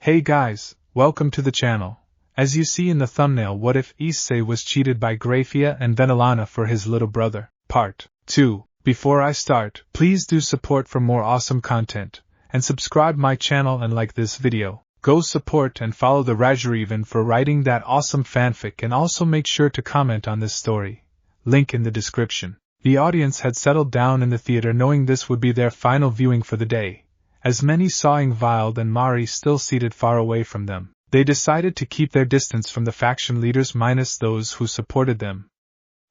Hey guys, welcome to the channel. As you see in the thumbnail, what if Issei was cheated by Grayfia and Venelana for his little brother? Part 2. Before I start, please do support for more awesome content, and subscribe my channel and like this video. Go support and follow the RageRevan for writing that awesome fanfic, and also make sure to comment on this story. Link in the description. The audience had settled down in the theater knowing this would be their final viewing for the day. As many saw Ingvild and Mari still seated far away from them, they decided to keep their distance from the faction leaders minus those who supported them.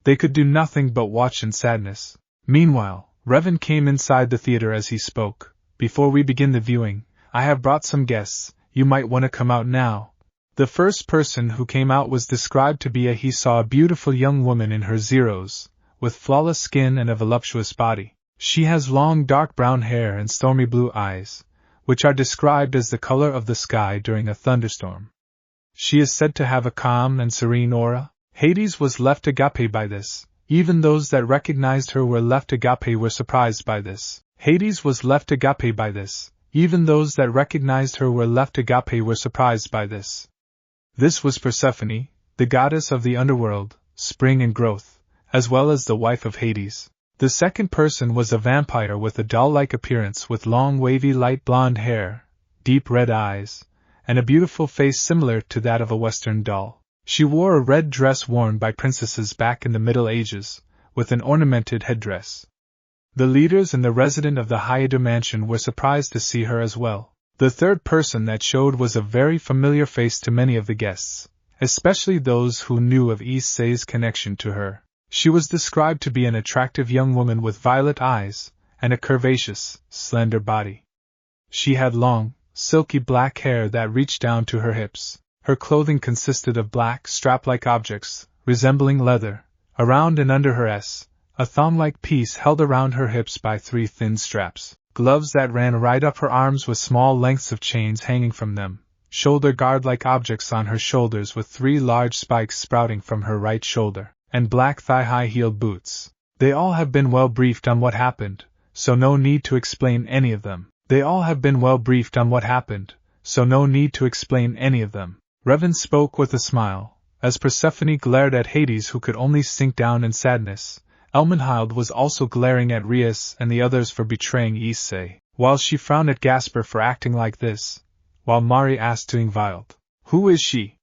They could do nothing but watch in sadness. Meanwhile, Revan came inside the theater as he spoke. Before we begin the viewing, I have brought some guests. You might want to come out now. The first person who came out was described to be he saw a beautiful young woman in her zeros, with flawless skin and a voluptuous body. She has long dark brown hair and stormy blue eyes, which are described as the color of the sky during a thunderstorm. She is said to have a calm and serene aura. Hades was left agape by this. Even those that recognized her were left agape were surprised by this. Hades was left agape by this. Even those that recognized her were left agape were surprised by this. This was Persephone, the goddess of the underworld, spring and growth, as well as the wife of Hades. The second person was a vampire with a doll-like appearance, with long wavy light blonde hair, deep red eyes, and a beautiful face similar to that of a Western doll. She wore a red dress worn by princesses back in the Middle Ages, with an ornamented headdress. The leaders and the resident of the Hyade mansion were surprised to see her as well. The third person that showed was a very familiar face to many of the guests, especially those who knew of Issei's connection to her. She was described to be an attractive young woman with violet eyes, and a curvaceous, slender body. She had long, silky black hair that reached down to her hips. Her clothing consisted of black, strap-like objects, resembling leather, around and under her a thong-like piece held around her hips by 3 thin straps, gloves that ran right up her arms with small lengths of chains hanging from them, shoulder guard-like objects on her shoulders with 3 large spikes sprouting from her right shoulder, and black thigh-high heeled boots. They all have been well briefed on what happened, so no need to explain any of them. Revan spoke with a smile, as Persephone glared at Hades, who could only sink down in sadness. Elmenhild was also glaring at Rias and the others for betraying Issei, while she frowned at Gasper for acting like this, while Mari asked to Ingvild, "Who is she?"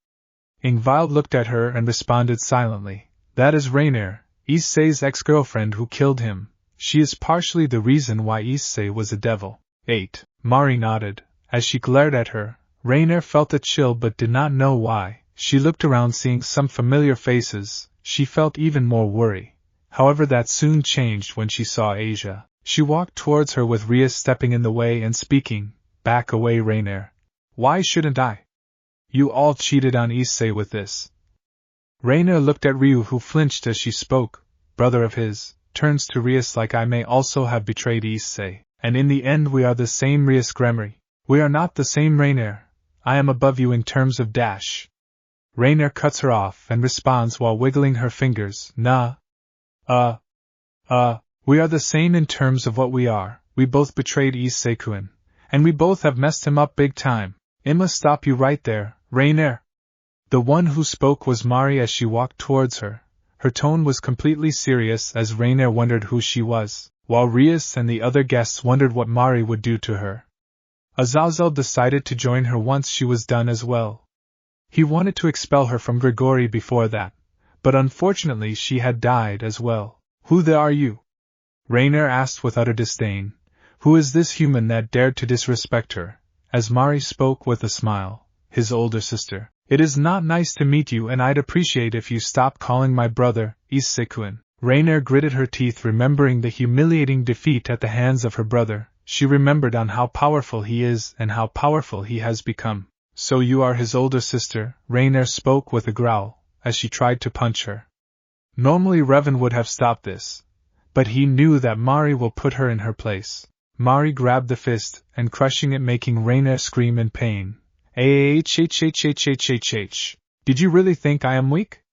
Ingvild looked at her and responded silently, "That is Rainier, Issei's ex-girlfriend who killed him. She is partially the reason why Issei was a devil." 8. Mari nodded. As she glared at her, Rainier felt a chill but did not know why. She looked around, seeing some familiar faces. She felt even more worry. However, that soon changed when she saw Asia. She walked towards her with Rias stepping in the way and speaking, "Back away, Rainier. Why shouldn't I? You all cheated on Issei with this." Rainier looked at Ryu, who flinched as she spoke. Brother of his turns to Rias like, "I may also have betrayed Issei, and in the end we are the same, Rias Gremory." "We are not the same, Rainier. I am above you in terms of dash." Rainier cuts her off and responds while wiggling her fingers, "Nah. We are the same in terms of what we are. We both betrayed Issei-kun, and we both have messed him up big time." "I'ma stop you right there, Rainier." The one who spoke was Mari as she walked towards her. Her tone was completely serious as Rainier wondered who she was, while Rias and the other guests wondered what Mari would do to her. Azazel decided to join her once she was done as well. He wanted to expel her from Grigori before that, but unfortunately she had died as well. "Who the are you?" Rainier asked with utter disdain. "Who is this human that dared to disrespect her?" As Mari spoke with a smile, "His older sister. It is not nice to meet you, and I'd appreciate if you stopped calling my brother Issei-kun." Rainier gritted her teeth, remembering the humiliating defeat at the hands of her brother. She remembered on how powerful he is and how powerful he has become. "So you are his older sister?" Rainier spoke with a growl, as she tried to punch her. Normally Revan would have stopped this, but he knew that Mari will put her in her place. Mari grabbed the fist, and crushing it, making Rainier scream in pain. Did you really think I am weak?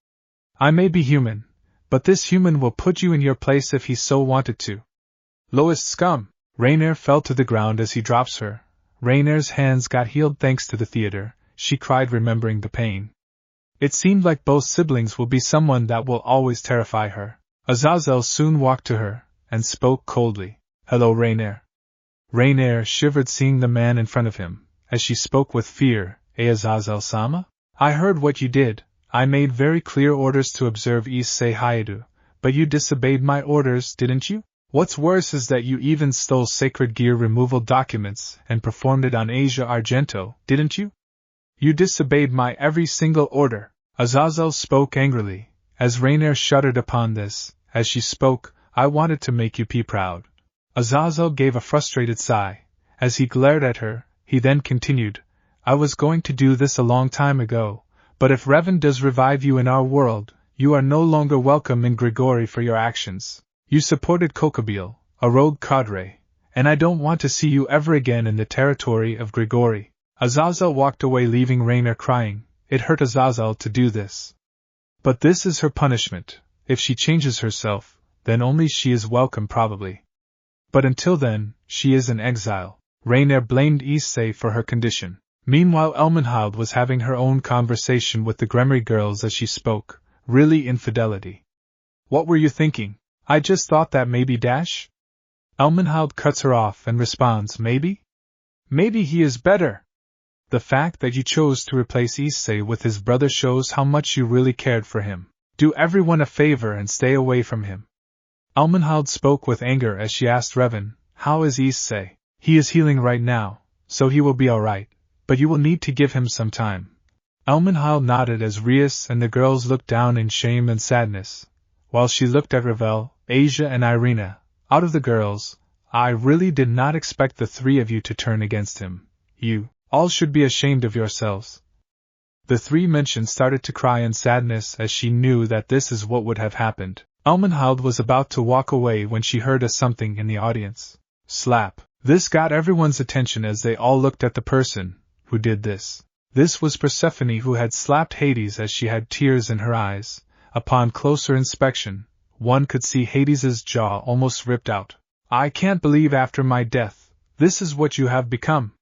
I may be human, but this human will put you in your place if he so wanted to. Lowest scum! Rainier fell to the ground as he drops her. Rainer's hands got healed thanks to the theater, she cried remembering the pain. It seemed like both siblings will be someone that will always terrify her. Azazel soon walked to her, and spoke coldly. Hello, Rainer. Rainer shivered seeing the man in front of him, as she spoke with fear. Azazel-sama? I heard what you did. I made very clear orders to observe Issei Haidu, but you disobeyed my orders, didn't you? What's worse is that you even stole sacred gear removal documents and performed it on Asia Argento, didn't you? You disobeyed my every single order. Azazel spoke angrily, as Rainer shuddered upon this. As she spoke, I wanted to make you proud. Azazel gave a frustrated sigh. As he glared at her, he then continued, I was going to do this a long time ago, but if Revan does revive you in our world, you are no longer welcome in Grigori for your actions. You supported Kokobile, a rogue cadre, and I don't want to see you ever again in the territory of Grigori. Azazel walked away leaving Rainer crying. It hurt Azazel to do this. But this is her punishment. If she changes herself, then only she is welcome probably. But until then, she is in exile. Rainer blamed Issei for her condition. Meanwhile Elmenhild was having her own conversation with the Gremry girls as she spoke. Really infidelity. What were you thinking? I just thought that maybe dash? Elmenhild cuts her off and responds, maybe? Maybe he is better. The fact that you chose to replace Issei with his brother shows how much you really cared for him. Do everyone a favor and stay away from him. Elmenhild spoke with anger as she asked Revan, how is Issei? He is healing right now, so he will be alright, but you will need to give him some time. Elmenhild nodded as Rias and the girls looked down in shame and sadness, while she looked at Ravel, Asia and Irina. Out of the girls, I really did not expect the three of you to turn against him. You all should be ashamed of yourselves. The three mentioned started to cry in sadness as she knew that this is what would have happened. Elmenhild was about to walk away when she heard a something in the audience. Slap. This got everyone's attention as they all looked at the person who did this. This was Persephone, who had slapped Hades as she had tears in her eyes. Upon closer inspection, one could see Hades's jaw almost ripped out. I can't believe after my death, this is what you have become.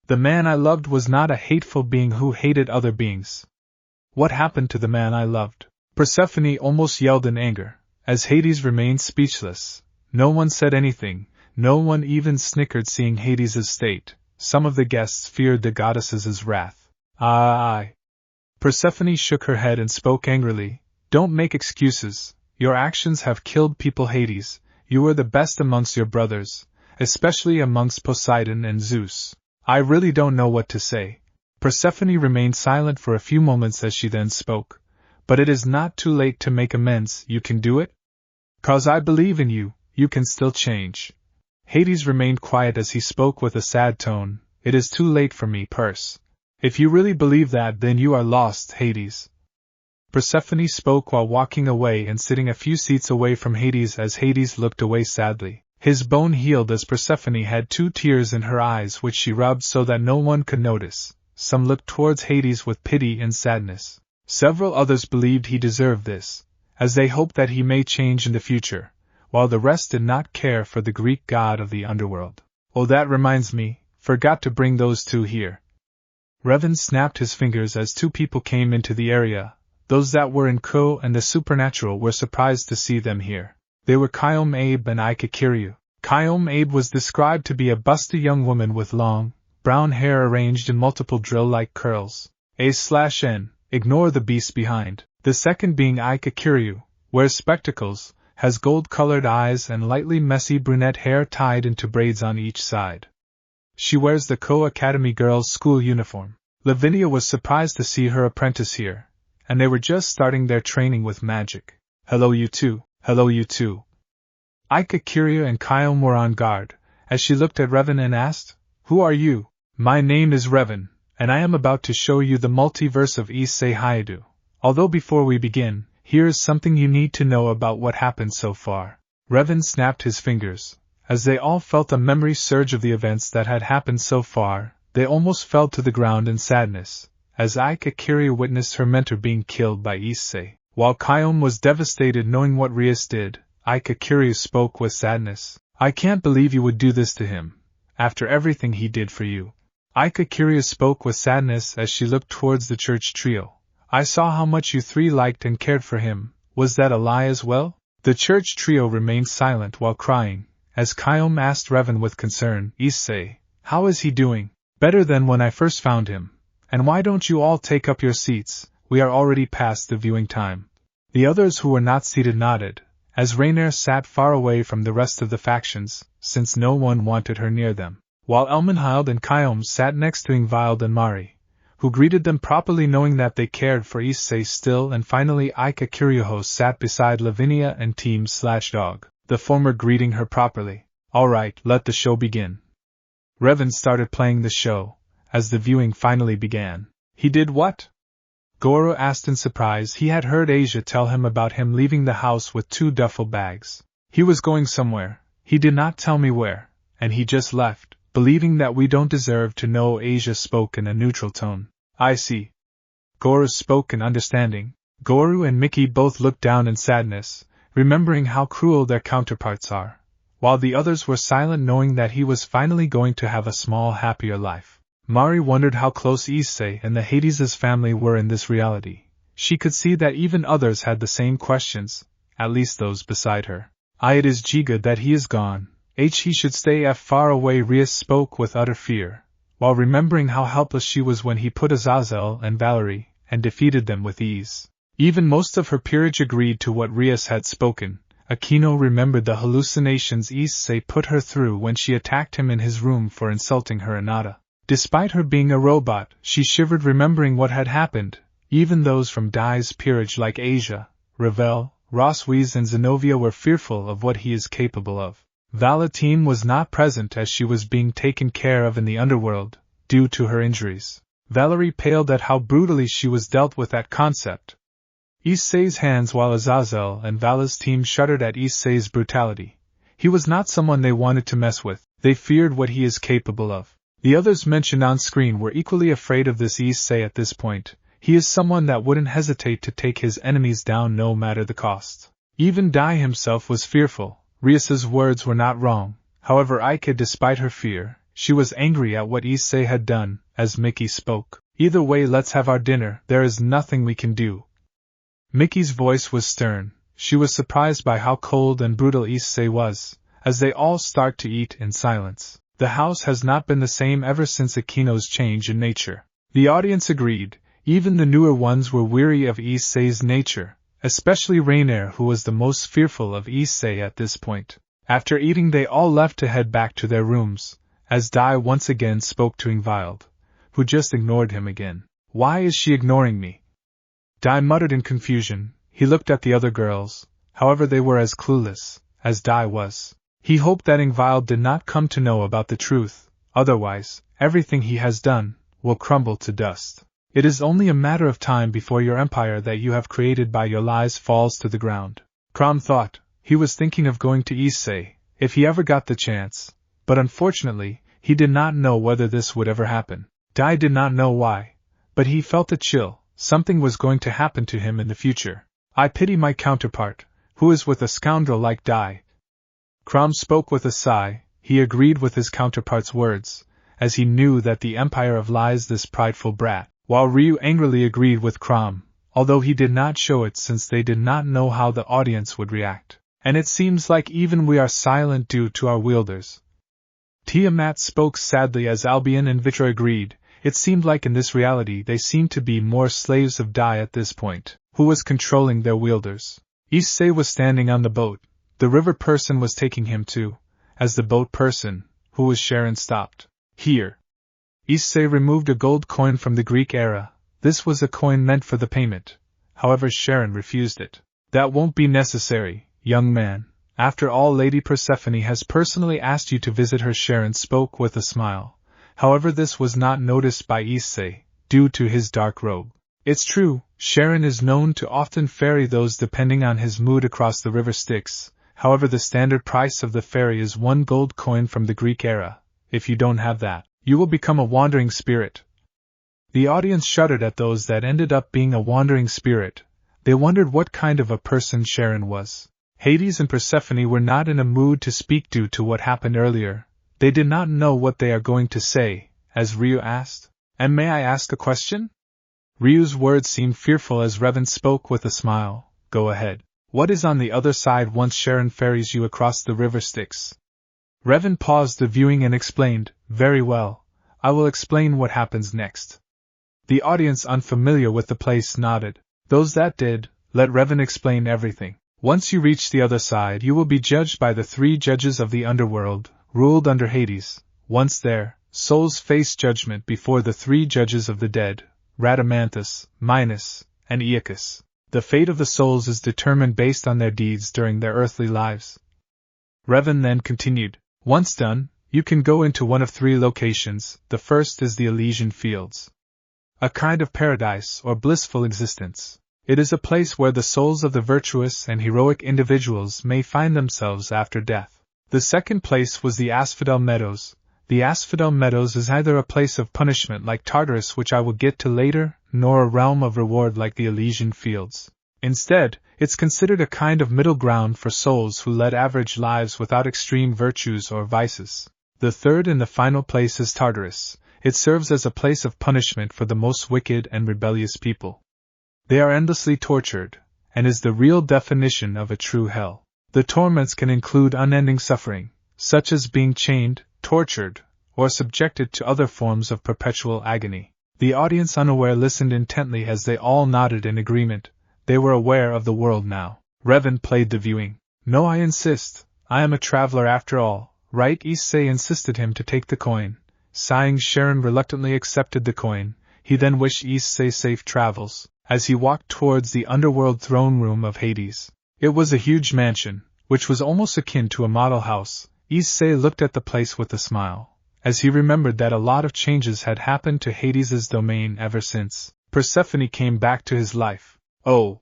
The man I loved was not a hateful being who hated other beings. What happened to the man I loved? Persephone almost yelled in anger, as Hades remained speechless. No one said anything, no one even snickered seeing Hades's state. Some of the guests feared the goddess's wrath. Aye. Persephone shook her head and spoke angrily. Don't make excuses. Your actions have killed people, Hades. You were the best amongst your brothers, especially amongst Poseidon and Zeus. I really don't know what to say. Persephone remained silent for a few moments as she then spoke. But it is not too late to make amends. You can do it? 'Cause I believe in you, you can still change. Hades remained quiet as he spoke with a sad tone. It is too late for me, Perse. If you really believe that, then you are lost, Hades. Persephone spoke while walking away and sitting a few seats away from Hades as Hades looked away sadly. His bone healed as Persephone had 2 tears in her eyes which she rubbed so that no one could notice. Some looked towards Hades with pity and sadness. Several others believed he deserved this, as they hoped that he may change in the future, while the rest did not care for the Greek god of the underworld. Oh, that reminds me, forgot to bring those 2 here. Revan snapped his fingers as 2 people came into the area. Those that were in Ko and the supernatural were surprised to see them here. They were Kyom Abe and Ika Kiryu. Kyom Abe was described to be a busty young woman with long, brown hair arranged in multiple drill-like curls. A/N, ignore the beast behind. The second being Ika Kiryu, wears spectacles, has gold-colored eyes and lightly messy brunette hair tied into braids on each side. She wears the Ko Academy girls' school uniform. Lavinia was surprised to see her apprentice here, and they were just starting their training with magic. Hello you two. Hello you two. Ika Kiryu and Kyom were on guard, as she looked at Revan and asked, Who are you? My name is Revan, and I am about to show you the multiverse of Issei Haidu. Although before we begin, here is something you need to know about what happened so far. Revan snapped his fingers. As they all felt a memory surge of the events that had happened so far, they almost fell to the ground in sadness, as Ika Kiryu witnessed her mentor being killed by Issei. While Kyom was devastated knowing what Rias did, Ika Kiryu spoke with sadness. I can't believe you would do this to him. after everything he did for you. Issei spoke with sadness as she looked towards the church trio. I saw how much you three liked and cared for him. Was that a lie as well? The church trio remained silent while crying, as Kyom asked Revan with concern, Issei, how is he doing? Better than when I first found him. And why don't you all take up your seats? We are already past the viewing time. The others who were not seated nodded, as Rainier sat far away from the rest of the factions, since no one wanted her near them, while Elmenhild and Kyom sat next to Ingvild and Mari, who greeted them properly knowing that they cared for Issei still, and finally Issei sat beside Lavinia and Team/Dog, the former greeting her properly. Alright, let the show begin. Revan started playing the show, as the viewing finally began. He did what? Goro asked in surprise. He had heard Asia tell him about him leaving the house with 2 duffel bags. He was going somewhere, he did not tell me where, and he just left, believing that we don't deserve to know. Asia spoke in a neutral tone. I see. Goro spoke in understanding. Goro and Mickey both looked down in sadness, remembering how cruel their counterparts are, while the others were silent knowing that he was finally going to have a small happier life. Mari wondered how close Issei and the Hades' family were in this reality. She could see that even others had the same questions, at least those beside her. It is good that he is gone. He should stay far away. Rias spoke with utter fear, while remembering how helpless she was when he put Azazel and Valerie, and defeated them with ease. Even most of her peerage agreed to what Rias had spoken. Aquino remembered the hallucinations Issei put her through when she attacked him in his room for insulting her Anata. Despite her being a robot, she shivered remembering what had happened. Even those from Dai's peerage like Asia, Ravel, Roswiz and Zenobia were fearful of what he is capable of. Valentine was not present as she was being taken care of in the underworld, due to her injuries. Valerie paled at how brutally she was dealt with at concept. Issei's hands while Azazel and Vala's team shuddered at Issei's brutality. He was not someone they wanted to mess with, they feared what he is capable of. The others mentioned on screen were equally afraid of this Issei at this point. He is someone that wouldn't hesitate to take his enemies down no matter the cost. Even Dai himself was fearful. Rias's words were not wrong. However, despite her fear, she was angry at what Issei had done, as Mickey spoke. Either way, let's have our dinner, there is nothing we can do. Mickey's voice was stern. She was surprised by how cold and brutal Issei was, as they all start to eat in silence. The house has not been the same ever since Aquino's change in nature. The audience agreed. Even the newer ones were weary of Issei's nature, especially Rainier, who was the most fearful of Issei at this point. After eating, they all left to head back to their rooms, as Dai once again spoke to Ingvild, who just ignored him again. Why is she ignoring me? Dai muttered in confusion. He looked at the other girls, however they were as clueless as Dai was. He hoped that Ingvild did not come to know about the truth, otherwise, everything he has done will crumble to dust. It is only a matter of time before your empire that you have created by your lies falls to the ground. Crom thought. He was thinking of going to Issei, if he ever got the chance, but unfortunately, he did not know whether this would ever happen. Dai did not know why, but he felt a chill. Something was going to happen to him in the future. I pity my counterpart, who is with a scoundrel like Dai. Crom spoke with a sigh. He agreed with his counterpart's words, as he knew that the empire of lies this prideful brat, while Ryu angrily agreed with Crom, although he did not show it since they did not know how the audience would react. And it seems like even we are silent due to our wielders. Tiamat spoke sadly as Albion and Vitra agreed. It seemed like in this reality they seemed to be more slaves of Dai at this point, who was controlling their wielders. Issei was standing on the boat. The river person was taking him too, as the boat person, who was Sharon, stopped. Here. Issei removed a gold coin from the Greek era. This was a coin meant for the payment. However, Sharon refused it. That won't be necessary, young man. After all, Lady Persephone has personally asked you to visit her. Sharon spoke with a smile. However, this was not noticed by Issei, due to his dark robe. It's true, Sharon is known to often ferry those depending on his mood across the river Styx. However, the standard price of the ferry is 1 gold coin from the Greek era. If you don't have that, you will become a wandering spirit. The audience shuddered at those that ended up being a wandering spirit. They wondered what kind of a person Sharon was. Hades and Persephone were not in a mood to speak due to what happened earlier. They did not know what they are going to say, as Ryu asked. And may I ask a question? Ryu's words seemed fearful as Revan spoke with a smile. Go ahead. What is on the other side once Sharon ferries you across the river Styx? Revan paused the viewing and explained, very well, I will explain what happens next. The audience unfamiliar with the place nodded. Those that did, let Revan explain everything. Once you reach the other side you will be judged by the 3 judges of the underworld, ruled under Hades. Once there, souls face judgment before the 3 judges of the dead, Rhadamanthus, Minos, and Aeacus. The fate of the souls is determined based on their deeds during their earthly lives. Revan then continued, once done, you can go into one of 3 locations. The first is the Elysian Fields. A kind of paradise or blissful existence. It is a place where the souls of the virtuous and heroic individuals may find themselves after death. The second place was the Asphodel Meadows. The Asphodel Meadows is either a place of punishment like Tartarus, which I will get to later, nor a realm of reward like the Elysian Fields. Instead, it's considered a kind of middle ground for souls who led average lives without extreme virtues or vices. The third and the final place is Tartarus. It serves as a place of punishment for the most wicked and rebellious people. They are endlessly tortured, and is the real definition of a true hell. The torments can include unending suffering, such as being chained, tortured, or subjected to other forms of perpetual agony. The audience unaware listened intently as they all nodded in agreement. They were aware of the world now. Revan played the viewing. No, I insist. I am a traveler after all, right? Issei insisted him to take the coin. Sighing, Sharon reluctantly accepted the coin. He then wished Issei safe travels, as he walked towards the underworld throne room of Hades. It was a huge mansion, which was almost akin to a model house. Issei looked at the place with a smile, as he remembered that a lot of changes had happened to Hades's domain ever since Persephone came back to his life. Oh,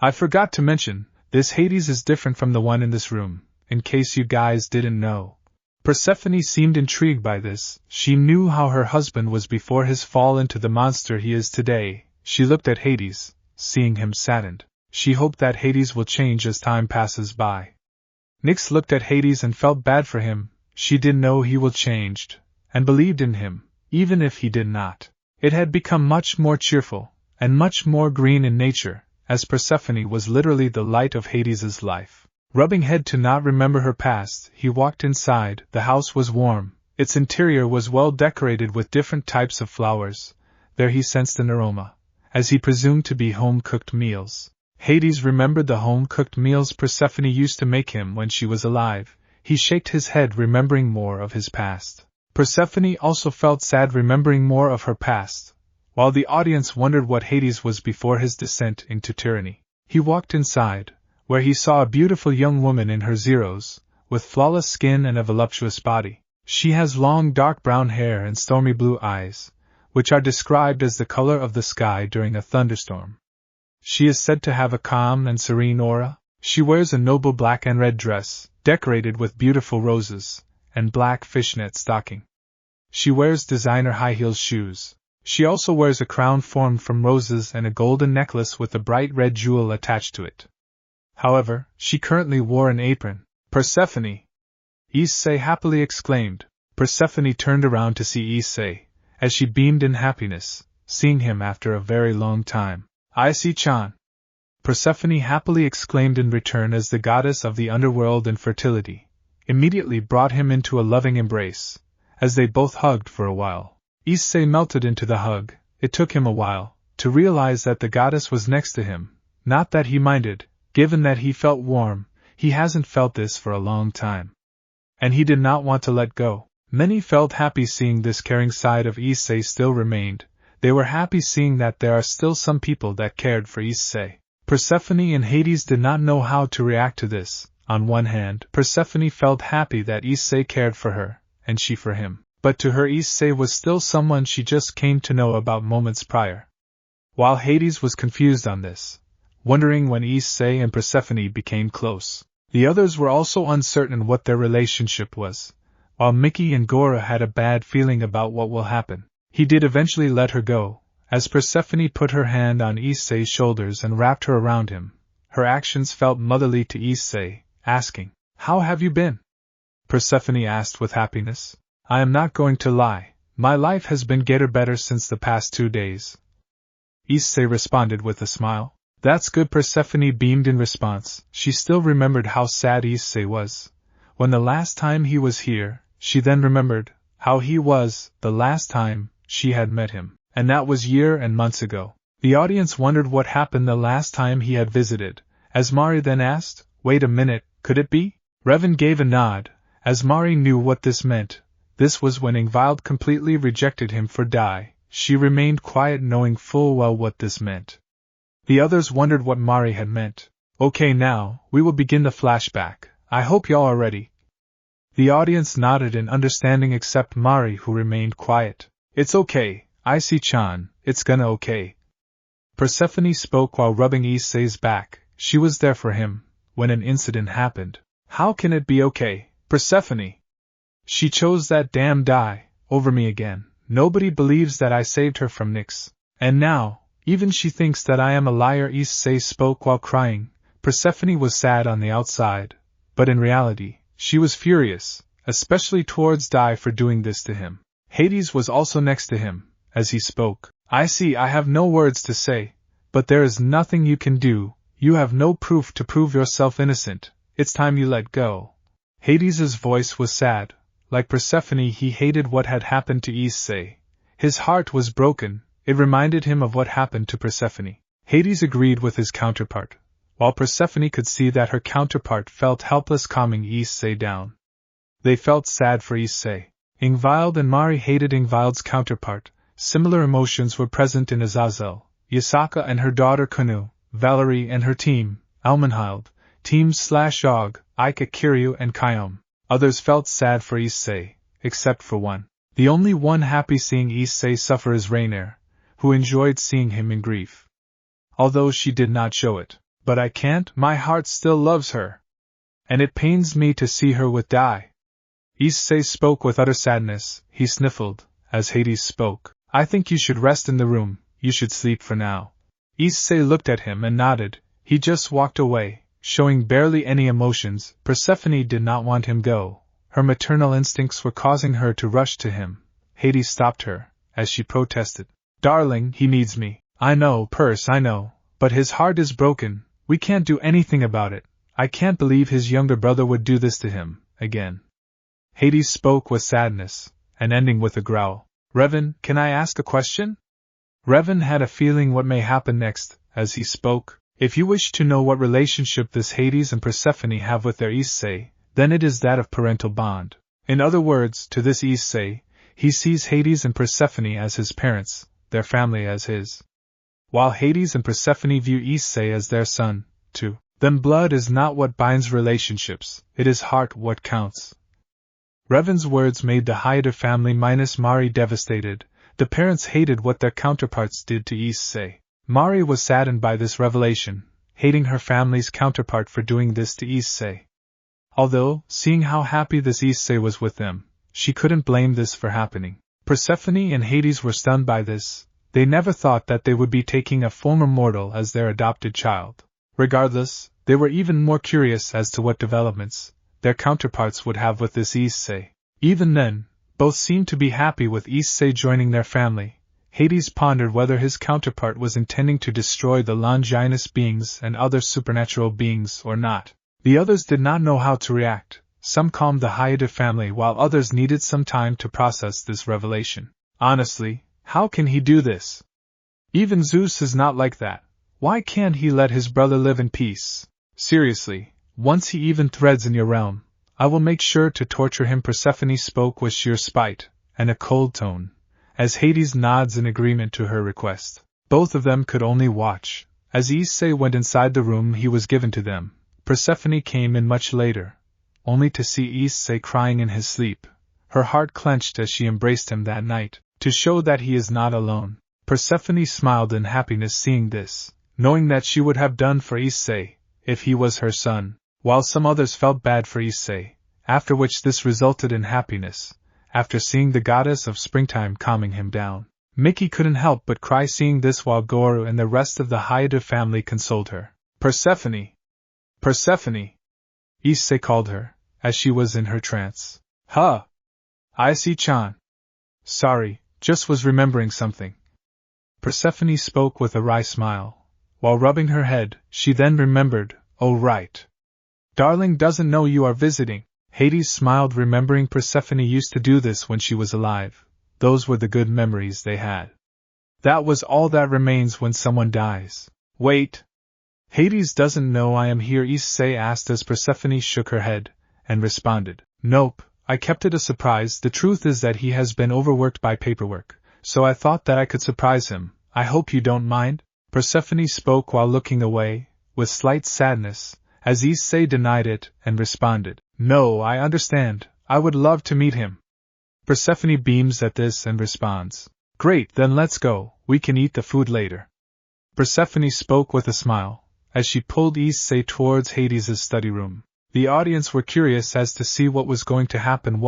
I forgot to mention, this Hades is different from the one in this room, in case you guys didn't know. Persephone seemed intrigued by this. She knew how her husband was before his fall into the monster he is today. She looked at Hades, seeing him saddened. She hoped that Hades will change as time passes by. Nyx looked at Hades and felt bad for him. She did know he will change, and believed in him, even if he did not. It had become much more cheerful, and much more green in nature, as Persephone was literally the light of Hades's life. Rubbing head to not remember her past, he walked inside. The house was warm. Its interior was well decorated with different types of flowers. There he sensed an aroma, as he presumed to be home-cooked meals. Hades remembered the home-cooked meals Persephone used to make him when she was alive. He shook his head, remembering more of his past. Persephone also felt sad, remembering more of her past, while the audience wondered what Hades was before his descent into tyranny. He walked inside, where he saw a beautiful young woman in her zeros, with flawless skin and a voluptuous body. She has long dark brown hair and stormy blue eyes, which are described as the color of the sky during a thunderstorm. She is said to have a calm and serene aura. She wears a noble black and red dress, decorated with beautiful roses, and black fishnet stocking. She wears designer high-heel shoes. She also wears a crown formed from roses and a golden necklace with a bright red jewel attached to it. However, she currently wore an apron. Persephone! Issei happily exclaimed. Persephone turned around to see Issei, as she beamed in happiness, seeing him after a very long time. Issei-chan! Persephone happily exclaimed in return, as the goddess of the underworld and fertility immediately brought him into a loving embrace, as they both hugged for a while. Issei melted into the hug. It took him a while to realize that the goddess was next to him. Not that he minded, given that he felt warm. He hasn't felt this for a long time. And he did not want to let go. Many felt happy seeing this caring side of Issei still remained. They were happy seeing that there are still some people that cared for Issei. Persephone and Hades did not know how to react to this. On one hand, Persephone felt happy that Issei cared for her, and she for him. But to her, Issei was still someone she just came to know about moments prior. While Hades was confused on this, wondering when Issei and Persephone became close, the others were also uncertain what their relationship was. While Mickey and Gora had a bad feeling about what will happen, he did eventually let her go, as Persephone put her hand on Issei's shoulders and wrapped her around him. Her actions felt motherly to Issei, asking, "How have you been?" Persephone asked with happiness. I am not going to lie, my life has been getting better since the past 2 days. Issei responded with a smile. That's good. Persephone beamed in response. She still remembered how sad Issei was when the last time he was here. She then remembered how he was the last time she had met him, and that was years and months ago. The audience wondered what happened the last time he had visited, as Mari then asked, wait a minute, could it be? Revan gave a nod, as Mari knew what this meant. This was when Ingvild completely rejected him for Dai. She remained quiet, knowing full well what this meant. The others wondered what Mari had meant. Okay, now, we will begin the flashback. I hope y'all are ready. The audience nodded in understanding except Mari, who remained quiet. It's okay, Issei-chan, it's gonna okay. Persephone spoke while rubbing Issei's back. She was there for him when an incident happened. How can it be okay, Persephone? She chose that damn Dai over me again. Nobody believes that I saved her from Nyx. And now, even she thinks that I am a liar. Issei spoke while crying. Persephone was sad on the outside, but in reality, she was furious, especially towards Dai for doing this to him. Hades was also next to him, as he spoke. I see, I have no words to say, but there is nothing you can do. You have no proof to prove yourself innocent. It's time you let go. Hades's voice was sad. Like Persephone, he hated what had happened to Issei. His heart was broken. It reminded him of what happened to Persephone. Hades agreed with his counterpart, while Persephone could see that her counterpart felt helpless, calming Issei down. They felt sad for Issei. Ingvild and Mari hated Ingvild's counterpart. Similar emotions were present in Azazel, Yasaka and her daughter Kanu, Valerie and her team, Almenhild, Team/Og, Ika, Kiryu and Kyom. Others felt sad for Issei, except for one. The only one happy seeing Issei suffer is Rainier, who enjoyed seeing him in grief. Although she did not show it. But I can't, my heart still loves her. And it pains me to see her with Dai. Issei spoke with utter sadness. He sniffled, as Hades spoke. I think you should rest in the room, you should sleep for now. Issei looked at him and nodded. He just walked away, showing barely any emotions. Persephone did not want him go. Her maternal instincts were causing her to rush to him. Hades stopped her, as she protested. Darling, he needs me. I know, Perse, I know. But his heart is broken. We can't do anything about it. I can't believe his younger brother would do this to him, again. Hades spoke with sadness, and ending with a growl. Revan, can I ask a question? Revan had a feeling what may happen next, as he spoke. If you wish to know what relationship this Hades and Persephone have with their Issei, then it is that of parental bond. In other words, to this Issei, he sees Hades and Persephone as his parents, their family as his. While Hades and Persephone view Issei as their son, too. Then blood is not what binds relationships, it is heart what counts. Revan's words made the Haida family minus Mari devastated. The parents hated what their counterparts did to Issei. Mari was saddened by this revelation, hating her family's counterpart for doing this to Issei. Although, seeing how happy this Issei was with them, she couldn't blame this for happening. Persephone and Hades were stunned by this. They never thought that they would be taking a former mortal as their adopted child. Regardless, they were even more curious as to what developments their counterparts would have with this Issei. Even then, both seemed to be happy with Issei joining their family. Hades pondered whether his counterpart was intending to destroy the Longinus beings and other supernatural beings or not. The others did not know how to react. Some calmed the Haida family while others needed some time to process this revelation. Honestly, how can he do this? Even Zeus is not like that. Why can't he let his brother live in peace? Seriously, once he even treads in your realm, I will make sure to torture him. Persephone spoke with sheer spite, and a cold tone, as Hades nods in agreement to her request. Both of them could only watch. As Issei went inside the room he was given to them, Persephone came in much later, only to see Issei crying in his sleep. Her heart clenched as she embraced him that night, to show that he is not alone. Persephone smiled in happiness seeing this, knowing that she would have done for Issei if he was her son, while some others felt bad for Issei, after which this resulted in happiness, after seeing the goddess of springtime calming him down. Mickey couldn't help but cry seeing this while Goru and the rest of the Haida family consoled her. Persephone! Persephone! Issei called her, as she was in her trance. Huh! Issei-chan. Sorry, just was remembering something. Persephone spoke with a wry smile. While rubbing her head, she then remembered, oh right. Darling doesn't know you are visiting. Hades smiled, remembering Persephone used to do this when she was alive. Those were the good memories they had. That was all that remains when someone dies. Wait! Hades doesn't know I am here, Issei asked as Persephone shook her head, and responded, Nope, I kept it a surprise. The truth is that he has been overworked by paperwork, so I thought that I could surprise him. I hope you don't mind? Persephone spoke while looking away, with slight sadness, as Issei denied it, and responded, No, I understand, I would love to meet him. Persephone beams at this and responds, Great, then let's go, we can eat the food later. Persephone spoke with a smile, as she pulled Issei towards Hades' study room. The audience were curious as to see what was going to happen.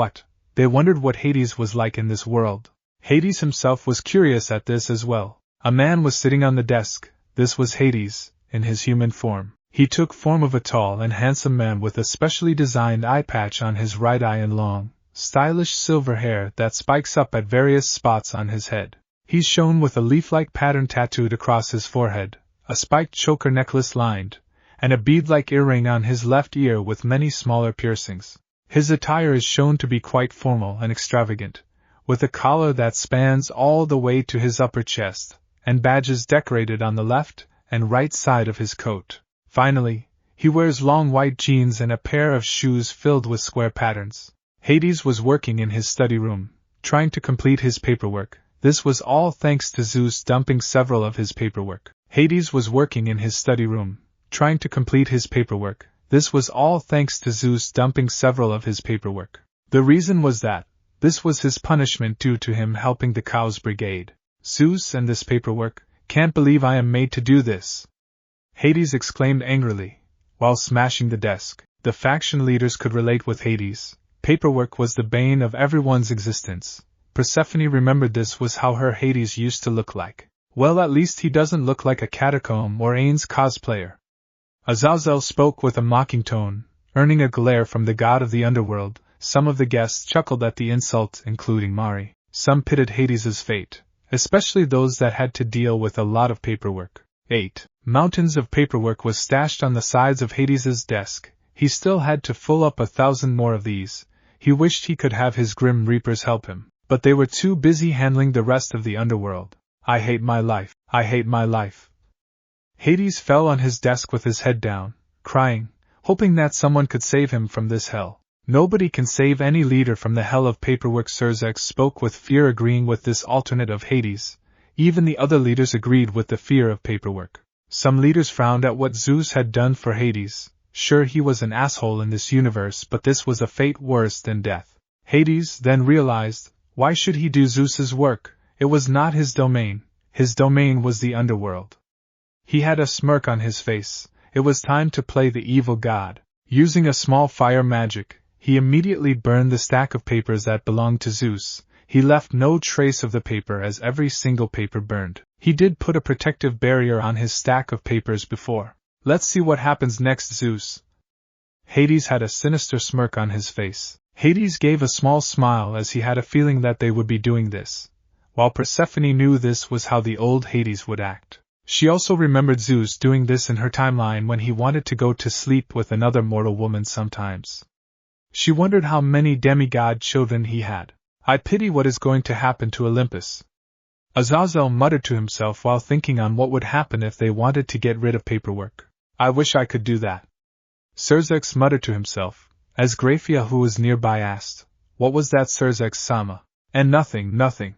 They wondered what Hades was like in this world. Hades himself was curious at this as well. A man was sitting on the desk. This was Hades, in his human form. He took form of a tall and handsome man with a specially designed eye patch on his right eye and long, stylish silver hair that spikes up at various spots on his head. He's shown with a leaf-like pattern tattooed across his forehead, a spiked choker necklace lined, and a bead-like earring on his left ear with many smaller piercings. His attire is shown to be quite formal and extravagant, with a collar that spans all the way to his upper chest, and badges decorated on the left and right side of his coat. Finally, he wears long white jeans and a pair of shoes filled with square patterns. Hades was working in his study room, trying to complete his paperwork. This was all thanks to Zeus dumping several of his paperwork. Hades was working in his study room, trying to complete his paperwork. This was all thanks to Zeus dumping several of his paperwork. The reason was that this was his punishment due to him helping the Cows Brigade. Zeus and this paperwork, can't believe I am made to do this. Hades exclaimed angrily, while smashing the desk. The faction leaders could relate with Hades. Paperwork was the bane of everyone's existence. Persephone remembered this was how her Hades used to look like. Well, at least he doesn't look like a catacomb or Ains cosplayer. Azazel spoke with a mocking tone, earning a glare from the god of the underworld. Some of the guests chuckled at the insult, including Mari. Some pitied Hades' fate, especially those that had to deal with a lot of paperwork. 8. Mountains of paperwork was stashed on the sides of Hades' desk. He still had to fill up 1,000 more of these. He wished he could have his Grim Reapers help him, but they were too busy handling the rest of the underworld. I hate my life. I hate my life. Hades fell on his desk with his head down, crying, hoping that someone could save him from this hell. Nobody can save any leader from the hell of paperwork. Serzex spoke with fear, agreeing with this alternate of Hades. Even the other leaders agreed with the fear of paperwork. Some leaders frowned at what Zeus had done for Hades. Sure, he was an asshole in this universe, but this was a fate worse than death. Hades then realized, why should he do Zeus's work? It was not his domain. His domain was the underworld. He had a smirk on his face. It was time to play the evil god. Using a small fire magic, he immediately burned the stack of papers that belonged to Zeus. He left no trace of the paper as every single paper burned. He did put a protective barrier on his stack of papers before. Let's see what happens next, Zeus. Hades had a sinister smirk on his face. Hades gave a small smile as he had a feeling that they would be doing this, while Persephone knew this was how the old Hades would act. She also remembered Zeus doing this in her timeline when he wanted to go to sleep with another mortal woman sometimes. She wondered how many demigod children he had. I pity what is going to happen to Olympus. Azazel muttered to himself while thinking on what would happen if they wanted to get rid of paperwork. I wish I could do that. Serzex muttered to himself, as Grayfia, who was nearby, asked, what was that, Serzex-sama? And nothing.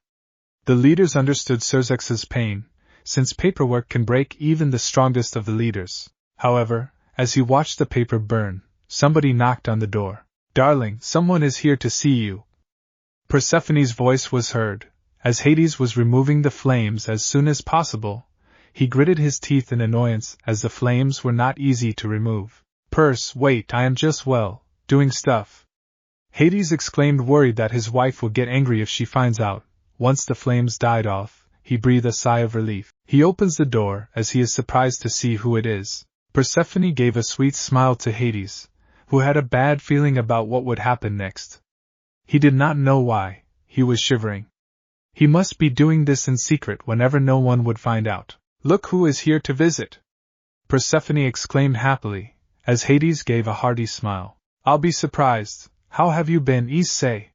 The leaders understood Serzex's pain, since paperwork can break even the strongest of the leaders. However, as he watched the paper burn, somebody knocked on the door. Darling, someone is here to see you. Persephone's voice was heard. As Hades was removing the flames as soon as possible, he gritted his teeth in annoyance as the flames were not easy to remove. Wait, I am just doing stuff. Hades exclaimed, worried that his wife would get angry if she finds out. Once the flames died off, he breathed a sigh of relief. He opens the door as he is surprised to see who it is. Persephone gave a sweet smile to Hades, who had a bad feeling about what would happen next. He did not know why, he was shivering. He must be doing this in secret whenever no one would find out. Look who is here to visit! Persephone exclaimed happily, as Hades gave a hearty smile. I'll be surprised. How have you been, Issei?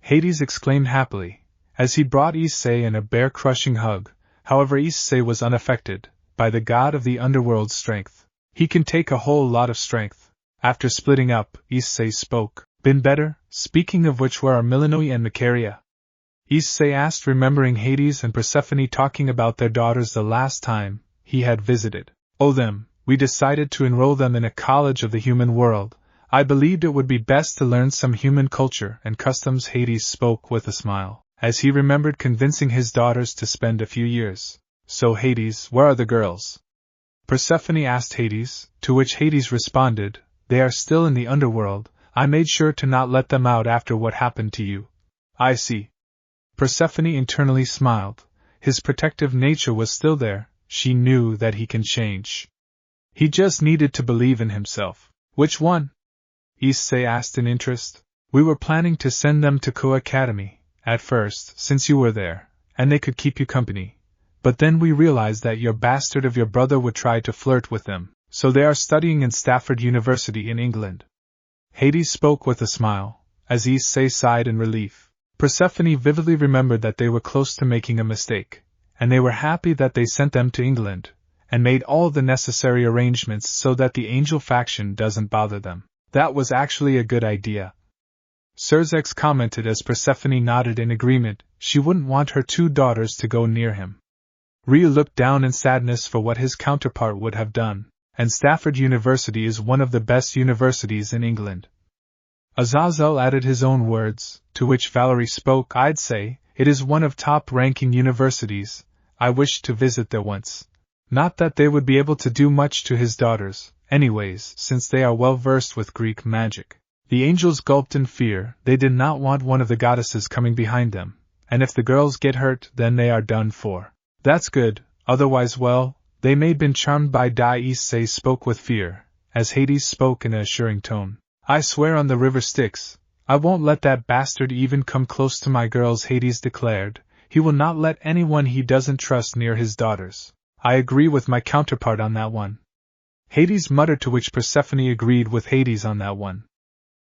Hades exclaimed happily, as he brought Issei in a bear-crushing hug. However, Issei was unaffected by the god of the underworld's strength. He can take a whole lot of strength. After splitting up, Issei spoke. Been better? Speaking of which, where are Melinoe and Macaria? Issei asked, remembering Hades and Persephone talking about their daughters the last time he had visited. Oh, them. We decided to enroll them in a college of the human world. I believed it would be best to learn some human culture and customs. Hades spoke with a smile, as he remembered convincing his daughters to spend a few years. So Hades, where are the girls? Persephone asked Hades, to which Hades responded, they are still in the underworld. I made sure to not let them out after what happened to you. I see. Persephone internally smiled. His protective nature was still there. She knew that he can change. He just needed to believe in himself. Which one? Issei asked in interest. We were planning to send them to Ko Academy, at first, since you were there, and they could keep you company. But then we realized that your bastard of your brother would try to flirt with them, so they are studying in Stafford University in England. Hades spoke with a smile, as Issei sighed in relief. Persephone vividly remembered that they were close to making a mistake, and they were happy that they sent them to England, and made all the necessary arrangements so that the angel faction doesn't bother them. That was actually a good idea. Cerzex commented as Persephone nodded in agreement. She wouldn't want her two daughters to go near him. Rhea looked down in sadness for what his counterpart would have done, and Stafford University is one of the best universities in England. Azazel added his own words, to which Valerie spoke. I'd say, it is one of top-ranking universities. I wished to visit there once. Not that they would be able to do much to his daughters, anyways, since they are well versed with Greek magic. The angels gulped in fear. They did not want one of the goddesses coming behind them, and if the girls get hurt, then they are done for. That's good, otherwise, well, they may have been charmed by Dai. Issei spoke with fear, as Hades spoke in an assuring tone. I swear on the river Styx, I won't let that bastard even come close to my girls. Hades declared. He will not let anyone he doesn't trust near his daughters. I agree with my counterpart on that one. Hades muttered, to which Persephone agreed with Hades on that one.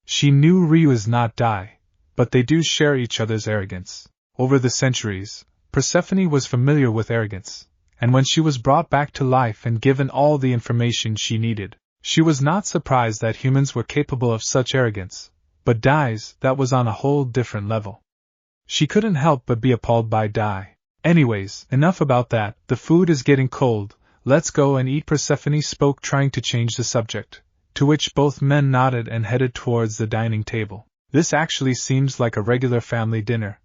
She knew Ryu is not Dai, but they do share each other's arrogance. Over the centuries, Persephone was familiar with arrogance, and when she was brought back to life and given all the information she needed, she was not surprised that humans were capable of such arrogance, but Dai's, that was on a whole different level. She couldn't help but be appalled by Dai. Anyways, enough about that, the food is getting cold, let's go and eat. Persephone spoke, trying to change the subject, to which both men nodded and headed towards the dining table. This actually seems like a regular family dinner.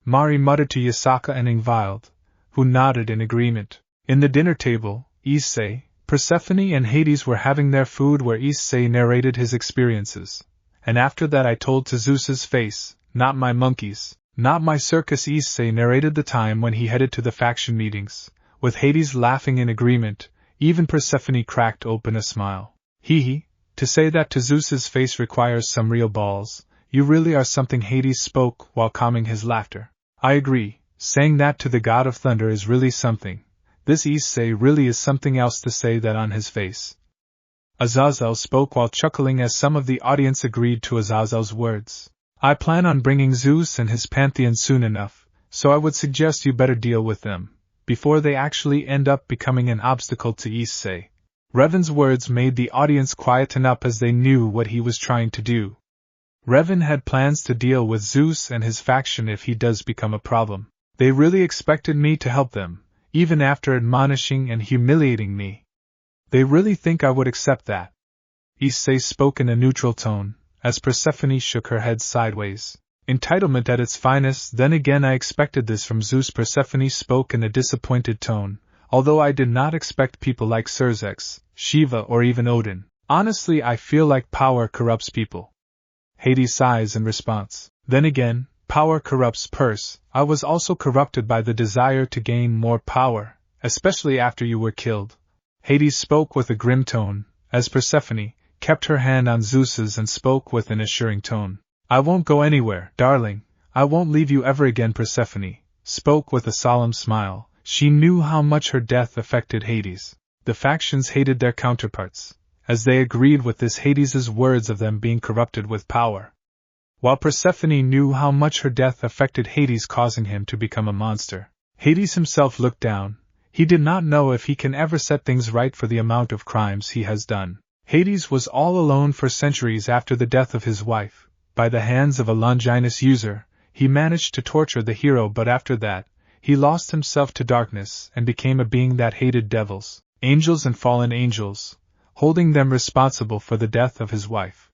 Mari muttered to Yasaka and Ingvild, who nodded in agreement. In the dinner table, Issei, Persephone and Hades were having their food, where Issei narrated his experiences. And after that I told to Zeus's face, not my monkeys, not my circus. Issei narrated the time when he headed to the faction meetings, with Hades laughing in agreement. Even Persephone cracked open a smile. Hee, to say that to Zeus's face requires some real balls. You really are something. Hades spoke while calming his laughter. I agree, saying that to the god of thunder is really something. This Issei really is something else to say that on his face. Azazel spoke while chuckling as some of the audience agreed to Azazel's words. I plan on bringing Zeus and his pantheon soon enough, so I would suggest you better deal with them, before they actually end up becoming an obstacle to Issei. Revan's words made the audience quieten up, as they knew what he was trying to do. Revan had plans to deal with Zeus and his faction if he does become a problem. They really expected me to help them, even after admonishing and humiliating me. They really think I would accept that? Issei spoke in a neutral tone, as Persephone shook her head sideways. Entitlement at its finest. Then again, I expected this from Zeus. Persephone spoke in a disappointed tone, although I did not expect people like Cerzex, Shiva or even Odin. Honestly, I feel like power corrupts people. Hades sighs in response. Then again, power corrupts purse. I was also corrupted by the desire to gain more power, especially after you were killed. Hades spoke with a grim tone, as Persephone, kept her hand on Zeus's and spoke with an assuring tone. I won't go anywhere, darling. I won't leave you ever again. Persephone spoke with a solemn smile. She knew how much her death affected Hades. The factions hated their counterparts, as they agreed with this Hades's words of them being corrupted with power. While Persephone knew how much her death affected Hades, causing him to become a monster. Hades himself looked down. He did not know if he can ever set things right for the amount of crimes he has done. Hades was all alone for centuries after the death of his wife. By the hands of a Longinus user, he managed to torture the hero, but after that, he lost himself to darkness and became a being that hated devils, angels and fallen angels, holding them responsible for the death of his wife.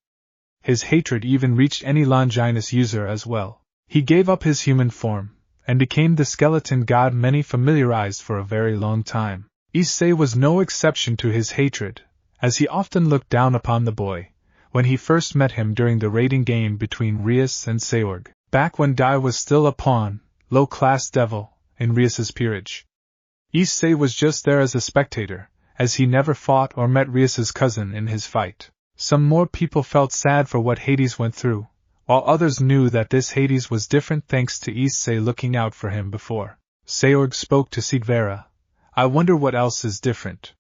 His hatred even reached any Longinus user as well. He gave up his human form, and became the skeleton god many familiarized for a very long time. Issei was no exception to his hatred, as he often looked down upon the boy, when he first met him during the raiding game between Rias and Seorg, back when Dai was still a pawn, low-class devil, in Rias's peerage. Issei was just there as a spectator, as he never fought or met Rias's cousin in his fight. Some more people felt sad for what Hades went through, while others knew that this Hades was different thanks to Issei looking out for him before. Seorg spoke to Sigvera. I wonder what else is different.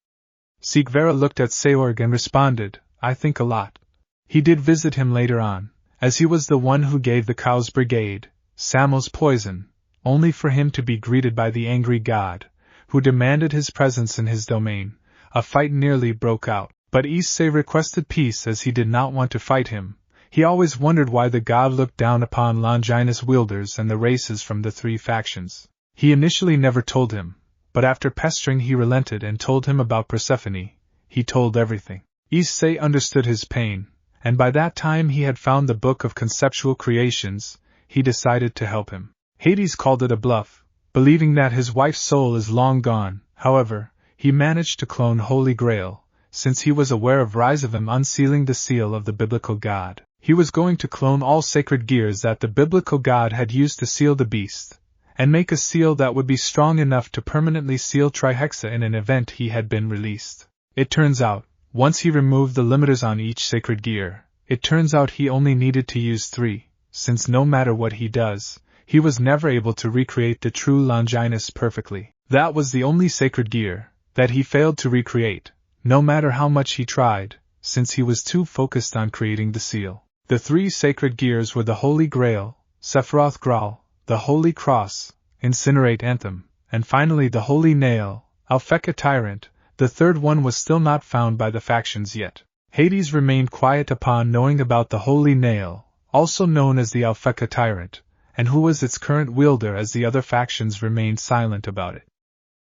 Sigvera looked at Seorg and responded, I think a lot. He did visit him later on, as he was the one who gave the Cow's Brigade, Samo's poison, only for him to be greeted by the angry god, who demanded his presence in his domain. A fight nearly broke out, but Issei requested peace as he did not want to fight him. He always wondered why the god looked down upon Longinus wielders and the races from the three factions. He initially never told him, but after pestering he relented and told him about Persephone. He told everything. Issei understood his pain, and by that time he had found the Book of Conceptual Creations. He decided to help him. Hades called it a bluff, believing that his wife's soul is long gone. However, he managed to clone Holy Grail, since he was aware of RageRevan unsealing the seal of the biblical god. He was going to clone all sacred gears that the biblical god had used to seal the beast, and make a seal that would be strong enough to permanently seal Trihexa in an event he had been released. It turns out, once he removed the limiters on each sacred gear, it turns out he only needed to use 3, since no matter what he does, he was never able to recreate the true Longinus perfectly. That was the only sacred gear that he failed to recreate, no matter how much he tried, since he was too focused on creating the seal. The 3 sacred gears were the Holy Grail, Sephiroth Graal, the Holy Cross, Incinerate Anthem, and finally the Holy Nail, Alpheka Tyrant. The third one was still not found by the factions yet. Hades remained quiet upon knowing about the Holy Nail, also known as the Alpheka Tyrant, and who was its current wielder, as the other factions remained silent about it.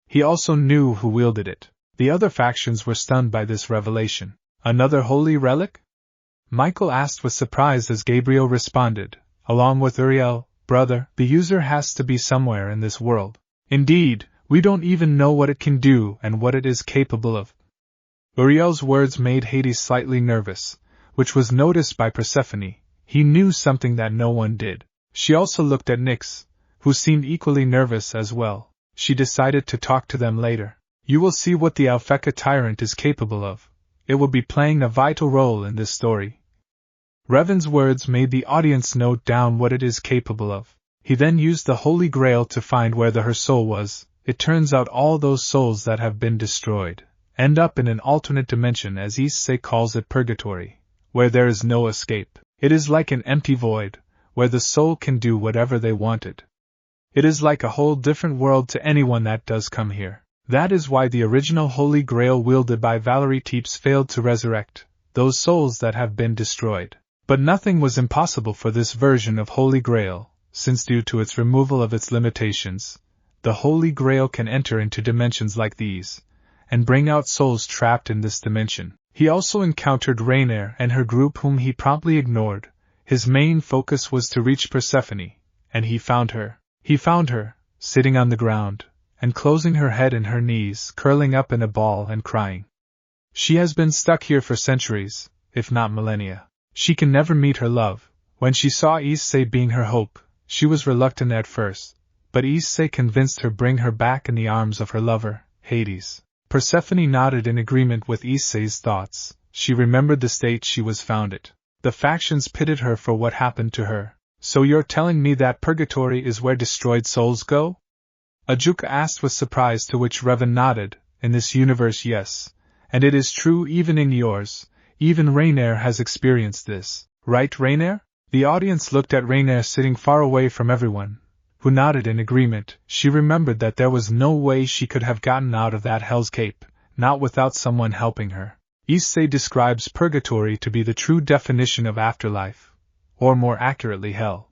He also knew who wielded it. The other factions were stunned by this revelation. Another holy relic? Michael asked with surprise as Gabriel responded, along with Uriel, brother, the user has to be somewhere in this world. Indeed, we don't even know what it can do and what it is capable of. Uriel's words made Hades slightly nervous, which was noticed by Persephone. He knew something that no one did. She also looked at Nyx, who seemed equally nervous as well. She decided to talk to them later. You will see what the Alpheka Tyrant is capable of. It will be playing a vital role in this story. Revan's words made the audience note down what it is capable of. He then used the Holy Grail to find where her soul was. It turns out all those souls that have been destroyed end up in an alternate dimension, as Issei calls it, purgatory, where there is no escape. It is like an empty void, where the soul can do whatever they wanted. It is like a whole different world to anyone that does come here. That is why the original Holy Grail wielded by Valerie Teeps failed to resurrect those souls that have been destroyed. But nothing was impossible for this version of Holy Grail, since due to its removal of its limitations, the Holy Grail can enter into dimensions like these, and bring out souls trapped in this dimension. He also encountered Rainier and her group, whom he promptly ignored. His main focus was to reach Persephone, and he found her. He found her, sitting on the ground, and closing her head in her knees, curling up in a ball and crying. She has been stuck here for centuries, if not millennia. She can never meet her love. When she saw Issei being her hope, she was reluctant at first, but Issei convinced her bring her back in the arms of her lover, Hades. Persephone nodded in agreement with Issei's thoughts. she remembered the state she was found in. The factions pitted her for what happened to her. So you're telling me that purgatory is where destroyed souls go? Ajuka asked with surprise, to which Revan nodded. In this universe, yes. And it is true even in yours. Even Rainier has experienced this. Right, Rainier? The audience looked at Rainier sitting far away from everyone, who nodded in agreement. She remembered that there was no way she could have gotten out of that Hell's Cape, not without someone helping her. Issei describes purgatory to be the true definition of afterlife, or more accurately hell.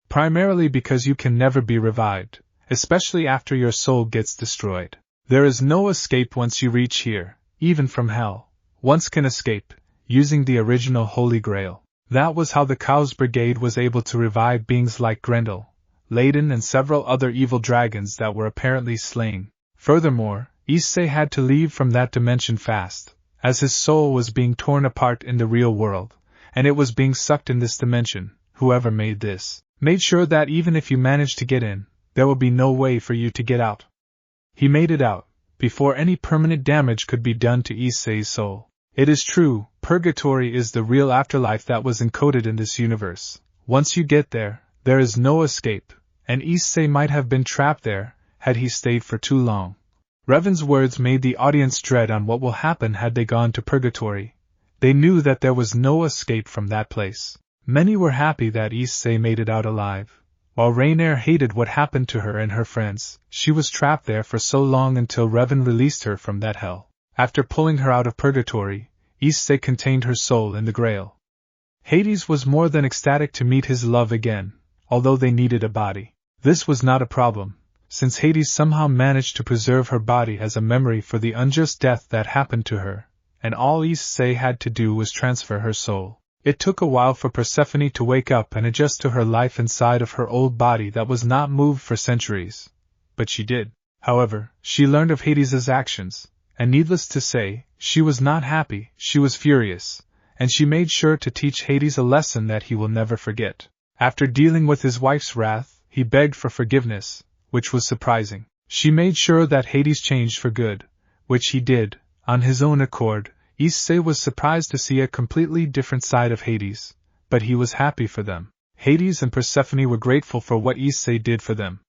Primarily because you can never be revived, especially after your soul gets destroyed. There is no escape once you reach here, even from hell. Once can escape, using the original Holy Grail. That was how the Chaos Brigade was able to revive beings like Grendel, Layden, and several other evil dragons that were apparently slain. Furthermore, Issei had to leave from that dimension fast, as his soul was being torn apart in the real world, and it was being sucked in this dimension. Whoever made this made sure that even if you managed to get in, there would be no way for you to get out. He made it out, before any permanent damage could be done to Issei's soul. It is true, purgatory is the real afterlife that was encoded in this universe. Once you get there, there is no escape, and Issei might have been trapped there, had he stayed for too long. Revan's words made the audience dread on what will happen had they gone to purgatory. They knew that there was no escape from that place. Many were happy that Issei made it out alive. While Rainier hated what happened to her and her friends, she was trapped there for so long until Revan released her from that hell. After pulling her out of purgatory, Issei contained her soul in the Grail. Hades was more than ecstatic to meet his love again, although they needed a body. This was not a problem, since Hades somehow managed to preserve her body as a memory for the unjust death that happened to her, and all Issei had to do was transfer her soul. It took a while for Persephone to wake up and adjust to her life inside of her old body that was not moved for centuries. But she did. However, she learned of Hades' actions, and needless to say, she was not happy, she was furious, and she made sure to teach Hades a lesson that he will never forget. After dealing with his wife's wrath, he begged for forgiveness, which was surprising. She made sure that Hades changed for good, which he did, on his own accord. Issei was surprised to see a completely different side of Hades, but he was happy for them. Hades and Persephone were grateful for what Issei did for them.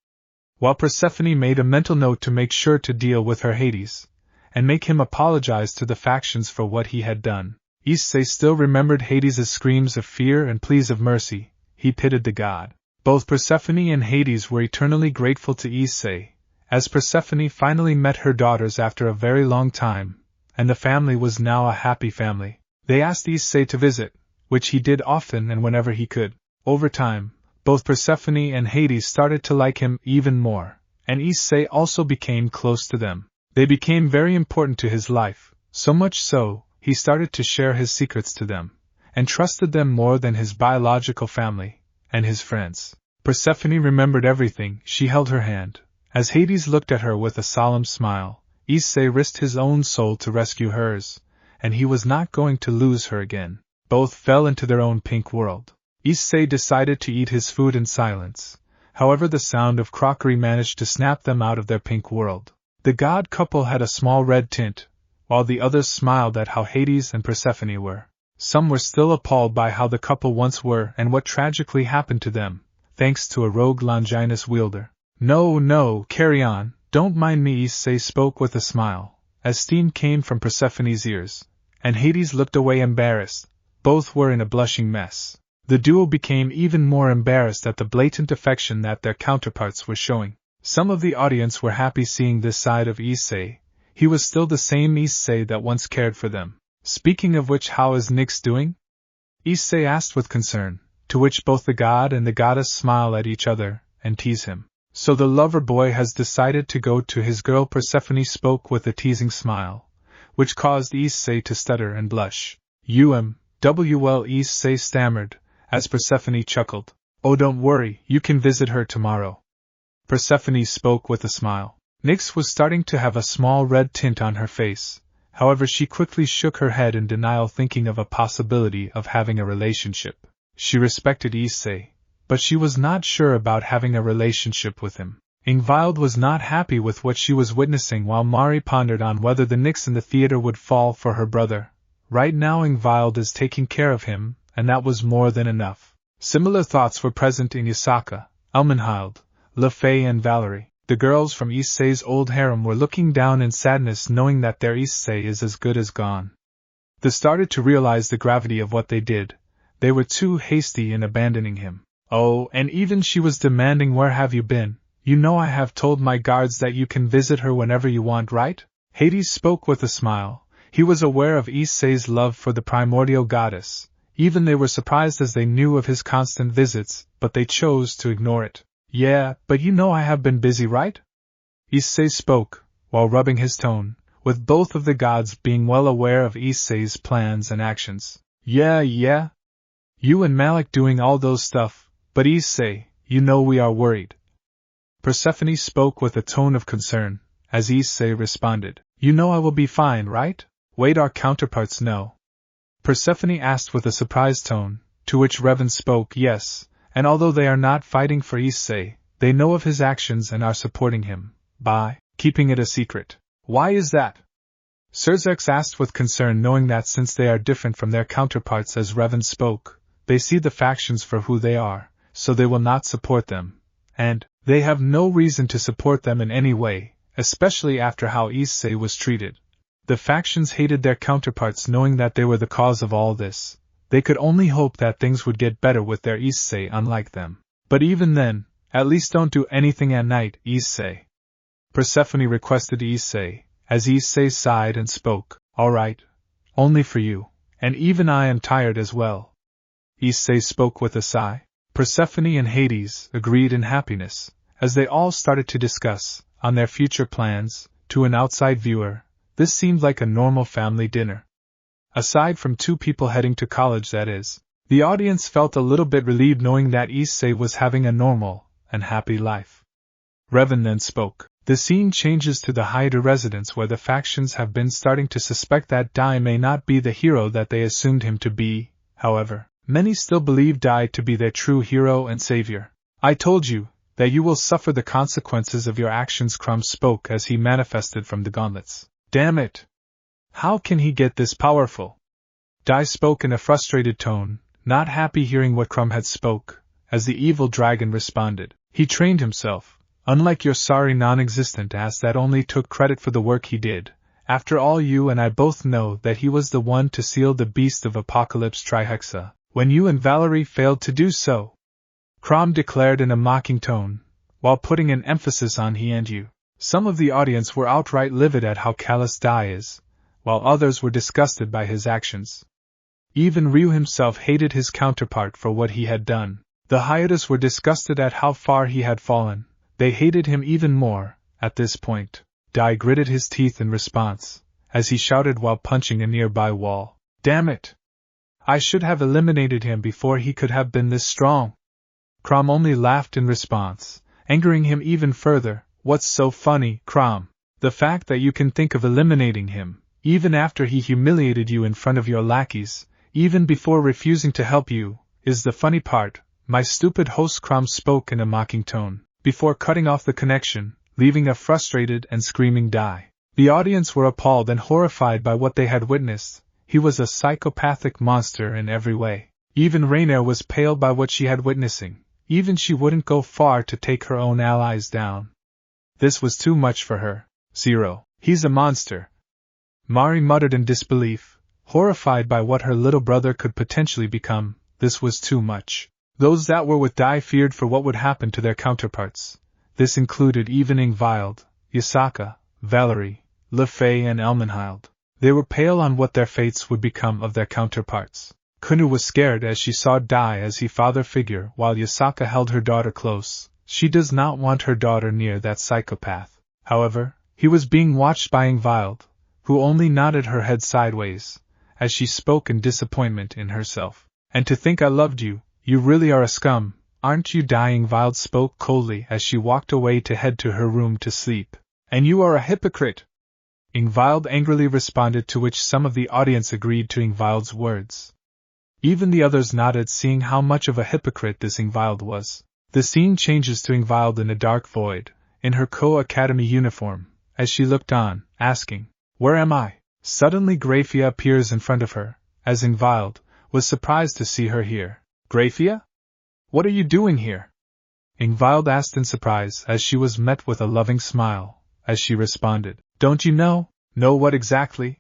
While Persephone made a mental note to make sure to deal with her Hades, and make him apologize to the factions for what he had done, Issei still remembered Hades' screams of fear and pleas of mercy. He pitied the god. Both Persephone and Hades were eternally grateful to Issei, as Persephone finally met her daughters after a very long time, and the family was now a happy family. They asked Issei to visit, which he did often and whenever he could. Over time, both Persephone and Hades started to like him even more, and Issei also became close to them. They became very important to his life, so much so, he started to share his secrets to them, and trusted them more than his biological family, and his friends. Persephone remembered everything. She held her hand. As Hades looked at her with a solemn smile, Issei risked his own soul to rescue hers, and he was not going to lose her again. Both fell into their own pink world. Issei decided to eat his food in silence, however the sound of crockery managed to snap them out of their pink world. The god couple had a small red tint, while the others smiled at how Hades and Persephone were. Some were still appalled by how the couple once were and what tragically happened to them, thanks to a rogue Longinus wielder. No, carry on. Don't mind me, Issei spoke with a smile, as steam came from Persephone's ears, and Hades looked away embarrassed. Both were in a blushing mess. The duo became even more embarrassed at the blatant affection that their counterparts were showing. Some of the audience were happy seeing this side of Issei. He was still the same Issei that once cared for them. Speaking of which, how is Nyx doing? Issei asked with concern, to which both the god and the goddess smile at each other and tease him. So the lover boy has decided to go to his girl. Persephone spoke with a teasing smile, which caused Issei to stutter and blush. Well, Issei stammered, as Persephone chuckled. Oh, don't worry, you can visit her tomorrow. Persephone spoke with a smile. Nyx was starting to have a small red tint on her face, however she quickly shook her head in denial, thinking of a possibility of having a relationship. She respected Issei, but she was not sure about having a relationship with him. Ingvild was not happy with what she was witnessing, while Mari pondered on whether the Nyx in the theater would fall for her brother, Right now Ingvild is taking care of him, and that was more than enough. Similar thoughts were present in Yasaka, Elmenhild, Lefay and Valerie. The girls from Issei's old harem were looking down in sadness knowing that their Issei is as good as gone. They started to realize the gravity of what they did. They were too hasty in abandoning him. Oh, and even she was demanding, "Where have you been? You know I have told my guards that you can visit her whenever you want, right?" Hades spoke with a smile. He was aware of Issei's love for the primordial goddess. Even they were surprised as they knew of his constant visits, but they chose to ignore it. "Yeah, but you know I have been busy, right?" Issei spoke, while rubbing his tone, with both of the gods being well aware of Issei's plans and actions. Yeah. You and Malik doing all those stuff, but Issei, you know we are worried." Persephone spoke with a tone of concern, as Issei responded, "You know I will be fine, right? Wait, our counterparts know?" Persephone asked with a surprised tone, to which Revan spoke, "Yes, and although they are not fighting for Issei, they know of his actions and are supporting him, by keeping it a secret." "Why is that?" Serzex asked with concern, knowing that since they are different from their counterparts, as Revan spoke, they see the factions for who they are, so they will not support them, and they have no reason to support them in any way, especially after how Issei was treated. The factions hated their counterparts knowing that they were the cause of all this. They could only hope that things would get better with their Issei unlike them. "But even then, at least don't do anything at night, Issei," Persephone requested Issei, as Issei sighed and spoke, "All right. Only for you, and even I am tired as well." Issei spoke with a sigh. Persephone and Hades agreed in happiness, as they all started to discuss, on their future plans. To an outside viewer, this seemed like a normal family dinner. Aside from two people heading to college, that is, the audience felt a little bit relieved knowing that Issei was having a normal and happy life. Revan then spoke. "The scene changes to the Haida residence where the factions have been starting to suspect that Dai may not be the hero that they assumed him to be. However, many still believe Dai to be their true hero and savior. I told you that you will suffer the consequences of your actions," Crumb spoke as he manifested from the gauntlets. "Damn it! How can he get this powerful?" Dai spoke in a frustrated tone, not happy hearing what Crumb had spoke, as the evil dragon responded. "He trained himself, unlike your sorry non-existent ass that only took credit for the work he did. After all, you and I both know that he was the one to seal the Beast of Apocalypse Trihexa, when you and Valerie failed to do so," Crom declared in a mocking tone, while putting an emphasis on he and you. Some of the audience were outright livid at how callous Dai is, while others were disgusted by his actions. Even Ryu himself hated his counterpart for what he had done. The Hyadas were disgusted at how far he had fallen. They hated him even more. At this point, Dai gritted his teeth in response, as he shouted while punching a nearby wall, "Damn it! I should have eliminated him before he could have been this strong." Crom only laughed in response, angering him even further. "What's so funny, Crom? The fact that you can think of eliminating him, even after he humiliated you in front of your lackeys, even before refusing to help you, is the funny part, my stupid host," Crom spoke in a mocking tone, before cutting off the connection, leaving a frustrated and screaming Dai. The audience were appalled and horrified by what they had witnessed. He was a psychopathic monster in every way. Even Rainier was pale by what she had witnessing. Even she wouldn't go far to take her own allies down. This was too much for her. "Zero. He's a monster." Mari muttered in disbelief, horrified by what her little brother could potentially become. This was too much. Those that were with Dai feared for what would happen to their counterparts. This included even Ingvild, Yasaka, Valerie, Lefay and Elmenhild. They were pale on what their fates would become of their counterparts. Kunu was scared as she saw Dai as he father figure while Yasaka held her daughter close. She does not want her daughter near that psychopath. However, he was being watched by Ingvild, who only nodded her head sideways, as she spoke in disappointment in herself. "And to think I loved you, you really are a scum, aren't you?" Dai Ingvild spoke coldly as she walked away to head to her room to sleep. "And you are a hypocrite!" Ingvild angrily responded, to which some of the audience agreed to Ingvild's words. Even the others nodded, seeing how much of a hypocrite this Ingvild was. The scene changes to Ingvild in a dark void, in her Co-Academy uniform, as she looked on, asking, "Where am I?" Suddenly Grayfia appears in front of her, as Ingvild was surprised to see her here. Grayfia? What are you doing here? Ingvild asked in surprise as she was met with a loving smile, as she responded, Don't you know? Know what exactly?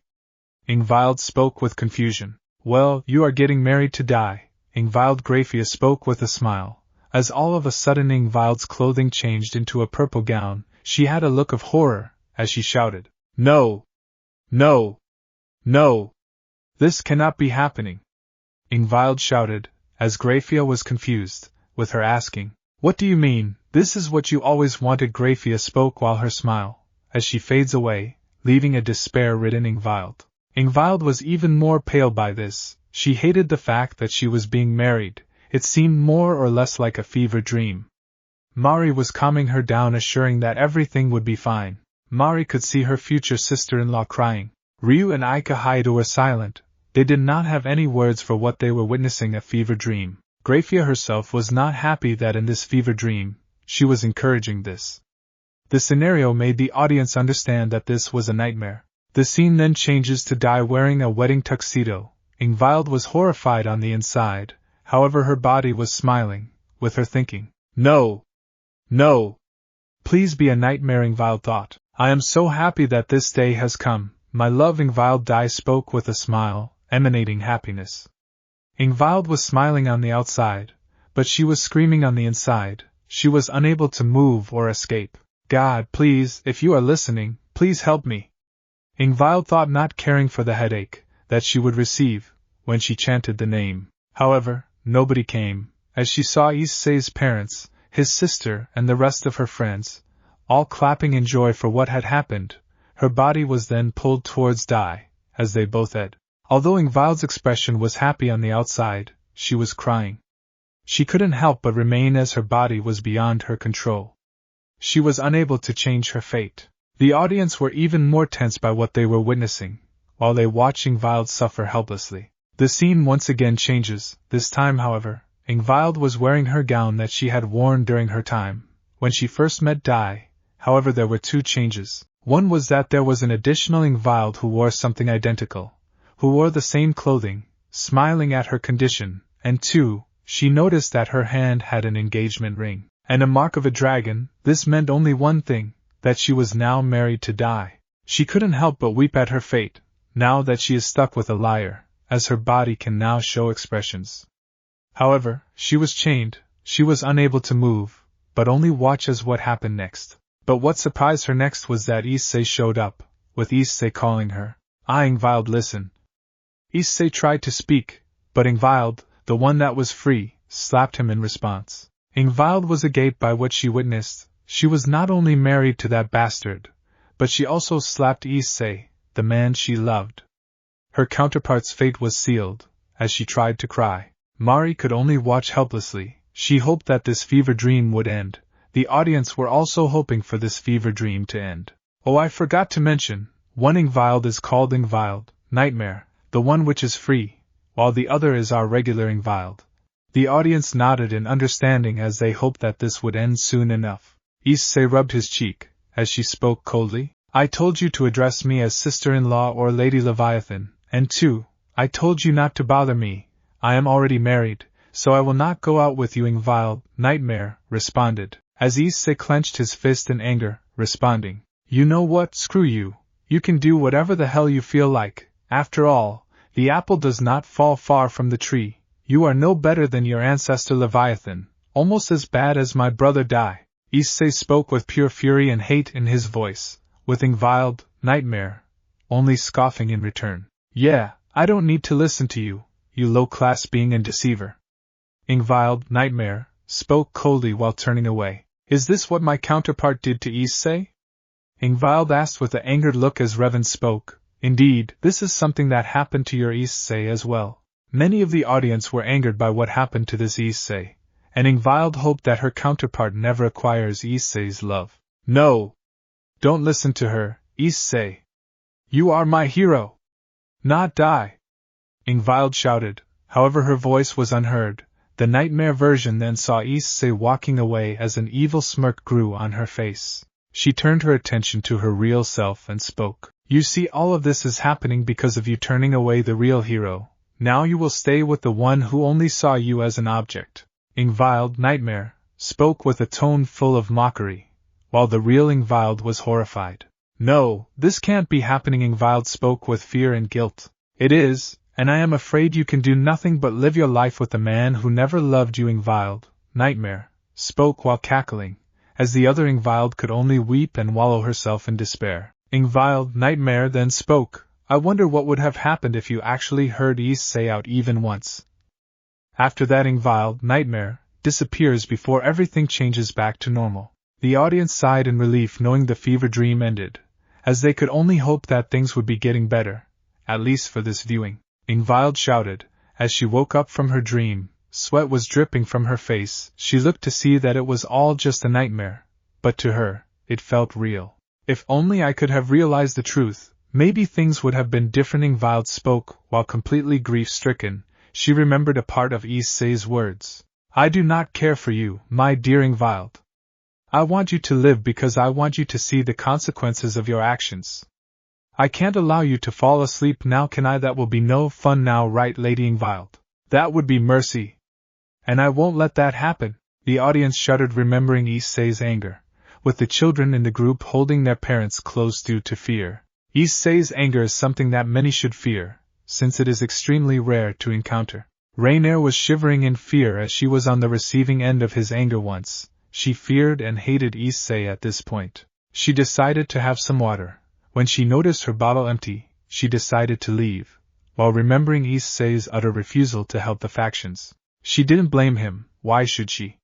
Ingvild spoke with confusion. Well, you are getting married to die. Ingvild Grayfia spoke with a smile, as all of a sudden Ingvild's clothing changed into a purple gown. She had a look of horror, as she shouted, No! No! No! This cannot be happening! Ingvild shouted, as Grayfia was confused, with her asking, What do you mean? This is what you always wanted. Grayfia spoke while her smile, as she fades away, leaving a despair-ridden Ingvild. Ingvild was even more pale by this. She hated the fact that she was being married. It seemed more or less like a fever dream. Mari was calming her down, assuring that everything would be fine. Mari could see her future sister-in-law crying. Ryu and Aika Haido were silent. They did not have any words for what they were witnessing, a fever dream. Grayfia herself was not happy that in this fever dream, she was encouraging this. The scenario made the audience understand that this was a nightmare. The scene then changes to Dai wearing a wedding tuxedo. Ingvild was horrified on the inside, however her body was smiling, with her thinking, No! No! Please be a nightmare. Ingvild thought. I am so happy that this day has come, my love. Ingvild Dai spoke with a smile, emanating happiness. Ingvild was smiling on the outside, but she was screaming on the inside. She was unable to move or escape. God, please, if you are listening, please help me. Ingvild thought, not caring for the headache that she would receive when she chanted the name. However, nobody came, as she saw Issei's parents, his sister, and the rest of her friends, all clapping in joy for what had happened. Her body was then pulled towards Dai, as they both had. Although Ingvild's expression was happy on the outside, she was crying. She couldn't help but remain, as her body was beyond her control. She was unable to change her fate. The audience were even more tense by what they were witnessing, while they watched Ingvild suffer helplessly. The scene once again changes. This time, however, Ingvild was wearing her gown that she had worn during her time when she first met Dai. However, there were two changes. One was that there was an additional Ingvild who wore something identical, who wore the same clothing, smiling at her condition, and two, she noticed that her hand had an engagement ring, and a mark of a dragon. This meant only one thing, that she was now married to Dai. She couldn't help but weep at her fate, now that she is stuck with a liar, as her body can now show expressions. However, she was chained, she was unable to move, but only watch as what happened next. But what surprised her next was that Issei showed up, with Issei calling her. Ingvild, listen. Issei tried to speak, but Ingvild, the one that was free, slapped him in response. Ingvild was agape by what she witnessed. She was not only married to that bastard, but she also slapped Issei, the man she loved. Her counterpart's fate was sealed, as she tried to cry. Mari could only watch helplessly. She hoped that this fever dream would end. The audience were also hoping for this fever dream to end. Oh, I forgot to mention, one Ingvild is called Ingvild, Nightmare, the one which is free, while the other is our regular Ingvild. The audience nodded in understanding as they hoped that this would end soon enough. Issei rubbed his cheek, as she spoke coldly. I told you to address me as sister-in-law or Lady Leviathan, and two, I told you not to bother me. I am already married, so I will not go out with you. Ingvild, Nightmare, responded, as Issei clenched his fist in anger, responding, You know what, screw you. You can do whatever the hell you feel like. After all, the apple does not fall far from the tree. You are no better than your ancestor Leviathan, almost as bad as my brother Dai. Issei spoke with pure fury and hate in his voice, with Ingvild, Nightmare, only scoffing in return. Yeah, I don't need to listen to you, you low-class being and deceiver. Ingvild, Nightmare, spoke coldly while turning away. Is this what my counterpart did to Issei? Ingvild asked with an angered look as Revan spoke. Indeed, this is something that happened to your Issei as well. Many of the audience were angered by what happened to this Issei, and Ingvild hoped that her counterpart never acquires Issei's love. No! Don't listen to her, Issei. You are my hero! Not Dai! Ingvild shouted, however her voice was unheard. The Nightmare version then saw Issei walking away as an evil smirk grew on her face. She turned her attention to her real self and spoke. You see, all of this is happening because of you turning away the real hero. Now you will stay with the one who only saw you as an object. Ingvild Nightmare spoke with a tone full of mockery, while the real Ingvild was horrified. No, this can't be happening. Ingvild spoke with fear and guilt. It is, and I am afraid you can do nothing but live your life with a man who never loved you. Ingvild Nightmare spoke while cackling, as the other Ingvild could only weep and wallow herself in despair. Ingvild Nightmare then spoke. I wonder what would have happened if you actually heard Issei out even once. After that, Ingvild Nightmare disappears before everything changes back to normal. The audience sighed in relief knowing the fever dream ended, as they could only hope that things would be getting better, at least for this viewing. Ingvild shouted, as she woke up from her dream. Sweat was dripping from her face. She looked to see that it was all just a nightmare, but to her, it felt real. If only I could have realized the truth, maybe things would have been different. Ingvild spoke while completely grief-stricken. She remembered a part of Issei's words. I do not care for you, my dear Ingvild. I want you to live because I want you to see the consequences of your actions. I can't allow you to fall asleep now, can I? That will be no fun now, right, Lady Ingvild? That would be mercy. And I won't let that happen. The audience shuddered, remembering Issei's anger, with the children in the group holding their parents close due to fear. Issei's anger is something that many should fear, since it is extremely rare to encounter. Rainier was shivering in fear as she was on the receiving end of his anger once. She feared and hated Issei at this point. She decided to have some water. When she noticed her bottle empty, she decided to leave, while remembering Issei's utter refusal to help the factions. She didn't blame him, why should she?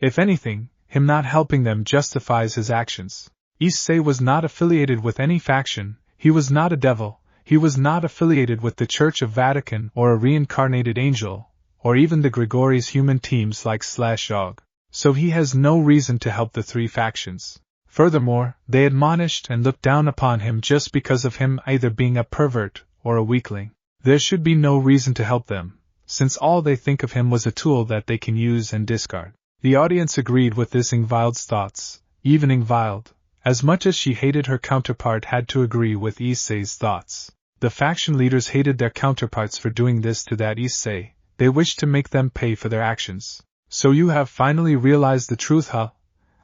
If anything, him not helping them justifies his actions. Issei was not affiliated with any faction, he was not a devil, he was not affiliated with the Church of Vatican or a reincarnated angel, or even the Grigori's human teams like /Og. So he has no reason to help the three factions. Furthermore, they admonished and looked down upon him just because of him either being a pervert or a weakling. There should be no reason to help them, since all they think of him was a tool that they can use and discard. The audience agreed with this. Ingvild's thoughts. Even Ingvild, as much as she hated her counterpart, had to agree with Issei's thoughts. The faction leaders hated their counterparts for doing this to that Issei. They wished to make them pay for their actions. So you have finally realized the truth, huh?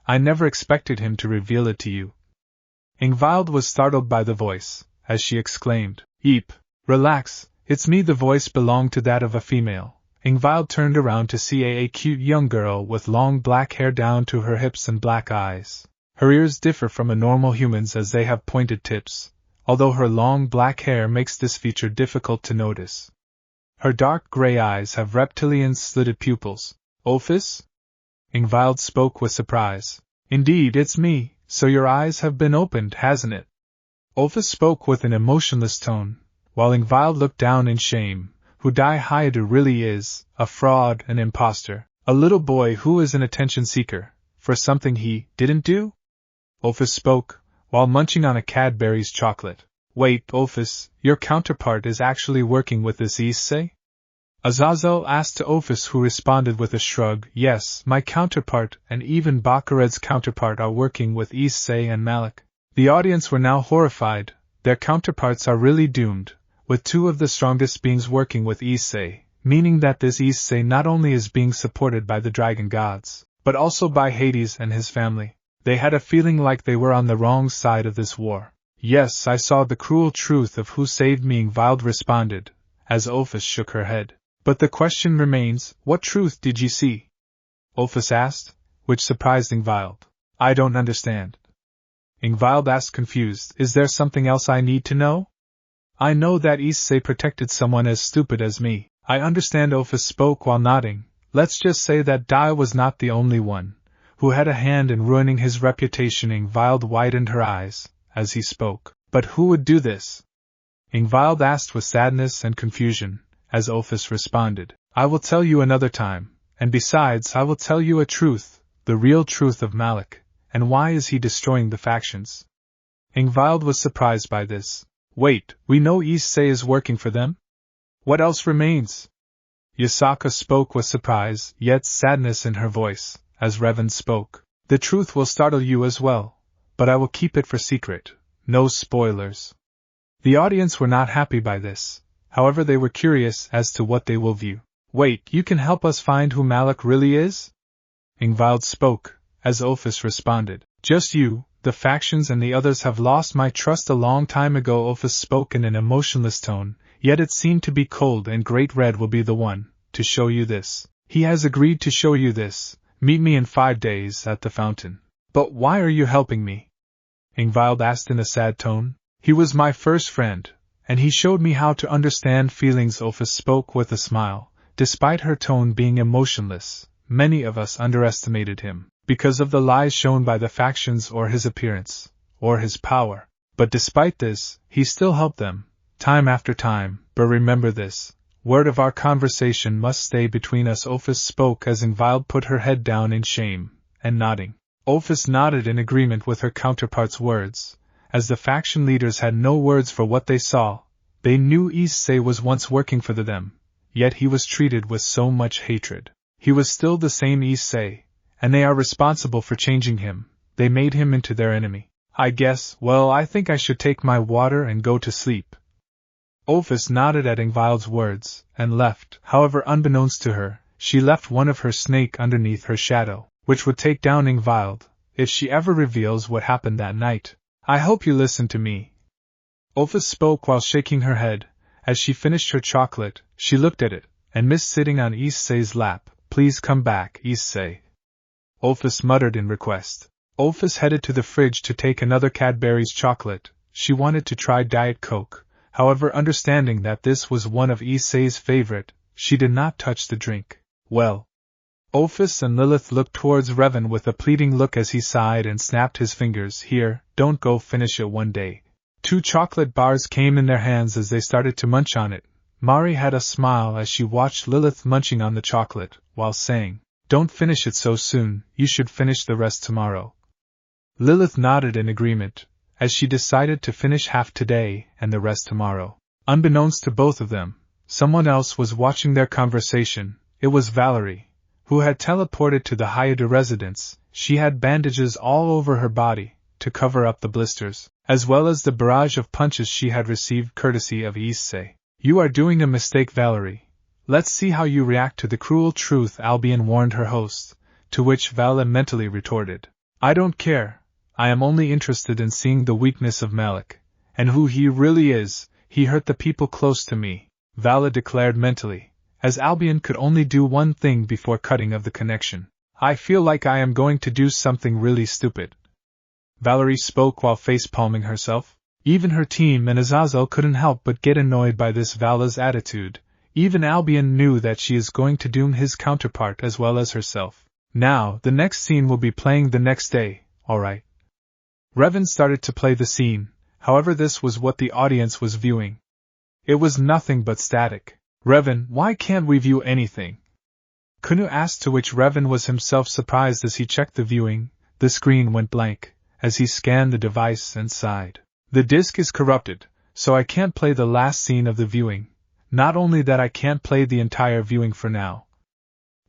I never expected him to reveal it to you. Ingvild was startled by the voice, as she exclaimed, Eep, relax, it's me. The voice belonged to that of a female. Ingvild turned around to see a cute young girl with long black hair down to her hips and black eyes. Her ears differ from a normal human's as they have pointed tips, although her long black hair makes this feature difficult to notice. Her dark gray eyes have reptilian slitted pupils. Ophis? Ingvild spoke with surprise. Indeed, it's me, so your eyes have been opened, hasn't it? Ophis spoke with an emotionless tone, while Ingvild looked down in shame. Who Dai Hyadu really is, a fraud, an imposter, a little boy who is an attention seeker, for something he didn't do? Ophis spoke, while munching on a Cadbury's chocolate. Wait, Ophis, your counterpart is actually working with this Issei? Azazel asked to Ophis, who responded with a shrug. Yes, my counterpart and even Bakared's counterpart are working with Issei and Malik. The audience were now horrified. Their counterparts are really doomed, with two of the strongest beings working with Issei, meaning that this Issei not only is being supported by the dragon gods, but also by Hades and his family. They had a feeling like they were on the wrong side of this war. Yes, I saw the cruel truth of who saved me, Ingvild responded, as Ophis shook her head. But the question remains, what truth did you see? Ophis asked, which surprised Ingvild. I don't understand. Ingvild asked, confused. Is there something else I need to know? I know that Issei protected someone as stupid as me. I understand. Ophis spoke while nodding. Let's just say that Dai was not the only one who had a hand in ruining his reputation. Ingvild widened her eyes as he spoke. But who would do this? Ingvild asked with sadness and confusion, as Ophis responded. I will tell you another time, and besides I will tell you a truth, the real truth of Malik, and why is he destroying the factions. Ingvild was surprised by this. Wait, we know Issei is working for them? What else remains? Yasaka spoke with surprise, yet sadness in her voice, as Revan spoke. The truth will startle you as well, but I will keep it for secret. No spoilers. The audience were not happy by this, however they were curious as to what they will view. Wait, you can help us find who Malik really is? Ingvild spoke, as Ophis responded. Just you, the factions and the others have lost my trust a long time ago. Ophis spoke in an emotionless tone, yet it seemed to be cold, and Great Red will be the one to show you this. He has agreed to show you this. Meet me in 5 days at the fountain. But why are you helping me? Ingvild asked in a sad tone. He was my first friend, and he showed me how to understand feelings. Ophis spoke with a smile. Despite her tone being emotionless, many of us underestimated him, because of the lies shown by the factions or his appearance, or his power. But despite this, he still helped them, time after time. But remember this, word of our conversation must stay between us. Ophis spoke as Ingvild put her head down in shame, and nodding. Ophis nodded in agreement with her counterpart's words. As the faction leaders had no words for what they saw, they knew Issei was once working for them. Yet he was treated with so much hatred. He was still the same Issei, and they are responsible for changing him. They made him into their enemy. I think I should take my water and go to sleep. Ophis nodded at Ingvild's words, and left. However, unbeknownst to her, she left one of her snake underneath her shadow, which would take down Ingvild, if she ever reveals what happened that night. I hope you listen to me. Ophis spoke while shaking her head. As she finished her chocolate, she looked at it, and missed sitting on Issei's lap. Please come back, Issei. Ophis muttered in request. Ophis headed to the fridge to take another Cadbury's chocolate. She wanted to try Diet Coke, however, understanding that this was one of Issei's favorite, she did not touch the drink. Well. Ophis and Lilith looked towards Revan with a pleading look as he sighed and snapped his fingers. Here, don't go, finish it one day. 2 chocolate bars came in their hands as they started to munch on it. Mari had a smile as she watched Lilith munching on the chocolate, while saying, Don't finish it so soon, you should finish the rest tomorrow. Lilith nodded in agreement, as she decided to finish half today and the rest tomorrow. Unbeknownst to both of them, someone else was watching their conversation. It was Valerie, who had teleported to the Hayate residence. She had bandages all over her body, to cover up the blisters, as well as the barrage of punches she had received courtesy of Issei. You are doing a mistake, Valerie. Let's see how you react to the cruel truth, Albion warned her host, to which Vala mentally retorted. I don't care, I am only interested in seeing the weakness of Malik, and who he really is. He hurt the people close to me, Vala declared mentally, as Albion could only do one thing before cutting of the connection. I feel like I am going to do something really stupid. Valerie spoke while face-palming herself. Even her team and Azazel couldn't help but get annoyed by this Vala's attitude. Even Albion knew that she is going to doom his counterpart as well as herself. Now, the next scene will be playing the next day, alright. Revan started to play the scene, however this was what the audience was viewing. It was nothing but static. Revan, why can't we view anything? Kunu asked, to which Revan was himself surprised as he checked the viewing. The screen went blank, as he scanned the device and sighed. The disc is corrupted, so I can't play the last scene of the viewing. Not only that, I can't play the entire viewing for now.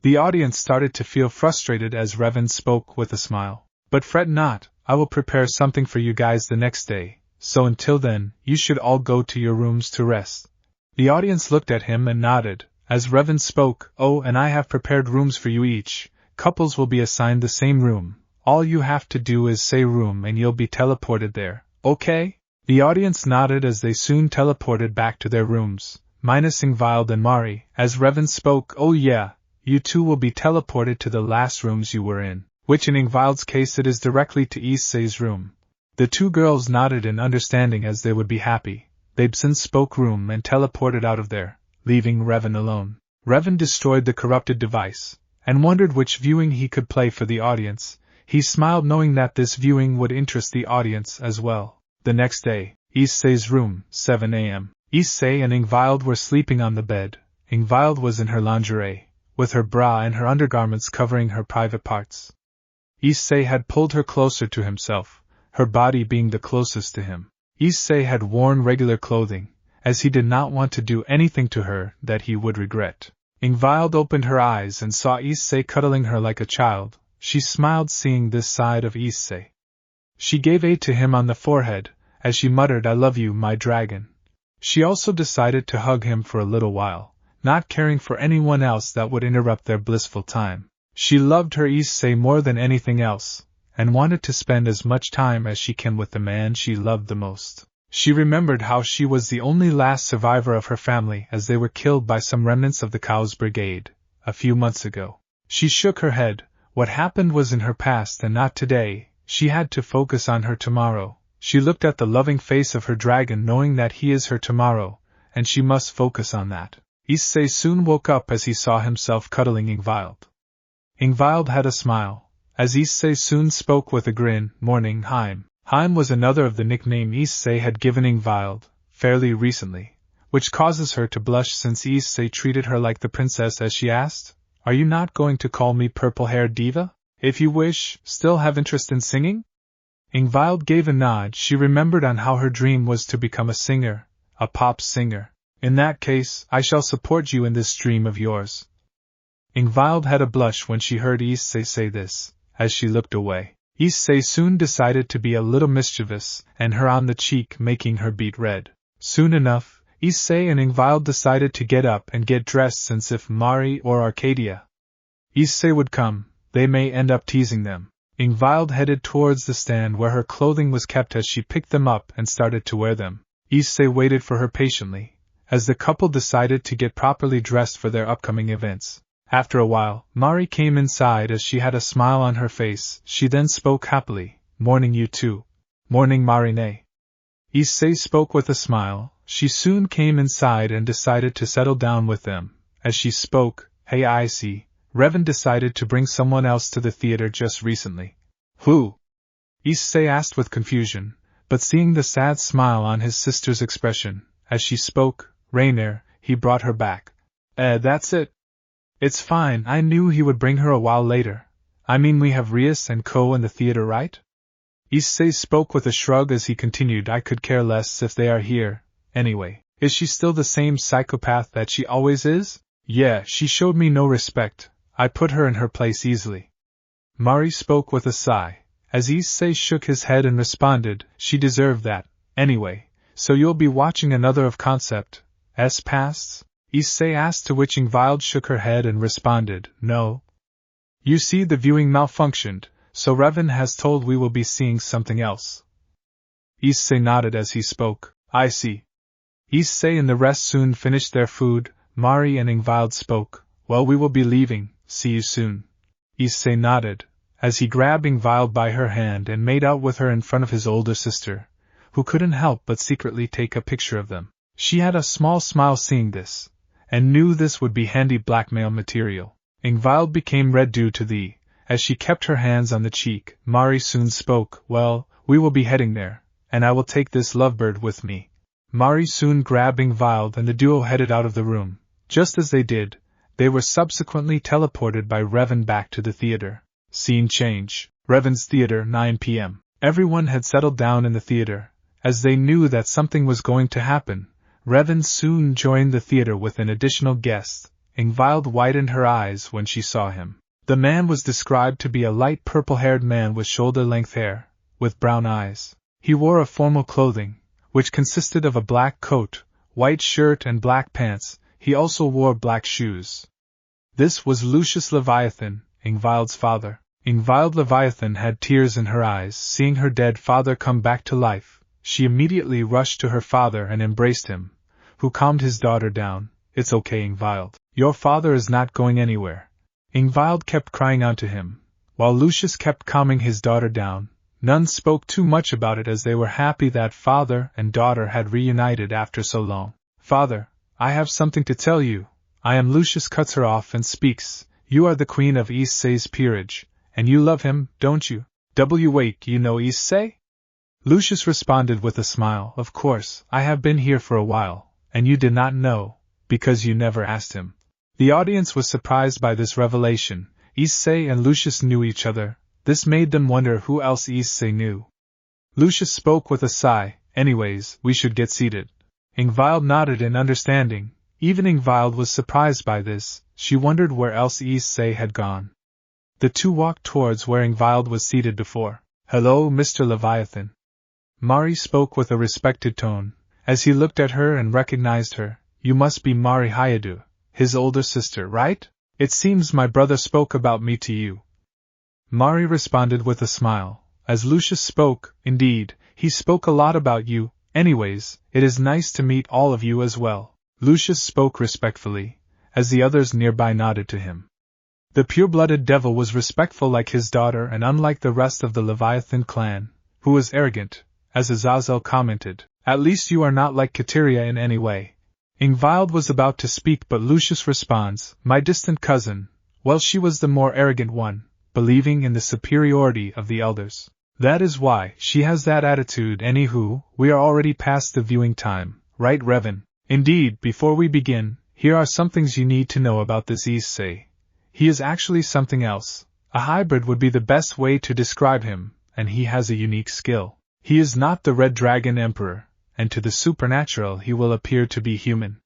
The audience started to feel frustrated as Revan spoke with a smile. But fret not, I will prepare something for you guys the next day, so until then, you should all go to your rooms to rest. The audience looked at him and nodded, as Revan spoke. Oh, and I have prepared rooms for you each. Couples will be assigned the same room. All you have to do is say room and you'll be teleported there. Okay? The audience nodded as they soon teleported back to their rooms, minus Ingvild and Mari, as Revan spoke. Oh yeah, you two will be teleported to the last rooms you were in, which in Ingvild's case it is directly to Issei's room. The 2 girls nodded in understanding as they would be happy. Babson spoke room and teleported out of there, leaving Revan alone. Revan destroyed the corrupted device, and wondered which viewing he could play for the audience. He smiled knowing that this viewing would interest the audience as well. The next day, Issei's room, 7 a.m. Issei and Ingvild were sleeping on the bed. Ingvild was in her lingerie, with her bra and her undergarments covering her private parts. Issei had pulled her closer to himself, her body being the closest to him. Issei had worn regular clothing, as he did not want to do anything to her that he would regret. Ingvild opened her eyes and saw Issei cuddling her like a child. She smiled seeing this side of Issei. She gave aid to him on the forehead, as she muttered, "I love you, my dragon." She also decided to hug him for a little while, not caring for anyone else that would interrupt their blissful time. She loved her Issei more than anything else, and wanted to spend as much time as she can with the man she loved the most. She remembered how she was the only last survivor of her family as they were killed by some remnants of the Cows Brigade, a few months ago. She shook her head. What happened was in her past and not today. She had to focus on her tomorrow. She looked at the loving face of her dragon, knowing that he is her tomorrow, and she must focus on that. Issei soon woke up as he saw himself cuddling Ingvild. Ingvild had a smile, as Issei soon spoke with a grin. "Morning, Heim." Heim was another of the nickname Issei had given Ingvild, fairly recently, which causes her to blush since Issei treated her like the princess as she asked, "Are you not going to call me purple-haired diva? If you wish, still have interest in singing?" Ingvild gave a nod. She remembered on how her dream was to become a singer, a pop singer. "In that case, I shall support you in this dream of yours." Ingvild had a blush when she heard Issei say this, as she looked away. Issei soon decided to be a little mischievous, and her on the cheek making her beet red. Soon enough, Issei and Ingvild decided to get up and get dressed, since if Mari or Arcadia Issei would come, they may end up teasing them. Ingvild headed towards the stand where her clothing was kept as she picked them up and started to wear them. Issei waited for her patiently, as the couple decided to get properly dressed for their upcoming events. After a while, Mari came inside as she had a smile on her face. She then spoke happily, "Morning, you two." "Morning, Marine." Issei spoke with a smile. She soon came inside and decided to settle down with them. As she spoke, "Hey, Isseiverse decided to bring someone else to the theater just recently." "Who?" Issei asked with confusion, but seeing the sad smile on his sister's expression, as she spoke, "Rainier, he brought her back." That's it. It's fine, I knew he would bring her a while later. I mean, we have Rias and Co. in the theater, right?" Issei spoke with a shrug as he continued, "I could care less if they are here. Anyway, is she still the same psychopath that she always is?" "Yeah, she showed me no respect. I put her in her place easily." Mari spoke with a sigh, as Issei shook his head and responded, "She deserved that. Anyway, so you'll be watching another of Concept's pasts?" Issei asked, to which Ingvild shook her head and responded, "No. You see, the viewing malfunctioned, so Revan has told we will be seeing something else." Issei nodded as he spoke. "I see." Issei and the rest soon finished their food. Mari and Ingvild spoke, "Well, we will be leaving, see you soon." Issei nodded, as he grabbed Ingvild by her hand and made out with her in front of his older sister, who couldn't help but secretly take a picture of them. She had a small smile seeing this, and knew this would be handy blackmail material. Ingvild became red due to the, as she kept her hands on the cheek. Mari soon spoke, "Well, we will be heading there, and I will take this lovebird with me." Mari soon grabbed Ingvild and the duo headed out of the room. Just as they did, they were subsequently teleported by Revan back to the theater. Scene change. Revan's theater, 9 p.m. Everyone had settled down in the theater, as they knew that something was going to happen. Revan soon joined the theater with an additional guest. Ingvild widened her eyes when she saw him. The man was described to be a light purple-haired man with shoulder-length hair, with brown eyes. He wore a formal clothing, which consisted of a black coat, white shirt and black pants. He also wore black shoes. This was Lucius Leviathan, Ingvild's father. Ingvild Leviathan had tears in her eyes seeing her dead father come back to life. She immediately rushed to her father and embraced him, who calmed his daughter down. "It's okay, Ingvild. Your father is not going anywhere." Ingvild kept crying out to him, while Lucius kept calming his daughter down. None spoke too much about it as they were happy that father and daughter had reunited after so long. "Father, I have something to tell you. I am." Lucius cuts her off and speaks, "You are the queen of Issei's peerage, and you love him, don't you?" Wait, you know Issei?" Lucius responded with a smile, "Of course, I have been here for a while, and you did not know, because you never asked him." The audience was surprised by this revelation. Issei and Lucius knew each other. This made them wonder who else Issei knew. Lucius spoke with a sigh, "Anyways, we should get seated." Ingvild nodded in understanding. Even Ingvild was surprised by this. She wondered where else Issei had gone. The two walked towards where Ingvild was seated before. "Hello, Mr. Leviathan." Mari spoke with a respected tone, as he looked at her and recognized her. You must be Mari Hayadu, his older sister, right? It seems my brother spoke about me to you. Mari responded with a smile. As Lucius spoke, indeed, he spoke a lot about you. Anyways, it is nice to meet all of you as well. Lucius spoke respectfully, as the others nearby nodded to him. The pure-blooded devil was respectful like his daughter and unlike the rest of the Leviathan clan, who was arrogant, as Azazel commented. At least you are not like Kateria in any way. Ingvild was about to speak but Lucius responds, my distant cousin, well she was the more arrogant one, believing in the superiority of the elders. That is why she has that attitude. Anywho, we are already past the viewing time, right Revan? Indeed, before we begin, here are some things you need to know about this Issei. He is actually something else. A hybrid would be the best way to describe him, and he has a unique skill. He is not the Red Dragon Emperor, and to the supernatural he will appear to be human.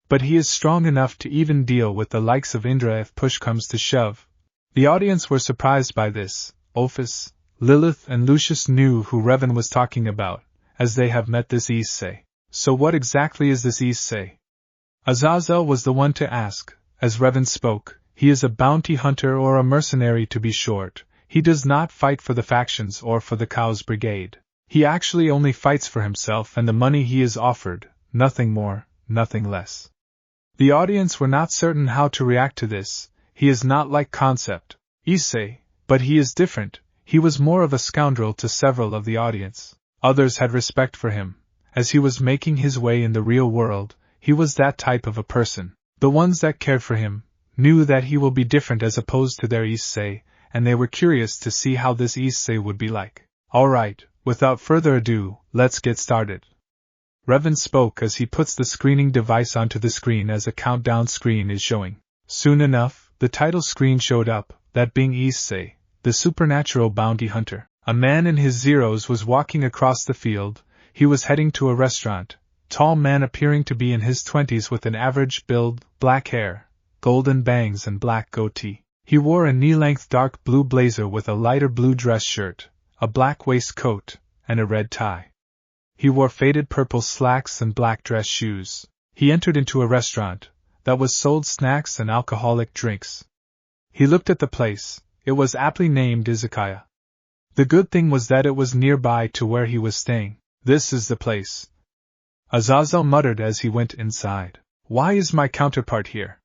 But he is strong enough to even deal with the likes of Indra if push comes to shove. The audience were surprised by this. Ophis, Lilith and Lucius knew who Revan was talking about, as they have met this Issei. So what exactly is this Issei? Azazel was the one to ask. As Revan spoke, he is a bounty hunter or a mercenary to be short. He does not fight for the factions or for the Cows Brigade. He actually only fights for himself and the money he is offered, nothing more, nothing less. The audience were not certain how to react to this. He is not like concept Issei, but he is different. He was more of a scoundrel to several of the audience. Others had respect for him. As he was making his way in the real world, he was that type of a person. The ones that cared for him knew that he will be different as opposed to their Issei, and they were curious to see how this Issei would be like. Alright, without further ado, let's get started. Revan spoke as he puts the screening device onto the screen as a countdown screen is showing. Soon enough, the title screen showed up, that being Issei, the supernatural bounty hunter. A man in his zeros was walking across the field. He was heading to a restaurant. Tall man appearing to be in his 20s with an average build, black hair, golden bangs and black goatee. He wore a knee-length dark blue blazer with a lighter blue dress shirt, a black waistcoat, and a red tie. He wore faded purple slacks and black dress shoes. He entered into a restaurant that was sold snacks and alcoholic drinks. He looked at the place. It was aptly named Izakaya. The good thing was that it was nearby to where he was staying. This is the place, Azazel muttered as he went inside. Why is my counterpart here?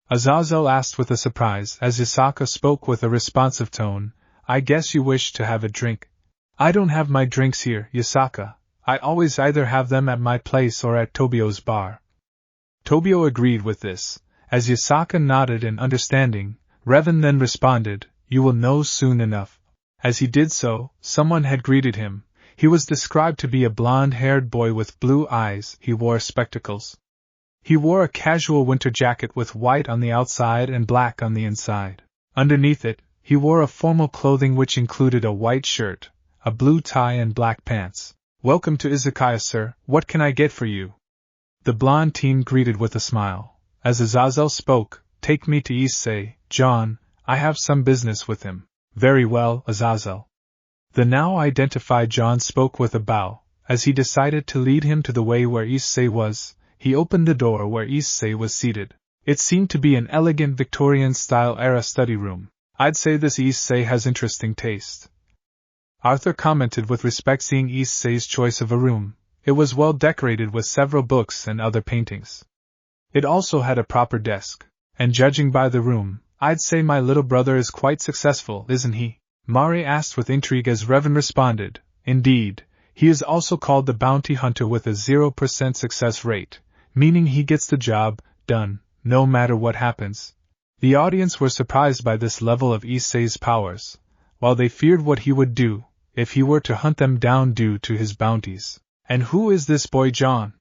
Azazel asked with a surprise as Isaka spoke with a responsive tone. I guess you wish to have a drink. I don't have my drinks here, Isaka. I always either have them at my place or at Tobio's bar. Tobio agreed with this. As Isaka nodded in understanding, Revan then responded, You will know soon enough. As he did so, someone had greeted him. He was described to be a blonde-haired boy with blue eyes. He wore spectacles. He wore a casual winter jacket with white on the outside and black on the inside. Underneath it, he wore a formal clothing which included a white shirt, a blue tie and black pants. Welcome to Izakaya, sir. What can I get for you? The blonde teen greeted with a smile. As Azazel spoke, Take me to Issei, John. I have some business with him. Very well, Azazel. The now identified John spoke with a bow. As he decided to lead him to the way where Issei was, he opened the door where Issei was seated. It seemed to be an elegant Victorian-style era study room. I'd say this Issei has interesting taste. Arthur commented with respect seeing Issei's choice of a room. It was well decorated with several books and other paintings. It also had a proper desk. And judging by the room, I'd say my little brother is quite successful, isn't he? Mari asked with intrigue as Revan responded, Indeed, he is also called the bounty hunter with a 0% success rate, meaning he gets the job done, no matter what happens. The audience were surprised by this level of Issei's powers, while they feared what he would do if he were to hunt them down due to his bounties. And who is this boy John?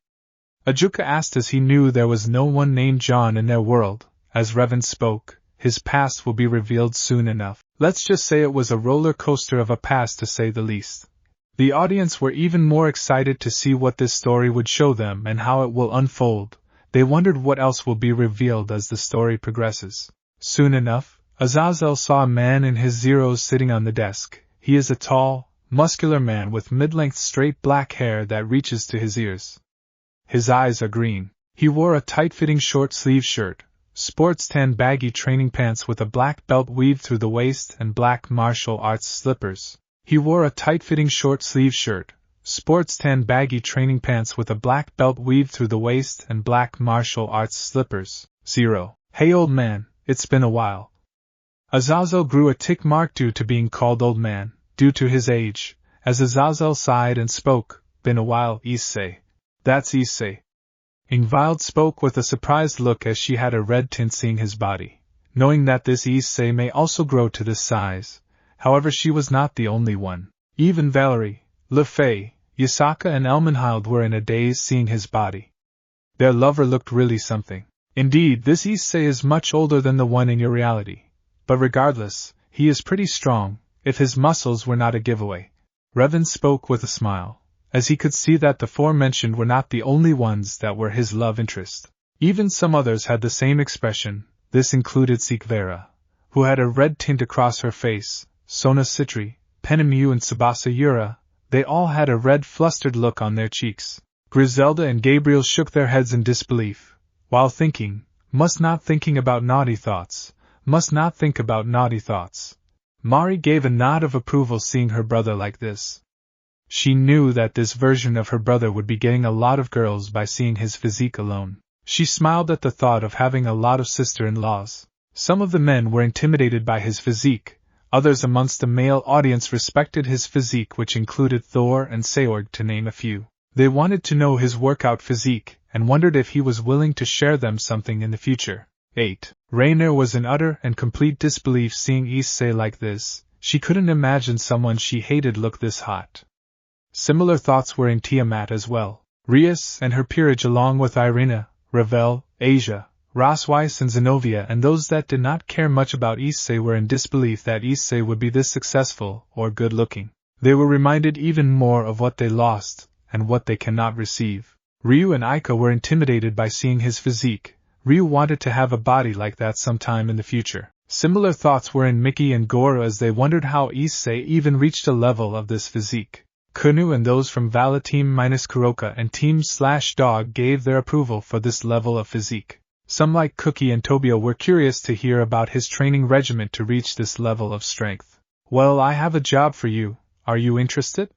Ajuka asked as he knew there was no one named John in their world. As Revan spoke, his past will be revealed soon enough. Let's just say it was a roller coaster of a past to say the least. The audience were even more excited to see what this story would show them and how it will unfold. They wondered what else will be revealed as the story progresses. Soon enough, Azazel saw a man in his zeros sitting on the desk. He is a tall, muscular man with mid-length straight black hair that reaches to his ears. His eyes are green. He wore a tight-fitting short-sleeved shirt, sports tan baggy training pants with a black belt weaved through the waist and black martial arts slippers. He wore a tight-fitting short-sleeved shirt, sports tan baggy training pants with a black belt weaved through the waist and black martial arts slippers. 0. Hey old man, it's been a while. Azazel grew a tick mark due to being called old man, due to his age, as Azazel sighed and spoke, been a while, Issei. That's Issei. Ingvild spoke with a surprised look as she had a red tint seeing his body, knowing that this Issei may also grow to this size. However, she was not the only one. Even Valerie, Lefay, Yasaka and Elmenhild were in a daze seeing his body. Their lover looked really something. Indeed, this Issei is much older than the one in your reality. But regardless, he is pretty strong, if his muscles were not a giveaway. Revan spoke with a smile, as he could see that the forementioned were not the only ones that were his love interest. Even some others had the same expression. This included Sikvera, who had a red tint across her face, Sona Citri, Penemu and Tsubasa Yura. They all had a red flustered look on their cheeks. Griselda and Gabriel shook their heads in disbelief, while thinking, must not thinking about naughty thoughts. Must not think about naughty thoughts. Mari gave a nod of approval seeing her brother like this. She knew that this version of her brother would be getting a lot of girls by seeing his physique alone. She smiled at the thought of having a lot of sister-in-laws. Some of the men were intimidated by his physique, others amongst the male audience respected his physique, which included Thor and Seorg to name a few. They wanted to know his workout physique, and wondered if he was willing to share them something in the future. 8. Rainier was in utter and complete disbelief seeing Issei like this. She couldn't imagine someone she hated look this hot. Similar thoughts were in Tiamat as well. Rias and her peerage along with Irina, Ravel, Asia, Rosweiss and Zenobia and those that did not care much about Issei were in disbelief that Issei would be this successful or good-looking. They were reminded even more of what they lost and what they cannot receive. Ryu and Aika were intimidated by seeing his physique. Ryu wanted to have a body like that sometime in the future. Similar thoughts were in Mickey and Goro as they wondered how Issei even reached a level of this physique. Kunu and those from Vala Team minus Kuroka and Team /Dog gave their approval for this level of physique. Some like Cookie and Tobio were curious to hear about his training regimen to reach this level of strength. Well, I have a job for you, are you interested?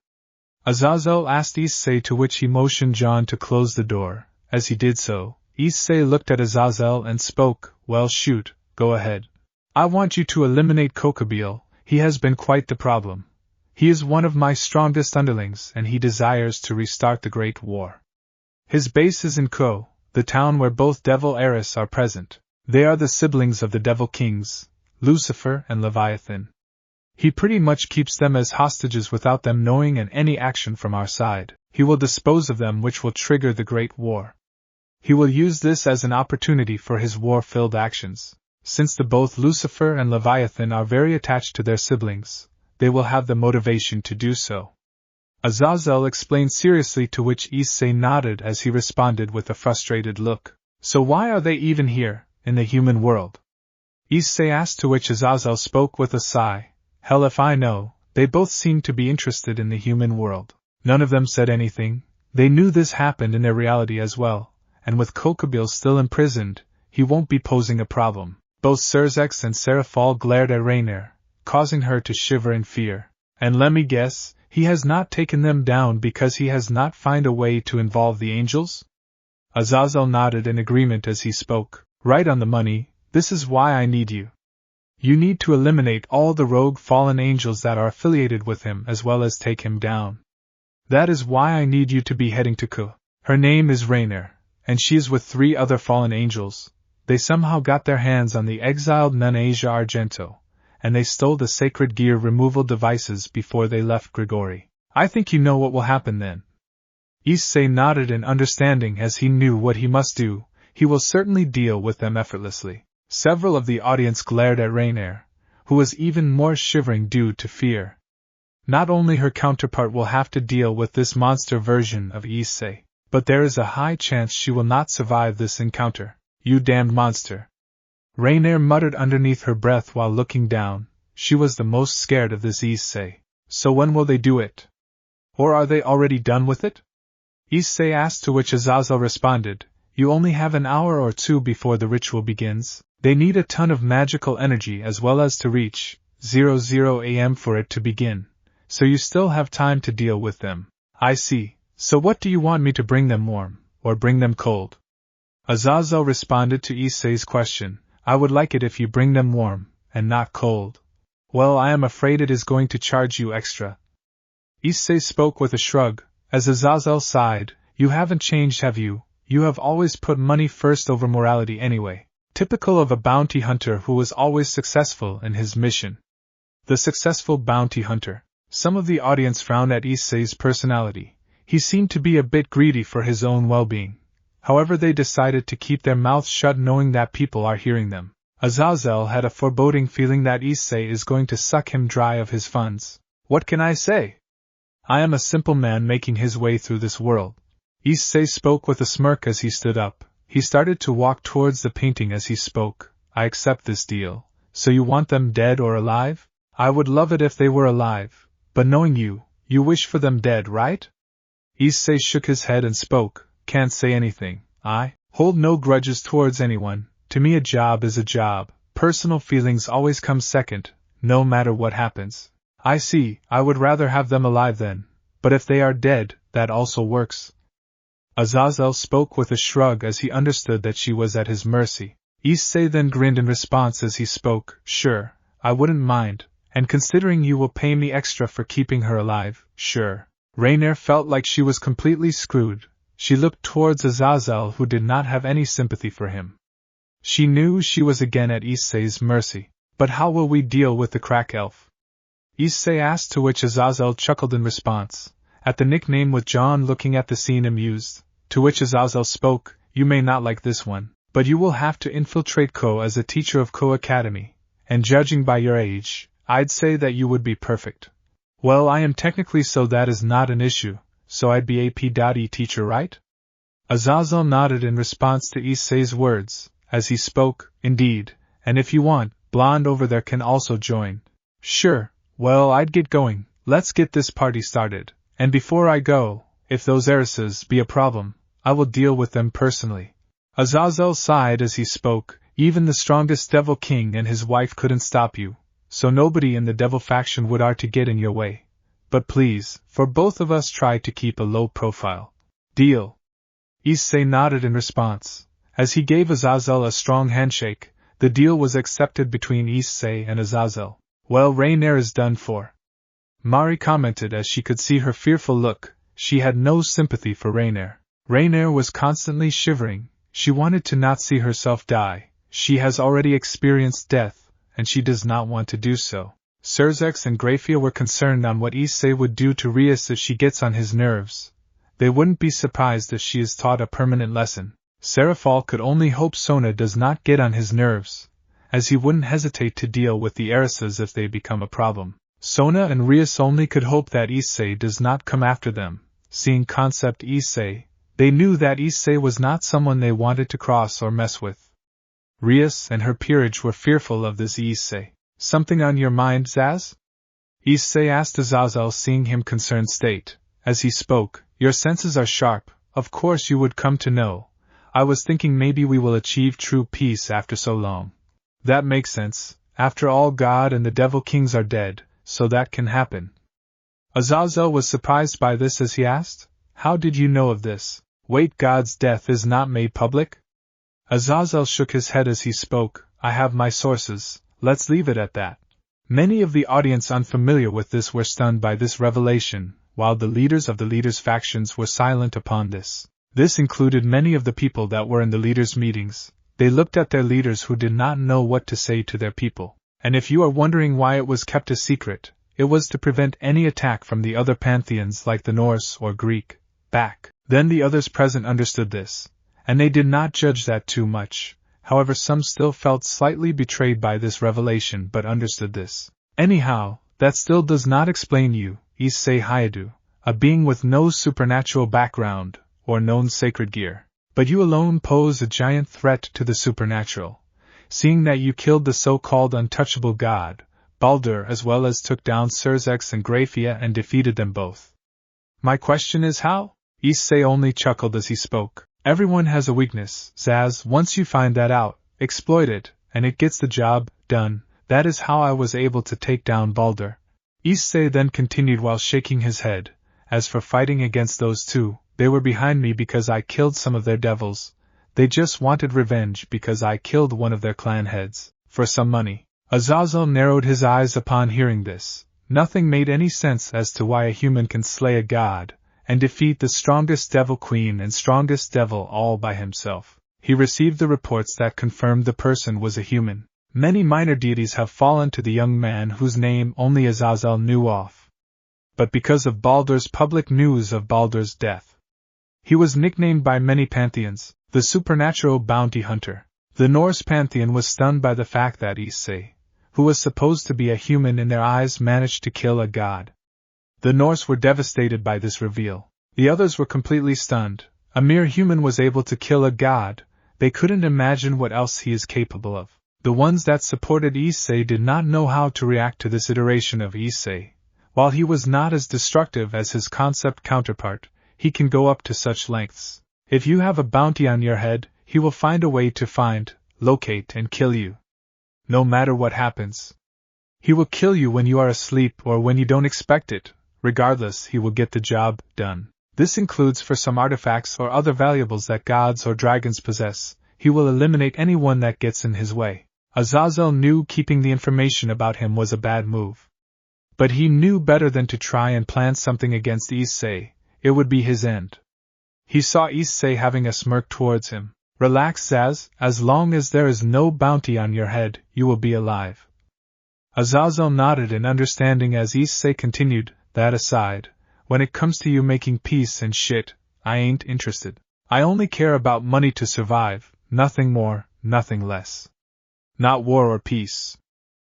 Azazel asked Issei, to which he motioned John to close the door. As he did so, Issei looked at Azazel and spoke, well shoot, go ahead. I want you to eliminate Kokabil, he has been quite the problem. He is one of my strongest underlings and he desires to restart the Great War. His base is in Ko, the town where both Devil Eris are present. They are the siblings of the Devil Kings, Lucifer and Leviathan. He pretty much keeps them as hostages without them knowing, and any action from our side, he will dispose of them, which will trigger the Great War. He will use this as an opportunity for his war-filled actions. Since both Lucifer and Leviathan are very attached to their siblings, they will have the motivation to do so. Azazel explained seriously, to which Issei nodded as he responded with a frustrated look. So why are they even here, in the human world? Issei asked, to which Azazel spoke with a sigh. Hell if I know, they both seemed to be interested in the human world. None of them said anything. They knew this happened in their reality as well, and with Kokabil still imprisoned, he won't be posing a problem. Both Serzex and Seraphal glared at Rainier, causing her to shiver in fear. And let me guess, he has not taken them down because he has not found a way to involve the angels? Azazel nodded in agreement as he spoke. Right on the money, this is why I need you. You need to eliminate all the rogue fallen angels that are affiliated with him as well as take him down. That is why I need you to be heading to Ku. Her name is Rainier, and she is with 3 other fallen angels. They somehow got their hands on the exiled nun Asia Argento, and they stole the sacred gear removal devices before they left Grigori. I think you know what will happen then. Issei nodded in understanding as he knew what he must do. He will certainly deal with them effortlessly. Several of the audience glared at Rainier, who was even more shivering due to fear. Not only her counterpart will have to deal with this monster version of Issei, but there is a high chance she will not survive this encounter. You damned monster. Rainier muttered underneath her breath while looking down. She was the most scared of this Issei. So when will they do it? Or are they already done with it? Issei asked, to which Azazel responded, you only have an hour or two before the ritual begins. They need a ton of magical energy as well as to reach 00 AM for it to begin, so you still have time to deal with them. I see. So what do you want me to bring them warm, or bring them cold? Azazel responded to Issei's question, I would like it if you bring them warm, and not cold. Well, I am afraid it is going to charge you extra. Issei spoke with a shrug, as Azazel sighed, you haven't changed, have you? You have always put money first over morality anyway. Typical of a bounty hunter who was always successful in his mission. The successful bounty hunter. Some of the audience frowned at Issei's personality. He seemed to be a bit greedy for his own well-being. However, they decided to keep their mouths shut knowing that people are hearing them. Azazel had a foreboding feeling that Issei is going to suck him dry of his funds. What can I say? I am a simple man making his way through this world. Issei spoke with a smirk as he stood up. He started to walk towards the painting as he spoke. I accept this deal. So you want them dead or alive? I would love it if they were alive. But knowing you, you wish for them dead, right? Issei shook his head and spoke, can't say anything. I hold no grudges towards anyone. To me a job is a job. Personal feelings always come second, no matter what happens. I see, I would rather have them alive then. But if they are dead, that also works. Azazel spoke with a shrug as he understood that she was at his mercy. Issei then grinned in response as he spoke, sure, I wouldn't mind, and considering you will pay me extra for keeping her alive, sure. Rainier felt like she was completely screwed. She looked towards Azazel, who did not have any sympathy for him. She knew she was again at Issei's mercy. But how will we deal with the crack elf? Issei asked, to which Azazel chuckled in response, at the nickname, with John looking at the scene amused, to which Azazel spoke, you may not like this one, but you will have to infiltrate Ko as a teacher of Ko Academy, and judging by your age, I'd say that you would be perfect. Well, I am technically, so that is not an issue, so I'd be a P.E teacher, right? Azazel nodded in response to Issei's words, as he spoke, indeed, and if you want, Blonde over there can also join. Sure, well, I'd get going, let's get this party started, and before I go, if those heiresses be a problem, I will deal with them personally. Azazel sighed as he spoke, even the strongest Devil King and his wife couldn't stop you. So nobody in the devil faction would are to get in your way. But please, for both of us, try to keep a low profile. Deal. Issei nodded in response. As he gave Azazel a strong handshake, the deal was accepted between Issei and Azazel. Well, Rainier is done for. Mari commented as she could see her fearful look. She had no sympathy for Rainier. Rainier was constantly shivering. She wanted to not see herself die. She has already experienced death, and she does not want to do so. Surzex and Grayfia were concerned on what Issei would do to Rias if she gets on his nerves. They wouldn't be surprised if she is taught a permanent lesson. Serafal could only hope Sona does not get on his nerves, as he wouldn't hesitate to deal with the heiresses if they become a problem. Sona and Rias only could hope that Issei does not come after them. Seeing concept Issei, they knew that Issei was not someone they wanted to cross or mess with. Rias and her peerage were fearful of this Issei. Something on your mind, Zaz? Issei asked Azazel, seeing him concerned state. As he spoke, your senses are sharp, of course you would come to know. I was thinking maybe we will achieve true peace after so long. That makes sense, after all God and the Devil Kings are dead, so that can happen. Azazel was surprised by this as he asked, how did you know of this? Wait, God's death is not made public? Azazel shook his head as he spoke, I have my sources, let's leave it at that. Many of the audience unfamiliar with this were stunned by this revelation, while the leaders of the leaders' factions were silent upon this. This included many of the people that were in the leaders' meetings. They looked at their leaders who did not know what to say to their people. And if you are wondering why it was kept a secret, it was to prevent any attack from the other pantheons like the Norse or Greek. Then the others present understood this, and they did not judge that too much. However, some still felt slightly betrayed by this revelation but understood this. Anyhow, that still does not explain you, Issei Hayadu, a being with no supernatural background or known sacred gear. But you alone pose a giant threat to the supernatural, seeing that you killed the so-called untouchable god, Baldur as well as took down Surzex and Grayfia and defeated them both. My question is how? Issei only chuckled as he spoke. Everyone has a weakness, Zaz. Once you find that out, exploit it, and it gets the job done. That is how I was able to take down Baldur. Issei then continued while shaking his head. As for fighting against those two, they were behind me because I killed some of their devils. They just wanted revenge because I killed one of their clan heads, for some money. Azazel narrowed his eyes upon hearing this. Nothing made any sense as to why a human can slay a god, and defeat the strongest devil queen and strongest devil all by himself. He received the reports that confirmed the person was a human. Many minor deities have fallen to the young man whose name only Azazel knew of. But because of Baldur's public news of Baldur's death, he was nicknamed by many pantheons, the supernatural bounty hunter. The Norse pantheon was stunned by the fact that Issei, who was supposed to be a human in their eyes, managed to kill a god. The Norse were devastated by this reveal. The others were completely stunned. A mere human was able to kill a god. They couldn't imagine what else he is capable of. The ones that supported Issei did not know how to react to this iteration of Issei. While he was not as destructive as his concept counterpart, he can go up to such lengths. If you have a bounty on your head, he will find a way to find, locate, and kill you. No matter what happens. He will kill you when you are asleep or when you don't expect it. Regardless, he will get the job done. This includes for some artifacts or other valuables that gods or dragons possess. He will eliminate anyone that gets in his way. Azazel knew keeping the information about him was a bad move. But he knew better than to try and plan something against Issei. It would be his end. He saw Issei having a smirk towards him. Relax, Zaz, as long as there is no bounty on your head, you will be alive. Azazel nodded in understanding as Issei continued, that aside, when it comes to you making peace and shit, I ain't interested. I only care about money to survive, nothing more, nothing less. Not war or peace.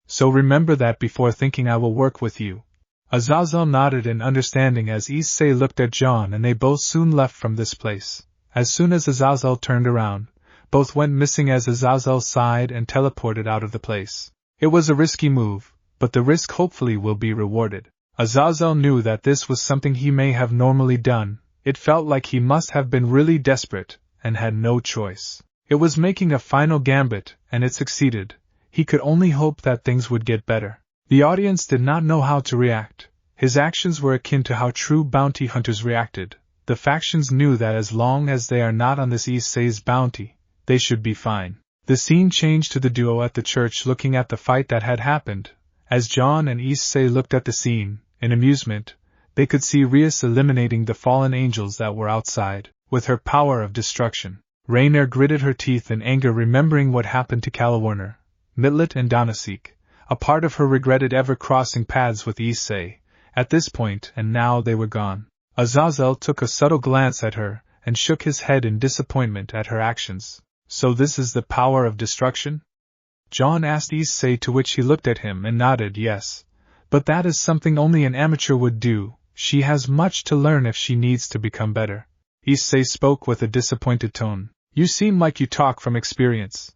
So remember that before thinking I will work with you. Azazel nodded in understanding as Issei looked at John, and they both soon left from this place. As soon as Azazel turned around, both went missing as Azazel sighed and teleported out of the place. It was a risky move, but the risk hopefully will be rewarded. Azazel knew that this was something he may have normally done. It felt like he must have been really desperate, and had no choice. It was making a final gambit, and it succeeded. He could only hope that things would get better. The audience did not know how to react. His actions were akin to how true bounty hunters reacted. The factions knew that as long as they are not on this Issei's bounty, they should be fine. The scene changed to the duo at the church looking at the fight that had happened. As John and Issei looked at the scene, in amusement, they could see Rias eliminating the fallen angels that were outside, with her power of destruction. Rainier gritted her teeth in anger, remembering what happened to Calawarner, Mitlet and Donasik. A part of her regretted ever crossing paths with Issei at this point, and now they were gone. Azazel took a subtle glance at her, and shook his head in disappointment at her actions. So this is the power of destruction? John asked Issei, to which he looked at him and nodded yes. But that is something only an amateur would do. She has much to learn if she needs to become better. Issei spoke with a disappointed tone. You seem like you talk from experience.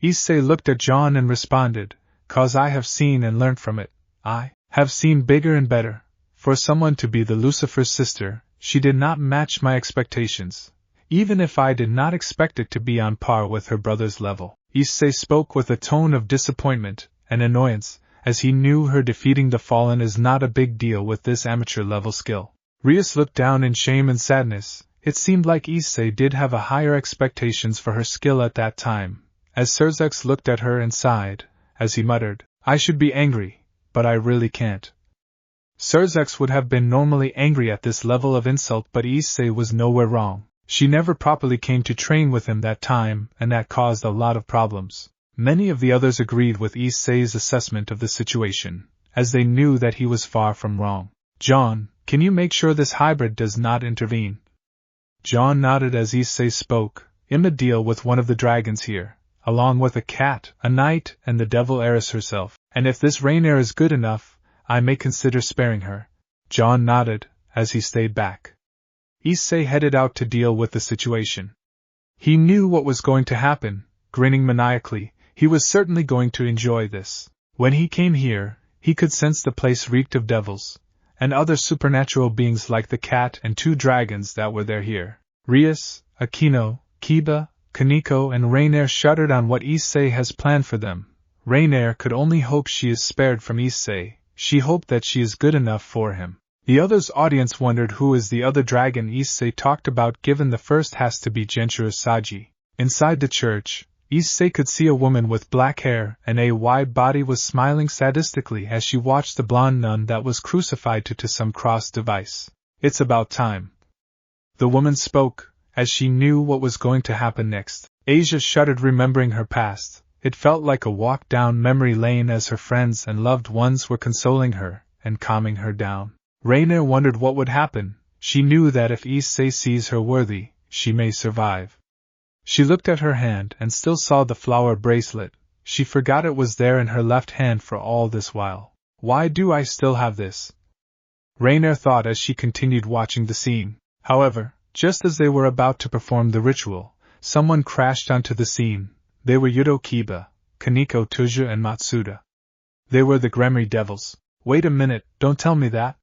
Issei looked at John and responded, "'Cause I have seen and learned from it. I have seen bigger and better. For someone to be the Lucifer's sister, she did not match my expectations, even if I did not expect it to be on par with her brother's level." Issei spoke with a tone of disappointment and annoyance, as he knew her defeating the Fallen is not a big deal with this amateur-level skill. Rias looked down in shame and sadness. It seemed like Issei did have a higher expectations for her skill at that time, as Surzex looked at her and sighed, as he muttered, "I should be angry, but I really can't." Surzex would have been normally angry at this level of insult, but Issei was nowhere wrong. She never properly came to train with him that time, and that caused a lot of problems. Many of the others agreed with Issei's assessment of the situation, as they knew that he was far from wrong. "John, can you make sure this hybrid does not intervene?" John nodded as Issei spoke. "I'ma deal with one of the dragons here, along with a cat, a knight, and the devil heiress herself, and if this Rainier is good enough, I may consider sparing her." John nodded, as he stayed back. Issei headed out to deal with the situation. He knew what was going to happen. Grinning maniacally, he was certainly going to enjoy this. When he came here, he could sense the place reeked of devils, and other supernatural beings like the cat and 2 dragons that were there here. Rias, Aquino, Kiba, Kaneko and Rainier shuddered on what Issei has planned for them. Rainier could only hope she is spared from Issei. She hoped that she is good enough for him. The others' audience wondered who is the other dragon Issei talked about, given the first has to be Genturu Saji. Inside the church, Issei could see a woman with black hair and a wide body was smiling sadistically as she watched the blonde nun that was crucified to some cross device. It's about time. The woman spoke, as she knew what was going to happen next. Asia shuddered remembering her past. It felt like a walk down memory lane as her friends and loved ones were consoling her and calming her down. Rainier wondered what would happen. She knew that if Issei sees her worthy, she may survive. She looked at her hand and still saw the flower bracelet. She forgot it was there in her left hand for all this while. Why do I still have this? Rainier thought as she continued watching the scene. However, just as they were about to perform the ritual, someone crashed onto the scene. They were Yudo Kiba, Kaneko Tuja and Matsuda. They were the Gremry devils. Wait a minute, don't tell me that.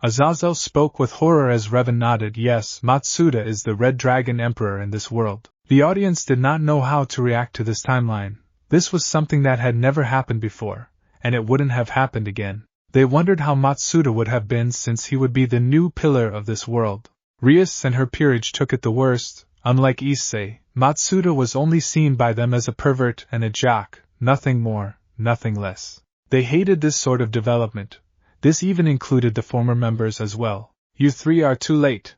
Azazel spoke with horror as Revan nodded. Yes, Matsuda is the Red Dragon Emperor in this world. The audience did not know how to react to this timeline. This was something that had never happened before, and it wouldn't have happened again. They wondered how Matsuda would have been since he would be the new pillar of this world. Rias and her peerage took it the worst. Unlike Issei, Matsuda was only seen by them as a pervert and a jock, nothing more, nothing less. They hated this sort of development. This even included the former members as well. You 3 are too late.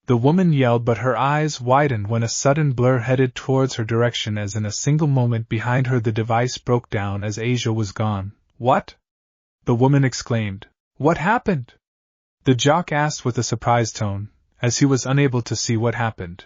The woman yelled, but her eyes widened when a sudden blur headed towards her direction as in a single moment behind her the device broke down as Asia was gone. What? The woman exclaimed. What happened? The jock asked with a surprised tone, as he was unable to see what happened.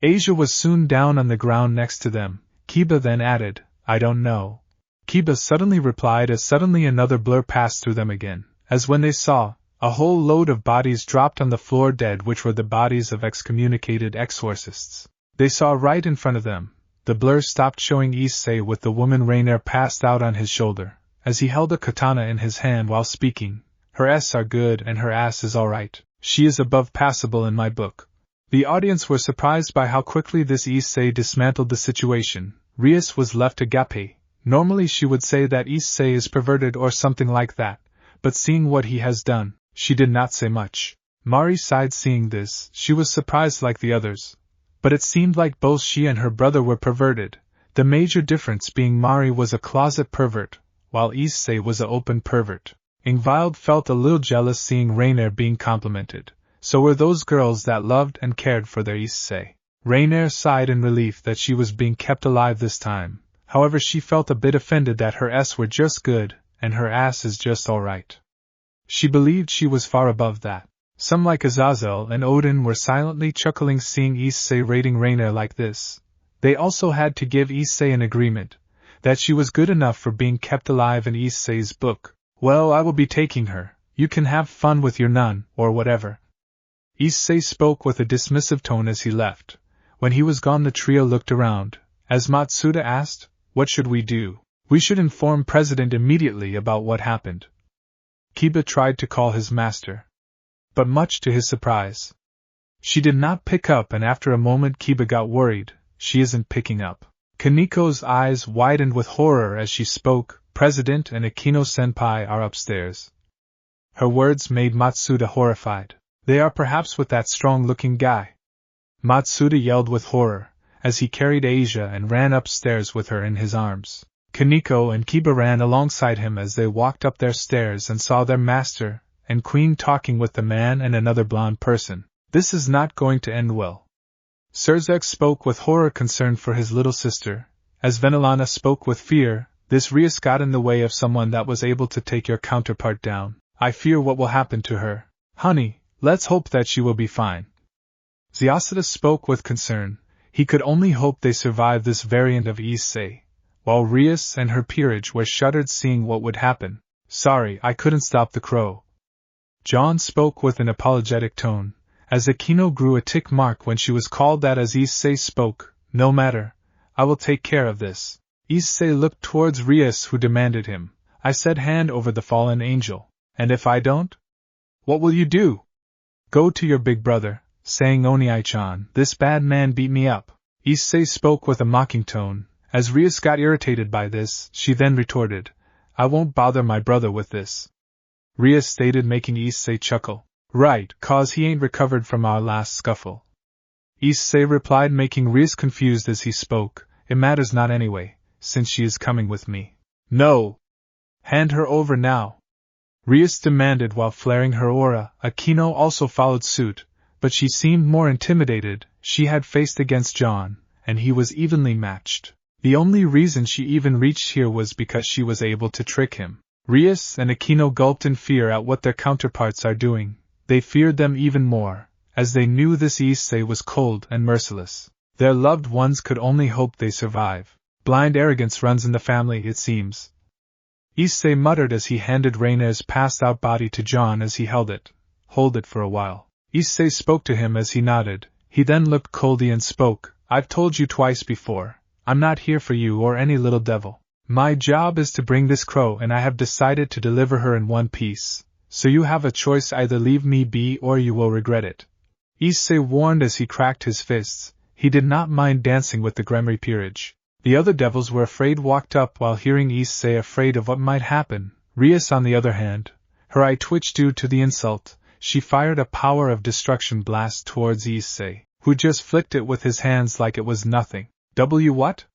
Asia was soon down on the ground next to them. Kiba then added, I don't know. Kiba suddenly replied as suddenly another blur passed through them again, as when they saw a whole load of bodies dropped on the floor dead, which were the bodies of excommunicated exorcists. They saw right in front of them. The blur stopped showing Issei with the woman Rainier passed out on his shoulder, as he held a katana in his hand while speaking. Her S are good and her ass is alright. She is above passable in my book. The audience were surprised by how quickly this Issei dismantled the situation. Rias was left agape. Normally she would say that Issei is perverted or something like that, but seeing what he has done, she did not say much. Mari sighed seeing this. She was surprised like the others, but it seemed like both she and her brother were perverted, the major difference being Mari was a closet pervert, while Issei was an open pervert. Ingvild felt a little jealous seeing Rainier being complimented. So were those girls that loved and cared for their Issei. Rainier sighed in relief that she was being kept alive this time. However, she felt a bit offended that her S were just good, and her ass is just alright. She believed she was far above that. Some like Azazel and Odin were silently chuckling seeing Issei rating Rainier like this. They also had to give Issei an agreement that she was good enough for being kept alive in Issei's book. Well, I will be taking her. You can have fun with your nun, or whatever. Issei spoke with a dismissive tone as he left. When he was gone the trio looked around. As Matsuda asked, what should we do? We should inform President immediately about what happened. Kiba tried to call his master, but much to his surprise, she did not pick up, and after a moment Kiba got worried. She isn't picking up. Kaneko's eyes widened with horror as she spoke. President and Akino-senpai are upstairs. Her words made Matsuda horrified. They are perhaps with that strong-looking guy. Matsuda yelled with horror, as he carried Asia and ran upstairs with her in his arms. Kaneko and Kiba ran alongside him as they walked up their stairs and saw their master and queen talking with the man and another blonde person. This is not going to end well. Serzek spoke with horror concern for his little sister, as Venelana spoke with fear. This Rias got in the way of someone that was able to take your counterpart down. I fear what will happen to her. Honey, let's hope that she will be fine. Ziasada spoke with concern. He could only hope they survive this variant of Issei, while Rias and her peerage were shuddered seeing what would happen. Sorry, I couldn't stop the crow. John spoke with an apologetic tone, as Akino grew a tick mark when she was called that as Issei spoke. No matter, I will take care of this. Issei looked towards Rias, who demanded him. I said hand over the fallen angel. And if I don't? What will you do? Go to your big brother, saying Oniai-chan, this bad man beat me up. Issei spoke with a mocking tone. As Rias got irritated by this, she then retorted, I won't bother my brother with this. Rias stated, making Issei chuckle. Right, 'cause he ain't recovered from our last scuffle. Issei replied, making Rias confused as he spoke. It matters not anyway, since she is coming with me. No! Hand her over now! Rias demanded while flaring her aura. Akino also followed suit, but she seemed more intimidated. She had faced against John, and he was evenly matched. The only reason she even reached here was because she was able to trick him. Rias and Akino gulped in fear at what their counterparts are doing. They feared them even more, as they knew this Issei was cold and merciless. Their loved ones could only hope they survive. Blind arrogance runs in the family, it seems. Issei muttered as he handed Rainer's passed-out body to John as he held it. Hold it for a while. Issei spoke to him as he nodded. He then looked coldly and spoke. I've told you twice before. I'm not here for you or any little devil. My job is to bring this crow, and I have decided to deliver her in one piece. So you have a choice: either leave me be or you will regret it. Issei warned as he cracked his fists. He did not mind dancing with the Gremry peerage. The other devils were afraid, walked up while hearing Issei, afraid of what might happen. Rias, on the other hand, her eye twitched due to the insult. She fired a power of destruction blast towards Issei, who just flicked it with his hands like it was nothing. What?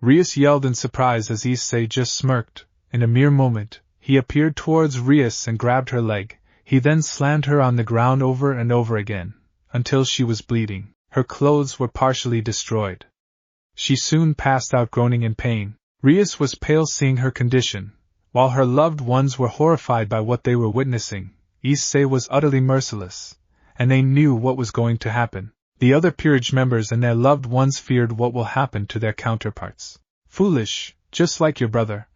Rias yelled in surprise as Issei just smirked. In a mere moment, he appeared towards Rias and grabbed her leg. He then slammed her on the ground over and over again, until she was bleeding. Her clothes were partially destroyed. She soon passed out, groaning in pain. Rias was pale seeing her condition, while her loved ones were horrified by what they were witnessing. Issei was utterly merciless, and they knew what was going to happen. The other peerage members and their loved ones feared what will happen to their counterparts. Foolish, just like your brother.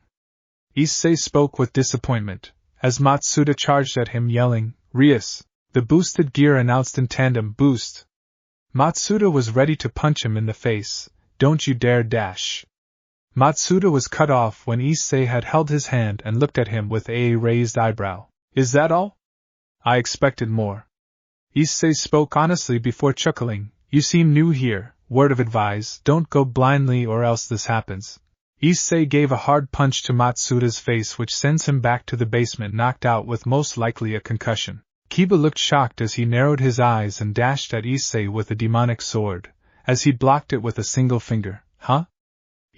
Issei spoke with disappointment, as Matsuda charged at him yelling, Rias! The boosted gear announced in tandem, boost! Matsuda was ready to punch him in the face. Don't you dare dash! Matsuda was cut off when Issei had held his hand and looked at him with a raised eyebrow. Is that all? I expected more. Issei spoke honestly before chuckling. You seem new here. Word of advice, don't go blindly or else this happens. Issei gave a hard punch to Matsuda's face, which sends him back to the basement, knocked out with most likely a concussion. Kiba looked shocked as he narrowed his eyes and dashed at Issei with a demonic sword, as he blocked it with a single finger. Huh?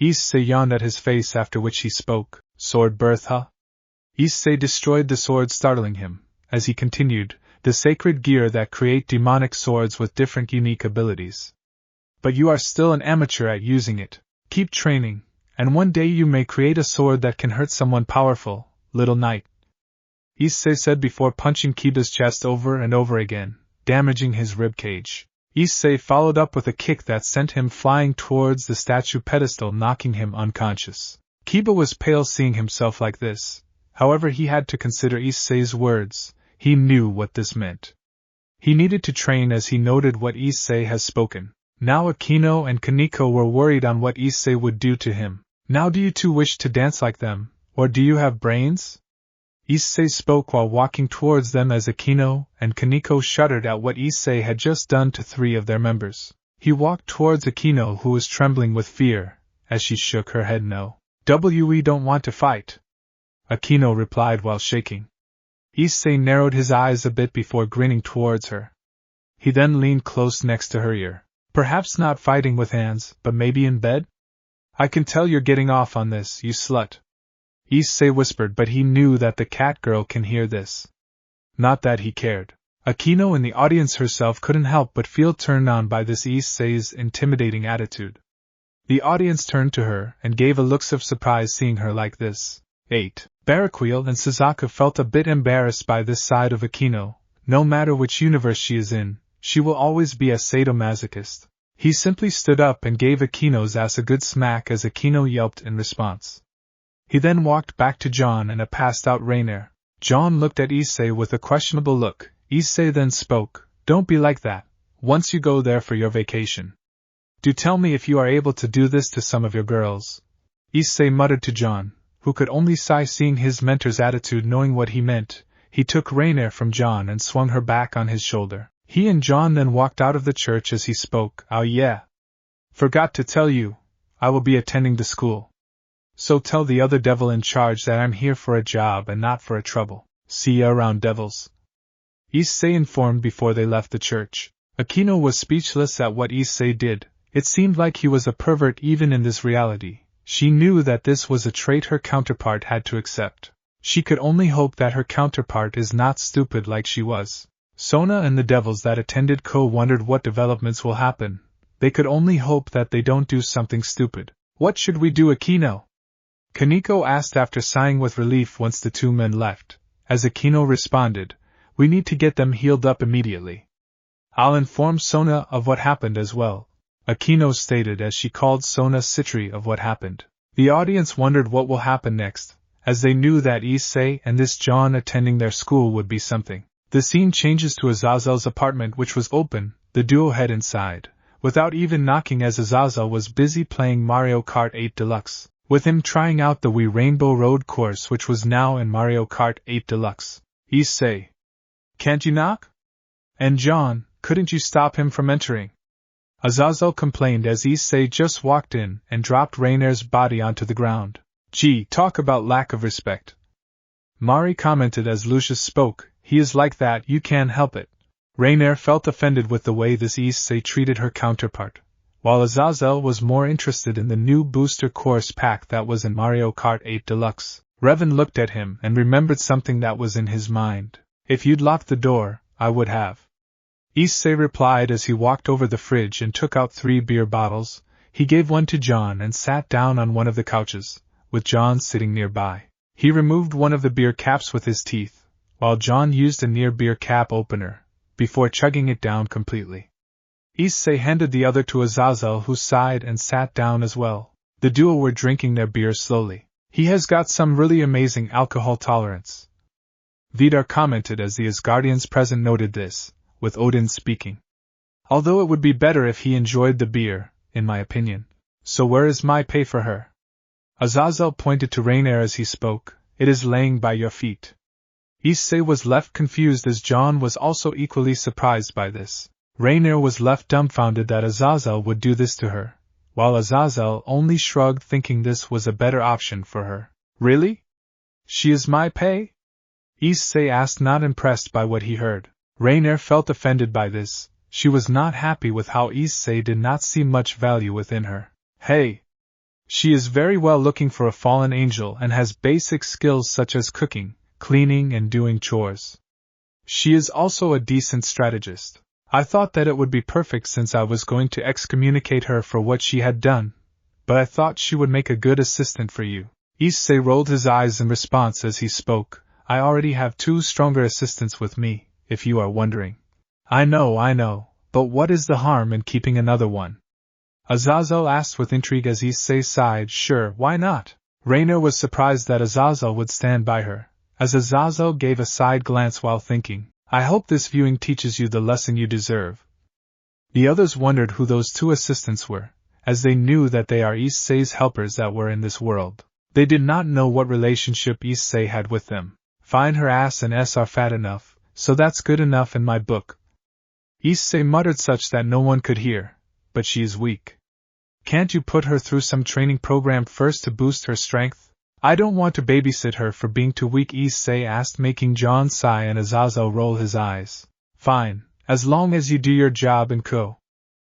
Issei yawned at his face, after which he spoke. Sword birth, huh? Issei destroyed the sword, startling him, as he continued, the sacred gear that create demonic swords with different unique abilities. But you are still an amateur at using it. Keep training, and one day you may create a sword that can hurt someone powerful, little knight. Issei said before punching Kiba's chest over and over again, damaging his rib cage. Issei followed up with a kick that sent him flying towards the statue pedestal, knocking him unconscious. Kiba was pale seeing himself like this. However, he had to consider Issei's words. He knew what this meant. He needed to train, as he noted what Issei has spoken. Now Akino and Kaneko were worried on what Issei would do to him. Now do you two wish to dance like them, or do you have brains? Issei spoke while walking towards them, as Akino and Kaneko shuddered at what Issei had just done to 3 of their members. He walked towards Akino, who was trembling with fear, as she shook her head no. We don't want to fight, Akino replied while shaking. Issei narrowed his eyes a bit before grinning towards her. He then leaned close next to her ear. Perhaps not fighting with hands, but maybe in bed? I can tell you're getting off on this, you slut. Issei whispered, but he knew that the cat girl can hear this. Not that he cared. Akino in the audience herself couldn't help but feel turned on by this Issei's intimidating attitude. The audience turned to her and gave a looks of surprise seeing her like this. 8. Baraquiel and Suzaku felt a bit embarrassed by this side of Akino. No matter which universe she is in, she will always be a sadomasochist. He simply stood up and gave Akino's ass a good smack as Akino yelped in response. He then walked back to John and a passed-out Rainier. John looked at Issei with a questionable look. Issei then spoke. Don't be like that, once you go there for your vacation. Do tell me if you are able to do this to some of your girls. Issei muttered to John, who could only sigh seeing his mentor's attitude. Knowing what he meant, he took Rainier from John and swung her back on his shoulder. He and John then walked out of the church as he spoke. Oh yeah. Forgot to tell you, I will be attending the school. So tell the other devil in charge that I'm here for a job and not for a trouble. See ya around, devils. Issei informed before they left the church. Akino was speechless at what Issei did. It seemed like he was a pervert even in this reality. She knew that this was a trait her counterpart had to accept. She could only hope that her counterpart is not stupid like she was. Sona and the devils that attended Ko wondered what developments will happen. They could only hope that they don't do something stupid. What should we do, Akino? Kaneko asked after sighing with relief once the two men left. As Akino responded, we need to get them healed up immediately. I'll inform Sona of what happened as well, Akino stated as she called Sona Citri of what happened. The audience wondered what will happen next, as they knew that Issei and this John attending their school would be something. The scene changes to Azazel's apartment, which was open. The duo head inside, without even knocking, as Azazel was busy playing Mario Kart 8 Deluxe, with him trying out the Wii Rainbow Road course, which was now in Mario Kart 8 Deluxe. Issei, can't you knock? And John, couldn't you stop him from entering? Azazel complained as Issei just walked in and dropped Rainier's body onto the ground. Gee, talk about lack of respect. Mari commented as Lucius spoke, he is like that, you can't help it. Rainier felt offended with the way this Issei treated her counterpart, while Azazel was more interested in the new booster course pack that was in Mario Kart 8 Deluxe. Revan looked at him and remembered something that was in his mind. If you'd locked the door, I would have. Issei replied as he walked over the fridge and took out 3 beer bottles. He gave one to John and sat down on one of the couches, with John sitting nearby. He removed one of the beer caps with his teeth, while John used a near beer cap opener, before chugging it down completely. Issei handed the other to Azazel, who sighed and sat down as well. The duo were drinking their beer slowly. He has got some really amazing alcohol tolerance, Vidar commented as the Asgardians present noted this, with Odin speaking. Although it would be better if he enjoyed the beer, in my opinion. So where is my pay for her? Azazel pointed to Rainier as he spoke. It is laying by your feet. Issei was left confused as John was also equally surprised by this. Rainier was left dumbfounded that Azazel would do this to her, while Azazel only shrugged, thinking this was a better option for her. Really? She is my pay? Issei asked, not impressed by what he heard. Rainier felt offended by this. She was not happy with how Issei did not see much value within her. Hey! She is very well looking for a fallen angel and has basic skills such as cooking, cleaning and doing chores. She is also a decent strategist. I thought that it would be perfect since I was going to excommunicate her for what she had done, but I thought she would make a good assistant for you. Issei rolled his eyes in response as he spoke. I already have 2 stronger assistants with me, if you are wondering. I know, but what is the harm in keeping another one? Azazel asked with intrigue as Issei sighed. Sure, why not? Rainier was surprised that Azazel would stand by her, as Azazel gave a side glance while thinking, I hope this viewing teaches you the lesson you deserve. The others wondered who those 2 assistants were, as they knew that they are Issei's helpers that were in this world. They did not know what relationship Issei had with them. Fine, her ass and S are fat enough, so that's good enough in my book. Issei muttered such that no one could hear, but she is weak. Can't you put her through some training program first to boost her strength? I don't want to babysit her for being too weak, Issei asked, making John sigh and Azazel roll his eyes. Fine, as long as you do your job and co.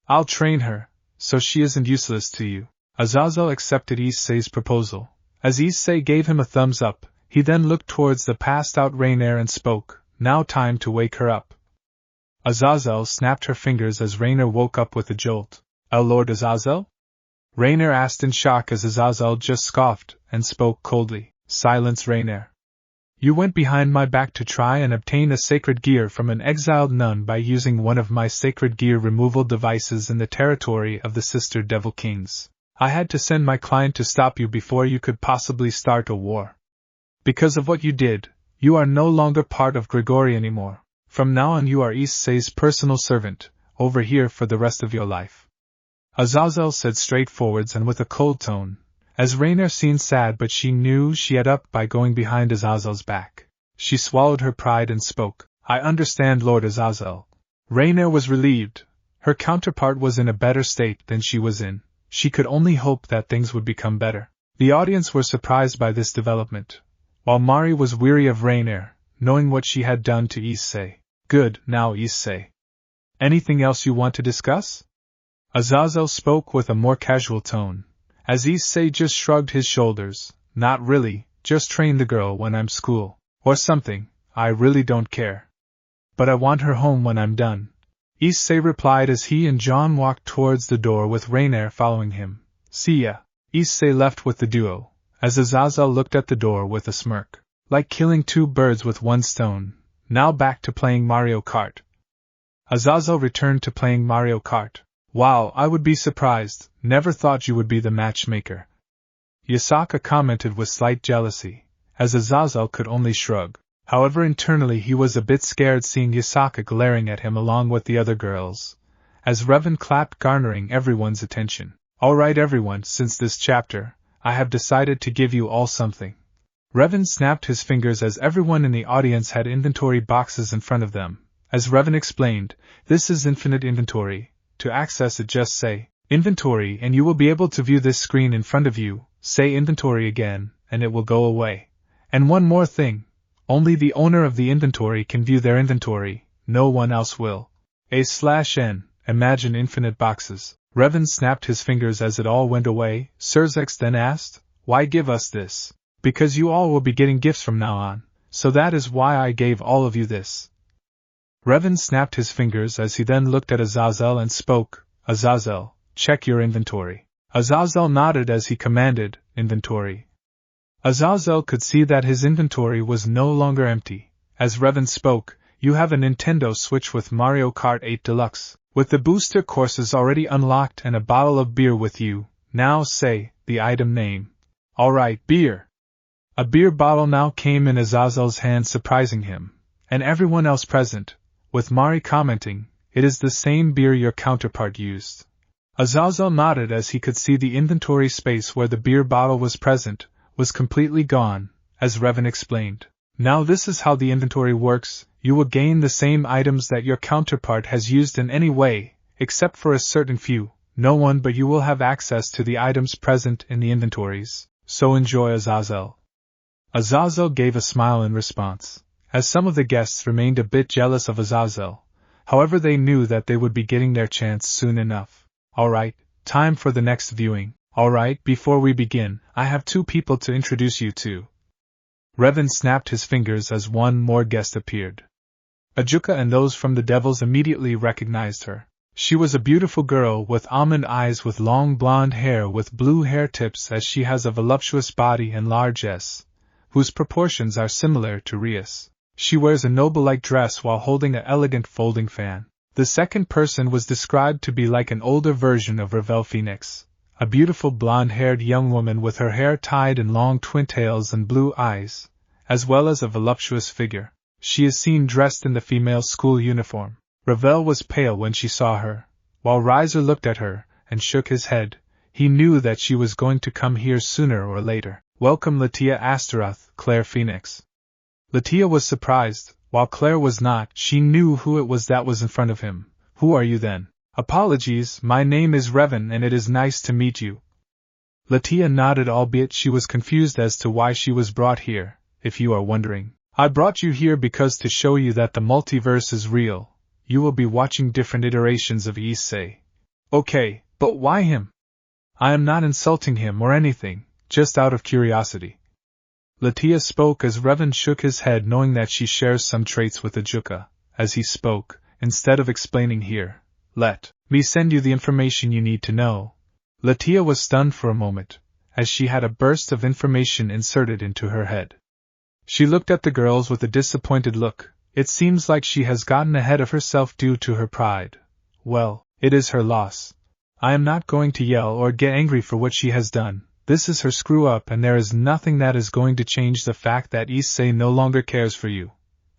I'll train her, so she isn't useless to you. Azazel accepted Issei's proposal. As Issei gave him a thumbs up, he then looked towards the passed-out Rainier and spoke, now time to wake her up. Azazel snapped her fingers as Rainier woke up with a jolt. Lord Azazel? Rainier asked in shock as Azazel just scoffed and spoke coldly. Silence, Rainier. You went behind my back to try and obtain a sacred gear from an exiled nun by using one of my sacred gear removal devices in the territory of the Sister Devil Kings. I had to send my client to stop you before you could possibly start a war. Because of what you did, you are no longer part of Grigori anymore. From now on you are Issei's personal servant, over here for the rest of your life. Azazel said straightforwards and with a cold tone, as Rainier seemed sad, but she knew she had up by going behind Azazel's back. She swallowed her pride and spoke. I understand, Lord Azazel. Rainier was relieved. Her counterpart was in a better state than she was in. She could only hope that things would become better. The audience were surprised by this development, while Mari was weary of Rainier, knowing what she had done to Issei. Good, now Issei. Anything else you want to discuss? Azazel spoke with a more casual tone, as Issei just shrugged his shoulders. Not really, just train the girl when I'm school. Or something, I really don't care. But I want her home when I'm done. Issei replied as he and John walked towards the door with Rainier following him. See ya. Issei left with the duo, as Azazel looked at the door with a smirk. Like killing two birds with one stone. Now back to playing Mario Kart. Azazel returned to playing Mario Kart. Wow, I would be surprised, never thought you would be the matchmaker. Yasaka commented with slight jealousy, as Azazel could only shrug. However, internally he was a bit scared seeing Yasaka glaring at him along with the other girls, as Revan clapped, garnering everyone's attention. Alright everyone, since this chapter, I have decided to give you all something. Revan snapped his fingers as everyone in the audience had inventory boxes in front of them. As Revan explained, this is infinite inventory. To access it, just say, inventory, and you will be able to view this screen in front of you. Say inventory again, and it will go away. And one more thing. Only the owner of the inventory can view their inventory, no one else will. A/N, imagine infinite boxes. Revan snapped his fingers as it all went away. Surzex then asked, why give us this? Because you all will be getting gifts from now on, so that is why I gave all of you this. Revan snapped his fingers as he then looked at Azazel and spoke. Azazel, check your inventory. Azazel nodded as he commanded, inventory. Azazel could see that his inventory was no longer empty. As Revan spoke, you have a Nintendo Switch with Mario Kart 8 Deluxe, with the booster courses already unlocked and a bottle of beer with you. Now say, the item name. Alright, beer. A beer bottle now came in Azazel's hand, surprising him, and everyone else present, with Mari commenting, it is the same beer your counterpart used. Azazel nodded as he could see the inventory space where the beer bottle was present was completely gone, as Revan explained. Now this is how the inventory works. You will gain the same items that your counterpart has used in any way, except for a certain few. No one but you will have access to the items present in the inventories, so enjoy, Azazel. Azazel gave a smile in response, as some of the guests remained a bit jealous of Azazel. However, they knew that they would be getting their chance soon enough. Alright, time for the next viewing. Alright, before we begin, I have two people to introduce you to. Revan snapped his fingers as one more guest appeared. Ajuka and those from the Devils immediately recognized her. She was a beautiful girl with almond eyes with long blonde hair with blue hair tips, as she has a voluptuous body and large S, whose proportions are similar to Rias. She wears a noble-like dress while holding an elegant folding fan. The second person was described to be like an older version of Revel Phoenix, a beautiful blonde-haired young woman with her hair tied in long twin tails and blue eyes, as well as a voluptuous figure. She is seen dressed in the female school uniform. Revel was pale when she saw her, while Riser looked at her and shook his head. He knew that she was going to come here sooner or later. Welcome, Latia Astaroth, Claire Phoenix. Latia was surprised, while Claire was not. She knew who it was that was in front of him. Who are you then? Apologies, my name is Revan and it is nice to meet you. Latia nodded, albeit she was confused as to why she was brought here, if you are wondering. I brought you here because to show you that the multiverse is real. You will be watching different iterations of Issei. Okay, but why him? I am not insulting him or anything, just out of curiosity. Latia spoke as Revan shook his head, knowing that she shares some traits with Ajuka. As he spoke, instead of explaining here, let me send you the information you need to know. Latia was stunned for a moment, as she had a burst of information inserted into her head. She looked at the girls with a disappointed look. It seems like she has gotten ahead of herself due to her pride. Well, it is her loss. I am not going to yell or get angry for what she has done. This is her screw-up, and there is nothing that is going to change the fact that Issei no longer cares for you.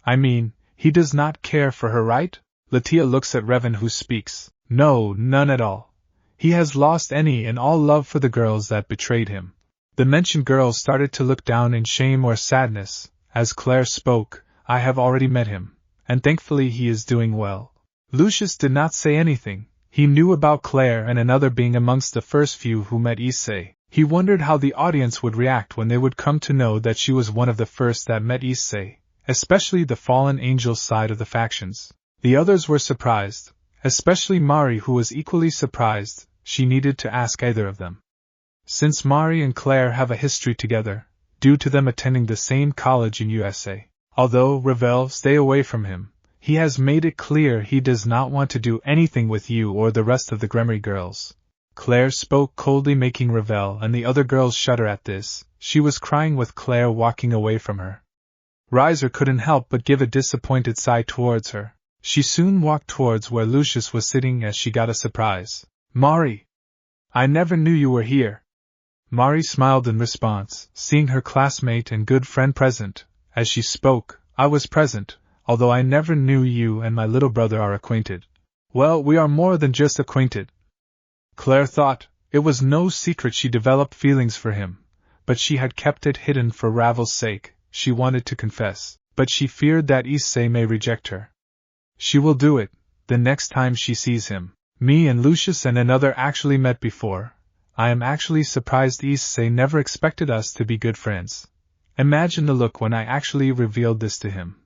I mean, he does not care for her, right? Latia looks at Revan, who speaks. No, none at all. He has lost any and all love for the girls that betrayed him. The mentioned girls started to look down in shame or sadness. As Claire spoke, I have already met him, and thankfully he is doing well. Lucius did not say anything. He knew about Claire and another being amongst the first few who met Issei. He wondered how the audience would react when they would come to know that she was one of the first that met Issei, especially the fallen angel side of the factions. The others were surprised, especially Mari, who was equally surprised. She needed to ask either of them. Since Mari and Claire have a history together, due to them attending the same college in USA. Although, Revel, stay away from him. He has made it clear he does not want to do anything with you or the rest of the Gremory girls. Claire spoke coldly, making Revel and the other girls shudder at this. She was crying with Claire walking away from her. Riser couldn't help but give a disappointed sigh towards her. She soon walked towards where Lucius was sitting as she got a surprise. Mari! I never knew you were here. Mari smiled in response, seeing her classmate and good friend present. As she spoke, I was present, although I never knew you and my little brother are acquainted. Well, we are more than just acquainted. Claire thought. It was no secret she developed feelings for him, but she had kept it hidden for Ravel's sake. She wanted to confess, but she feared that Issei may reject her. She will do it, the next time she sees him. Me and Lucius and another actually met before. I am actually surprised Issei never expected us to be good friends. Imagine the look when I actually revealed this to him.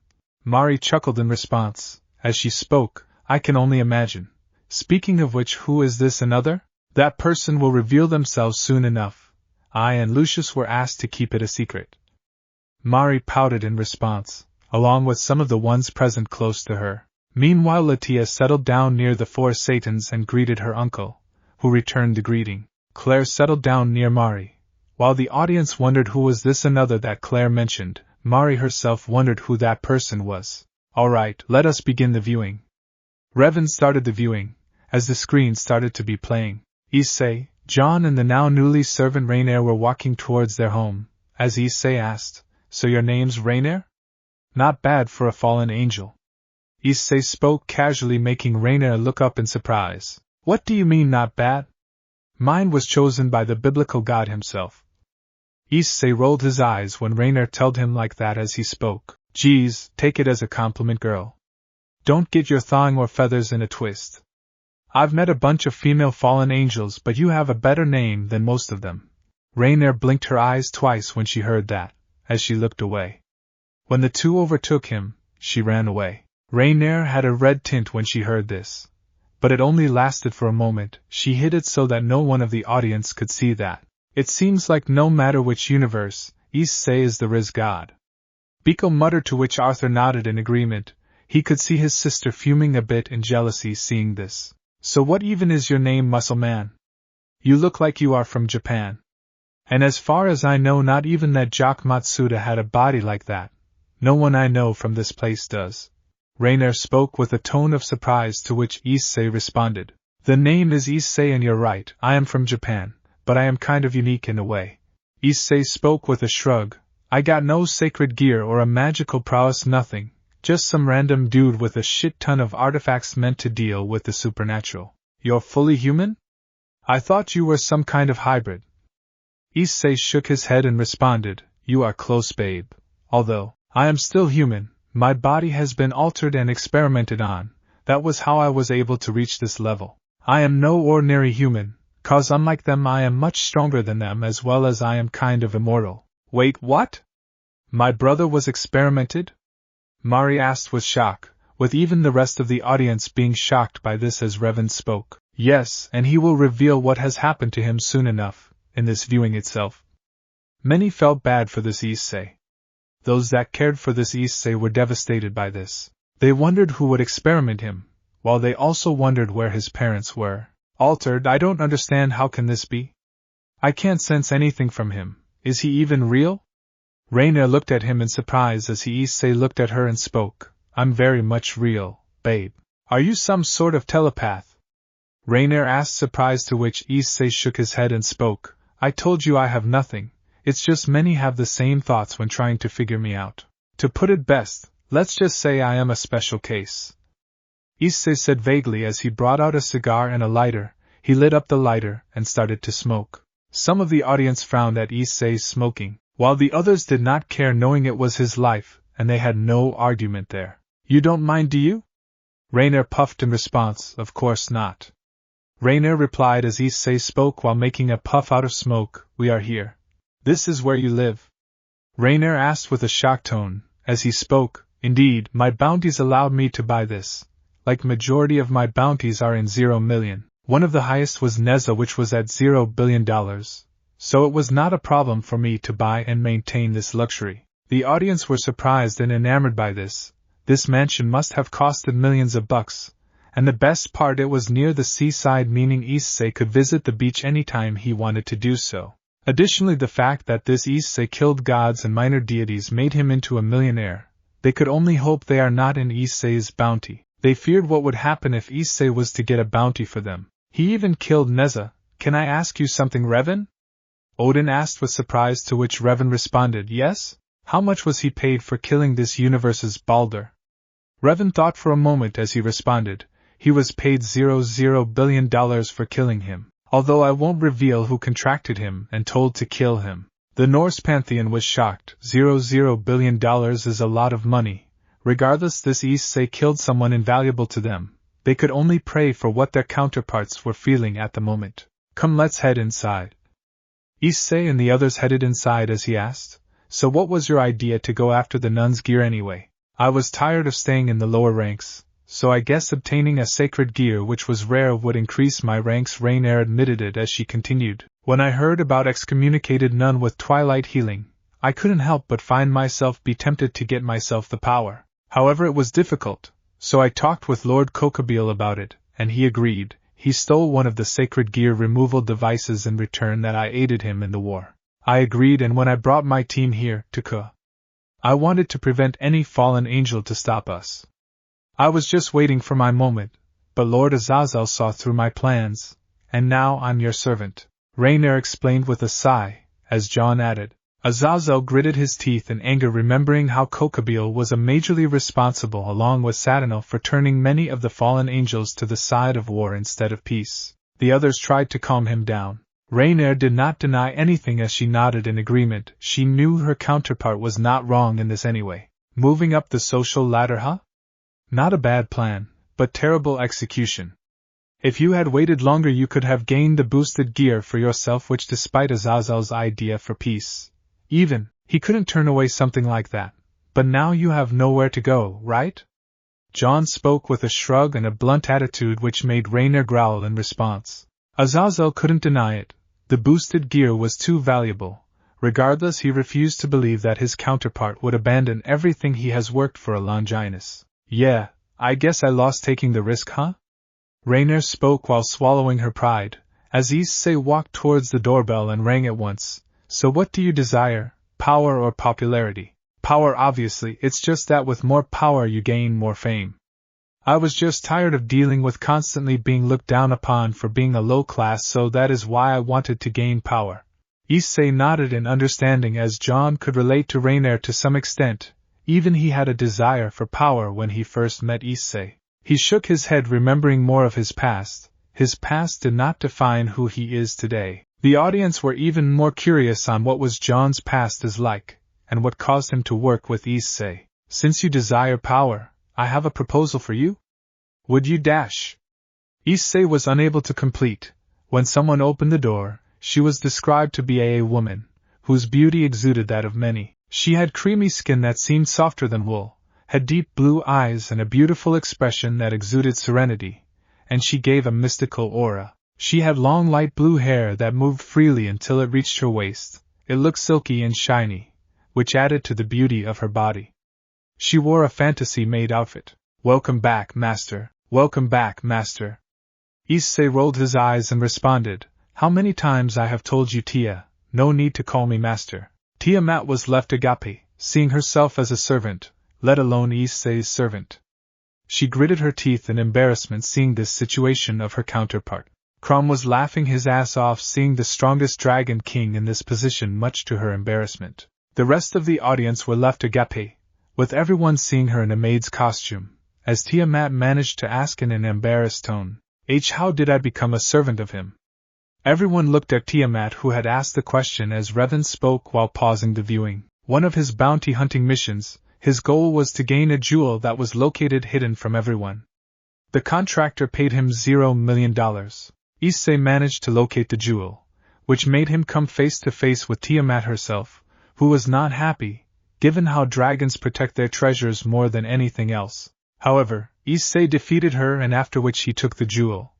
Mari chuckled in response. As she spoke, I can only imagine. Speaking of which, who is this another? That person will reveal themselves soon enough. I and Lucius were asked to keep it a secret. Mari pouted in response, along with some of the ones present close to her. Meanwhile, Latia settled down near the four Satans and greeted her uncle, who returned the greeting. Claire settled down near Mari. While the audience wondered who was this another that Claire mentioned, Mari herself wondered who that person was. Alright, let us begin the viewing. Revan started the viewing, as the screen started to be playing. Issei, John and the now newly servant Rainier were walking towards their home, as Issei asked, So your name's Rainier? Not bad for a fallen angel. Issei spoke casually, making Rainier look up in surprise. What do you mean not bad? Mine was chosen by the biblical God himself. Issei rolled his eyes when Rainier told him like that as he spoke. Geez, take it as a compliment, girl. Don't get your thawing or feathers in a twist. I've met a bunch of female fallen angels, but you have a better name than most of them. Rainier blinked her eyes twice when she heard that, as she looked away. When the two overtook him, she ran away. Rainier had a red tint when she heard this, but it only lasted for a moment. She hid it so that no one of the audience could see that. It seems like no matter which universe, Issei is the Riz God. Biko muttered, to which Arthur nodded in agreement. He could see his sister fuming a bit in jealousy seeing this. So what even is your name, Muscle Man? You look like you are from Japan. And as far as I know, not even that Jock Matsuda had a body like that. No one I know from this place does. Rainier spoke with a tone of surprise, to which Issei responded. The name is Issei and you're right, I am from Japan, but I am kind of unique in a way. Issei spoke with a shrug. I got no sacred gear or a magical prowess, nothing. Just some random dude with a shit ton of artifacts meant to deal with the supernatural. You're fully human? I thought you were some kind of hybrid. Issei shook his head and responded, You are close, babe. Although I am still human, my body has been altered and experimented on. That was how I was able to reach this level. I am no ordinary human, cause unlike them I am much stronger than them, as well as I am kind of immortal. Wait, what? My brother was experimented? Mari asked with shock, with even the rest of the audience being shocked by this as Revan spoke. Yes, and he will reveal what has happened to him soon enough, in this viewing itself. Many felt bad for this Issei. Those that cared for this Issei were devastated by this. They wondered who would experiment him, while they also wondered where his parents were. Altered, I don't understand, how can this be? I can't sense anything from him. Is he even real? Rainier looked at him in surprise as Issei looked at her and spoke. I'm very much real, babe. Are you some sort of telepath? Rainier asked, surprised, to which Issei shook his head and spoke. I told you I have nothing. It's just many have the same thoughts when trying to figure me out. To put it best, let's just say I am a special case. Issei said vaguely as he brought out a cigar and a lighter. He lit up the lighter and started to smoke. Some of the audience frowned at Issei's smoking, while the others did not care, knowing it was his life, and they had no argument there. You don't mind, do you? Rainier puffed in response. Of course not. Rainier replied as Issei spoke while making a puff out of smoke. We are here. This is where you live? Rainier asked with a shocked tone, as he spoke. Indeed, my bounties allowed me to buy this. Like majority of my bounties are in 0 million. One of the highest was Neza, which was at $0 billion. So it was not a problem for me to buy and maintain this luxury. The audience were surprised and enamored by this. This mansion must have costed millions of bucks. And the best part, it was near the seaside, meaning Issei could visit the beach anytime he wanted to do so. Additionally, the fact that this Issei killed gods and minor deities made him into a millionaire. They could only hope they are not in Issei's bounty. They feared what would happen if Issei was to get a bounty for them. He even killed Neza. Can I ask you something, Revan? Odin asked with surprise, to which Revan responded, yes? How much was he paid for killing this universe's Baldur? Revan thought for a moment as he responded, he was paid $0 billion for killing him, although I won't reveal who contracted him and told to kill him. The Norse pantheon was shocked. $0 billion is a lot of money. Regardless, this Issei killed someone invaluable to them. They could only pray for what their counterparts were feeling at the moment. Come, let's head inside. Issei and the others headed inside as he asked, so what was your idea to go after the nun's gear anyway? I was tired of staying in the lower ranks, so I guess obtaining a sacred gear which was rare would increase my ranks. Rainier admitted it as she continued. When I heard about excommunicated nun with twilight healing, I couldn't help but find myself be tempted to get myself the power. However, it was difficult, so I talked with Lord Kokabeel about it, and he agreed. He stole one of the sacred gear removal devices in return that I aided him in the war. I agreed, and when I brought my team here to Ka, I wanted to prevent any fallen angel to stop us. I was just waiting for my moment, but Lord Azazel saw through my plans, and now I'm your servant. Rainier explained with a sigh, as John added. Azazel gritted his teeth in anger, remembering how Kokabeel was majorly responsible along with Satano for turning many of the fallen angels to the side of war instead of peace. The others tried to calm him down. Rainier did not deny anything as she nodded in agreement. She knew her counterpart was not wrong in this anyway. Moving up the social ladder, huh? Not a bad plan, but terrible execution. If you had waited longer, you could have gained the boosted gear for yourself, which despite Azazel's idea for peace, he couldn't turn away something like that. But now you have nowhere to go, right? John spoke with a shrug and a blunt attitude which made Rainier growl in response. Azazel couldn't deny it. The boosted gear was too valuable. Regardless, he refused to believe that his counterpart would abandon everything he has worked for a Longinus. Yeah, I guess I lost taking the risk, huh? Rainier spoke while swallowing her pride, as Issei walked towards the doorbell and rang it once. So what do you desire, power or popularity? Power, obviously. It's just that with more power you gain more fame. I was just tired of dealing with constantly being looked down upon for being a low class, so that is why I wanted to gain power. Issei nodded in understanding, as John could relate to Rainier to some extent. Even he had a desire for power when he first met Issei. He shook his head, remembering more of his past. His past did not define who he is today. The audience were even more curious on what was John's past is like, and what caused him to work with Issei. Since you desire power, I have a proposal for you. Would you dash? Issei was unable to complete. When someone opened the door, she was described to be a woman, whose beauty exuded that of many. She had creamy skin that seemed softer than wool, had deep blue eyes and a beautiful expression that exuded serenity, and she gave a mystical aura. She had long light blue hair that moved freely until it reached her waist. It looked silky and shiny, which added to the beauty of her body. She wore a fantasy-made outfit. Welcome back, Master. Welcome back, Master. Issei rolled his eyes and responded, how many times I have told you, Tia, no need to call me Master. Tiamat was left agape, seeing herself as a servant, let alone Issei's servant. She gritted her teeth in embarrassment seeing this situation of her counterpart. Crom was laughing his ass off seeing the strongest dragon king in this position, much to her embarrassment. The rest of the audience were left agape, with everyone seeing her in a maid's costume, as Tiamat managed to ask in an embarrassed tone, how did I become a servant of him? Everyone looked at Tiamat, who had asked the question, as Revan spoke while pausing the viewing. One of his bounty hunting missions, his goal was to gain a jewel that was located hidden from everyone. The contractor paid him $0 million. Issei managed to locate the jewel, which made him come face to face with Tiamat herself, who was not happy, given how dragons protect their treasures more than anything else. However, Issei defeated her, and after which he took the jewel.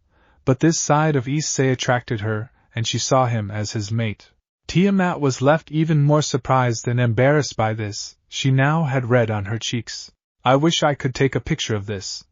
But this side of Issei attracted her, and she saw him as his mate. Tiamat was left even more surprised and embarrassed by this. She now had red on her cheeks. I wish I could take a picture of this.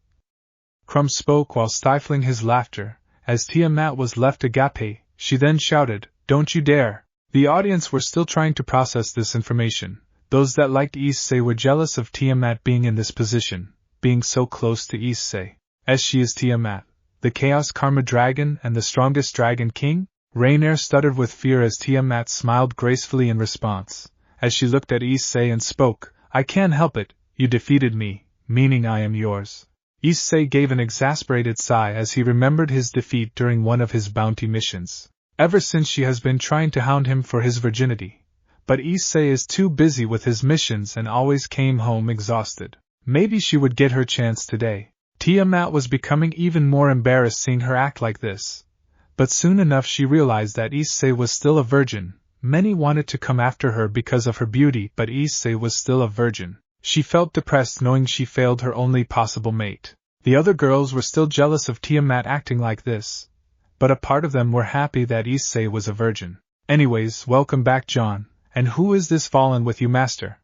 Crumb spoke while stifling his laughter. As Tiamat was left agape, she then shouted, "Don't you dare!" The audience were still trying to process this information. Those that liked Issei were jealous of Tiamat being in this position, being so close to Issei. As she is Tiamat, the Chaos Karma Dragon and the strongest Dragon King? Rainier stuttered with fear as Tiamat smiled gracefully in response. As she looked at Issei and spoke, "I can't help it, you defeated me, meaning I am yours." Issei gave an exasperated sigh as he remembered his defeat during one of his bounty missions. Ever since she has been trying to hound him for his virginity. But Issei is too busy with his missions and always came home exhausted. Maybe she would get her chance today. Tiamat was becoming even more embarrassed seeing her act like this. But soon enough she realized that Issei was still a virgin. Many wanted to come after her because of her beauty, but Issei was still a virgin. She felt depressed knowing she failed her only possible mate. The other girls were still jealous of Tiamat acting like this, but a part of them were happy that Issei was a virgin. Anyways, welcome back, John. And who is this fallen with you, master?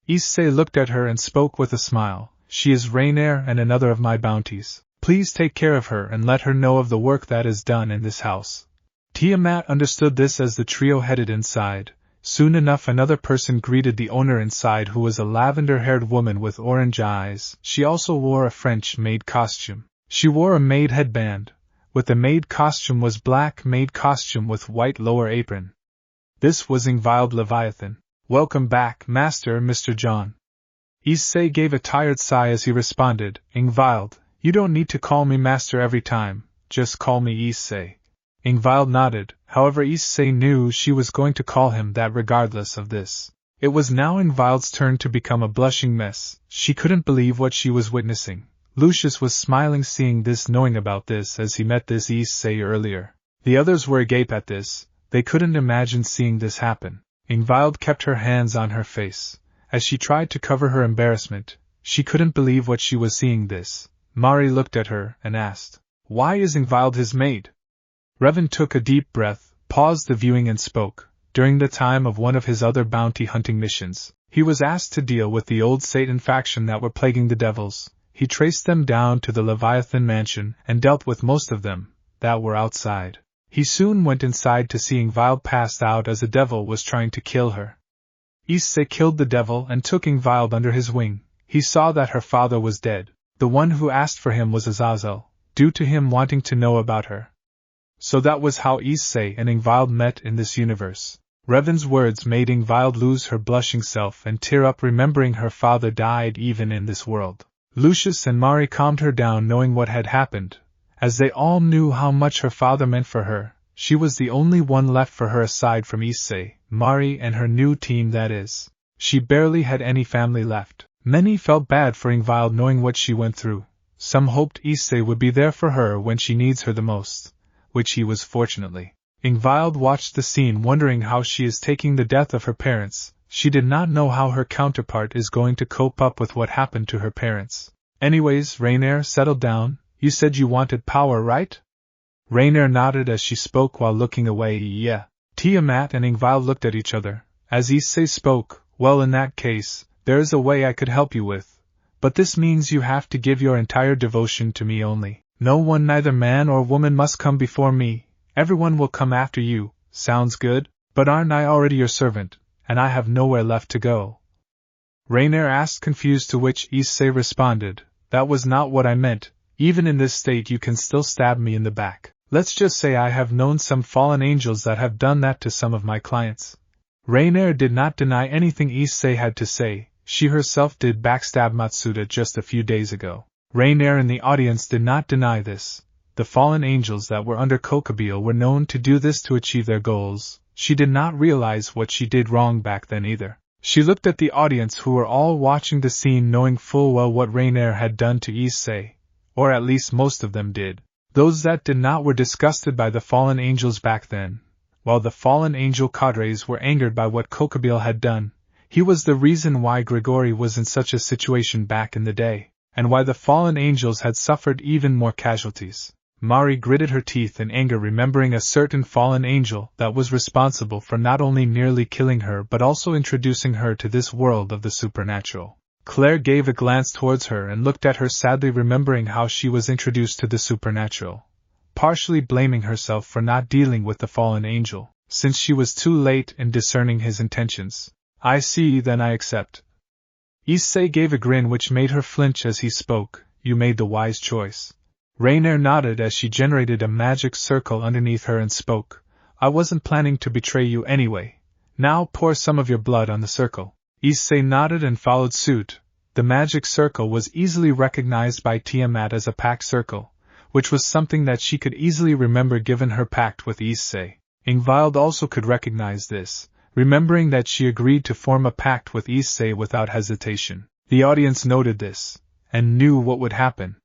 Issei looked at her and spoke with a smile. She is Rainier and another of my bounties. Please take care of her and let her know of the work that is done in this house. Tiamat understood this as the trio headed inside. Soon enough another person greeted the owner inside, who was a lavender-haired woman with orange eyes. She also wore a French maid costume. She wore a maid headband. With the maid costume was black maid costume with white lower apron. This was Ingvild Leviathan. Welcome back, Master, Mr. John. Issei gave a tired sigh as he responded, Ingvild, you don't need to call me Master every time, just call me Issei. Ingvild nodded, however Issei knew she was going to call him that regardless of this. It was now Ingvild's turn to become a blushing mess. She couldn't believe what she was witnessing. Lucius was smiling seeing this, knowing about this as he met this Issei earlier. The others were agape at this. They couldn't imagine seeing this happen. Ingvild kept her hands on her face. As she tried to cover her embarrassment, she couldn't believe what she was seeing this. Mari looked at her and asked, "Why is Ingvild his maid?" Revan took a deep breath, paused the viewing and spoke. During the time of one of his other bounty hunting missions, he was asked to deal with the old Satan faction that were plaguing the devils. He traced them down to the Leviathan mansion and dealt with most of them that were outside. He soon went inside to see Ingvild passed out as a devil was trying to kill her. Issei killed the devil and took Ingvild under his wing. He saw that her father was dead. The one who asked for him was Azazel, due to him wanting to know about her. So that was how Issei and Ingvild met in this universe. Revan's words made Ingvild lose her blushing self and tear up remembering her father died even in this world. Lucius and Mari calmed her down knowing what had happened, as they all knew how much her father meant for her. She was the only one left for her aside from Issei, Mari and her new team, that is. She barely had any family left. Many felt bad for Ingvild knowing what she went through. Some hoped Issei would be there for her when she needs her the most, which he was fortunately. Ingvild watched the scene wondering how she is taking the death of her parents. She did not know how her counterpart is going to cope up with what happened to her parents. Anyways, Rainier, settled down. You said you wanted power, right? Rainier nodded as she spoke while looking away. Yeah. Tiamat and Ingvild looked at each other. As Issei spoke, well, in that case, there is a way I could help you with. But this means you have to give your entire devotion to me only. No one, neither man or woman, must come before me. Everyone will come after you. Sounds good? But aren't I already your servant, and I have nowhere left to go? Rainier asked, confused, to which Issei responded, that was not what I meant. Even in this state you can still stab me in the back. Let's just say I have known some fallen angels that have done that to some of my clients. Rainier did not deny anything Issei had to say. She herself did backstab Matsuda just a few days ago. Rainier in the audience did not deny this. The fallen angels that were under Kokabeel were known to do this to achieve their goals. She did not realize what she did wrong back then either. She looked at the audience who were all watching the scene, knowing full well what Rainier had done to Issei, or at least most of them did. Those that did not were disgusted by the fallen angels back then, while the fallen angel cadres were angered by what Kokabeel had done. He was the reason why Grigori was in such a situation back in the day, and why the fallen angels had suffered even more casualties. Mari gritted her teeth in anger, remembering a certain fallen angel that was responsible for not only nearly killing her but also introducing her to this world of the supernatural. Claire gave a glance towards her and looked at her sadly, remembering how she was introduced to the supernatural, partially blaming herself for not dealing with the fallen angel, since she was too late in discerning his intentions. I see, then I accept. Issei gave a grin which made her flinch as he spoke. You made the wise choice. Rainier nodded as she generated a magic circle underneath her and spoke. I wasn't planning to betray you anyway. Now pour some of your blood on the circle. Issei nodded and followed suit. The magic circle was easily recognized by Tiamat as a pact circle, which was something that she could easily remember given her pact with Issei. Ingvild also could recognize this, remembering that she agreed to form a pact with Issei without hesitation. The audience noted this, and knew what would happen.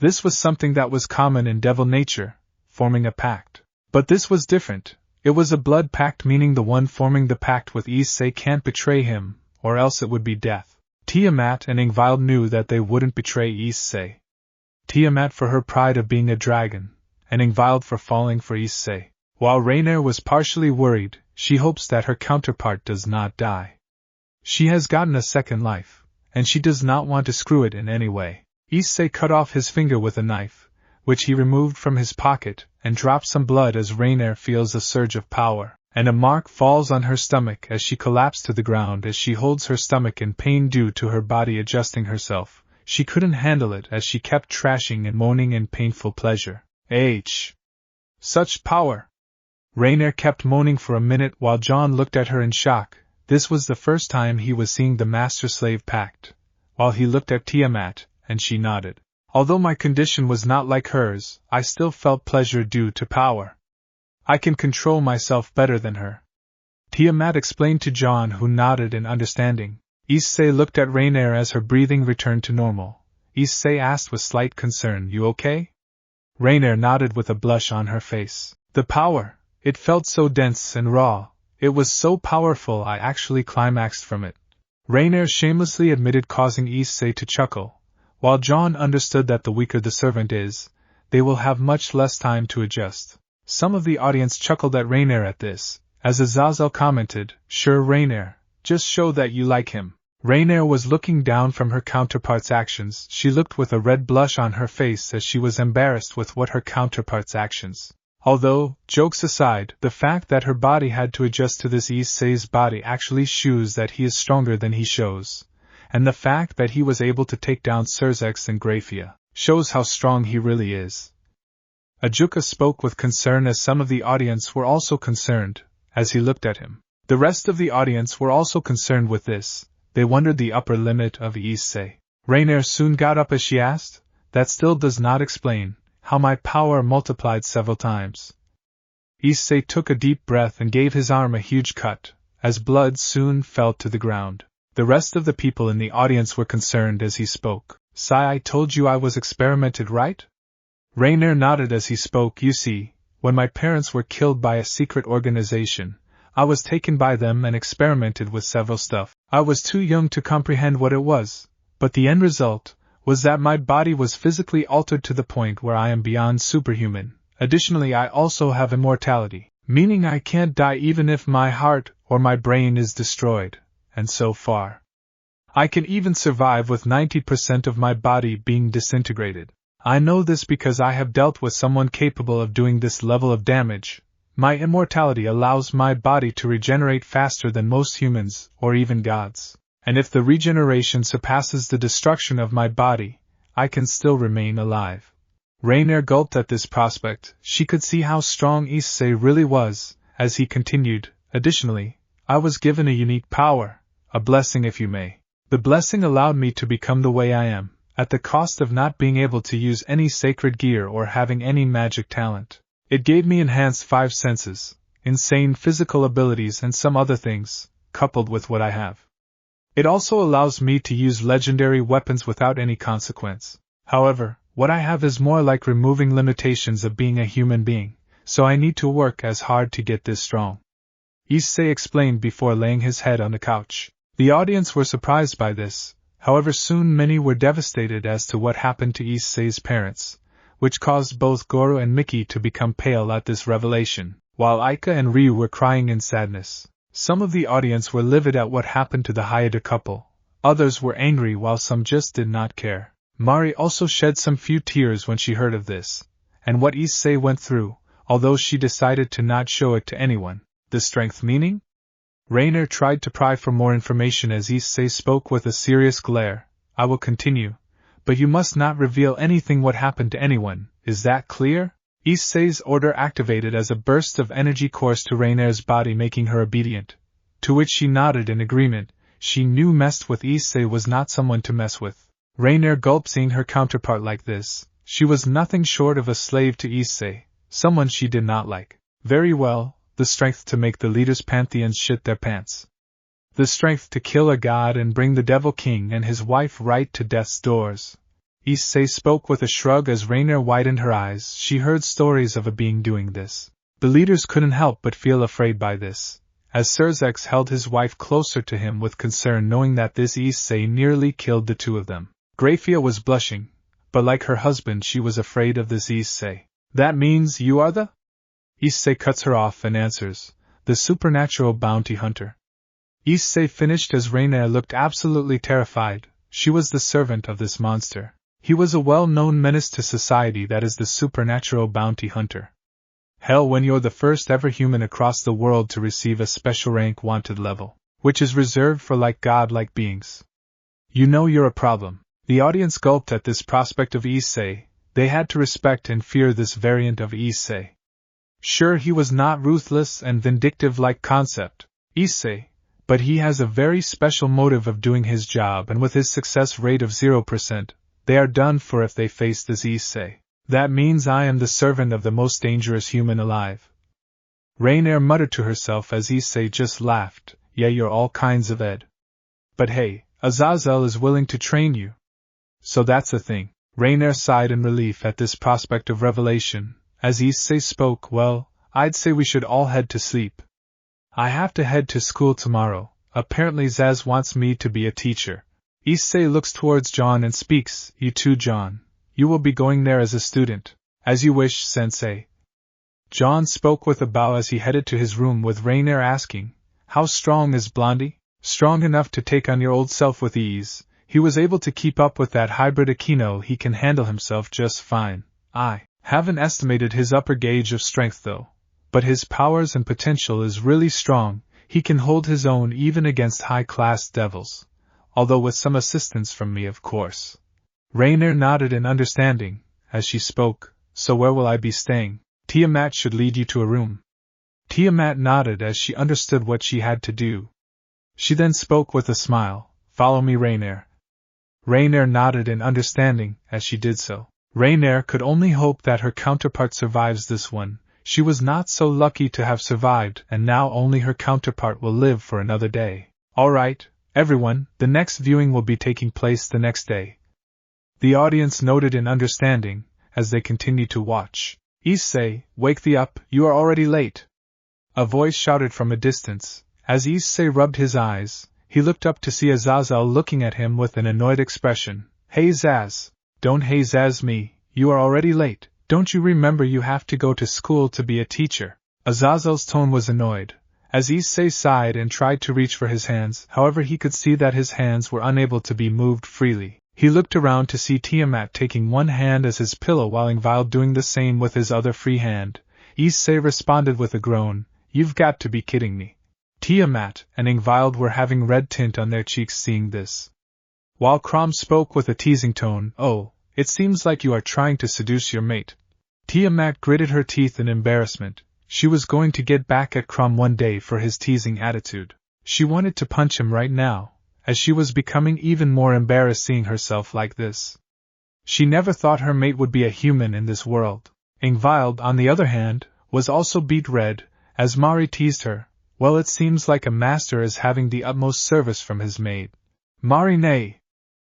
This was something that was common in devil nature, forming a pact. But this was different. It was a blood pact, meaning the one forming the pact with Issei can't betray him, or else it would be death. Tiamat and Ingvild knew that they wouldn't betray Issei. Tiamat for her pride of being a dragon, and Ingvild for falling for Issei. While Rainier was partially worried, she hopes that her counterpart does not die. She has gotten a second life, and she does not want to screw it in any way. Issei cut off his finger with a knife, which he removed from his pocket, and dropped some blood as Rainier feels a surge of power, and a mark falls on her stomach as she collapsed to the ground as she holds her stomach in pain due to her body adjusting herself. She couldn't handle it as she kept trashing and moaning in painful pleasure. Such power! Rainier kept moaning for a minute while John looked at her in shock. This was the first time he was seeing the Master-Slave Pact. While he looked at Tiamat, and she nodded. Although my condition was not like hers, I still felt pleasure due to power. I can control myself better than her. Tiamat explained to John, who nodded in understanding. Issei looked at Rainier as her breathing returned to normal. Issei asked with slight concern, You okay? Rainier nodded with a blush on her face. The power! It felt so dense and raw. It was so powerful I actually climaxed from it. Rainier shamelessly admitted, causing Issei to chuckle. While John understood that the weaker the servant is, they will have much less time to adjust. Some of the audience chuckled at Rainier at this, as Azazel commented, Sure Rainier, just show that you like him. Rainier was looking down from her counterpart's actions. She looked with a red blush on her face as she was embarrassed with what her counterpart's actions. Although, jokes aside, the fact that her body had to adjust to this Issei's body actually shows that he is stronger than he shows. And the fact that he was able to take down Serzex and Grayfia shows how strong he really is. Ajuka spoke with concern as some of the audience were also concerned, as he looked at him. The rest of the audience were also concerned with this. They wondered the upper limit of Issei. Rainier soon got up as she asked, That still does not explain how my power multiplied several times. Issei took a deep breath and gave his arm a huge cut, as blood soon fell to the ground. The rest of the people in the audience were concerned as he spoke. Sai, I told you I was experimented, right? Rainier nodded as he spoke. You see, when my parents were killed by a secret organization, I was taken by them and experimented with several stuff. I was too young to comprehend what it was, but the end result was that my body was physically altered to the point where I am beyond superhuman. Additionally, I also have immortality, meaning I can't die even if my heart or my brain is destroyed. And so far, I can even survive with 90% of my body being disintegrated. I know this because I have dealt with someone capable of doing this level of damage. My immortality allows my body to regenerate faster than most humans, or even gods. And if the regeneration surpasses the destruction of my body, I can still remain alive. Rainier gulped at this prospect. She could see how strong Issei really was, as he continued, Additionally, I was given a unique power. A blessing, if you may. The blessing allowed me to become the way I am, at the cost of not being able to use any sacred gear or having any magic talent. It gave me enhanced 5 senses, insane physical abilities and some other things, coupled with what I have. It also allows me to use legendary weapons without any consequence. However, what I have is more like removing limitations of being a human being, so I need to work as hard to get this strong. Issei explained before laying his head on the couch. The audience were surprised by this, however soon many were devastated as to what happened to Issei's parents, which caused both Goro and Miki to become pale at this revelation, while Aika and Ryu were crying in sadness. Some of the audience were livid at what happened to the Hayate couple, others were angry while some just did not care. Mari also shed some few tears when she heard of this, and what Issei went through, although she decided to not show it to anyone. The strength meaning? Rainer tried to pry for more information as Issei spoke with a serious glare. I will continue, but you must not reveal anything what happened to anyone, is that clear? Issei's order activated as a burst of energy coursed to Rainer's body, making her obedient, to which she nodded in agreement. She knew messed with Issei was not someone to mess with. Rainer gulped seeing her counterpart like this. She was nothing short of a slave to Issei, someone she did not like. Very well, the strength to make the leaders' pantheons shit their pants. The strength to kill a god and bring the Devil King and his wife right to death's doors. Issei spoke with a shrug as Rainer widened her eyes. She heard stories of a being doing this. The leaders couldn't help but feel afraid by this, as Serzex held his wife closer to him with concern, knowing that this Issei nearly killed the two of them. Grayfia was blushing, but like her husband she was afraid of this Issei. That means you are the? Issei cuts her off and answers, the supernatural bounty hunter. Issei finished as Rainer looked absolutely terrified. She was the servant of this monster. He was a well-known menace to society, that is the supernatural bounty hunter. Hell, when you're the first ever human across the world to receive a special rank wanted level, which is reserved for like godlike beings. You know you're a problem. The audience gulped at this prospect of Issei. They had to respect and fear this variant of Issei. Sure, he was not ruthless and vindictive like concept, Issei, but he has a very special motive of doing his job, and with his success rate of 0%, they are done for if they face this Issei. That means I am the servant of the most dangerous human alive. Rainer muttered to herself as Issei just laughed, yeah, you're all kinds of ed. But hey, Azazel is willing to train you. So that's the thing. Rainer sighed in relief at this prospect of revelation. As Issei spoke, well, I'd say we should all head to sleep. I have to head to school tomorrow. Apparently Zaz wants me to be a teacher. Issei looks towards John and speaks, you too, John. You will be going there as a student. As you wish, sensei. John spoke with a bow as he headed to his room, with Rainer asking, how strong is Blondie? Strong enough to take on your old self with ease. He was able to keep up with that hybrid Aquino. He can handle himself just fine. I haven't estimated his upper gauge of strength though, but his powers and potential is really strong. He can hold his own even against high-class devils, although with some assistance from me, of course. Rainer nodded in understanding as she spoke. So where will I be staying? Tiamat should lead you to a room. Tiamat nodded as she understood what she had to do. She then spoke with a smile, follow me, Rainer. Rainer nodded in understanding as she did so. Rainer could only hope that her counterpart survives this one. She was not so lucky to have survived, and now only her counterpart will live for another day. Alright, everyone, the next viewing will be taking place the next day. The audience nodded in understanding as they continued to watch. Issei, wake thee up, you are already late. A voice shouted from a distance. As Issei rubbed his eyes, he looked up to see Azazel looking at him with an annoyed expression. Hey Zaz. Don't hey Zaz me, you are already late. Don't you remember you have to go to school to be a teacher? Azazel's tone was annoyed. As Issei sighed and tried to reach for his hands, however he could see that his hands were unable to be moved freely. He looked around to see Tiamat taking one hand as his pillow while Ingvild doing the same with his other free hand. Issei responded with a groan, you've got to be kidding me. Tiamat and Ingvild were having red tint on their cheeks seeing this. While Crom spoke with a teasing tone, oh, it seems like you are trying to seduce your mate. Tiamat gritted her teeth in embarrassment. She was going to get back at Crom one day for his teasing attitude. She wanted to punch him right now, as she was becoming even more embarrassed seeing herself like this. She never thought her mate would be a human in this world. Ingvild, on the other hand, was also beet red, as Mari teased her. Well, it seems like a master is having the utmost service from his maid. Mari, nay.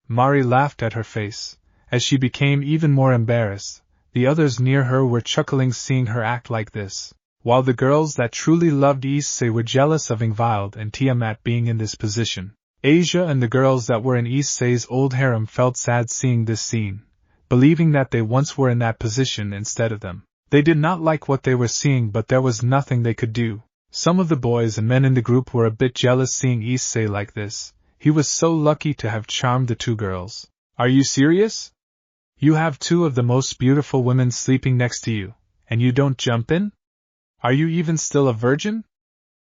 Mari laughed at her face, as she became even more embarrassed. The others near her were chuckling seeing her act like this, while the girls that truly loved Issei were jealous of Ingvild and Tiamat being in this position. Asia and the girls that were in Issei's old harem felt sad seeing this scene, believing that they once were in that position instead of them. They did not like what they were seeing, but there was nothing they could do. Some of the boys and men in the group were a bit jealous seeing Issei like this. He was so lucky to have charmed the two girls. Are you serious? You have two of the most beautiful women sleeping next to you, and you don't jump in? Are you even still a virgin?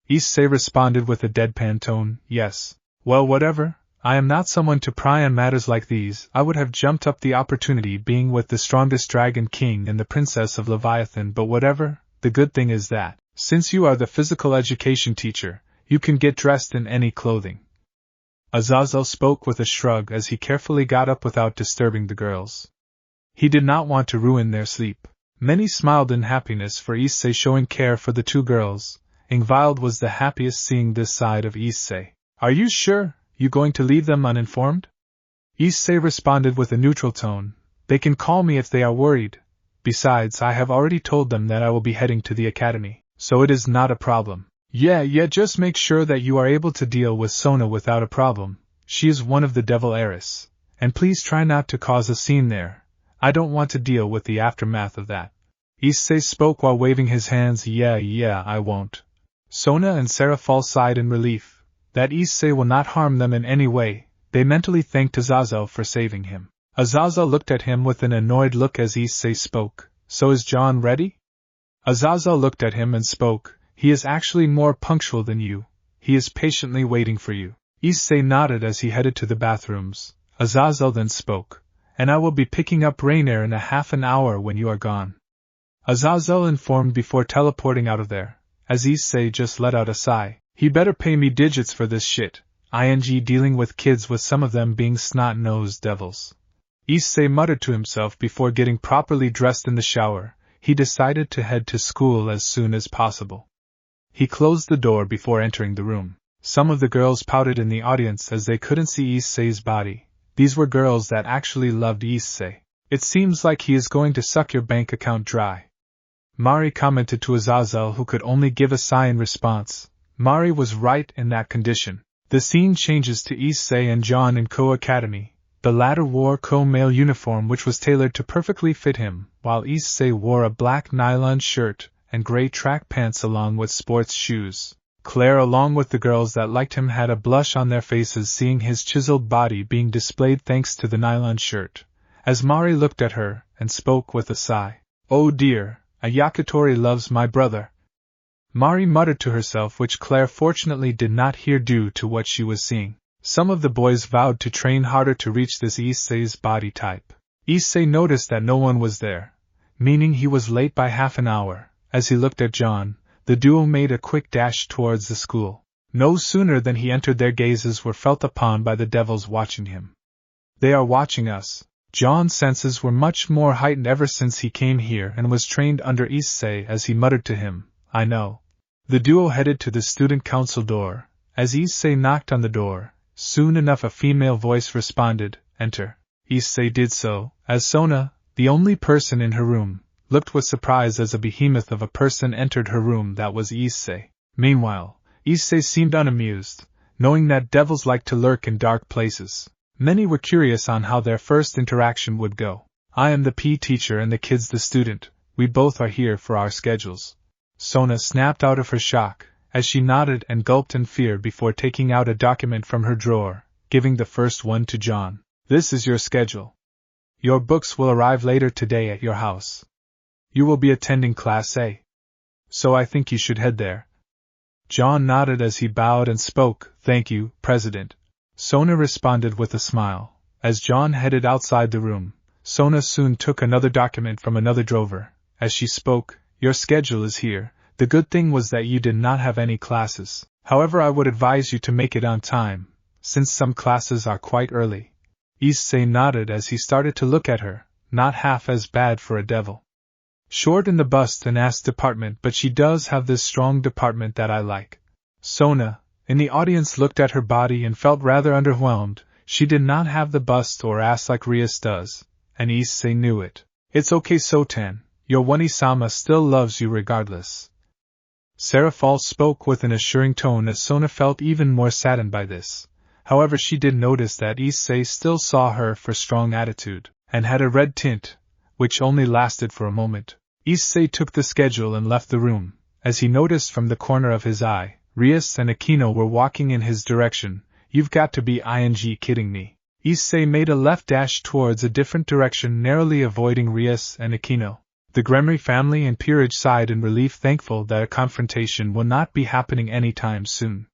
Issei responded with a deadpan tone, yes. Well, whatever, I am not someone to pry on matters like these. I would have jumped up the opportunity being with the strongest dragon king and the princess of Leviathan, but whatever, the good thing is that, since you are the physical education teacher, you can get dressed in any clothing. Azazel spoke with a shrug as he carefully got up without disturbing the girls. He did not want to ruin their sleep. Many smiled in happiness for Issei showing care for the two girls. Ingvild was the happiest seeing this side of Issei. Are you sure, you going to leave them uninformed? Issei responded with a neutral tone. They can call me if they are worried. Besides, I have already told them that I will be heading to the academy, so it is not a problem. Yeah, just make sure that you are able to deal with Sona without a problem. She is one of the devil heiress. And please try not to cause a scene there. I don't want to deal with the aftermath of that. Issei spoke while waving his hands. Yeah, I won't. Sona and Seraphal sighed in relief. That Issei will not harm them in any way. They mentally thanked Azazel for saving him. Azazel looked at him with an annoyed look as Issei spoke. So is John ready? Azazel looked at him and spoke. He is actually more punctual than you. He is patiently waiting for you. Issei nodded as he headed to the bathrooms. Azazel then spoke. And I will be picking up Rainier in a half an hour when you are gone. Azazel informed before teleporting out of there, as Issei just let out a sigh. He better pay me digits for this shit, dealing with kids with some of them being snot-nosed devils. Issei muttered to himself before getting properly dressed in the shower. He decided to head to school as soon as possible. He closed the door before entering the room. Some of the girls pouted in the audience as they couldn't see Issei's body. These were girls that actually loved Issei. It seems like he is going to suck your bank account dry. Mari commented to Azazel, who could only give a sigh in response. Mari was right in that condition. The scene changes to Issei and John in Ko Academy. The latter wore Ko male uniform which was tailored to perfectly fit him, while Issei wore a black nylon shirt and gray track pants along with sports shoes. Claire, along with the girls that liked him, had a blush on their faces seeing his chiseled body being displayed thanks to the nylon shirt, as Mari looked at her and spoke with a sigh. Oh dear, a yakitori loves my brother. Mari muttered to herself, which Claire fortunately did not hear due to what she was seeing. Some of the boys vowed to train harder to reach this Issei's body type. Issei noticed that no one was there, meaning he was late by half an hour. As he looked at John, the duo made a quick dash towards the school. No sooner than he entered, their gazes were felt upon by the devils watching him. They are watching us. John's senses were much more heightened ever since he came here and was trained under Issei as he muttered to him, I know. The duo headed to the student council door. As Issei knocked on the door, soon enough a female voice responded, Enter. Issei did so, as Sona, the only person in her room, looked with surprise as a behemoth of a person entered her room that was Issei. Meanwhile, Issei seemed unamused, knowing that devils like to lurk in dark places. Many were curious on how their first interaction would go. I am the PE teacher and the kid's the student. We both are here for our schedules. Sona snapped out of her shock, as she nodded and gulped in fear before taking out a document from her drawer, giving the first one to John. This is your schedule. Your books will arrive later today at your house. You will be attending Class A. So I think you should head there. John nodded as he bowed and spoke, Thank you, President. Sona responded with a smile. As John headed outside the room, Sona soon took another document from another drawer. As she spoke, Your schedule is here. The good thing was that you did not have any classes. However, I would advise you to make it on time, since some classes are quite early. Issei nodded as he started to look at her, not half as bad for a devil. Short in the bust and ass department, but she does have this strong department that I like. Sona, in the audience, looked at her body and felt rather underwhelmed. She did not have the bust or ass like Rias does, and Issei knew it. It's okay, Sotan, your Wani-sama still loves you regardless. Serafal spoke with an assuring tone as Sona felt even more saddened by this. However, she did notice that Issei still saw her for strong attitude, and had a red tint, which only lasted for a moment. Issei took the schedule and left the room. As he noticed from the corner of his eye, Rias and Aquino were walking in his direction. You've got to be kidding me. Issei made a left dash towards a different direction, narrowly avoiding Rias and Aquino. The Gremry family and peerage sighed in relief, thankful that a confrontation will not be happening anytime soon.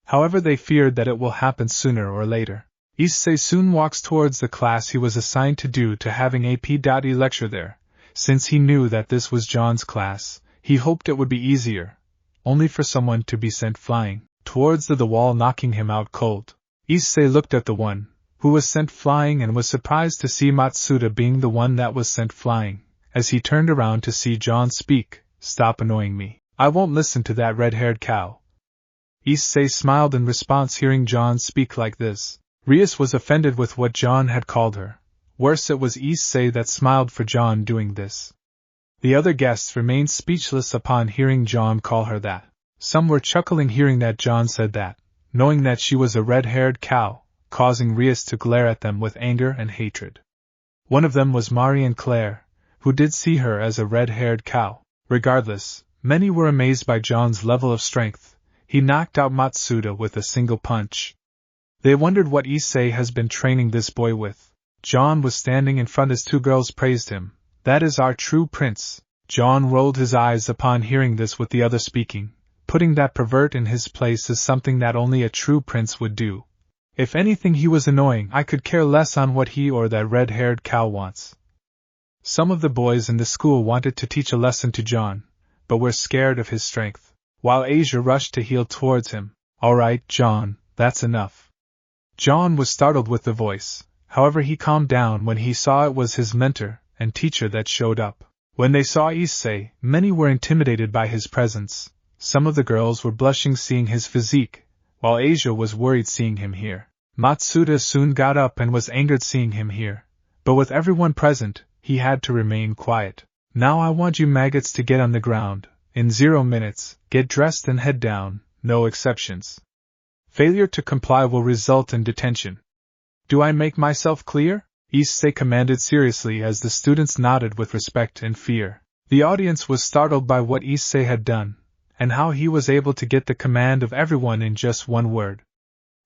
However, they feared that it will happen sooner or later. Issei soon walks towards the class he was assigned to due to having a P.E. lecture there. Since he knew that this was John's class, he hoped it would be easier, only for someone to be sent flying towards the wall, knocking him out cold. Issei looked at the one who was sent flying and was surprised to see Matsuda being the one that was sent flying. As he turned around to see John speak, "Stop annoying me. I won't listen to that red-haired cow." Issei smiled in response, hearing John speak like this. Rias was offended with what John had called her. Worse, it was Issei that smiled for John doing this. The other guests remained speechless upon hearing John call her that. Some were chuckling hearing that John said that, knowing that she was a red-haired cow, causing Rias to glare at them with anger and hatred. One of them was Mari and Claire, who did see her as a red-haired cow. Regardless, many were amazed by John's level of strength. He knocked out Matsuda with a single punch. They wondered what Issei has been training this boy with. John was standing in front as two girls praised him. "That is our true prince." John rolled his eyes upon hearing this, with the other speaking. Putting that pervert in his place is something that only a true prince would do. If anything, he was annoying. I could care less on what he or that red-haired cow wants. Some of the boys in the school wanted to teach a lesson to John, but were scared of his strength, while Asia rushed to heel towards him. "All right, John, that's enough." John was startled with the voice, however he calmed down when he saw it was his mentor and teacher that showed up. When they saw Issei, many were intimidated by his presence. Some of the girls were blushing seeing his physique, while Asia was worried seeing him here. Matsuda soon got up and was angered seeing him here, but with everyone present, he had to remain quiet. "Now I want you maggots to get on the ground. In 0 minutes, get dressed and head down, no exceptions. Failure to comply will result in detention. Do I make myself clear?" Issei commanded seriously as the students nodded with respect and fear. The audience was startled by what Issei had done, and how he was able to get the command of everyone in just one word.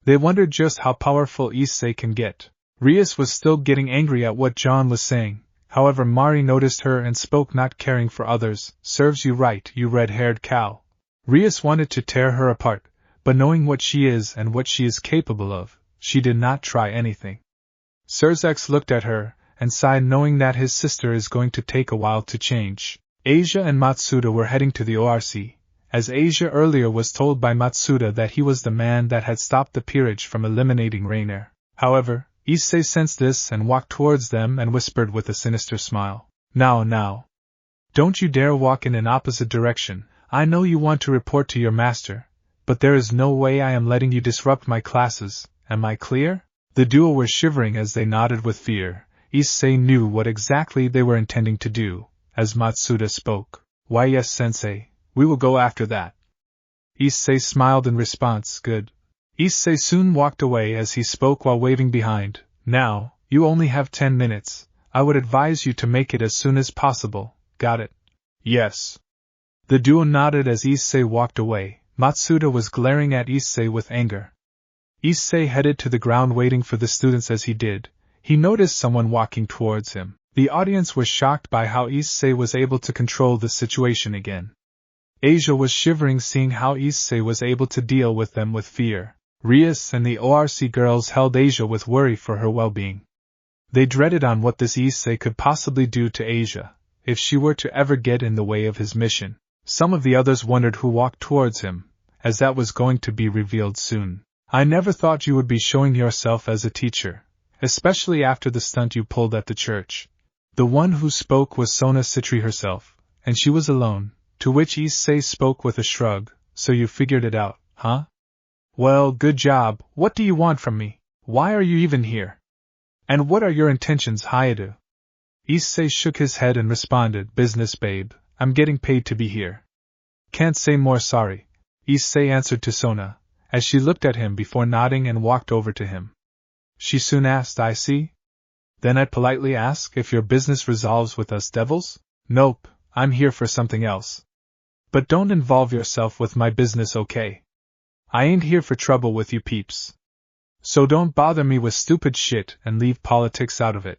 They wondered just how powerful Issei can get. Rias was still getting angry at what John was saying. However, Mari noticed her and spoke, not caring for others. "Serves you right, you red-haired cow." Rias wanted to tear her apart, but knowing what she is and what she is capable of, she did not try anything. Serzex looked at her and sighed, knowing that his sister is going to take a while to change. Asia and Matsuda were heading to the ORC, as Asia earlier was told by Matsuda that he was the man that had stopped the peerage from eliminating Rainier. However, Issei sensed this and walked towards them and whispered with a sinister smile, Now. Don't you dare walk in an opposite direction. I know you want to report to your master, but there is no way I am letting you disrupt my classes. Am I clear?" The duo were shivering as they nodded with fear. Issei knew what exactly they were intending to do, as Matsuda spoke. "Why, yes, sensei, we will go after that." Issei smiled in response. "Good." Issei soon walked away as he spoke while waving behind. "Now, you only have 10 minutes. I would advise you to make it as soon as possible. Got it?" "Yes." The duo nodded as Issei walked away. Matsuda was glaring at Issei with anger. Issei headed to the ground waiting for the students. As he did, he noticed someone walking towards him. The audience was shocked by how Issei was able to control the situation again. Asia was shivering seeing how Issei was able to deal with them with fear. Rias and the ORC girls held Asia with worry for her well-being. They dreaded on what this Issei could possibly do to Asia, if she were to ever get in the way of his mission. Some of the others wondered who walked towards him, as that was going to be revealed soon. "I never thought you would be showing yourself as a teacher, especially after the stunt you pulled at the church. The one who spoke was Sona Citri herself, and she was alone, to which Issei spoke with a shrug. So you figured it out, huh? Well, good job. What do you want from me? Why are you even here? And what are your intentions, Hayadu? Issei shook his head and responded, business, babe. I'm getting paid to be here. Can't say more, sorry, Issei answered to Sona, as she looked at him before nodding and walked over to him. She soon asked, I see? Then I'd politely ask if your business resolves with us devils? Nope, I'm here for something else. But don't involve yourself with my business, okay? I ain't here for trouble with you peeps. So don't bother me with stupid shit and leave politics out of it.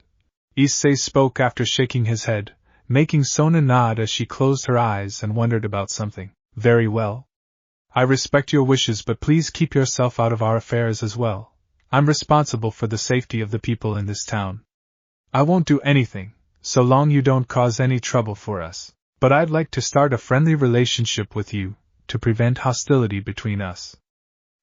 Issei spoke after shaking his head, making Sona nod as she closed her eyes and wondered about something. Very well. I respect your wishes, but please keep yourself out of our affairs as well. I'm responsible for the safety of the people in this town. I won't do anything, so long you don't cause any trouble for us. But I'd like to start a friendly relationship with you, to prevent hostility between us.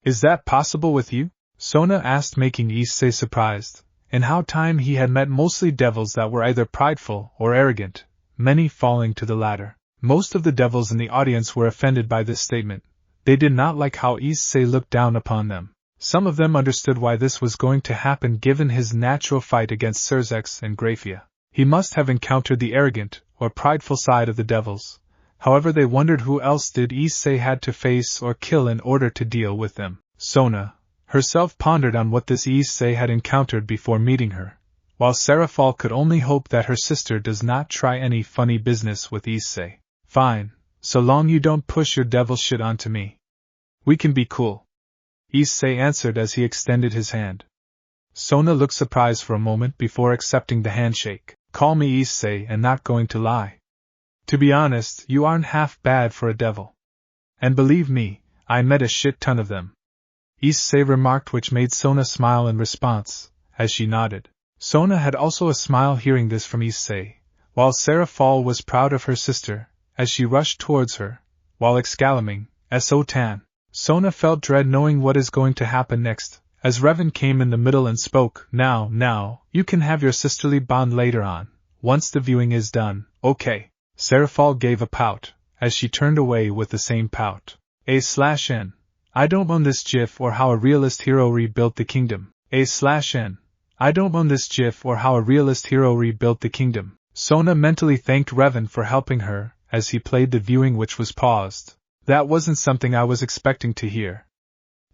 Is that possible with you? Sona asked, making Issei surprised. In how time he had met mostly devils that were either prideful or arrogant, many falling to the latter. Most of the devils in the audience were offended by this statement. They did not like how Issei looked down upon them. Some of them understood why this was going to happen given his natural fight against Venelana and Grayfia. He must have encountered the arrogant or prideful side of the devils. However, they wondered who else did Issei had to face or kill in order to deal with them. Sona herself pondered on what this Issei had encountered before meeting her, while Serafal could only hope that her sister does not try any funny business with Issei. Fine, so long you don't push your devil shit onto me. We can be cool, Issei answered as he extended his hand. Sona looked surprised for a moment before accepting the handshake. Call me Issei and not going to lie. To be honest, you aren't half bad for a devil. And believe me, I met a shit ton of them, Issei remarked, which made Sona smile in response, as she nodded. Sona had also a smile hearing this from Issei, while Serafal was proud of her sister, as she rushed towards her, while exclaiming, S.O.Tan. Sona felt dread knowing what is going to happen next, as Revan came in the middle and spoke, Now, you can have your sisterly bond later on, once the viewing is done, okay. Serafal gave a pout, as she turned away with the same pout. A/N. I don't own this GIF or how a realist hero rebuilt the kingdom. A/N. I don't own this GIF or how a realist hero rebuilt the kingdom. Sona mentally thanked Revan for helping her, as he played the viewing, which was paused. That wasn't something I was expecting to hear.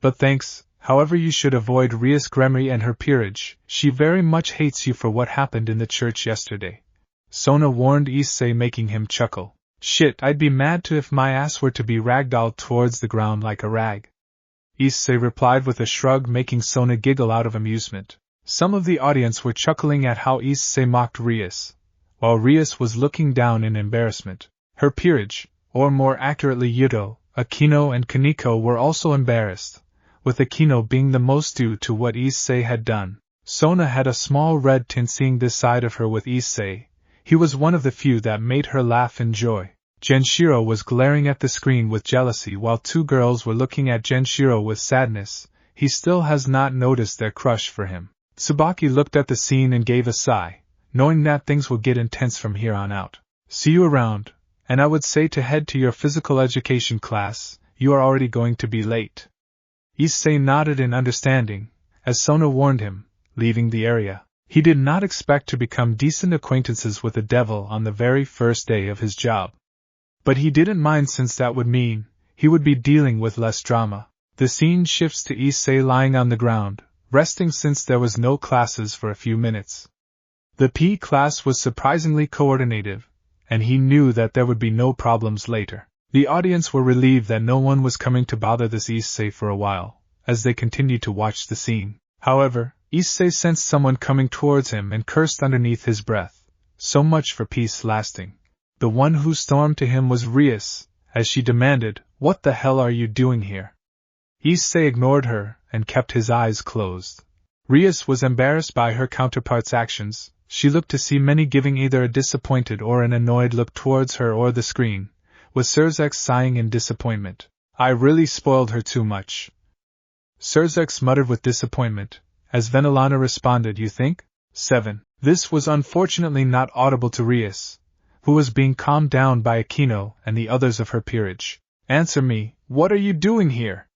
But thanks, however you should avoid Rias Gremory and her peerage. She very much hates you for what happened in the church yesterday. Sona warned Issei, making him chuckle. Shit, I'd be mad too if my ass were to be ragdolled towards the ground like a rag. Issei replied with a shrug, making Sona giggle out of amusement. Some of the audience were chuckling at how Issei mocked Rias, while Rias was looking down in embarrassment. Her peerage, or more accurately Yuto, Akino and Kaneko were also embarrassed, with Akino being the most due to what Issei had done. Sona had a small red tint seeing this side of her with Issei. He was one of the few that made her laugh in joy. Genshiro was glaring at the screen with jealousy while two girls were looking at Genshiro with sadness. He still has not noticed their crush for him. Tsubaki looked at the scene and gave a sigh, knowing that things will get intense from here on out. See you around, and I would say to head to your physical education class, you are already going to be late. Issei nodded in understanding, as Sona warned him, leaving the area. He did not expect to become decent acquaintances with the devil on the very first day of his job. But he didn't mind, since that would mean he would be dealing with less drama. The scene shifts to Issei lying on the ground, resting since there was no classes for a few minutes. The PE class was surprisingly coordinated, and he knew that there would be no problems later. The audience were relieved that no one was coming to bother this Issei for a while, as they continued to watch the scene. However, Issei sensed someone coming towards him and cursed underneath his breath. So much for peace lasting. The one who stormed to him was Rias, as she demanded, "What the hell are you doing here?" Issei ignored her and kept his eyes closed. Rias was embarrassed by her counterpart's actions. She looked to see many giving either a disappointed or an annoyed look towards her or the screen, with Serzex sighing in disappointment. I really spoiled her too much. Serzex muttered with disappointment, as Venelana responded, you think? 7. This was unfortunately not audible to Rias, who was being calmed down by Aquino and the others of her peerage. Answer me, what are you doing here?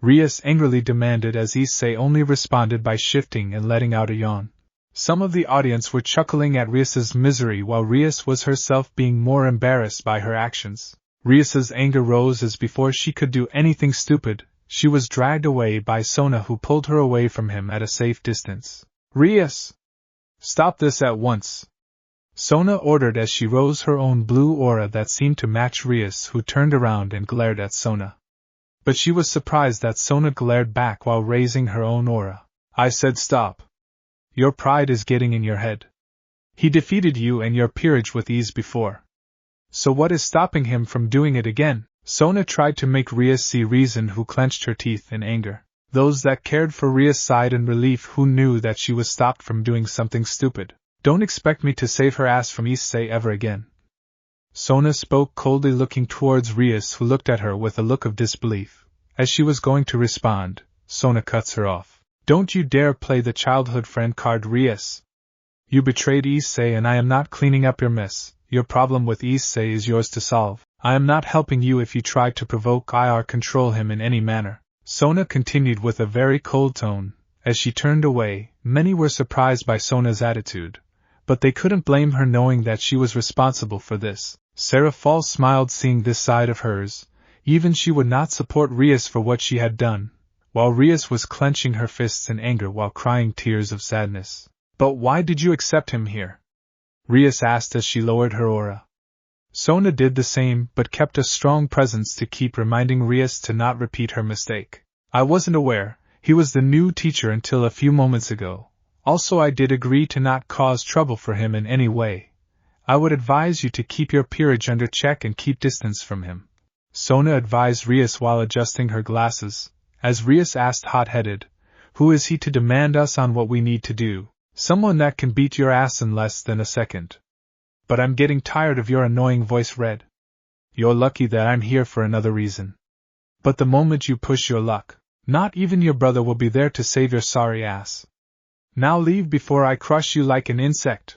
Rias angrily demanded as Issei only responded by shifting and letting out a yawn. Some of the audience were chuckling at Rias's misery while Rias was herself being more embarrassed by her actions. Rias's anger rose as before she could do anything stupid, she was dragged away by Sona, who pulled her away from him at a safe distance. Rias! Stop this at once! Sona ordered as she rose her own blue aura that seemed to match Rias, who turned around and glared at Sona. But she was surprised that Sona glared back while raising her own aura. I said stop. Your pride is getting in your head. He defeated you and your peerage with ease before. So what is stopping him from doing it again? Sona tried to make Rias see reason, who clenched her teeth in anger. Those that cared for Rias sighed in relief, who knew that she was stopped from doing something stupid. Don't expect me to save her ass from Issei ever again. Sona spoke coldly, looking towards Rias, who looked at her with a look of disbelief. As she was going to respond, Sona cuts her off. Don't you dare play the childhood friend card, Rias. You betrayed Issei and I am not cleaning up your mess. Your problem with Issei is yours to solve. I am not helping you if you try to provoke or control him in any manner. Sona continued with a very cold tone. As she turned away, many were surprised by Sona's attitude, but they couldn't blame her knowing that she was responsible for this. Seraphal smiled seeing this side of hers. Even she would not support Rias for what she had done, while Rias was clenching her fists in anger while crying tears of sadness. But why did you accept him here? Rias asked as she lowered her aura. Sona did the same but kept a strong presence to keep reminding Rias to not repeat her mistake. I wasn't aware, he was the new teacher until a few moments ago. Also I did agree to not cause trouble for him in any way. I would advise you to keep your peerage under check and keep distance from him. Sona advised Rias while adjusting her glasses, as Rias asked hot-headed, who is he to demand us on what we need to do? Someone that can beat your ass in less than a second. But I'm getting tired of your annoying voice, Red. You're lucky that I'm here for another reason. But the moment you push your luck, not even your brother will be there to save your sorry ass. Now leave before I crush you like an insect.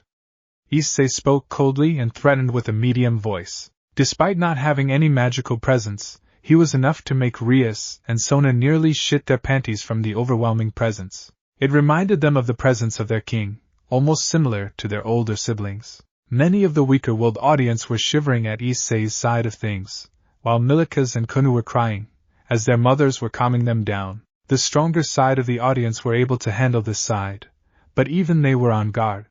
Issei spoke coldly and threatened with a medium voice. Despite not having any magical presence, he was enough to make Rias and Sona nearly shit their panties from the overwhelming presence. It reminded them of the presence of their king, almost similar to their older siblings. Many of the weaker-willed audience were shivering at Issei's side of things, while Milikas and Kunu were crying, as their mothers were calming them down. The stronger side of the audience were able to handle this side, but even they were on guard.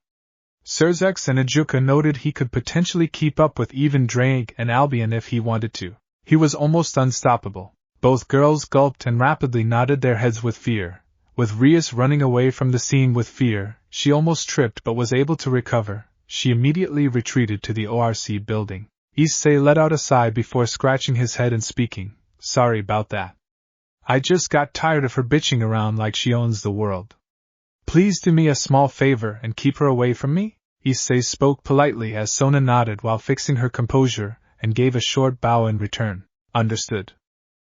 Serzex and Ajuka noted he could potentially keep up with even Drake and Albion if he wanted to. He was almost unstoppable. Both girls gulped and rapidly nodded their heads with fear. With Rias running away from the scene with fear, she almost tripped but was able to recover. She immediately retreated to the ORC building. Issei let out a sigh before scratching his head and speaking, sorry about that. I just got tired of her bitching around like she owns the world. Please do me a small favor and keep her away from me? Issei spoke politely as Sona nodded while fixing her composure and gave a short bow in return. Understood.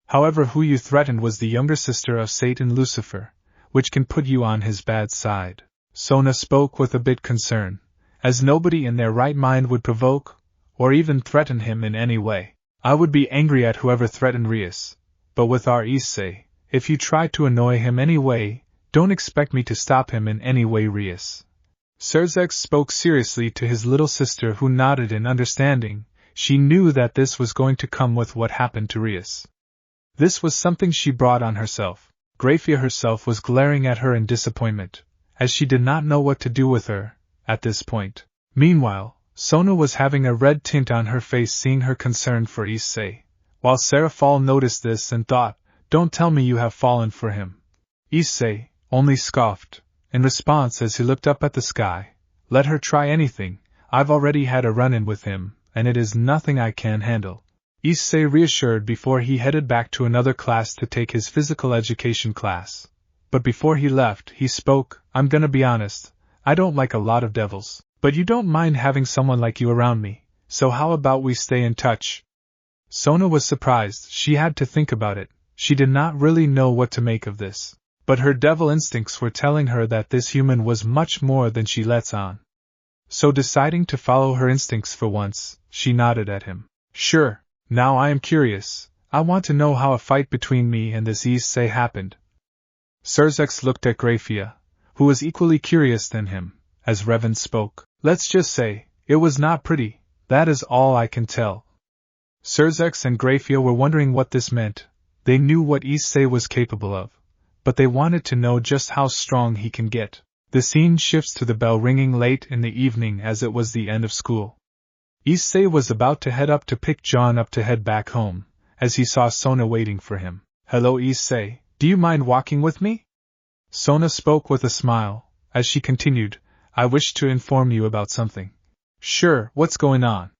However, who you threatened was the younger sister of Satan, Lucifer, which can put you on his bad side. Sona spoke with a bit concern, as nobody in their right mind would provoke or even threaten him in any way. I would be angry at whoever threatened Rias, but with our Issei, if you try to annoy him anyway, don't expect me to stop him in any way, Rias. Serzex spoke seriously to his little sister, who nodded in understanding. She knew that this was going to come with what happened to Rias. This was something she brought on herself. Grayfia herself was glaring at her in disappointment, as she did not know what to do with her at this point. Meanwhile, Sona was having a red tint on her face seeing her concern for Issei, while Seraphal noticed this and thought, don't tell me you have fallen for him. Issei only scoffed in response as he looked up at the sky. Let her try anything, I've already had a run-in with him, and it is nothing I can't handle. Issei reassured before he headed back to another class to take his physical education class. But before he left, he spoke, I'm gonna be honest, I don't like a lot of devils, but you don't mind having someone like you around me, so how about we stay in touch? Sona was surprised. She had to think about it. She did not really know what to make of this. But her devil instincts were telling her that this human was much more than she lets on. So deciding to follow her instincts for once, she nodded at him. Sure, now I am curious. I want to know how a fight between me and this Issei happened. Serzex looked at Grayfia, who was equally curious than him, as Revan spoke. Let's just say, it was not pretty, that is all I can tell. Serzex and Grayfia were wondering what this meant. They knew what Issei was capable of, but they wanted to know just how strong he can get. The scene shifts to the bell ringing late in the evening as it was the end of school. Issei was about to head up to pick John up to head back home, as he saw Sona waiting for him. Hello Issei, do you mind walking with me? Sona spoke with a smile, as she continued, I wish to inform you about something. Sure, what's going on?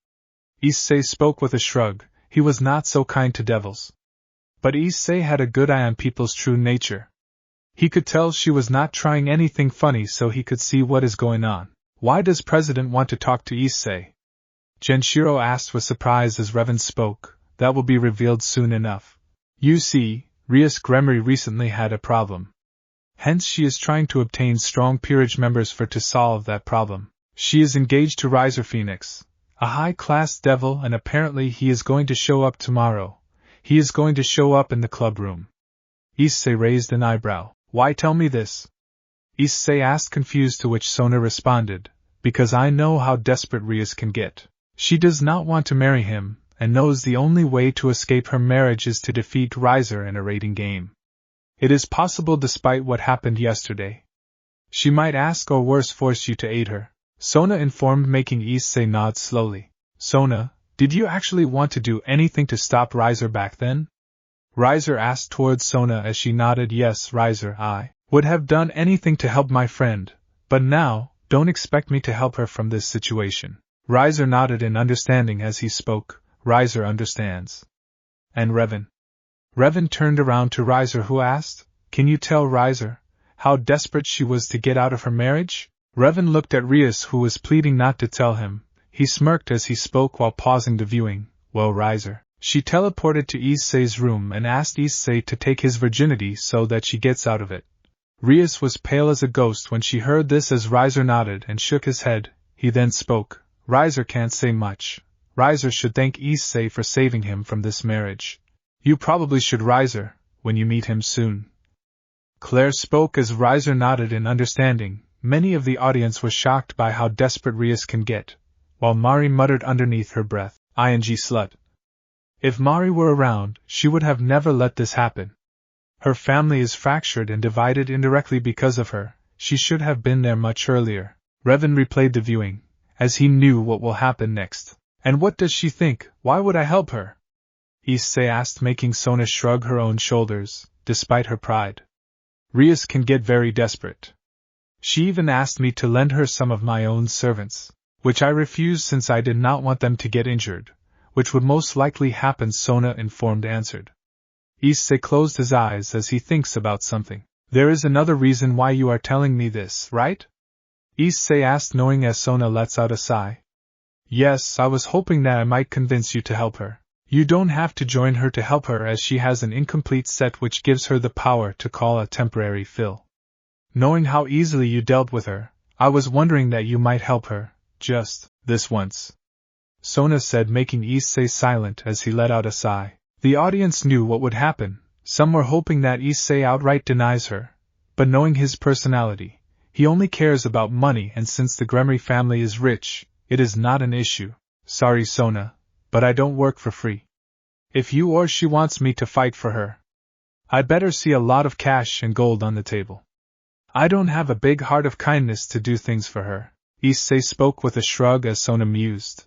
Issei spoke with a shrug, he was not so kind to devils. But Issei had a good eye on people's true nature. He could tell she was not trying anything funny, so he could see what is going on. Why does President want to talk to Issei? Genshiro asked with surprise as Revan spoke. That will be revealed soon enough. You see, Rias Gremory recently had a problem. Hence she is trying to obtain strong peerage members to solve that problem. She is engaged to Riser Phoenix, a high-class devil, and apparently he is going to show up tomorrow. He is going to show up in the club room. Issei raised an eyebrow. Why tell me this? Issei asked, confused, to which Sona responded, because I know how desperate Rias can get. She does not want to marry him, and knows the only way to escape her marriage is to defeat Riser in a raiding game. It is possible despite what happened yesterday. She might ask or worse force you to aid her. Sona informed, making Issei nod slowly. Sona, did you actually want to do anything to stop Riser back then? Riser asked towards Sona as she nodded. Yes, Riser, I would have done anything to help my friend, but now, don't expect me to help her from this situation. Riser nodded in understanding as he spoke. Riser understands. And Revan? Revan turned around to Riser, who asked, Can you tell Riser how desperate she was to get out of her marriage? Revan looked at Rias, who was pleading not to tell him. He smirked as he spoke while pausing the viewing. Well, Riser, she teleported to Issei's room and asked Issei to take his virginity so that she gets out of it. Rias was pale as a ghost when she heard this as Riser nodded and shook his head. He then spoke. Riser can't say much. Riser should thank Issei for saving him from this marriage. You probably should, Riser, when you meet him soon. Claire spoke as Riser nodded in understanding. Many of the audience were shocked by how desperate Rias can get, while Mari muttered underneath her breath, "Ing slut." If Mari were around, she would have never let this happen. Her family is fractured and divided indirectly because of her. She should have been there much earlier. Revan replayed the viewing, as he knew what will happen next. And what does she think? Why would I help her? Issei asked, making Sona shrug her own shoulders, despite her pride. Rias can get very desperate. She even asked me to lend her some of my own servants, which I refused since I did not want them to get injured, which would most likely happen, Sona informed answered. Issei closed his eyes as he thinks about something. There is another reason why you are telling me this, right? Issei asked, knowing as Sona lets out a sigh. Yes, I was hoping that I might convince you to help her. You don't have to join her to help her, as she has an incomplete set which gives her the power to call a temporary fill. Knowing how easily you dealt with her, I was wondering that you might help her, just this once. Sona said, making Issei silent as he let out a sigh. The audience knew what would happen. Some were hoping that Issei outright denies her, but knowing his personality, he only cares about money, and since the Gremory family is rich, it is not an issue. Sorry, Sona, but I don't work for free. If you or she wants me to fight for her, I'd better see a lot of cash and gold on the table. I don't have a big heart of kindness to do things for her. Issei spoke with a shrug as Sona mused.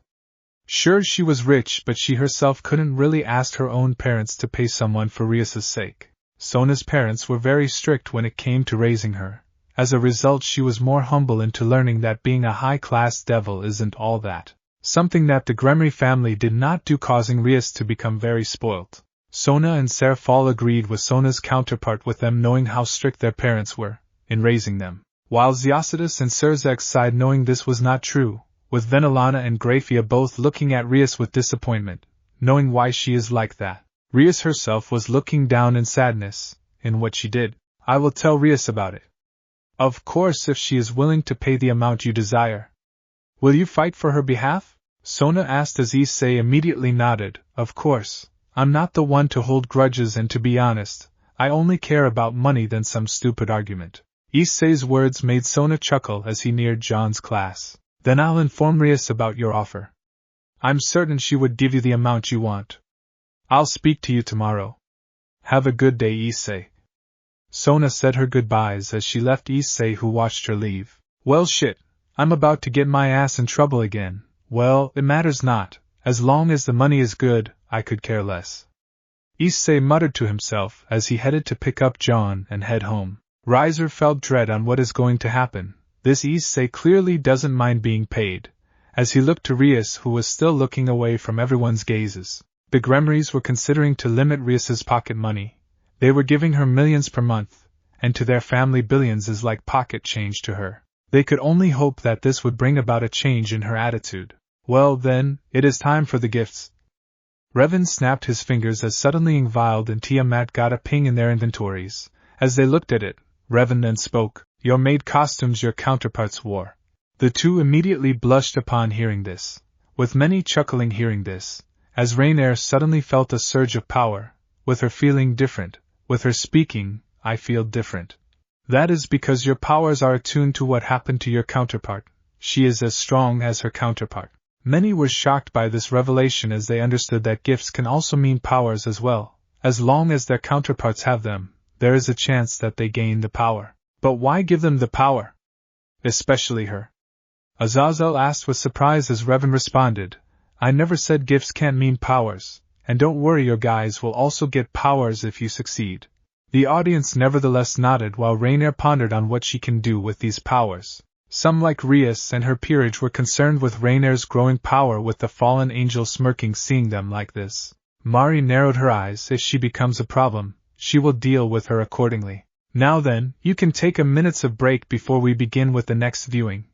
Sure, she was rich, but she herself couldn't really ask her own parents to pay someone for Rias' sake. Sona's parents were very strict when it came to raising her. As a result, she was more humble into learning that being a high-class devil isn't all that. Something that the Gremory family did not do, causing Rias to become very spoilt. Sona and Seraph all agreed with Sona's counterpart, with them knowing how strict their parents were in raising them, while Zeocidus and Serzex sighed, knowing this was not true, with Venelana and Grayfia both looking at Rias with disappointment, knowing why she is like that. Rias herself was looking down in sadness, in what she did. I will tell Rias about it. Of course, if she is willing to pay the amount you desire. Will you fight for her behalf? Sona asked as Issei immediately nodded. Of course. I'm not the one to hold grudges, and to be honest, I only care about money than some stupid argument. Issei's words made Sona chuckle as he neared John's class. Then I'll inform Rias about your offer. I'm certain she would give you the amount you want. I'll speak to you tomorrow. Have a good day, Issei. Sona said her goodbyes as she left Issei, who watched her leave. Well shit, I'm about to get my ass in trouble again. Well, it matters not. As long as the money is good, I could care less. Issei muttered to himself as he headed to pick up John and head home. Riser felt dread on what is going to happen. This Issei clearly doesn't mind being paid. As he looked to Rias, who was still looking away from everyone's gazes. The Gremries were considering to limit Rias's pocket money. They were giving her millions per month, and to their family billions is like pocket change to her. They could only hope that this would bring about a change in her attitude. Well then, it is time for the gifts. Revan snapped his fingers as suddenly Ingvild and Tiamat got a ping in their inventories. As they looked at it, Revan then spoke. Your maid costumes your counterparts wore. The two immediately blushed upon hearing this, with many chuckling hearing this, as Rainier suddenly felt a surge of power, with her feeling different, with her speaking, I feel different. That is because your powers are attuned to what happened to your counterpart. She is as strong as her counterpart. Many were shocked by this revelation as they understood that gifts can also mean powers as well. As long as their counterparts have them, there is a chance that they gain the power. But why give them the power? Especially her. Azazel asked with surprise as Revan responded, I never said gifts can't mean powers, and don't worry, your guys will also get powers if you succeed. The audience nevertheless nodded while Rainier pondered on what she can do with these powers. Some like Rias and her peerage were concerned with Rainier's growing power, with the fallen angel smirking seeing them like this. Mari narrowed her eyes. If she becomes a problem, she will deal with her accordingly. Now then, you can take a minutes of break before we begin with the next viewing.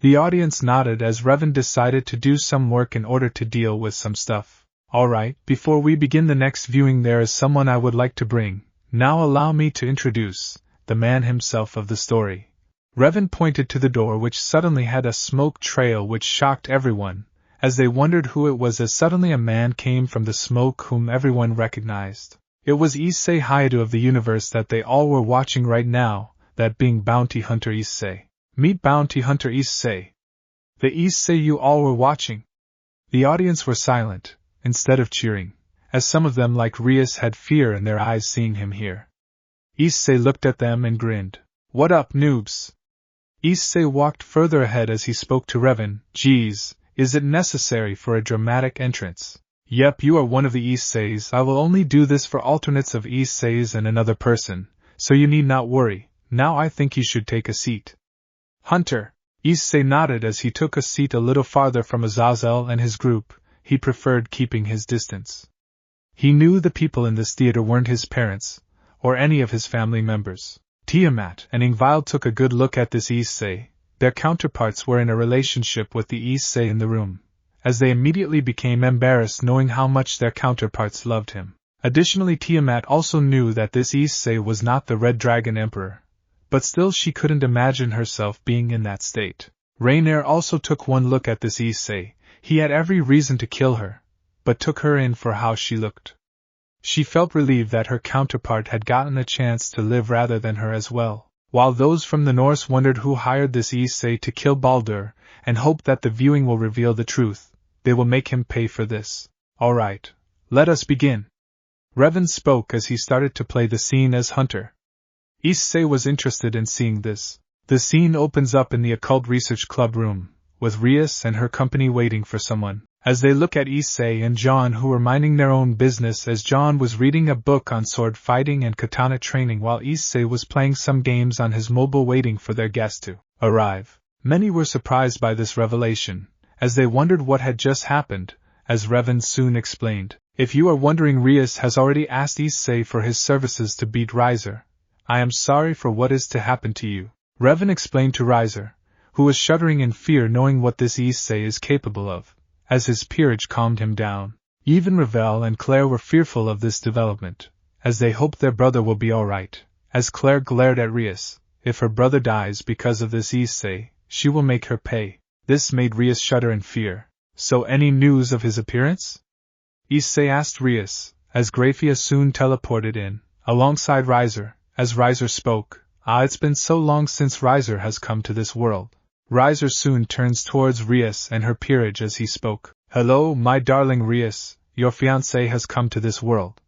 The audience nodded as Revan decided to do some work in order to deal with some stuff. Alright, before we begin the next viewing, there is someone I would like to bring. Now allow me to introduce the man himself of the story. Revan pointed to the door, which suddenly had a smoke trail which shocked everyone, as they wondered who it was, as suddenly a man came from the smoke whom everyone recognized. It was Issei Hayadu of the universe that they all were watching right now, that being Bounty Hunter Issei. Meet Bounty Hunter Issei. The Issei you all were watching. The audience were silent, instead of cheering, as some of them like Rias had fear in their eyes seeing him here. Issei looked at them and grinned. What up, noobs? Issei walked further ahead as he spoke to Revan. Geez, is it necessary for a dramatic entrance? Yep, you are one of the Isseis. I will only do this for alternates of Isseis and another person, so you need not worry. Now I think you should take a seat. Hunter. Issei nodded as he took a seat a little farther from Azazel and his group. He preferred keeping his distance. He knew the people in this theater weren't his parents, or any of his family members. Tiamat and Ingvild took a good look at this Issei. Their counterparts were in a relationship with the Issei in the room, as they immediately became embarrassed knowing how much their counterparts loved him. Additionally, Tiamat also knew that this Issei was not the Red Dragon Emperor, but still she couldn't imagine herself being in that state. Rainier also took one look at this Issei. He had every reason to kill her, but took her in for how she looked. She felt relieved that her counterpart had gotten a chance to live rather than her as well. While those from the Norse wondered who hired this Issei to kill Baldur, and hoped that the viewing will reveal the truth, they will make him pay for this. Alright, let us begin. Revan spoke as he started to play the scene as Hunter. Issei was interested in seeing this. The scene opens up in the Occult Research Club room, with Rias and her company waiting for someone. As they look at Issei and John, who were minding their own business, as John was reading a book on sword fighting and katana training while Issei was playing some games on his mobile waiting for their guest to arrive. Many were surprised by this revelation, as they wondered what had just happened, as Revan soon explained. If you are wondering, Rias has already asked Issei for his services to beat Riser. I am sorry for what is to happen to you. Revan explained to Riser, who was shuddering in fear knowing what this Issei is capable of. As his peerage calmed him down. Even Ravel and Claire were fearful of this development, as they hoped their brother will be alright, as Claire glared at Rias. If her brother dies because of this Issei, she will make her pay. This made Rias shudder in fear. So any news of his appearance? Issei asked Rias, as Grayfia soon teleported in, alongside Riser. As Riser spoke, it's been so long since Riser has come to this world. Riser soon turns towards Rias and her peerage as he spoke. Hello, my darling Rias, your fiancé has come to this world.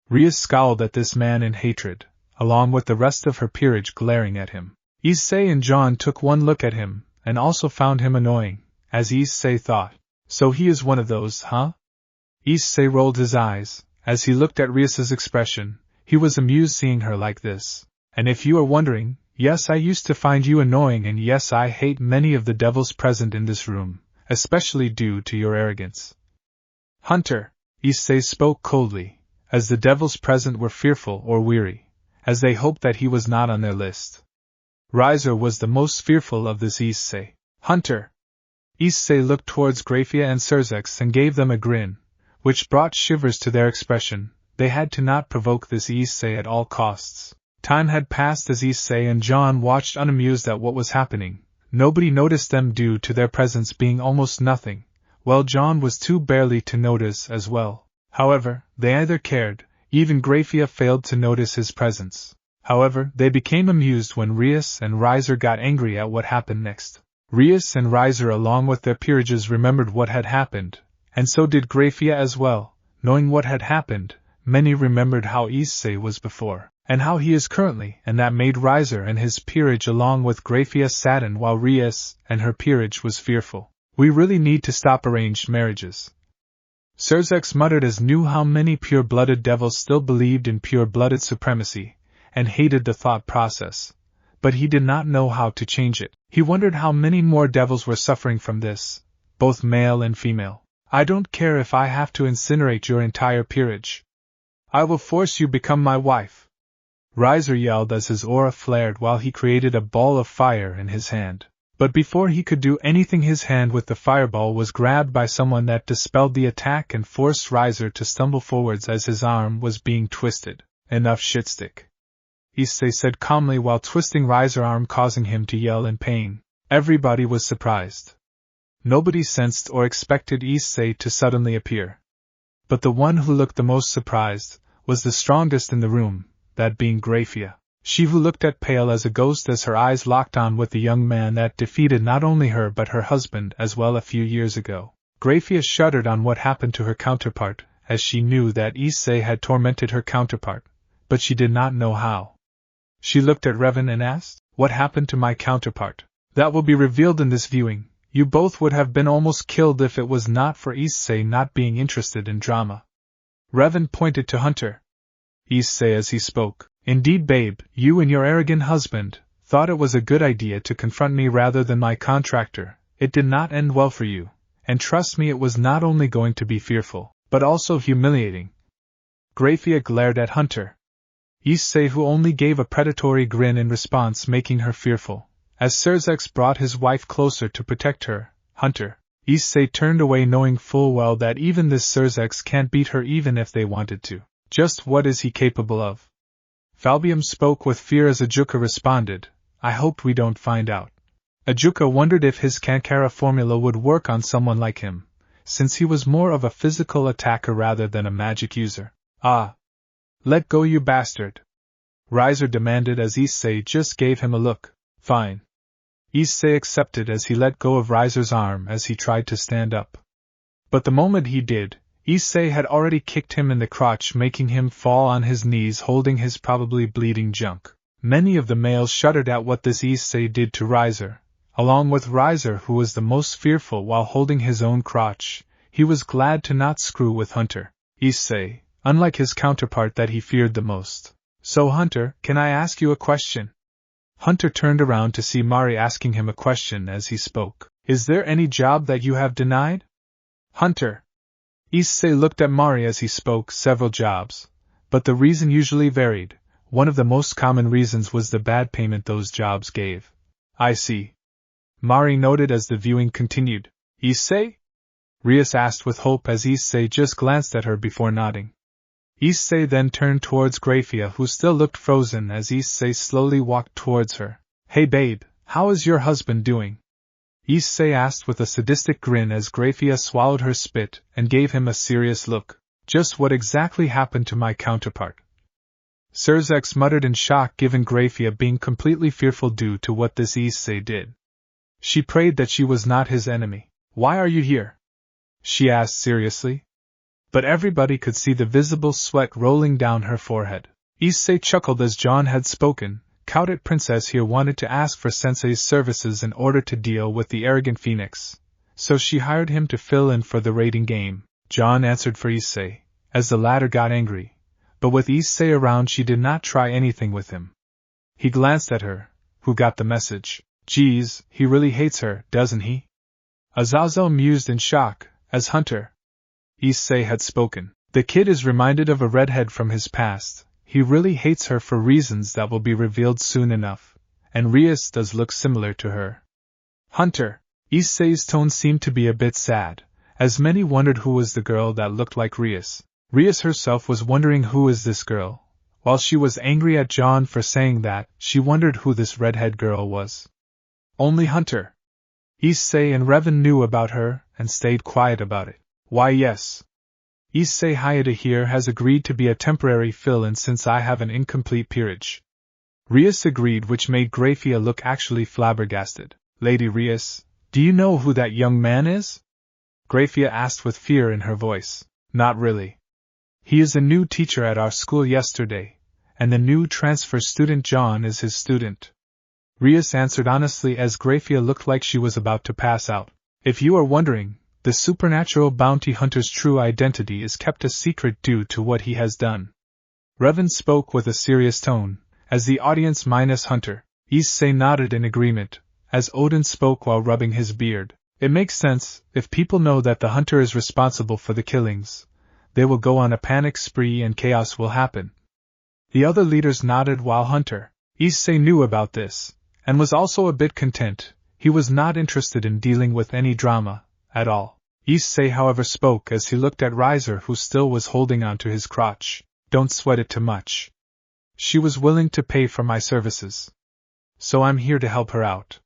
Rias scowled at this man in hatred, along with the rest of her peerage glaring at him. Issei and John took one look at him, and also found him annoying, as Issei thought. So he is one of those, huh? Issei rolled his eyes, as he looked at Rias's expression. He was amused seeing her like this. And if you are wondering, yes, I used to find you annoying, and yes, I hate many of the devils present in this room, especially due to your arrogance. Hunter, Issei spoke coldly, as the devils present were fearful or weary, as they hoped that he was not on their list. Riser was the most fearful of this Issei. Hunter. Issei looked towards Grayfia and Surzex and gave them a grin, which brought shivers to their expression. They had to not provoke this Issei at all costs. Time had passed as Issei and John watched unamused at what was happening. Nobody noticed them due to their presence being almost nothing, while John was too barely to notice as well. However, they either cared, even Grayfia failed to notice his presence. However, they became amused when Rias and Riser got angry at what happened next. Rias and Riser along with their peerages remembered what had happened, and so did Grayfia as well. Knowing what had happened, many remembered how Issei was before, and how he is currently, and that made Riser and his peerage along with Grayfia saddened while Rias and her peerage was fearful. We really need to stop arranged marriages. Surzex muttered as knew how many pure-blooded devils still believed in pure-blooded supremacy, and hated the thought process. But he did not know how to change it. He wondered how many more devils were suffering from this, both male and female. I don't care if I have to incinerate your entire peerage. I will force you become my wife. Riser yelled as his aura flared while he created a ball of fire in his hand. But before he could do anything, his hand with the fireball was grabbed by someone that dispelled the attack and forced Riser to stumble forwards as his arm was being twisted. Enough shitstick, Issei said calmly while twisting Riser's arm, causing him to yell in pain. Everybody was surprised. Nobody sensed or expected Issei to suddenly appear. But the one who looked the most surprised was the strongest in the room, that being Grayfia. She who looked at pale as a ghost as her eyes locked on with the young man that defeated not only her but her husband as well a few years ago. Grayfia shuddered on what happened to her counterpart, as she knew that Issei had tormented her counterpart, but she did not know how. She looked at Revan and asked, "What happened to my counterpart?" "That will be revealed in this viewing. You both would have been almost killed if it was not for Issei not being interested in drama." Revan pointed to Hunter. Issei as he spoke, "Indeed, babe, you and your arrogant husband thought it was a good idea to confront me rather than my contractor. It did not end well for you, and trust me, it was not only going to be fearful, but also humiliating." Grayfia glared at Hunter. Issei who only gave a predatory grin in response, making her fearful. As Surzex brought his wife closer to protect her, Hunter, Issei turned away knowing full well that even this Surzex can't beat her even if they wanted to. Just what is he capable of? Falbium spoke with fear as Ajuka responded, "I hope we don't find out." Ajuka wondered if his Kankara formula would work on someone like him, since he was more of a physical attacker rather than a magic user. "Ah! Let go, you bastard!" Riser demanded as Issei just gave him a look. "Fine." Issei accepted as he let go of Riser's arm as he tried to stand up. But the moment he did, Issei had already kicked him in the crotch, making him fall on his knees holding his probably bleeding junk. Many of the males shuddered at what this Issei did to Riser. Along with Riser, who was the most fearful while holding his own crotch, he was glad to not screw with Hunter. Issei, unlike his counterpart that he feared the most. "So Hunter, can I ask you a question?" Hunter turned around to see Mari asking him a question as he spoke. "Is there any job that you have denied?" Hunter. Issei looked at Mari as he spoke. "Several jobs. But the reason usually varied. One of the most common reasons was the bad payment those jobs gave." "I see," Mari noted as the viewing continued. "Issei?" Rias asked with hope as Issei just glanced at her before nodding. Issei then turned towards Grayfia, who still looked frozen as Issei slowly walked towards her. "Hey babe, how is your husband doing?" Issei asked with a sadistic grin as Grayfia swallowed her spit and gave him a serious look. "Just what exactly happened to my counterpart?" Serzex muttered in shock, given Grayfia being completely fearful due to what this Issei did. She prayed that she was not his enemy. "Why are you here?" she asked seriously. But everybody could see the visible sweat rolling down her forehead. Issei chuckled as John had spoken. Cowdet Princess here wanted to ask for Sensei's services in order to deal with the arrogant phoenix, so she hired him to fill in for the raiding game. John answered for Issei, as the latter got angry, but with Issei around she did not try anything with him. He glanced at her, who got the message. "Geez, he really hates her, doesn't he?" Azazel mused in shock, as Hunter, Issei had spoken. "The kid is reminded of a redhead from his past. He really hates her for reasons that will be revealed soon enough, and Rias does look similar to her." Hunter, Issei's tone seemed to be a bit sad, as many wondered who was the girl that looked like Rias. Rias herself was wondering who is this girl. While she was angry at John for saying that, she wondered who this redhead girl was. Only Hunter, Issei and Revan knew about her and stayed quiet about it. "Why yes. Issei Hayata here has agreed to be a temporary fill-in since I have an incomplete peerage." Rias agreed, which made Grayfia look actually flabbergasted. "Lady Rias, do you know who that young man is?" Grayfia asked with fear in her voice. "Not really. He is a new teacher at our school yesterday, and the new transfer student John is his student." Rias answered honestly as Grayfia looked like she was about to pass out. "If you are wondering, the supernatural bounty hunter's true identity is kept a secret due to what he has done." Revan spoke with a serious tone, as the audience minus Hunter, Issei nodded in agreement, as Odin spoke while rubbing his beard. "It makes sense. If people know that the hunter is responsible for the killings, they will go on a panic spree and chaos will happen." The other leaders nodded while Hunter, Issei knew about this, and was also a bit content. He was not interested in dealing with any drama at all. Issei, however, spoke as he looked at Riser, who still was holding on to his crotch. "Don't sweat it too much. She was willing to pay for my services, so I'm here to help her out."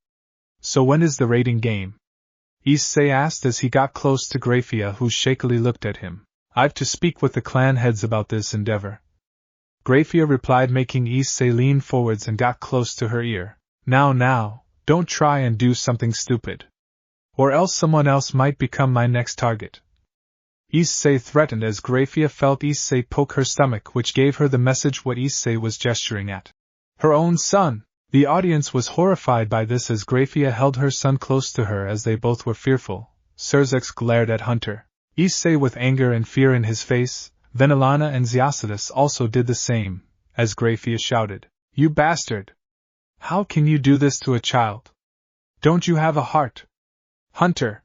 "So when is the raiding game?" Issei asked as he got close to Grayfia, who shakily looked at him. "I've to speak with the clan heads about this endeavor," Grayfia replied, making Issei lean forwards and got close to her ear. Now, don't try and do something stupid, or else someone else might become my next target," Issei threatened as Grayfia felt Issei poke her stomach, which gave her the message what Issei was gesturing at. Her own son! The audience was horrified by this as Grayfia held her son close to her as they both were fearful. Serzex glared at Hunter, Issei with anger and fear in his face. Venelana and Ziacitus also did the same, as Grayfia shouted, "You bastard! How can you do this to a child? Don't you have a heart?" "Hunter!"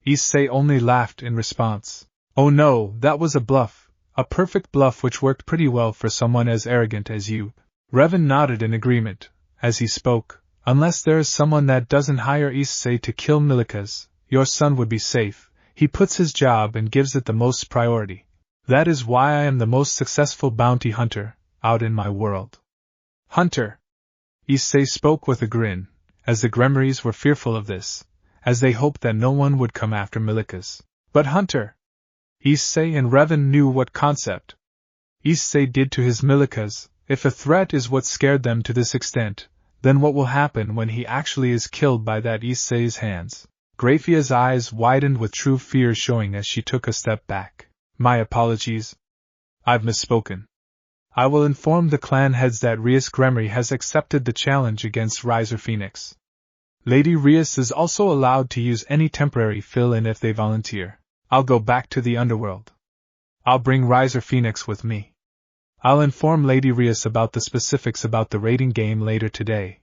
Issei only laughed in response. "Oh no, that was a bluff, a perfect bluff which worked pretty well for someone as arrogant as you." Revan nodded in agreement, as he spoke. "Unless there is someone that doesn't hire Issei to kill Milikas, your son would be safe. He puts his job and gives it the most priority. That is why I am the most successful bounty hunter out in my world." "Hunter!" Issei spoke with a grin, as the Gremmeries were fearful of this, as they hoped that no one would come after Milikas. "But Hunter!" Issei and Revan knew what concept Issei did to his Milikas. If a threat is what scared them to this extent, then what will happen when he actually is killed by that Issei's hands? Grayfia's eyes widened with true fear showing as she took a step back. "My apologies. I've misspoken. I will inform the clan heads that Rias Gremmery has accepted the challenge against Riser Phoenix. Lady Rias is also allowed to use any temporary fill-in if they volunteer. I'll go back to the underworld. I'll bring Riser Phoenix with me. I'll inform Lady Rias about the specifics about the raiding game later today.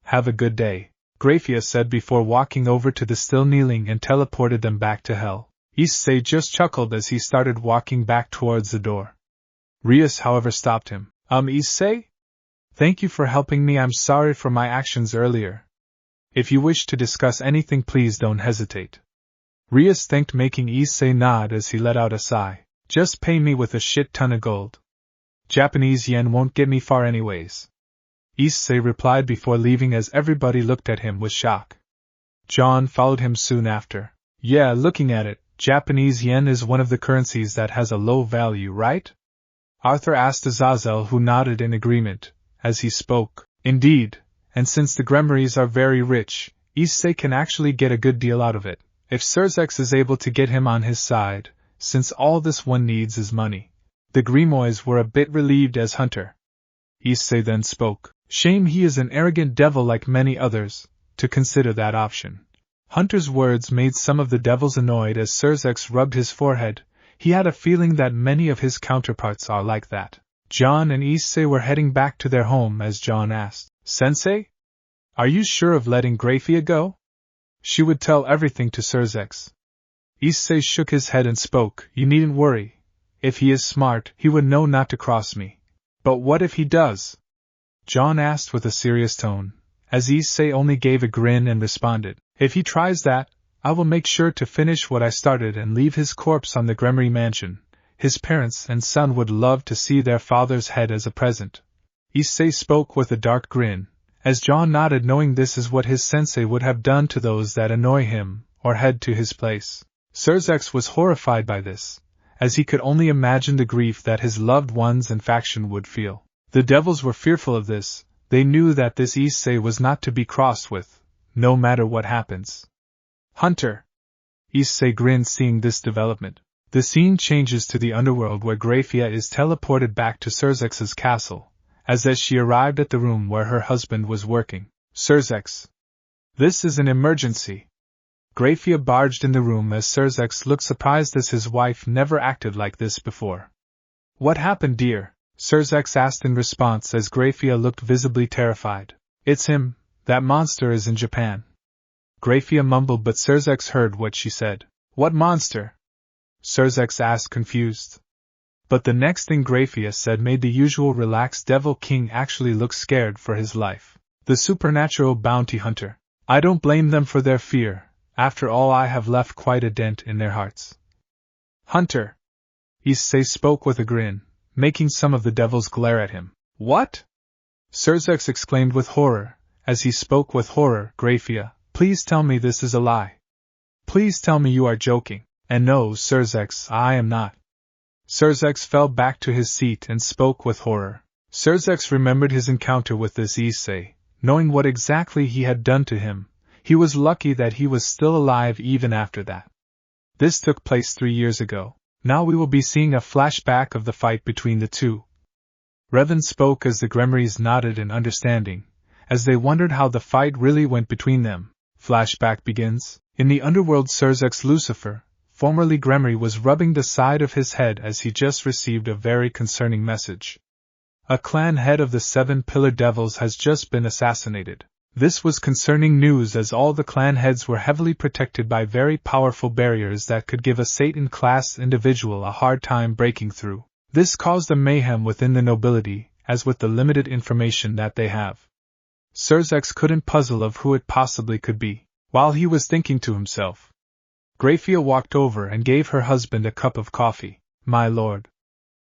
Have a good day," Grayfia said before walking over to the still kneeling and teleported them back to hell. Issei just chuckled as he started walking back towards the door. Rias, however, stopped him. Issei? Thank you for helping me. I'm sorry for my actions earlier. If you wish to discuss anything, please don't hesitate." Rias thanked, making Issei nod as he let out a sigh. Just pay me with a shit ton of gold. Japanese yen won't get me far anyways. Issei replied before leaving as everybody looked at him with shock. John followed him soon after. Yeah, looking at it, Japanese yen is one of the currencies that has a low value, right? Arthur asked Azazel, who nodded in agreement, as he spoke. Indeed, and since the Gremarys are very rich, Issei can actually get a good deal out of it, if Surzex is able to get him on his side, since all this one needs is money. The Grimoires were a bit relieved as Hunter. Issei then spoke. Shame he is an arrogant devil like many others, to consider that option. Hunter's words made some of the devils annoyed as Surzex rubbed his forehead. He had a feeling that many of his counterparts are like that. John and Issei were heading back to their home as John asked, Sensei? Are you sure of letting Grayfia go? She would tell everything to Surzex. Issei shook his head and spoke, You needn't worry. If he is smart, he would know not to cross me. But what if he does? John asked with a serious tone, as Issei only gave a grin and responded, If he tries that, I will make sure to finish what I started and leave his corpse on the Gremary mansion. His parents and son would love to see their father's head as a present. Issei spoke with a dark grin, as John nodded, knowing this is what his sensei would have done to those that annoy him, or head to his place. Surzex was horrified by this, as he could only imagine the grief that his loved ones and faction would feel. The devils were fearful of this. They knew that this Issei was not to be crossed with, no matter what happens. Hunter! Issei grinned seeing this development. The scene changes to the underworld where Grayfia is teleported back to Surzex's castle, as she arrived at the room where her husband was working. Surzex! This is an emergency! Grayfia barged in the room as Surzex looked surprised as his wife never acted like this before. What happened, dear? Surzex asked in response as Grayfia looked visibly terrified. It's him, that monster is in Japan. Grayfia mumbled, but Surzex heard what she said. What monster? Surzex asked, confused. But the next thing Grayfia said made the usual relaxed Devil King actually look scared for his life. The supernatural bounty hunter. I don't blame them for their fear. After all, I have left quite a dent in their hearts. Hunter! Issei spoke with a grin, making some of the devils glare at him. What? Surzex exclaimed with horror, as he spoke with horror. Grayfia, please tell me this is a lie. Please tell me you are joking. And no, Surzex, I am not. Surzex fell back to his seat and spoke with horror. Surzex remembered his encounter with this Issei, knowing what exactly he had done to him. He was lucky that he was still alive even after that. This took place 3 years ago. Now we will be seeing a flashback of the fight between the two. Revan spoke as the Gremarys nodded in understanding, as they wondered how the fight really went between them. Flashback begins. In the underworld, Surzex Lucifer, formerly Gremary, was rubbing the side of his head as he just received a very concerning message. A clan head of the 7 Pillar Devils has just been assassinated. This was concerning news, as all the clan heads were heavily protected by very powerful barriers that could give a Satan-class individual a hard time breaking through. This caused a mayhem within the nobility, as with the limited information that they have. Surzex couldn't puzzle of who it possibly could be. While he was thinking to himself, Grayfia walked over and gave her husband a cup of coffee. My lord,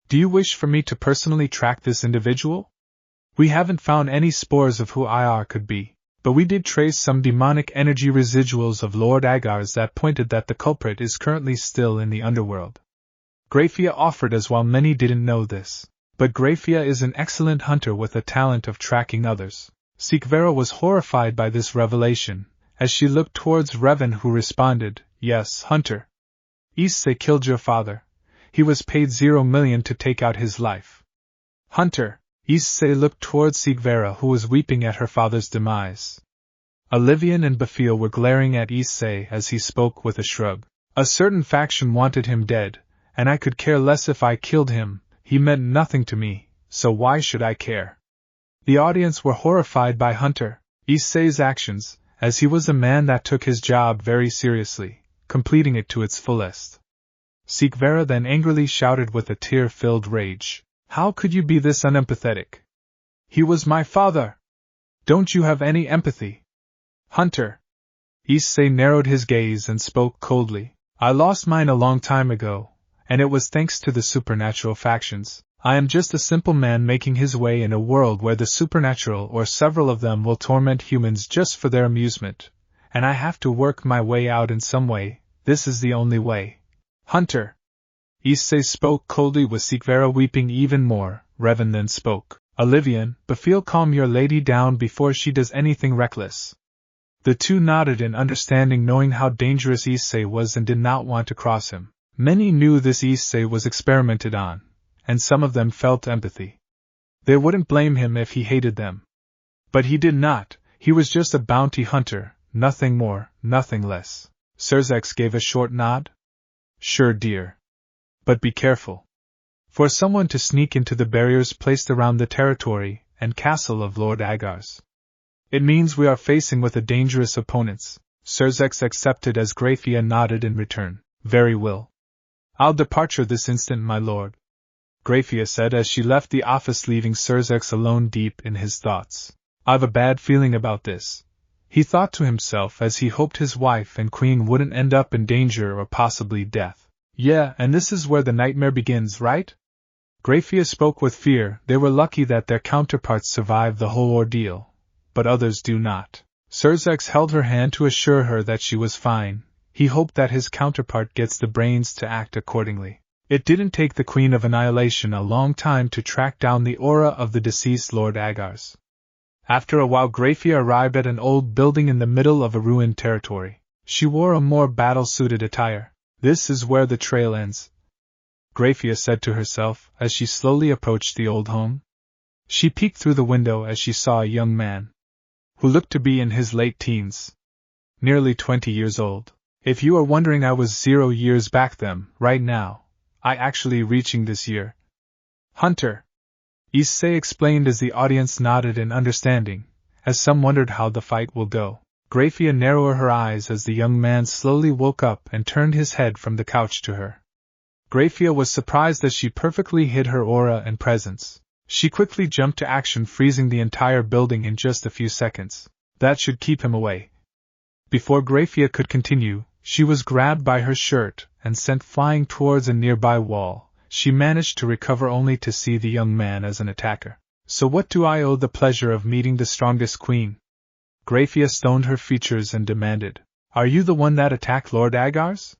do you wish for me to personally track this individual? We haven't found any spores of who IR could be, but we did trace some demonic energy residuals of Lord Agar's that pointed that the culprit is currently still in the underworld. Grayfia offered, as while many didn't know this, but Grayfia is an excellent hunter with a talent of tracking others. Isseiverse was horrified by this revelation, as she looked towards Revan, who responded, Yes, Hunter. Issei killed your father. He was paid 0 million to take out his life. Hunter. Issei looked towards Isseiverse, who was weeping at her father's demise. Olivian and Bafil were glaring at Issei as he spoke with a shrug. A certain faction wanted him dead, and I could care less if I killed him. He meant nothing to me, so why should I care? The audience were horrified by Hunter, Issei's actions, as he was a man that took his job very seriously, completing it to its fullest. Isseiverse then angrily shouted with a tear-filled rage. How could you be this unempathetic? He was my father. Don't you have any empathy? Hunter. Issei narrowed his gaze and spoke coldly. I lost mine a long time ago, and it was thanks to the supernatural factions. I am just a simple man making his way in a world where the supernatural or several of them will torment humans just for their amusement, and I have to work my way out in some way. This is the only way. Hunter! Issei spoke coldly, with Isseiverse weeping even more. Revan then spoke. Olivian, Befeel, calm your lady down before she does anything reckless. The two nodded in understanding, knowing how dangerous Issei was and did not want to cross him. Many knew this Issei was experimented on, and some of them felt empathy. They wouldn't blame him if he hated them. But he did not. He was just a bounty hunter, nothing more, nothing less. Serzex gave a short nod. Sure, dear. But be careful. For someone to sneak into the barriers placed around the territory and castle of Lord Agar's. It means we are facing with a dangerous opponents. Serzex accepted as Grayfia nodded in return. Very well. I'll departure this instant, my lord. Grayfia said as she left the office, leaving Serzex alone deep in his thoughts. I've a bad feeling about this, he thought to himself as he hoped his wife and queen wouldn't end up in danger or possibly death. Yeah, and this is where the nightmare begins, right? Grayfia spoke with fear. They were lucky that their counterparts survived the whole ordeal, but others do not. Serzex held her hand to assure her that she was fine. He hoped that his counterpart gets the brains to act accordingly. It didn't take the Queen of Annihilation a long time to track down the aura of the deceased Lord Agar's. After a while, Grayfia arrived at an old building in the middle of a ruined territory. She wore a more battle-suited attire. This is where the trail ends, Grayfia said to herself as she slowly approached the old home. She peeked through the window as she saw a young man, who looked to be in his late teens. Nearly 20 years old. If you are wondering, I was 0 years back then. Right now, I actually reaching this year. Hunter! Issei explained as the audience nodded in understanding, as some wondered how the fight will go. Grayfia narrowed her eyes as the young man slowly woke up and turned his head from the couch to her. Grayfia was surprised as she perfectly hid her aura and presence. She quickly jumped to action, freezing the entire building in just a few seconds. That should keep him away. Before Grayfia could continue, she was grabbed by her shirt and sent flying towards a nearby wall. She managed to recover only to see the young man as an attacker. So what do I owe the pleasure of meeting the strongest queen? Grayfia stoned her features and demanded. Are you the one that attacked Lord Agar's?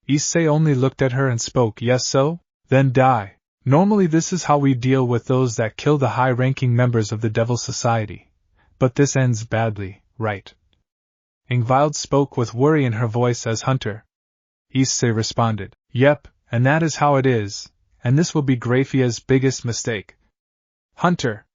Issei only looked at her and spoke. Yes, so? Then die. Normally this is how we deal with those that kill the high-ranking members of the Devil Society. But this ends badly, right? Ingvild spoke with worry in her voice as Hunter. Issei responded. Yep, and that is how it is, and this will be Grayfia's biggest mistake. Hunter!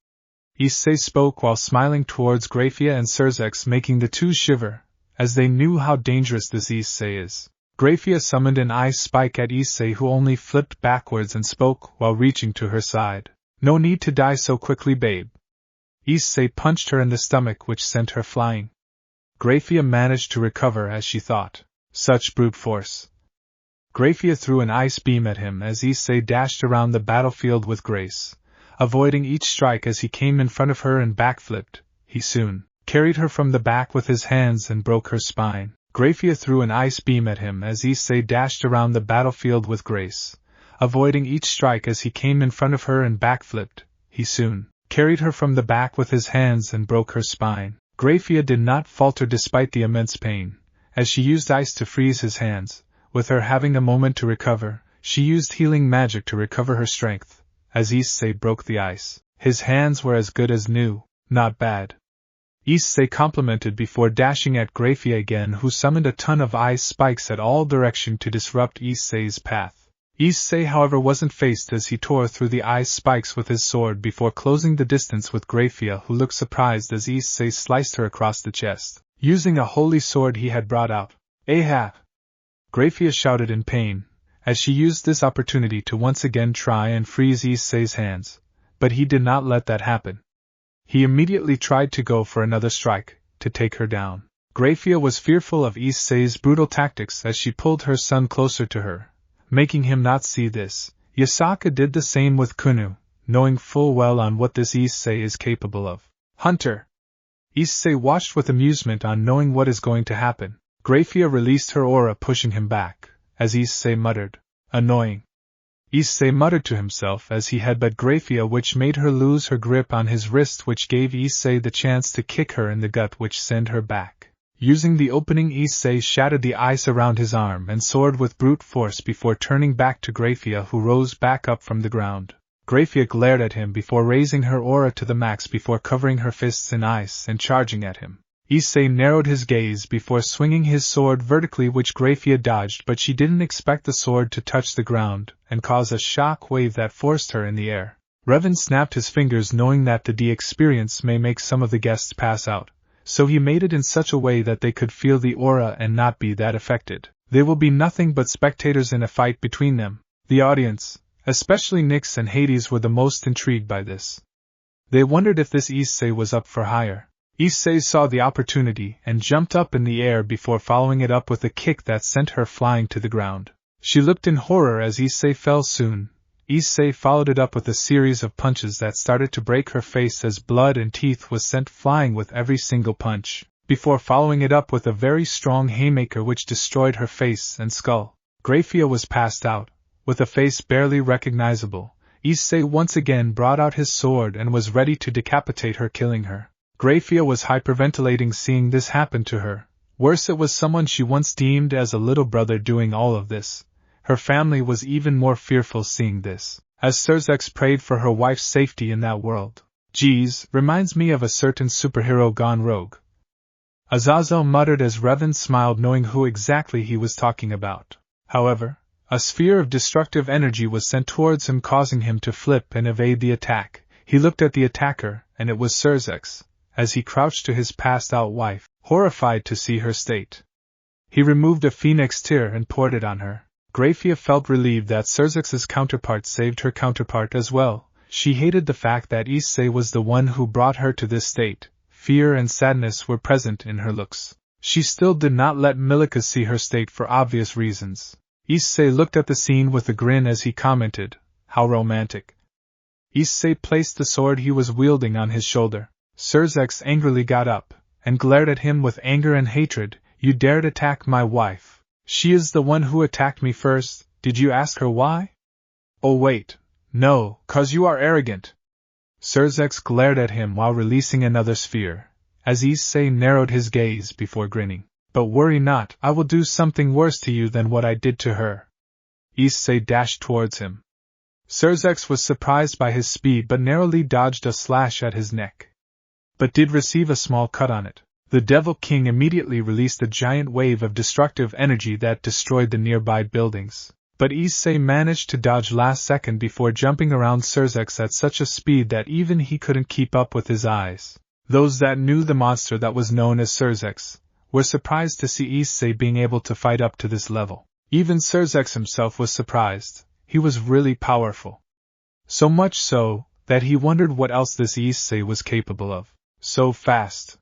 Issei spoke while smiling towards Grayfia and Serzex, making the two shiver, as they knew how dangerous this Issei is. Grayfia summoned an ice spike at Issei, who only flipped backwards and spoke while reaching to her side. No need to die so quickly, babe. Issei punched her in the stomach, which sent her flying. Grayfia managed to recover as she thought. Such brute force. Grayfia threw an ice beam at him as Issei dashed around the battlefield with grace, avoiding each strike as he came in front of her and backflipped. He soon carried her from the back with his hands and broke her spine. Grayfia threw an ice beam at him as Issei dashed around the battlefield with grace, avoiding each strike as he came in front of her and backflipped. He soon carried her from the back with his hands and broke her spine. Grayfia did not falter despite the immense pain, as she used ice to freeze his hands. With her having a moment to recover, she used healing magic to recover her strength. As Issei broke the ice, his hands were as good as new. Not bad. Issei complimented before dashing at Grayfia again, who summoned a ton of ice spikes at all directions to disrupt Issei's path. Issei, however, wasn't phased as he tore through the ice spikes with his sword before closing the distance with Grayfia, who looked surprised as Issei sliced her across the chest, using a holy sword he had brought out. Ahab! Grayfia shouted in pain, as she used this opportunity to once again try and freeze Issei's hands, but he did not let that happen. He immediately tried to go for another strike, to take her down. Grayfia was fearful of Issei's brutal tactics as she pulled her son closer to her, making him not see this. Yasaka did the same with Kunu, knowing full well on what this Issei is capable of. Hunter! Issei watched with amusement on knowing what is going to happen. Grayfia released her aura, pushing him back, as Issei muttered, annoying. Issei muttered to himself as he headbutted Grayfia, which made her lose her grip on his wrist, which gave Issei the chance to kick her in the gut, which sent her back. Using the opening, Issei shattered the ice around his arm and sword with brute force before turning back to Grayfia, who rose back up from the ground. Grayfia glared at him before raising her aura to the max before covering her fists in ice and charging at him. Issei narrowed his gaze before swinging his sword vertically, which Grayfia dodged, but she didn't expect the sword to touch the ground and cause a shock wave that forced her in the air. Revan snapped his fingers, knowing that the experience may make some of the guests pass out, so he made it in such a way that they could feel the aura and not be that affected. They will be nothing but spectators in a fight between them. The audience, especially Nyx and Hades, were the most intrigued by this. They wondered if this Issei was up for hire. Issei saw the opportunity and jumped up in the air before following it up with a kick that sent her flying to the ground. She looked in horror as Issei fell soon. Issei followed it up with a series of punches that started to break her face as blood and teeth was sent flying with every single punch, before following it up with a very strong haymaker which destroyed her face and skull. Grayfia was passed out, with a face barely recognizable. Issei once again brought out his sword and was ready to decapitate her, killing her. Grayfia was hyperventilating seeing this happen to her. Worse, it was someone she once deemed as a little brother doing all of this. Her family was even more fearful seeing this, as Surzex prayed for her wife's safety in that world. Geez, reminds me of a certain superhero gone rogue. Azazel muttered as Revan smiled, knowing who exactly he was talking about. However, a sphere of destructive energy was sent towards him, causing him to flip and evade the attack. He looked at the attacker, and it was Surzex, as he crouched to his passed-out wife, horrified to see her state. He removed a phoenix tear and poured it on her. Grayfia felt relieved that Surzex's counterpart saved her counterpart as well. She hated the fact that Issei was the one who brought her to this state. Fear and sadness were present in her looks. She still did not let Milika see her state for obvious reasons. Issei looked at the scene with a grin as he commented, "How romantic." Issei placed the sword he was wielding on his shoulder. Surzex angrily got up and glared at him with anger and hatred. "You dared attack my wife. She is the one who attacked me first. Did you ask her why?" "Oh wait, no, 'cause you are arrogant." Surzex glared at him while releasing another sphere, as Issei narrowed his gaze before grinning. "But worry not, I will do something worse to you than what I did to her." Issei dashed towards him. Surzex was surprised by his speed but narrowly dodged a slash at his neck, but did receive a small cut on it. The Devil King immediately released a giant wave of destructive energy that destroyed the nearby buildings, but Issei managed to dodge last second before jumping around Surzex at such a speed that even he couldn't keep up with his eyes. Those that knew the monster that was known as Surzex were surprised to see Issei being able to fight up to this level. Even Surzex himself was surprised. He was really powerful. So much so that he wondered what else this Issei was capable of. So fast.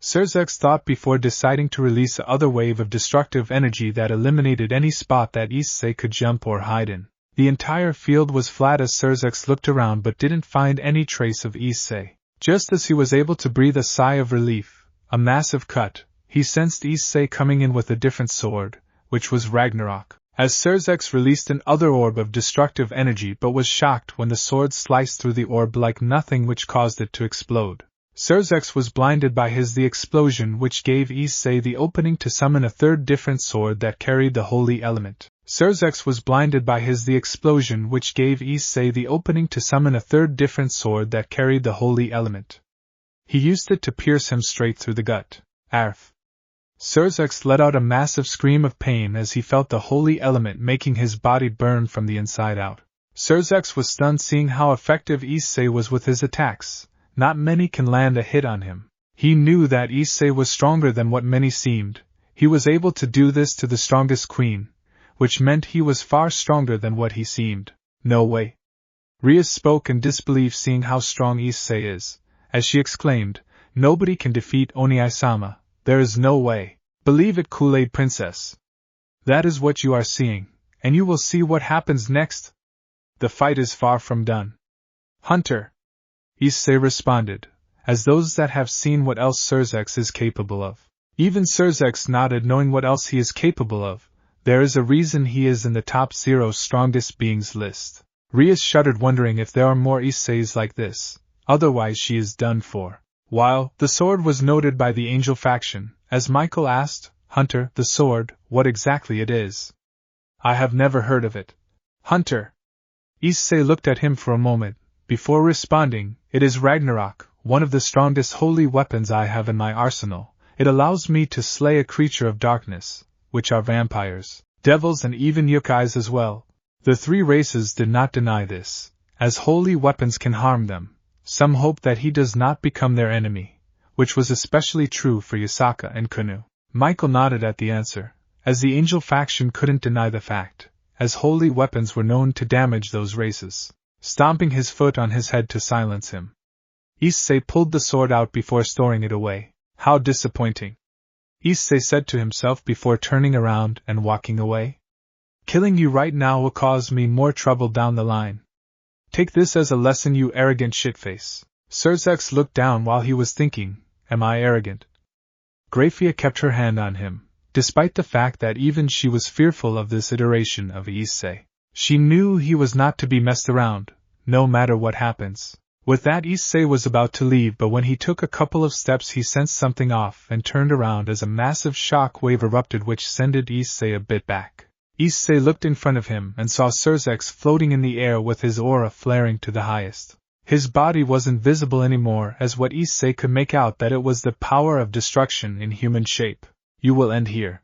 Surzex thought before deciding to release the other wave of destructive energy that eliminated any spot that Issei could jump or hide in. The entire field was flat as Surzex looked around but didn't find any trace of Issei. Just as he was able to breathe a sigh of relief, a massive cut, he sensed Issei coming in with a different sword, which was Ragnarok. As Surzex released another orb of destructive energy but was shocked when the sword sliced through the orb like nothing, which caused it to explode. Surzex was blinded by the explosion, which gave Issei the opening to summon a third different sword that carried the holy element. Surzex was blinded by the explosion, which gave Issei the opening to summon a third different sword that carried the holy element. He used it to pierce him straight through the gut. Arf! Surzex let out a massive scream of pain as he felt the holy element making his body burn from the inside out. Surzex was stunned seeing how effective Issei was with his attacks. Not many can land a hit on him. He knew that Issei was stronger than what many seemed. He was able to do this to the strongest queen, which meant he was far stronger than what he seemed. "No way." Rhea spoke in disbelief seeing how strong Issei is, as she exclaimed, "Nobody can defeat Oni-sama. There is no way." "Believe it, Kool-Aid Princess. That is what you are seeing, and you will see what happens next. The fight is far from done." "Hunter," Issei responded, as those that have seen what else Surzex is capable of. Even Surzex nodded, knowing what else he is capable of. There is a reason he is in the top 0 strongest beings list. Rias shuddered, wondering if there are more Isseis like this, otherwise she is done for. While the sword was noted by the angel faction, as Michael asked, Hunter, the sword, what exactly it is? I have never heard of it. Hunter. Issei looked at him for a moment, before responding, it is Ragnarok, one of the strongest holy weapons I have in my arsenal. It allows me to slay a creature of darkness, which are vampires, devils and even yokais as well. The 3 races did not deny this, as holy weapons can harm them. Some hope that he does not become their enemy, which was especially true for Yasaka and Kunu. Michael nodded at the answer, as the angel faction couldn't deny the fact, as holy weapons were known to damage those races. Stomping his foot on his head to silence him, Issei pulled the sword out before storing it away. How disappointing, Issei said to himself before turning around and walking away. Killing you right now will cause me more trouble down the line. Take this as a lesson, you arrogant shitface. Surzex looked down while he was thinking, am I arrogant? Grayfia kept her hand on him, despite the fact that even she was fearful of this iteration of Issei. She knew he was not to be messed around, no matter what happens. With that, Issei was about to leave, but when he took a couple of steps he sensed something off and turned around as a massive shock wave erupted which sended Issei a bit back. Issei looked in front of him and saw Surzex floating in the air with his aura flaring to the highest. His body wasn't visible anymore, as what Issei could make out that it was the power of destruction in human shape. You will end here.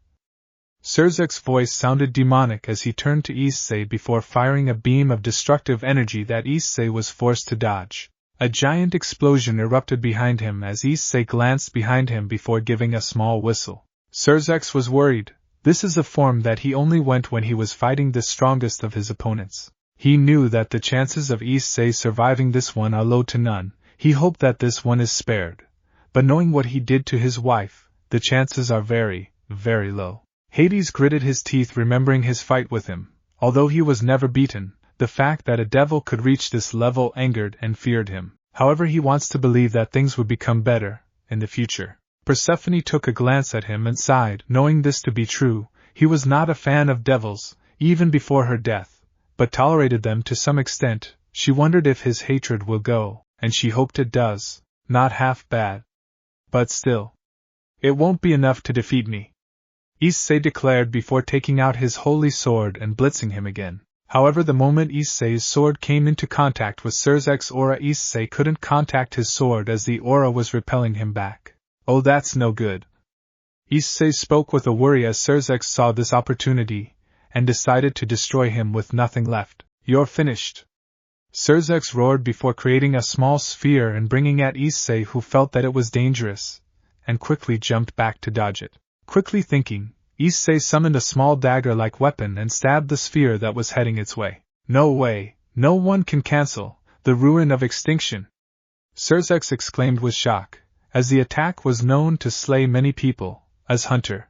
Surzek's voice sounded demonic as he turned to Issei before firing a beam of destructive energy that Issei was forced to dodge. A giant explosion erupted behind him as Issei glanced behind him before giving a small whistle. Surzex was worried. This is a form that he only went when he was fighting the strongest of his opponents. He knew that the chances of Issei surviving this one are low to none. He hoped that this one is spared. But knowing what he did to his wife, the chances are very, very low. Hades gritted his teeth remembering his fight with him. Although he was never beaten, the fact that a devil could reach this level angered and feared him. However, he wants to believe that things would become better in the future. Persephone took a glance at him and sighed, knowing this to be true. He was not a fan of devils, even before her death, but tolerated them to some extent. She wondered if his hatred will go, and she hoped it does. Not half bad. But still, it won't be enough to defeat me, Issei declared before taking out his holy sword and blitzing him again. However, the moment Issei's sword came into contact with Surzek's aura, Issei couldn't contact his sword as the aura was repelling him back. Oh, that's no good. Issei spoke with a worry as Surzek saw this opportunity, and decided to destroy him with nothing left. You're finished. Surzek roared before creating a small sphere and bringing at Issei, who felt that it was dangerous, and quickly jumped back to dodge it. Quickly thinking, Issei summoned a small dagger-like weapon and stabbed the sphere that was heading its way. No way, no one can cancel the ruin of extinction, Surzek exclaimed with shock, as the attack was known to slay many people. As Hunter,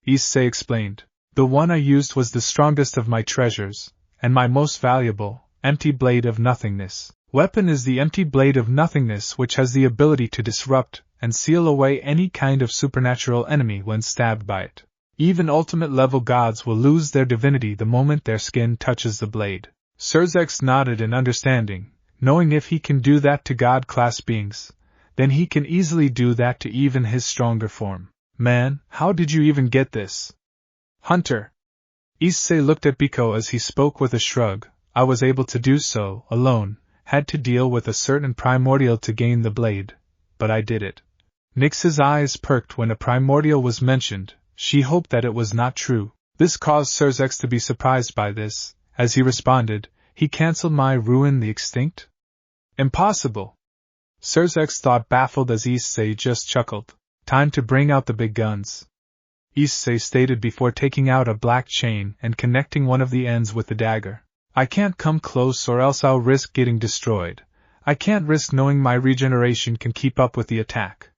Issei explained, the one I used was the strongest of my treasures, and my most valuable, empty blade of nothingness. Weapon is the empty blade of nothingness, which has the ability to disrupt and seal away any kind of supernatural enemy when stabbed by it. Even ultimate-level gods will lose their divinity the moment their skin touches the blade. Surzek nodded in understanding, knowing if he can do that to god-class beings, then he can easily do that to even his stronger form. Man, how did you even get this? Hunter. Issei looked at Biko as he spoke with a shrug. I was able to do so, alone, had to deal with a certain primordial to gain the blade, but I did it. Nyx's eyes perked when a primordial was mentioned. She hoped that it was not true. This caused Surzek to be surprised by this. As he responded, he cancelled my ruin the extinct? Impossible. Surzek thought, baffled, as Issei just chuckled. Time to bring out the big guns, Issei stated before taking out a black chain and connecting one of the ends with the dagger. I can't come close or else I'll risk getting destroyed. I can't risk knowing my regeneration can keep up with the attack.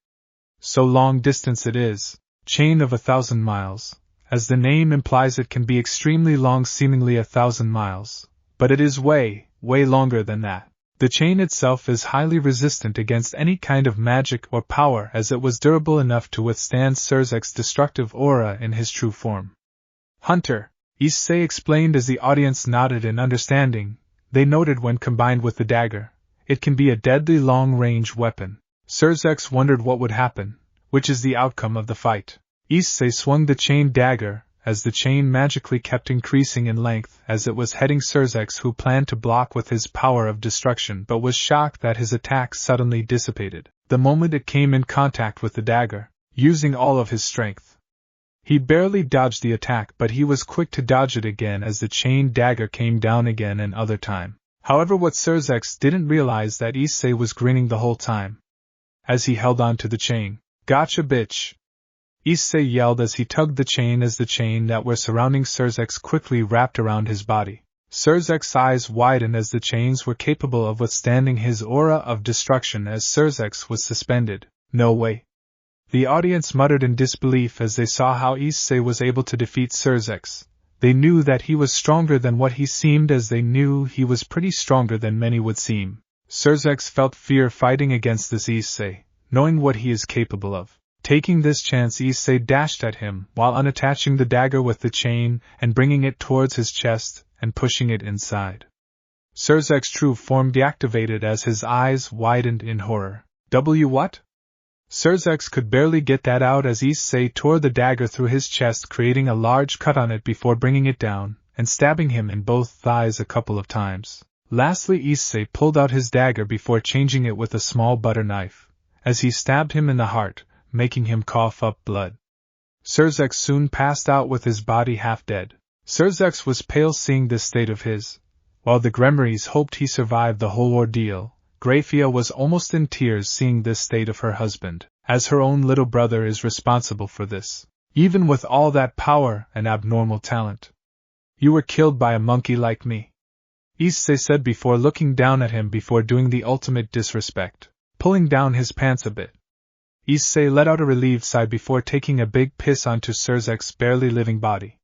So long distance it is. Chain of 1,000 miles. As the name implies, it can be extremely long, seemingly 1,000 miles. But it is way, way longer than that. The chain itself is highly resistant against any kind of magic or power, as it was durable enough to withstand Surzek's destructive aura in his true form. Hunter, Issei explained as the audience nodded in understanding. They noted when combined with the dagger, it can be a deadly long-range weapon. Surzex wondered what would happen, which is the outcome of the fight. Issei swung the chain dagger, as the chain magically kept increasing in length as it was heading Surzex, who planned to block with his power of destruction but was shocked that his attack suddenly dissipated the moment it came in contact with the dagger, using all of his strength. He barely dodged the attack, but he was quick to dodge it again as the chain dagger came down again another time. However, what Surzex didn't realize that Issei was grinning the whole time as he held on to the chain. "Gotcha, bitch!" Issei yelled as he tugged the chain as the chain that were surrounding Surzex quickly wrapped around his body. Surzex's eyes widened as the chains were capable of withstanding his aura of destruction as Surzex was suspended. "No way!" The audience muttered in disbelief as they saw how Issei was able to defeat Surzex. They knew that he was stronger than what he seemed, as they knew he was pretty stronger than many would seem. Surzex felt fear fighting against this Issei, knowing what he is capable of. Taking this chance, Issei dashed at him while unattaching the dagger with the chain and bringing it towards his chest and pushing it inside. Surzex's true form deactivated as his eyes widened in horror. What? Surzex could barely get that out as Issei tore the dagger through his chest, creating a large cut on it before bringing it down and stabbing him in both thighs a couple of times. Lastly, Issei pulled out his dagger before changing it with a small butter knife, as he stabbed him in the heart, making him cough up blood. Surzex soon passed out with his body half dead. Surzex was pale seeing this state of his. While the Gremarys hoped he survived the whole ordeal, Grayfia was almost in tears seeing this state of her husband, as her own little brother is responsible for this. Even with all that power and abnormal talent. "You were killed by a monkey like me," Issei said before looking down at him before doing the ultimate disrespect, pulling down his pants a bit. Issei let out a relieved sigh before taking a big piss onto Surzex's barely living body.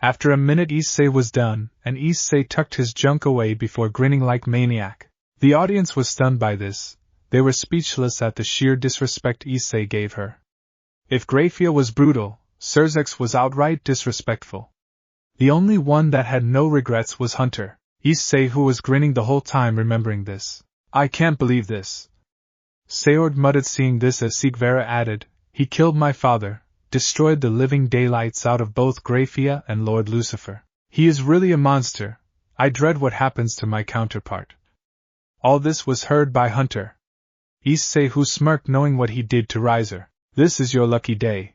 After a minute Issei was done, and Issei tucked his junk away before grinning like maniac. The audience was stunned by this. They were speechless at the sheer disrespect Issei gave her. If Grayfia was brutal, Surzex was outright disrespectful. The only one that had no regrets was Hunter, Issei, who was grinning the whole time remembering this. "I can't believe this," Seord muttered seeing this as Sigvera added, "He killed my father, destroyed the living daylights out of both Grayfia and Lord Lucifer. He is really a monster. I dread what happens to my counterpart." All this was heard by Hunter, Issei, who smirked knowing what he did to Riser. "This is your lucky day.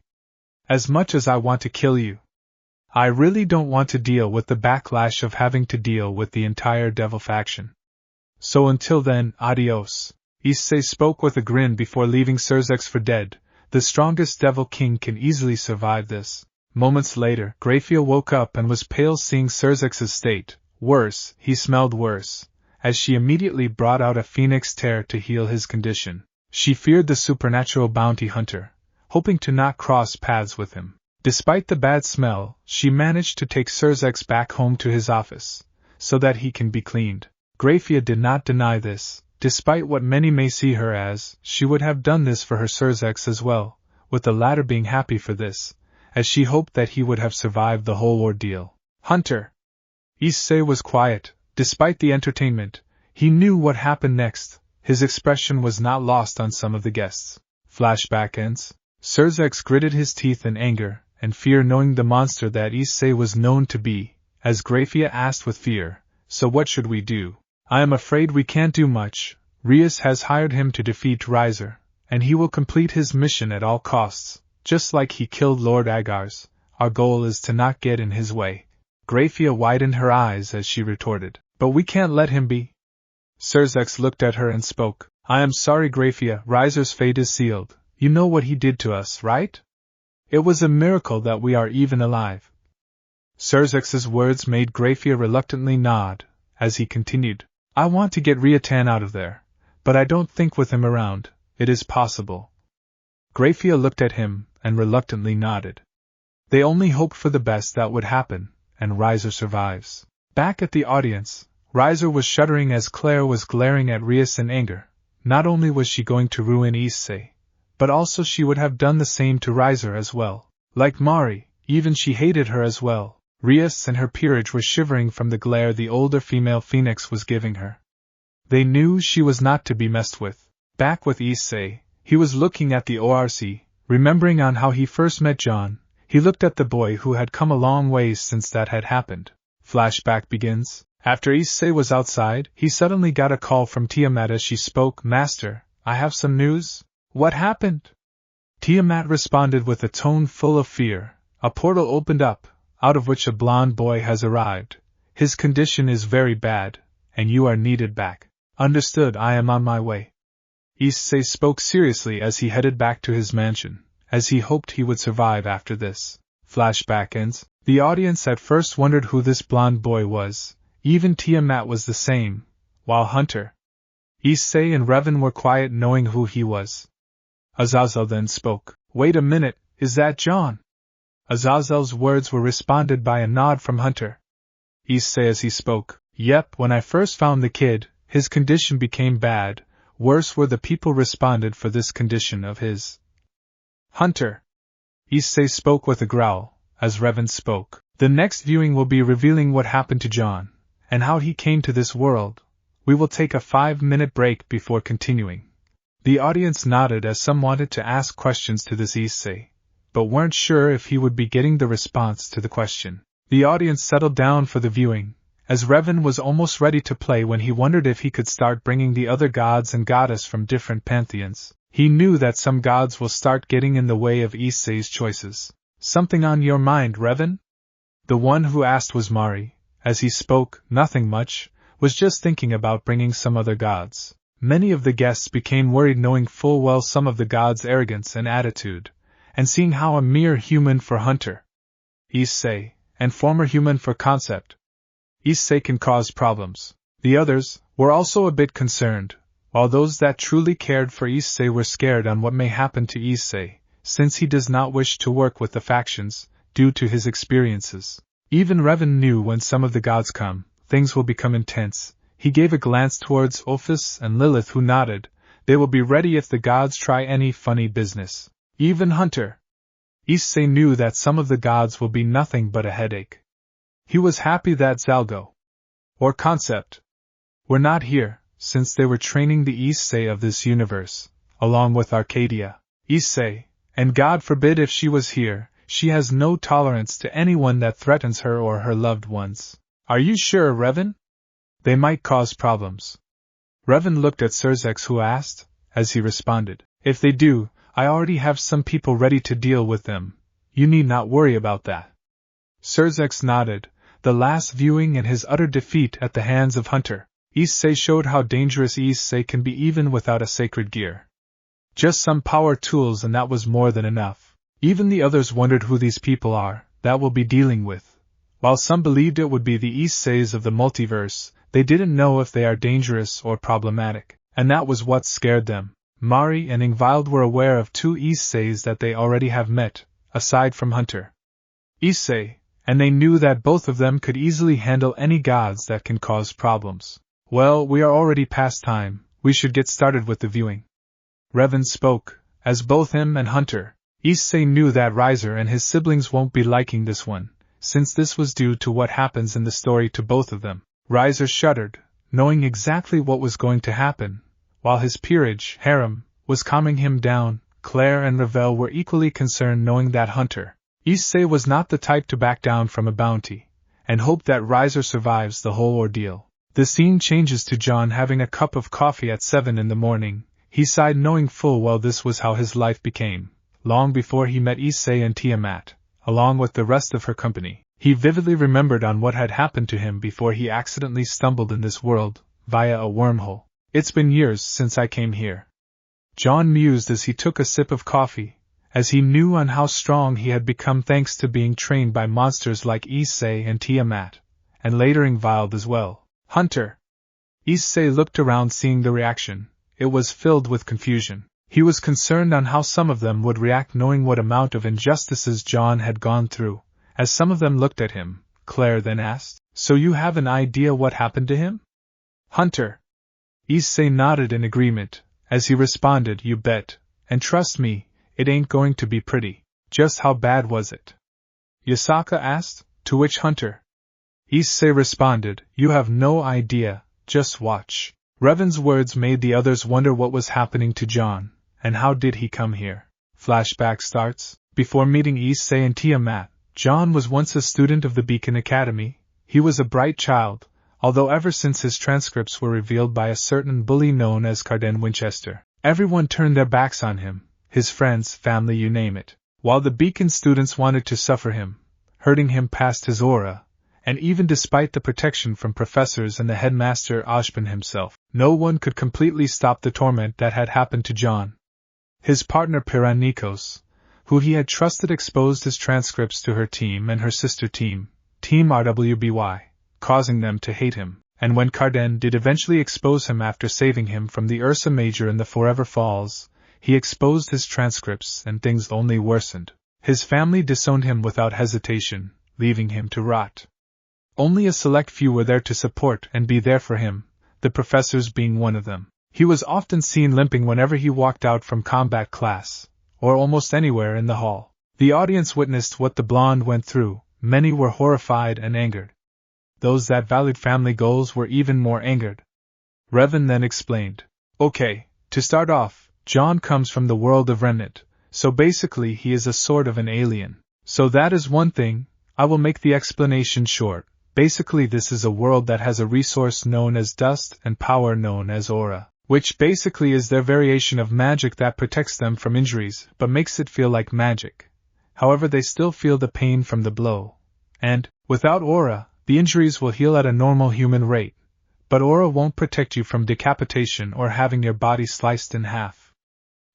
As much as I want to kill you, I really don't want to deal with the backlash of having to deal with the entire Devil faction. So until then, adios." Issei spoke with a grin before leaving Surzex for dead. The strongest Devil King can easily survive this. Moments later, Grayfia woke up and was pale seeing Surzex's state. Worse, he smelled worse, as she immediately brought out a phoenix tear to heal his condition. She feared the supernatural bounty hunter, hoping to not cross paths with him. Despite the bad smell, she managed to take Surzex back home to his office, so that he can be cleaned. Grayfia did not deny this. Despite what many may see her as, she would have done this for her Surzex as well, with the latter being happy for this, as she hoped that he would have survived the whole ordeal. "Hunter!" Issei was quiet. Despite the entertainment, he knew what happened next. His expression was not lost on some of the guests. Flashback ends. Surzex gritted his teeth in anger and fear knowing the monster that Issei was known to be, as Grayfia asked with fear, "So what should we do?" "I am afraid we can't do much. Rias has hired him to defeat Riser, and he will complete his mission at all costs, just like he killed Lord Agar's. Our goal is to not get in his way." Grayfia widened her eyes as she retorted, "But we can't let him be." Surzex looked at her and spoke. "I am sorry, Grayfia, Riser's fate is sealed. You know what he did to us, right? It was a miracle that we are even alive." Surzex's words made Grayfia reluctantly nod, as he continued. "I want to get Riatan out of there, but I don't think with him around, it is possible." Grayfia looked at him, and reluctantly nodded. They only hoped for the best that would happen, and Riser survives. Back at the audience, Riser was shuddering as Claire was glaring at Rias in anger. Not only was she going to ruin Issei, but also she would have done the same to Riser as well. Like Mari, even she hated her as well. Rias and her peerage were shivering from the glare the older female phoenix was giving her. They knew she was not to be messed with. Back with Issei, he was looking at the ORC, remembering on how he first met John. He looked at the boy who had come a long ways since that had happened. Flashback begins. After Issei was outside, he suddenly got a call from Tiamat as she spoke. Master, I have some news. What happened? Tiamat responded with a tone full of fear. A portal opened up, out of which a blonde boy has arrived. His condition is very bad, and you are needed back. Understood, I am on my way. Issei spoke seriously as he headed back to his mansion, as he hoped he would survive after this. Flashback ends. The audience at first wondered who this blonde boy was. Even Tiamat was the same, while Hunter, Issei and Revan were quiet knowing who he was. Azazel then spoke. Wait a minute, is that John? Azazel's words were responded by a nod from Hunter. Issei as he spoke. Yep, when I first found the kid, his condition became bad. Worse were the people responded for this condition of his. Hunter. Issei spoke with a growl, as Revan spoke. The next viewing will be revealing what happened to John, and how he came to this world. We will take a 5-minute break before continuing. The audience nodded as some wanted to ask questions to this Issei, but weren't sure if he would be getting the response to the question. The audience settled down for the viewing, as Revan was almost ready to play when he wondered if he could start bringing the other gods and goddess from different pantheons. He knew that some gods will start getting in the way of Issei's choices. Something on your mind, Revan? The one who asked was Mari. As he spoke, nothing much, was just thinking about bringing some other gods. Many of the guests became worried knowing full well some of the gods' arrogance and attitude, and seeing how a mere human for Hunter, Issei, and former human for Concept, Issei can cause problems. The others were also a bit concerned, while those that truly cared for Issei were scared on what may happen to Issei, since he does not wish to work with the factions, due to his experiences. Even Revan knew when some of the gods come, things will become intense. He gave a glance towards Ophis and Lilith who nodded. They will be ready if the gods try any funny business. Even Hunter. Issei knew that some of the gods will be nothing but a headache. He was happy that Zalgo, or Concept, were not here, since they were training the Issei of this universe, along with Arcadia. Issei, and God forbid if she was here, she has no tolerance to anyone that threatens her or her loved ones. Are you sure, Revan? They might cause problems. Revan looked at Surzex who asked, as he responded, if they do, I already have some people ready to deal with them. You need not worry about that. Surzex nodded. The last viewing and his utter defeat at the hands of Hunter, Issei showed how dangerous Issei can be even without a sacred gear. Just some power tools and that was more than enough. Even the others wondered who these people are that will be dealing with. While some believed it would be the Isseis of the multiverse, they didn't know if they are dangerous or problematic, and that was what scared them. Mari and Ingvild were aware of 2 Isseis that they already have met, aside from Hunter. Issei, and they knew that both of them could easily handle any gods that can cause problems. Well, we are already past time, we should get started with the viewing. Revan spoke, as both him and Hunter, Issei knew that Riser and his siblings won't be liking this one, since this was due to what happens in the story to both of them. Riser shuddered, knowing exactly what was going to happen, while his peerage, Harem, was calming him down. Claire and Ravel were equally concerned knowing that Hunter, Issei was not the type to back down from a bounty, and hoped that Riser survives the whole ordeal. The scene changes to John having a cup of coffee at 7 in the morning. He sighed knowing full well this was how his life became. Long before he met Issei and Tiamat, along with the rest of her company, he vividly remembered on what had happened to him before he accidentally stumbled in this world, via a wormhole. It's been years since I came here. John mused as he took a sip of coffee, as he knew on how strong he had become thanks to being trained by monsters like Issei and Tiamat, and later Ingvild as well. Hunter. Issei looked around seeing the reaction. It was filled with confusion. He was concerned on how some of them would react knowing what amount of injustices John had gone through. As some of them looked at him, Claire then asked, so you have an idea what happened to him? Hunter. Issei nodded in agreement, as he responded, you bet, and trust me, it ain't going to be pretty. Just how bad was it? Yasaka asked, To which Hunter Issei responded, "You have no idea, just watch." Revan's words made the others wonder what was happening to John, and how did he come here. Flashback starts. Before meeting Issei and Tiamat, John was once a student of the Beacon Academy. He was a bright child, although ever since his transcripts were revealed by a certain bully known as Carden Winchester, everyone turned their backs on him, his friends, family, you name it. While the Beacon students wanted to suffer him, hurting him past his aura, and even despite the protection from professors and the headmaster Ashpin himself, no one could completely stop the torment that had happened to John. His partner Piranikos, who he had trusted, exposed his transcripts to her team and her sister team, Team RWBY, causing them to hate him, and when Carden did eventually expose him after saving him from the Ursa Major in the Forever Falls, he exposed his transcripts and things only worsened. His family disowned him without hesitation, leaving him to rot. Only a select few were there to support and be there for him, the professors being one of them. He was often seen limping whenever he walked out from combat class, or almost anywhere in the hall. The audience witnessed what the blonde went through. Many were horrified and angered. Those that valued family goals were even more angered. Revan then explained. Okay, to start off, John comes from the world of Remnant, so basically he is a sort of an alien. So that is one thing. I will make the explanation short. Basically this is a world that has a resource known as dust and power known as aura, which basically is their variation of magic that protects them from injuries but makes it feel like magic. However, they still feel the pain from the blow. And, without aura, the injuries will heal at a normal human rate, but aura won't protect you from decapitation or having your body sliced in half.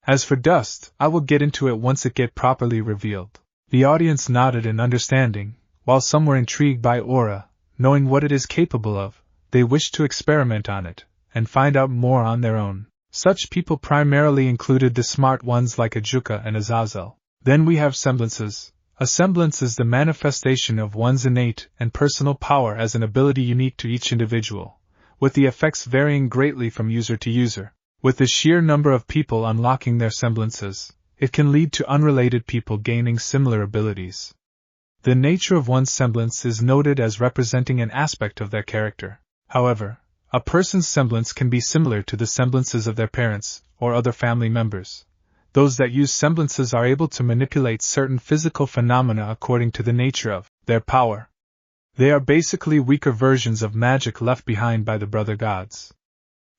As for dust, I will get into it once it get properly revealed. The audience nodded in understanding, while some were intrigued by aura. Knowing what it is capable of, they wished to experiment on it, and find out more on their own. Such people primarily included the smart ones like Ajuka and Azazel. Then we have semblances. A semblance is the manifestation of one's innate and personal power as an ability unique to each individual, with the effects varying greatly from user to user. With the sheer number of people unlocking their semblances, it can lead to unrelated people gaining similar abilities. The nature of one's semblance is noted as representing an aspect of their character. However, a person's semblance can be similar to the semblances of their parents or other family members. Those that use semblances are able to manipulate certain physical phenomena according to the nature of their power. They are basically weaker versions of magic left behind by the brother gods.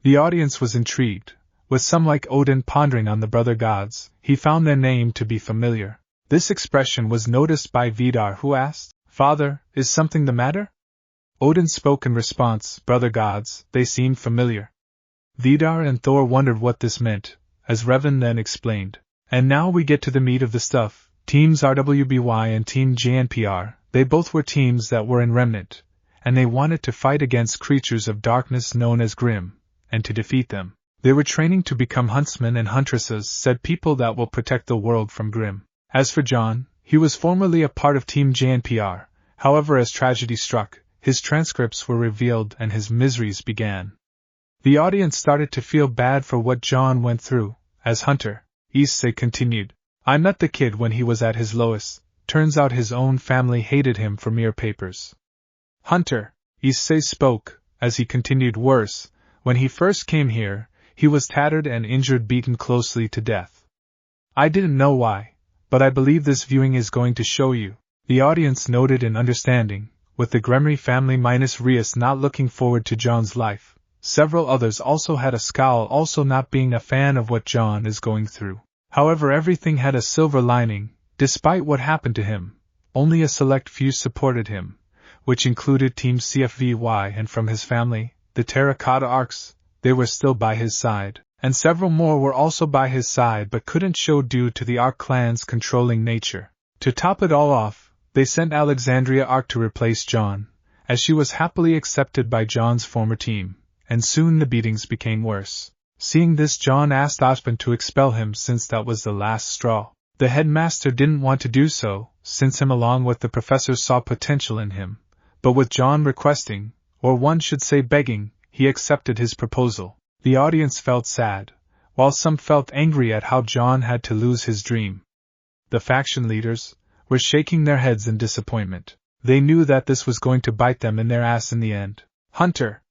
The audience was intrigued, with some like Odin pondering on the brother gods. He found their name to be familiar. This expression was noticed by Vidar, who asked, "Father, is something the matter?" Odin spoke in response, "Brother gods, they seemed familiar." Vidar and Thor wondered what this meant, as Revan then explained. And now we get to the meat of the stuff. Teams RWBY and Team JNPR, they both were teams that were in Remnant, and they wanted to fight against creatures of darkness known as Grimm, and to defeat them. They were training to become huntsmen and huntresses, said people that will protect the world from Grimm. As for John, he was formerly a part of Team JNPR, however as tragedy struck, his transcripts were revealed and his miseries began. The audience started to feel bad for what John went through, as Hunter Issei continued. I met the kid when he was at his lowest, turns out his own family hated him for mere papers. Hunter Issei spoke, as he continued worse, when he first came here, he was tattered and injured, beaten closely to death. I didn't know why. But I believe this viewing is going to show you. The audience noted in understanding, with the Gremry family minus Rias not looking forward to John's life. Several others also had a scowl, also not being a fan of what John is going through. However, everything had a silver lining. Despite what happened to him, only a select few supported him, which included Team CFVY, and from his family, the Terracotta Arcs, they were still by his side. And several more were also by his side but couldn't show due to the Ark clan's controlling nature. To top it all off, they sent Alexandria Ark to replace John, as she was happily accepted by John's former team, and soon the beatings became worse. Seeing this, John asked Osmond to expel him since that was the last straw. The headmaster didn't want to do so, since him along with the professors saw potential in him, but with John requesting, or one should say begging, he accepted his proposal. The audience felt sad, while some felt angry at how John had to lose his dream. The faction leaders were shaking their heads in disappointment. They knew that this was going to bite them in their ass in the end. Hunter!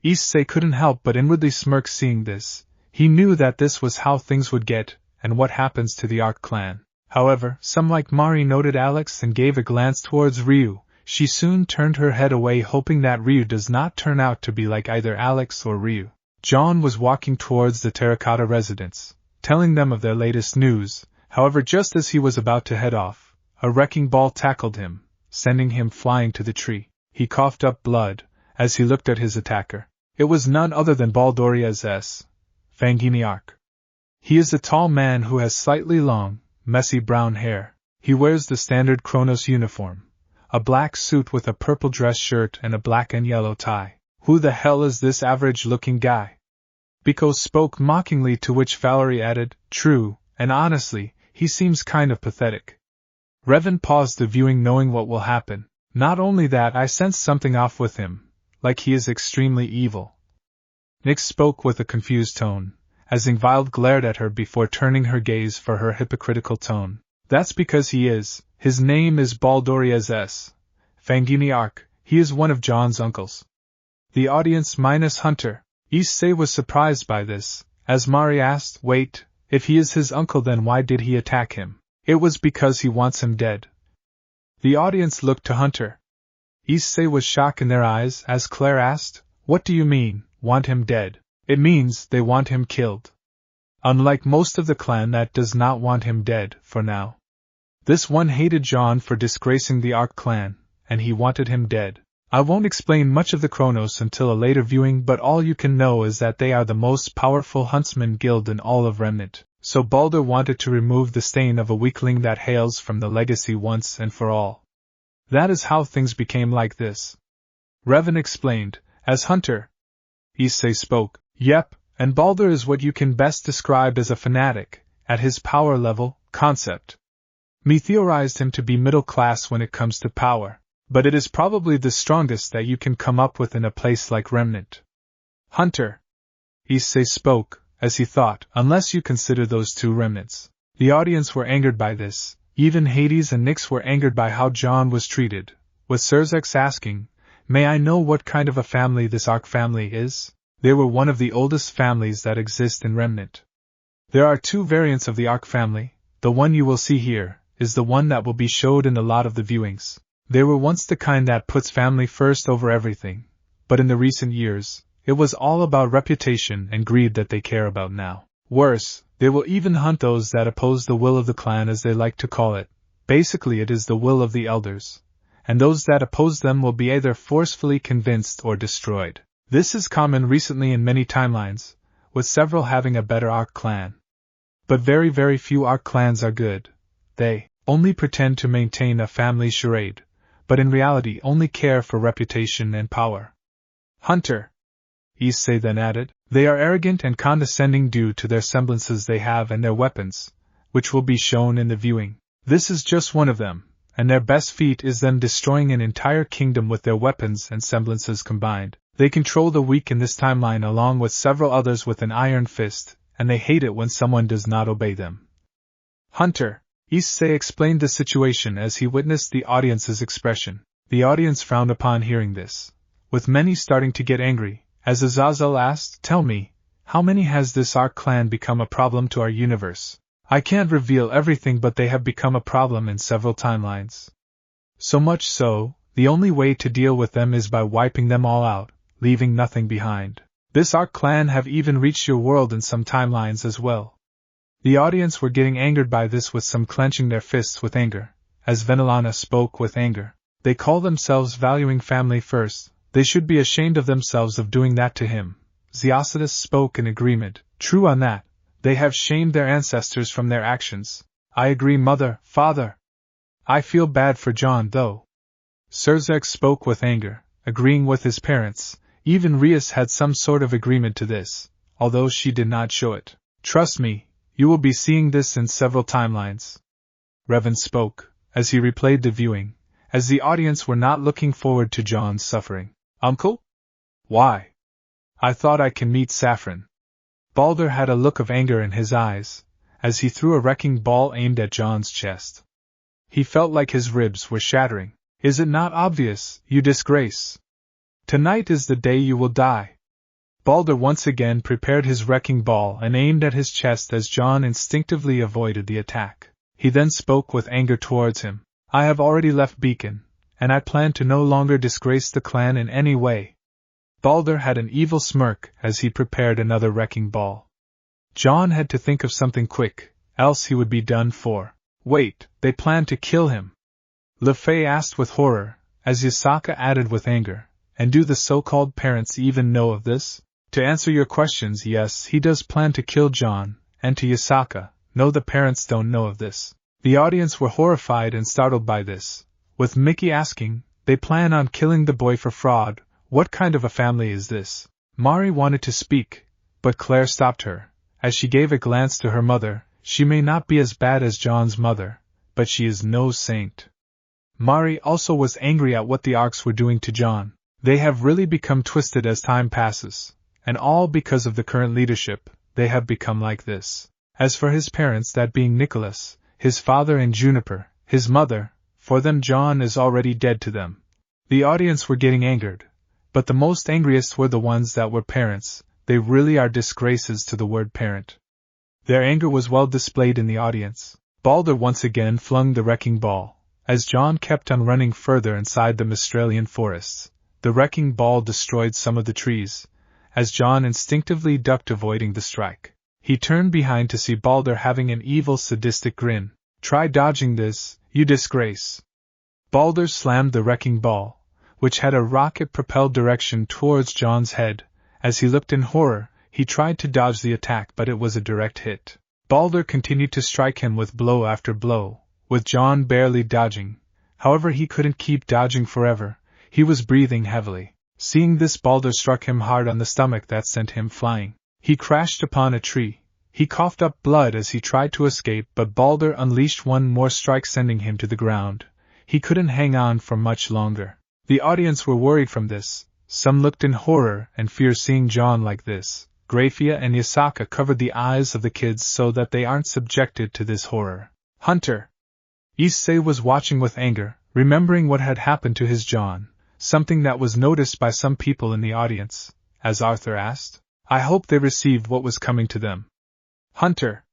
Issei couldn't help but inwardly smirk seeing this. He knew that this was how things would get, and what happens to the Arc clan. However, some like Mari noted Alex and gave a glance towards Ryu. She soon turned her head away, hoping that Ryu does not turn out to be like either Alex or Ryu. John was walking towards the terracotta residence, telling them of their latest news. However, just as he was about to head off, a wrecking ball tackled him, sending him flying to the tree. He coughed up blood as he looked at his attacker. It was none other than Baldoria's Fangini Arc. He is a tall man who has slightly long, messy brown hair. He wears the standard Kronos uniform, a black suit with a purple dress shirt and a black and yellow tie. Who the hell is this average-looking guy? Biko spoke mockingly, to which Valerie added, true, and honestly, he seems kind of pathetic. Revan paused the viewing, knowing what will happen. Not only that, I sense something off with him, like he is extremely evil. Nyx spoke with a confused tone, as Ingvild glared at her before turning her gaze for her hypocritical tone. That's because he is. His name is Baldoria's Fangini Arc. He is one of John's uncles. The audience minus Hunter. Issei was surprised by this, as Mari asked, wait, if he is his uncle, then why did he attack him? It was because he wants him dead. The audience looked to Hunter. Issei was shocked in their eyes as Claire asked, what do you mean, want him dead? It means they want him killed. Unlike most of the clan that does not want him dead, for now. This one hated John for disgracing the Arc clan, and he wanted him dead. I won't explain much of the Kronos until a later viewing, but all you can know is that they are the most powerful huntsman guild in all of Remnant, so Baldur wanted to remove the stain of a weakling that hails from the legacy once and for all. That is how things became like this. Revan explained, as Hunter. Issei spoke, yep, and Baldur is what you can best describe as a fanatic, at his power level, concept. Me theorized him to be middle class when it comes to power. But it is probably the strongest that you can come up with in a place like Remnant. Hunter. Issei spoke, as he thought, unless you consider those two remnants. The audience were angered by this. Even Hades and Nyx were angered by how John was treated, with Surzex asking, may I know what kind of a family this Arc family is? They were one of the oldest families that exist in Remnant. There are two variants of the Arc family. The one you will see here is the one that will be showed in a lot of the viewings. They were once the kind that puts family first over everything, but in the recent years, it was all about reputation and greed that they care about now. Worse, they will even hunt those that oppose the will of the clan, as they like to call it. Basically, it is the will of the elders, and those that oppose them will be either forcefully convinced or destroyed. This is common recently in many timelines, with several having a better Arc clan. But very, very few Arc clans are good. They only pretend to maintain a family charade, but in reality only care for reputation and power. Hunter. Issei then added, they are arrogant and condescending due to their semblances they have and their weapons, which will be shown in the viewing. This is just one of them, and their best feat is them destroying an entire kingdom with their weapons and semblances combined. They control the weak in this timeline along with several others with an iron fist, and they hate it when someone does not obey them. Hunter. Issei explained the situation as he witnessed the audience's expression. The audience frowned upon hearing this, with many starting to get angry, as Azazel asked, tell me, how many has this Arc clan become a problem to our universe? I can't reveal everything, but they have become a problem in several timelines. So much so, the only way to deal with them is by wiping them all out, leaving nothing behind. This Arc clan have even reached your world in some timelines as well. The audience were getting angered by this, with some clenching their fists with anger, as Venelana spoke with anger. They call themselves valuing family first. They should be ashamed of themselves of doing that to him. Zeocidus spoke in agreement. True on that. They have shamed their ancestors from their actions. I agree, mother, father. I feel bad for John, though. Surzex spoke with anger, agreeing with his parents. Even Rias had some sort of agreement to this, although she did not show it. Trust me. You will be seeing this in several timelines. Revan spoke, as he replayed the viewing, as the audience were not looking forward to John's suffering. Uncle? Why? I thought I can meet Saffron. Baldur had a look of anger in his eyes, as he threw a wrecking ball aimed at John's chest. He felt like his ribs were shattering. Is it not obvious, you disgrace? Tonight is the day you will die. Balder once again prepared his wrecking ball and aimed at his chest as John instinctively avoided the attack. He then spoke with anger towards him. I have already left Beacon, and I plan to no longer disgrace the clan in any way. Balder had an evil smirk as he prepared another wrecking ball. John had to think of something quick, else he would be done for. Wait, they plan to kill him? Le Fay asked with horror, as Yasaka added with anger, and do the so-called parents even know of this? To answer your questions, yes, he does plan to kill John, and to Yasaka, no, the parents don't know of this. The audience were horrified and startled by this, with Mickey asking, they plan on killing the boy for fraud, what kind of a family is this? Mari wanted to speak, but Claire stopped her, as she gave a glance to her mother. She may not be as bad as John's mother, but she is no saint. Mari also was angry at what the Arcs were doing to John. They have really become twisted as time passes, and all because of the current leadership, they have become like this. As for his parents, that being Nicholas, his father, and Juniper, his mother, for them John is already dead to them. The audience were getting angered, but the most angriest were the ones that were parents. They really are disgraces to the word parent. Their anger was well displayed in the audience. Balder once again flung the wrecking ball. As John kept on running further inside the Mistralian forests, the wrecking ball destroyed some of the trees, as John instinctively ducked, avoiding the strike. He turned behind to see Balder having an evil, sadistic grin. Try dodging this, you disgrace. Balder slammed the wrecking ball, which had a rocket-propelled direction towards John's head. As he looked in horror, he tried to dodge the attack, but it was a direct hit. Balder continued to strike him with blow after blow, with John barely dodging. However, he couldn't keep dodging forever. He was breathing heavily. Seeing this, Balder struck him hard on the stomach that sent him flying. He crashed upon a tree. He coughed up blood as he tried to escape, but Balder unleashed one more strike, sending him to the ground. He couldn't hang on for much longer. The audience were worried from this. Some looked in horror and fear seeing John like this. Grayfia and Yasaka covered the eyes of the kids so that they aren't subjected to this horror. Hunter! Issei was watching with anger, remembering what had happened to his John, something that was noticed by some people in the audience. As Arthur asked, I hope they received what was coming to them. Hunter!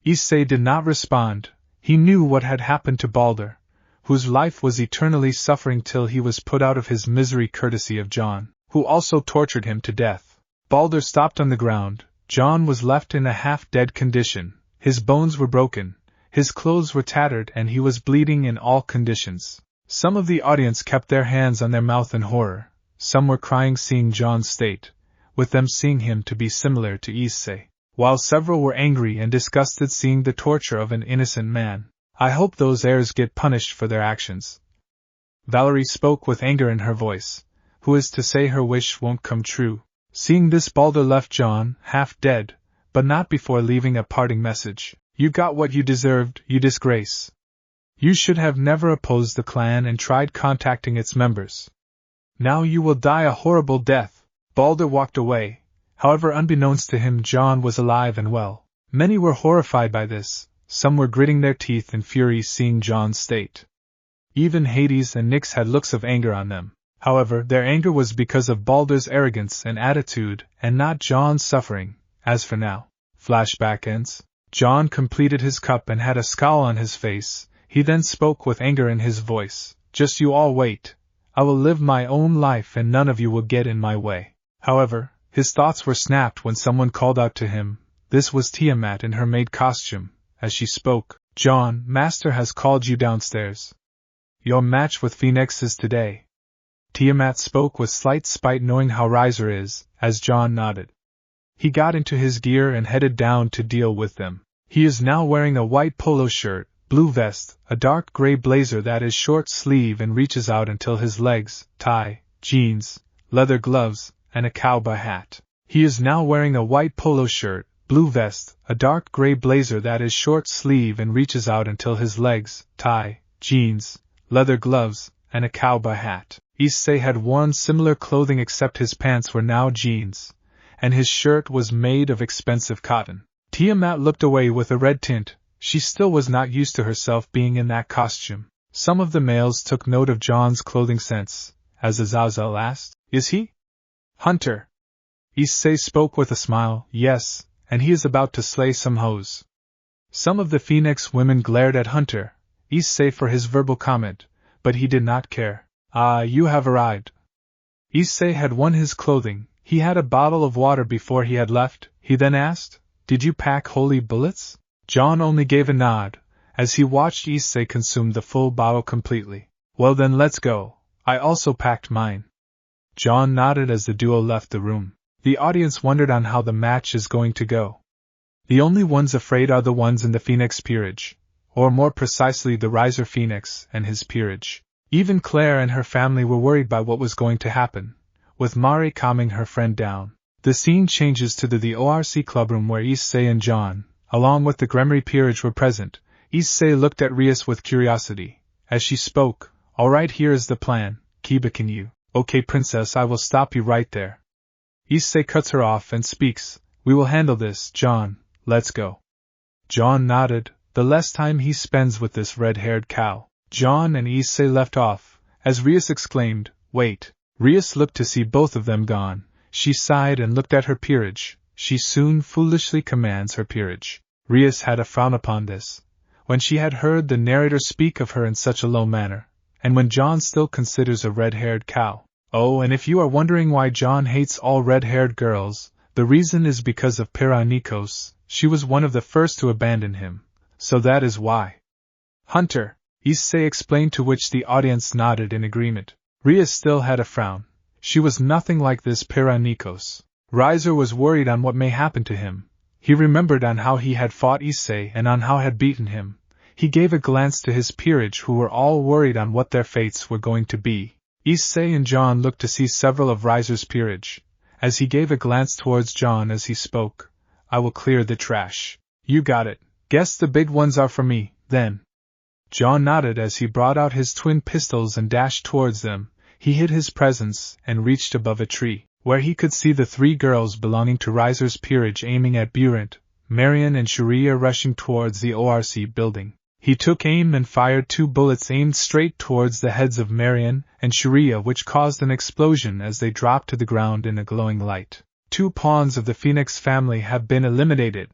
Issei did not respond. He knew what had happened to Balder, whose life was eternally suffering till he was put out of his misery courtesy of John, who also tortured him to death. Balder stopped on the ground. John was left in a half-dead condition. His bones were broken, his clothes were tattered, and he was bleeding in all conditions. Some of the audience kept their hands on their mouth in horror. Some were crying seeing John's state, with them seeing him to be similar to Issei, while several were angry and disgusted seeing the torture of an innocent man. I hope those heirs get punished for their actions. Valerie spoke with anger in her voice. Who is to say her wish won't come true? Seeing this, Balder left John, half dead, but not before leaving a parting message. You got what you deserved, you disgrace. You should have never opposed the clan and tried contacting its members. Now you will die a horrible death. Balder walked away. However, unbeknownst to him, John was alive and well. Many were horrified by this. Some were gritting their teeth in fury seeing John's state. Even Hades and Nyx had looks of anger on them. However, their anger was because of Balder's arrogance and attitude, and not John's suffering. As for now, flashback ends. John completed his cup and had a scowl on his face. He then spoke with anger in his voice. Just you all wait. I will live my own life and none of you will get in my way. However, his thoughts were snapped when someone called out to him. This was Tiamat in her maid costume. As she spoke, John, Master has called you downstairs. Your match with Phoenix is today. Tiamat spoke with slight spite, knowing how Riser is, as John nodded. He got into his gear and headed down to deal with them. He is now wearing a white polo shirt, blue vest, a dark gray blazer that is short sleeve and reaches out until his legs, tie, jeans, leather gloves, and a cowboy hat. He is now wearing a white polo shirt, blue vest, a dark gray blazer that is short sleeve and reaches out until his legs, tie, jeans, leather gloves, and a cowboy hat. Issei had worn similar clothing except his pants were now jeans, and his shirt was made of expensive cotton. Tiamat looked away with a red tint. She still was not used to herself being in that costume. Some of the males took note of John's clothing sense, as Azazel asked, "Is he?" "Hunter." Issei spoke with a smile, "Yes, and he is about to slay some hoes." Some of the Phoenix women glared at Hunter, Issei for his verbal comment, but he did not care. "Ah, you have arrived." Issei had won his clothing, he had a bottle of water before he had left. He then asked, "Did you pack holy bullets?" John only gave a nod, as he watched Issei consume the full bottle completely. "Well then, let's go. I also packed mine." John nodded as the duo left the room. The audience wondered on how the match is going to go. The only ones afraid are the ones in the Phoenix peerage, or more precisely the Riser Phoenix and his peerage. Even Claire and her family were worried by what was going to happen, with Mari calming her friend down. The scene changes to the ORC clubroom where Issei and John, along with the Gremory peerage, were present. Issei looked at Rias with curiosity. As she spoke, "Alright, here is the plan. Kiba, can you?" "Okay, princess, I will stop you right there." Issei cuts her off and speaks, "We will handle this, John, let's go." John nodded. The less time he spends with this red-haired cow. John and Issei left off, as Rias exclaimed, "Wait." Rias looked to see both of them gone. She sighed and looked at her peerage. She soon foolishly commands her peerage. Rias had a frown upon this, when she had heard the narrator speak of her in such a low manner, and when John still considers a red-haired cow. Oh, and if you are wondering why John hates all red-haired girls, the reason is because of Piranikos. She was one of the first to abandon him, so that is why. "Hunter," Issei explained, to which the audience nodded in agreement. Rias still had a frown. She was nothing like this Piranikos. Riser was worried on what may happen to him. He remembered on how he had fought Issei and on how had beaten him. He gave a glance to his peerage, who were all worried on what their fates were going to be. Issei and John looked to see several of Riser's peerage, as he gave a glance towards John as he spoke. "I will clear the trash." "You got it. Guess the big ones are for me, then." John nodded as he brought out his twin pistols and dashed towards them. He hid his presence and reached above a tree, where he could see the three girls belonging to Riser's peerage aiming at Burent, Marion and Sharia rushing towards the ORC building. He took aim and fired 2 bullets aimed straight towards the heads of Marion and Sharia, which caused an explosion as they dropped to the ground in a glowing light. 2 pawns of the Phoenix family have been eliminated,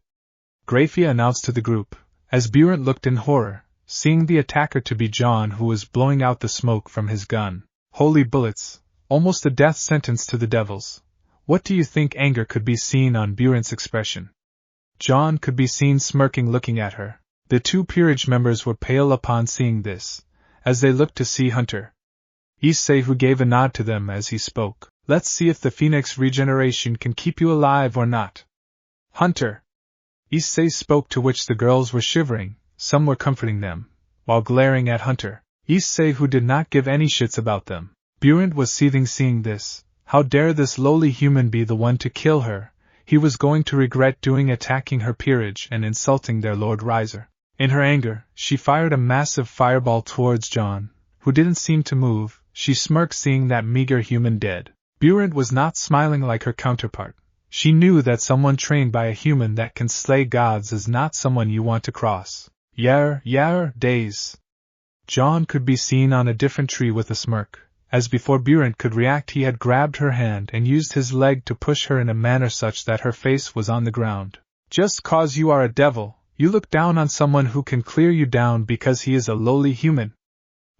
Grayfia announced to the group, as Burent looked in horror, seeing the attacker to be John, who was blowing out the smoke from his gun. Holy bullets, almost a death sentence to the devils. What do you think? Anger could be seen on Burent's expression. John could be seen smirking, looking at her. The 2 peerage members were pale upon seeing this, as they looked to see Hunter. Issei, who gave a nod to them as he spoke. "Let's see if the Phoenix regeneration can keep you alive or not." "Hunter!" Issei spoke, to which the girls were shivering. Some were comforting them, while glaring at Hunter. Issei, who did not give any shits about them. Burent was seething seeing this. How dare this lowly human be the one to kill her? He was going to regret doing, attacking her peerage and insulting their Lord Riser. In her anger, she fired a massive fireball towards John, who didn't seem to move. She smirked seeing that meager human dead. Burent was not smiling like her counterpart. She knew that someone trained by a human that can slay gods is not someone you want to cross. Yar, days. John could be seen on a different tree with a smirk. As before Burent could react, he had grabbed her hand and used his leg to push her in a manner such that her face was on the ground. Just cause you are a devil, you look down on someone who can clear you down because he is a lowly human.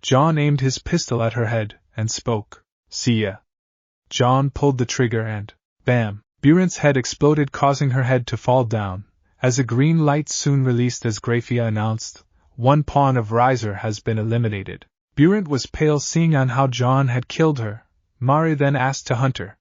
John aimed his pistol at her head and spoke. "See ya." John pulled the trigger and, bam, Burent's head exploded, causing her head to fall down. As a green light soon released as Grayfia announced, 1 pawn of Riser has been eliminated. Burent was pale seeing on how John had killed her. Mari then asked to Hunter.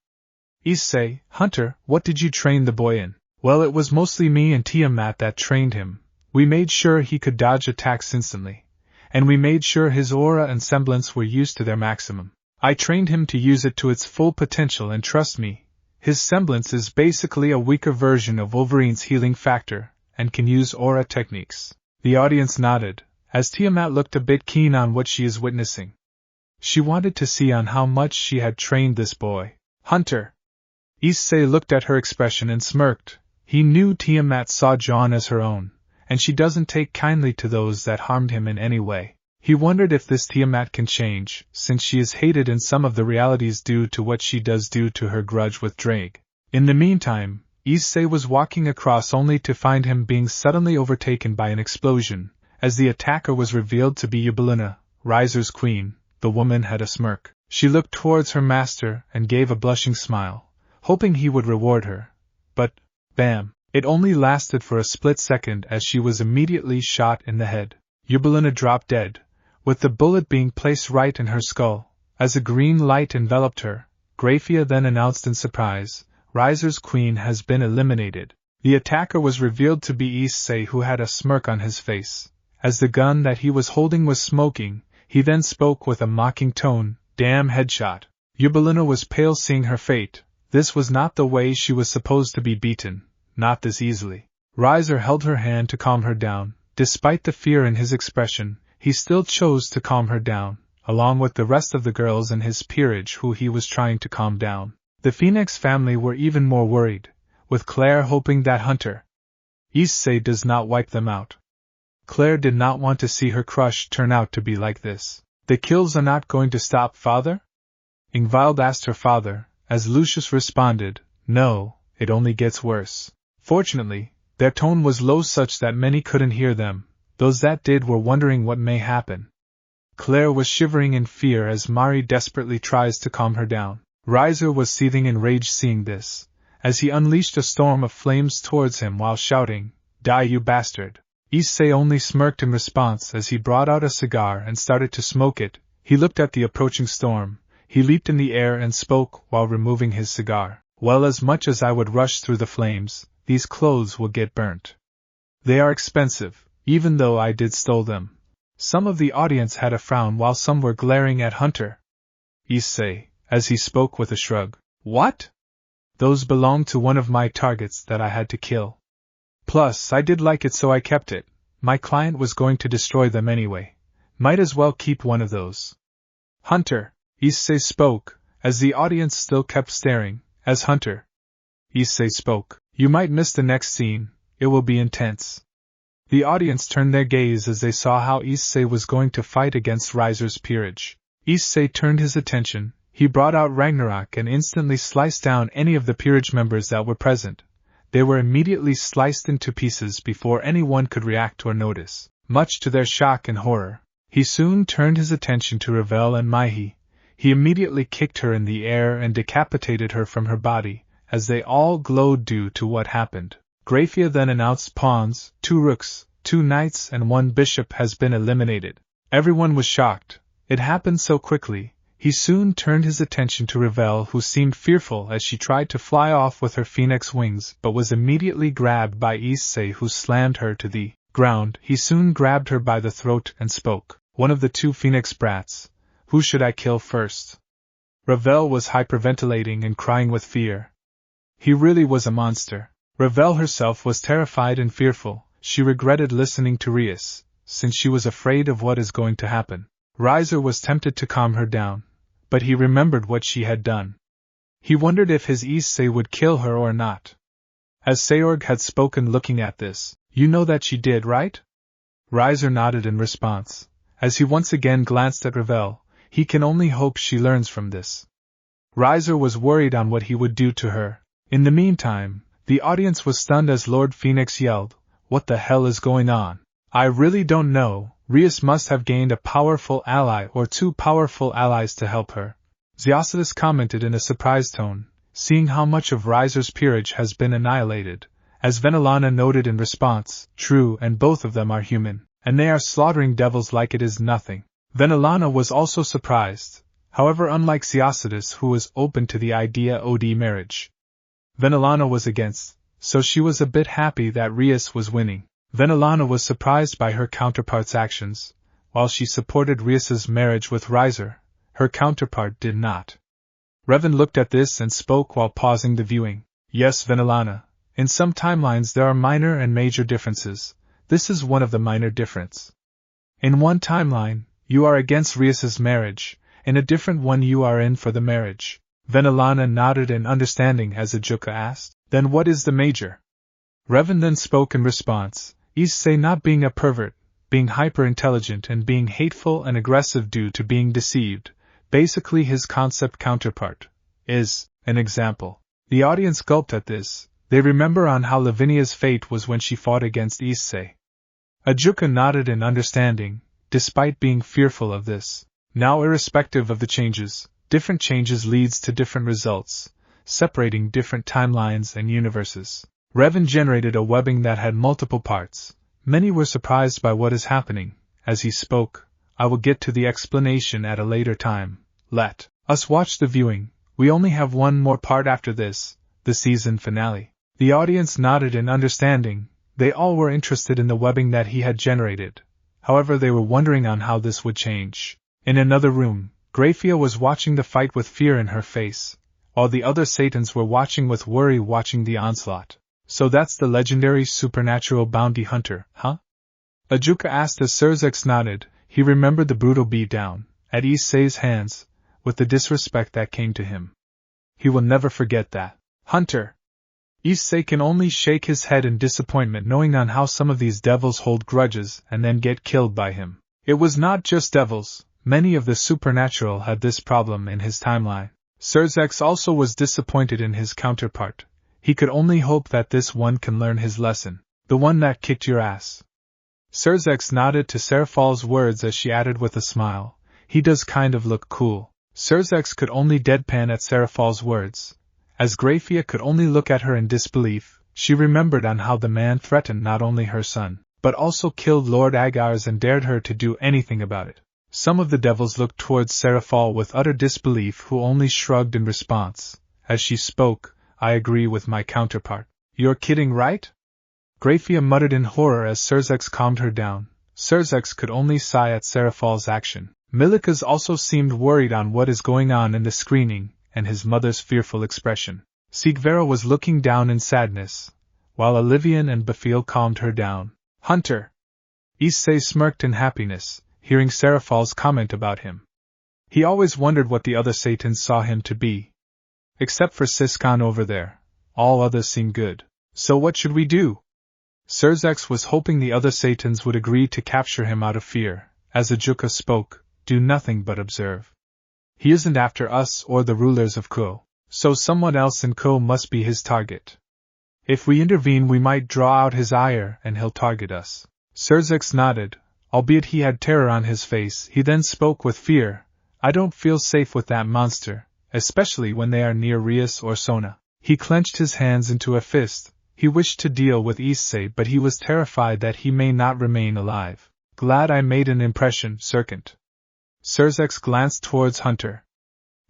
"Issei, Hunter, what did you train the boy in?" "Well, it was mostly me and Tiamat that trained him. We made sure he could dodge attacks instantly, and we made sure his aura and semblance were used to their maximum. I trained him to use it to its full potential, and trust me, his semblance is basically a weaker version of Wolverine's healing factor, and can use aura techniques." The audience nodded, as Tiamat looked a bit keen on what she is witnessing. She wanted to see on how much she had trained this boy. "Hunter!" Issei looked at her expression and smirked. He knew Tiamat saw John as her own, and she doesn't take kindly to those that harmed him in any way. He wondered if this Tiamat can change, since she is hated in some of the realities due to what she does due to her grudge with Drake. In the meantime, Issei was walking across only to find him being suddenly overtaken by an explosion. As the attacker was revealed to be Venelana, Riser's queen, the woman had a smirk. She looked towards her master and gave a blushing smile, hoping he would reward her. But, bam! It only lasted for a split second as she was immediately shot in the head. Venelana dropped dead, with the bullet being placed right in her skull. As a green light enveloped her, Grayfia then announced in surprise, Riser's queen has been eliminated. The attacker was revealed to be Issei, who had a smirk on his face. As the gun that he was holding was smoking, he then spoke with a mocking tone, "Damn headshot." Venelana was pale seeing her fate. This was not the way she was supposed to be beaten, not this easily. Riser held her hand to calm her down. Despite the fear in his expression, he still chose to calm her down, along with the rest of the girls in his peerage who he was trying to calm down. The Phoenix family were even more worried, with Claire hoping that Hunter Issei does not wipe them out. Claire did not want to see her crush turn out to be like this. "The kills are not going to stop, father?" Ingvild asked her father, as Lucius responded, "No, it only gets worse." Fortunately, their tone was low such that many couldn't hear them. Those that did were wondering what may happen. Claire was shivering in fear as Mari desperately tries to calm her down. Riser was seething in rage seeing this, as he unleashed a storm of flames towards him while shouting, "Die, you bastard!" Issei only smirked in response as he brought out a cigar and started to smoke it. He looked at the approaching storm. He leaped in the air and spoke while removing his cigar. "Well, as much as I would rush through the flames, these clothes will get burnt. They are expensive, even though I did stole them." Some of the audience had a frown while some were glaring at Hunter Issei, as he spoke with a shrug. "What? Those belonged to one of my targets that I had to kill. Plus, I did like it so I kept it. My client was going to destroy them anyway. Might as well keep one of those." "Hunter," Issei spoke, as the audience still kept staring. As Hunter Issei spoke, "You might miss the next scene, it will be intense." The audience turned their gaze as they saw how Issei was going to fight against Riser's peerage. Issei turned his attention, he brought out Ragnarok and instantly sliced down any of the peerage members that were present. They were immediately sliced into pieces before anyone could react or notice. Much to their shock and horror, he soon turned his attention to Revel and Maihi. He immediately kicked her in the air and decapitated her from her body, as they all glowed due to what happened. Grayfia then announced pawns, 2 rooks, 2 knights and 1 bishop has been eliminated. Everyone was shocked. It happened so quickly. He soon turned his attention to Revel, who seemed fearful as she tried to fly off with her phoenix wings but was immediately grabbed by Issei, who slammed her to the ground. He soon grabbed her by the throat and spoke, "One of the 2 phoenix brats. Who should I kill first?" Revel was hyperventilating and crying with fear. He really was a monster. Revel herself was terrified and fearful. She regretted listening to Rias, since she was afraid of what is going to happen. Riser was tempted to calm her down, but he remembered what she had done. He wondered if his Issei would kill her or not. As Seorg had spoken looking at this, "You know that she did, right?" Riser nodded in response. As he once again glanced at Revel, he can only hope she learns from this. Riser was worried on what he would do to her. In the meantime, the audience was stunned as Lord Phoenix yelled, "What the hell is going on? I really don't know. Rias must have gained a powerful ally or 2 powerful allies to help her." Ziacitus commented in a surprised tone, seeing how much of Riser's peerage has been annihilated. As Venelana noted in response, "True, and both of them are human, and they are slaughtering devils like it is nothing." Venelana was also surprised, however, unlike Ziacitus, who was open to the idea of marriage. Venelana was against, so she was a bit happy that Rias was winning. Venelana was surprised by her counterpart's actions. While she supported Rias's marriage with Riser, her counterpart did not. Revan looked at this and spoke while pausing the viewing. "Yes, Venelana, in some timelines there are minor and major differences. This is one of the minor difference. In one timeline, you are against Rias's marriage, in a different one you are in for the marriage." Venelana nodded in understanding as Ajuka asked, "Then what is the major?" Revan then spoke in response, "Issei not being a pervert, being hyper-intelligent and being hateful and aggressive due to being deceived, basically his concept counterpart, is an example. The audience gulped at this. They remember on how Lavinia's fate was when she fought against Issei. Ajuka nodded in understanding, despite being fearful of this. Now, irrespective of the changes, different changes leads to different results, separating different timelines and universes. Revan generated a webbing that had multiple parts. Many were surprised by what is happening. As he spoke, I will get to the explanation at a later time. Let us watch the viewing. We only have one more part after this, the season finale. The audience nodded in understanding. They all were interested in the webbing that he had generated. However, they were wondering on how this would change. In another room, Grayfia was watching the fight with fear in her face, while the other Satans were watching with worry, watching the onslaught. So that's the legendary supernatural bounty hunter, huh? Ajuka asked as Surzex nodded. He remembered the brutal beatdown at Issei's hands, with the disrespect that came to him. He will never forget that. Hunter! Issei can only shake his head in disappointment knowing on how some of these devils hold grudges and then get killed by him. It was not just devils, many of the supernatural had this problem in his timeline. Surzex also was disappointed in his counterpart. He could only hope that this one can learn his lesson. The one that kicked your ass. Surzex nodded to Serafal's words as she added with a smile, he does kind of look cool. Surzex could only deadpan at Serafal's words. As Grayfia could only look at her in disbelief, she remembered on how the man threatened not only her son, but also killed Lord Agars and dared her to do anything about it. Some of the devils looked towards Serafal with utter disbelief, who only shrugged in response. As she spoke, I agree with my counterpart. You're kidding, right? Grayfia muttered in horror as Surzex calmed her down. Surzex could only sigh at Serafal's action. Milikas also seemed worried on what is going on in the screening, and his mother's fearful expression. Sigvera was looking down in sadness, while Olivian and Bafil calmed her down. Hunter! Issei smirked in happiness, hearing Serafal's comment about him. He always wondered what the other Satans saw him to be. Except for Siskan over there, all others seemed good. So what should we do? Surzex was hoping the other Satans would agree to capture him out of fear. As Ajuka spoke, do nothing but observe. He isn't after us or the rulers of Ko, so someone else in Ko must be his target. If we intervene, we might draw out his ire and he'll target us. Surzex nodded, albeit he had terror on his face. He then spoke with fear. I don't feel safe with that monster, especially when they are near Rias or Sona. He clenched his hands into a fist. He wished to deal with Issei, but he was terrified that he may not remain alive. Glad I made an impression, Serkant. Surzex glanced towards Hunter.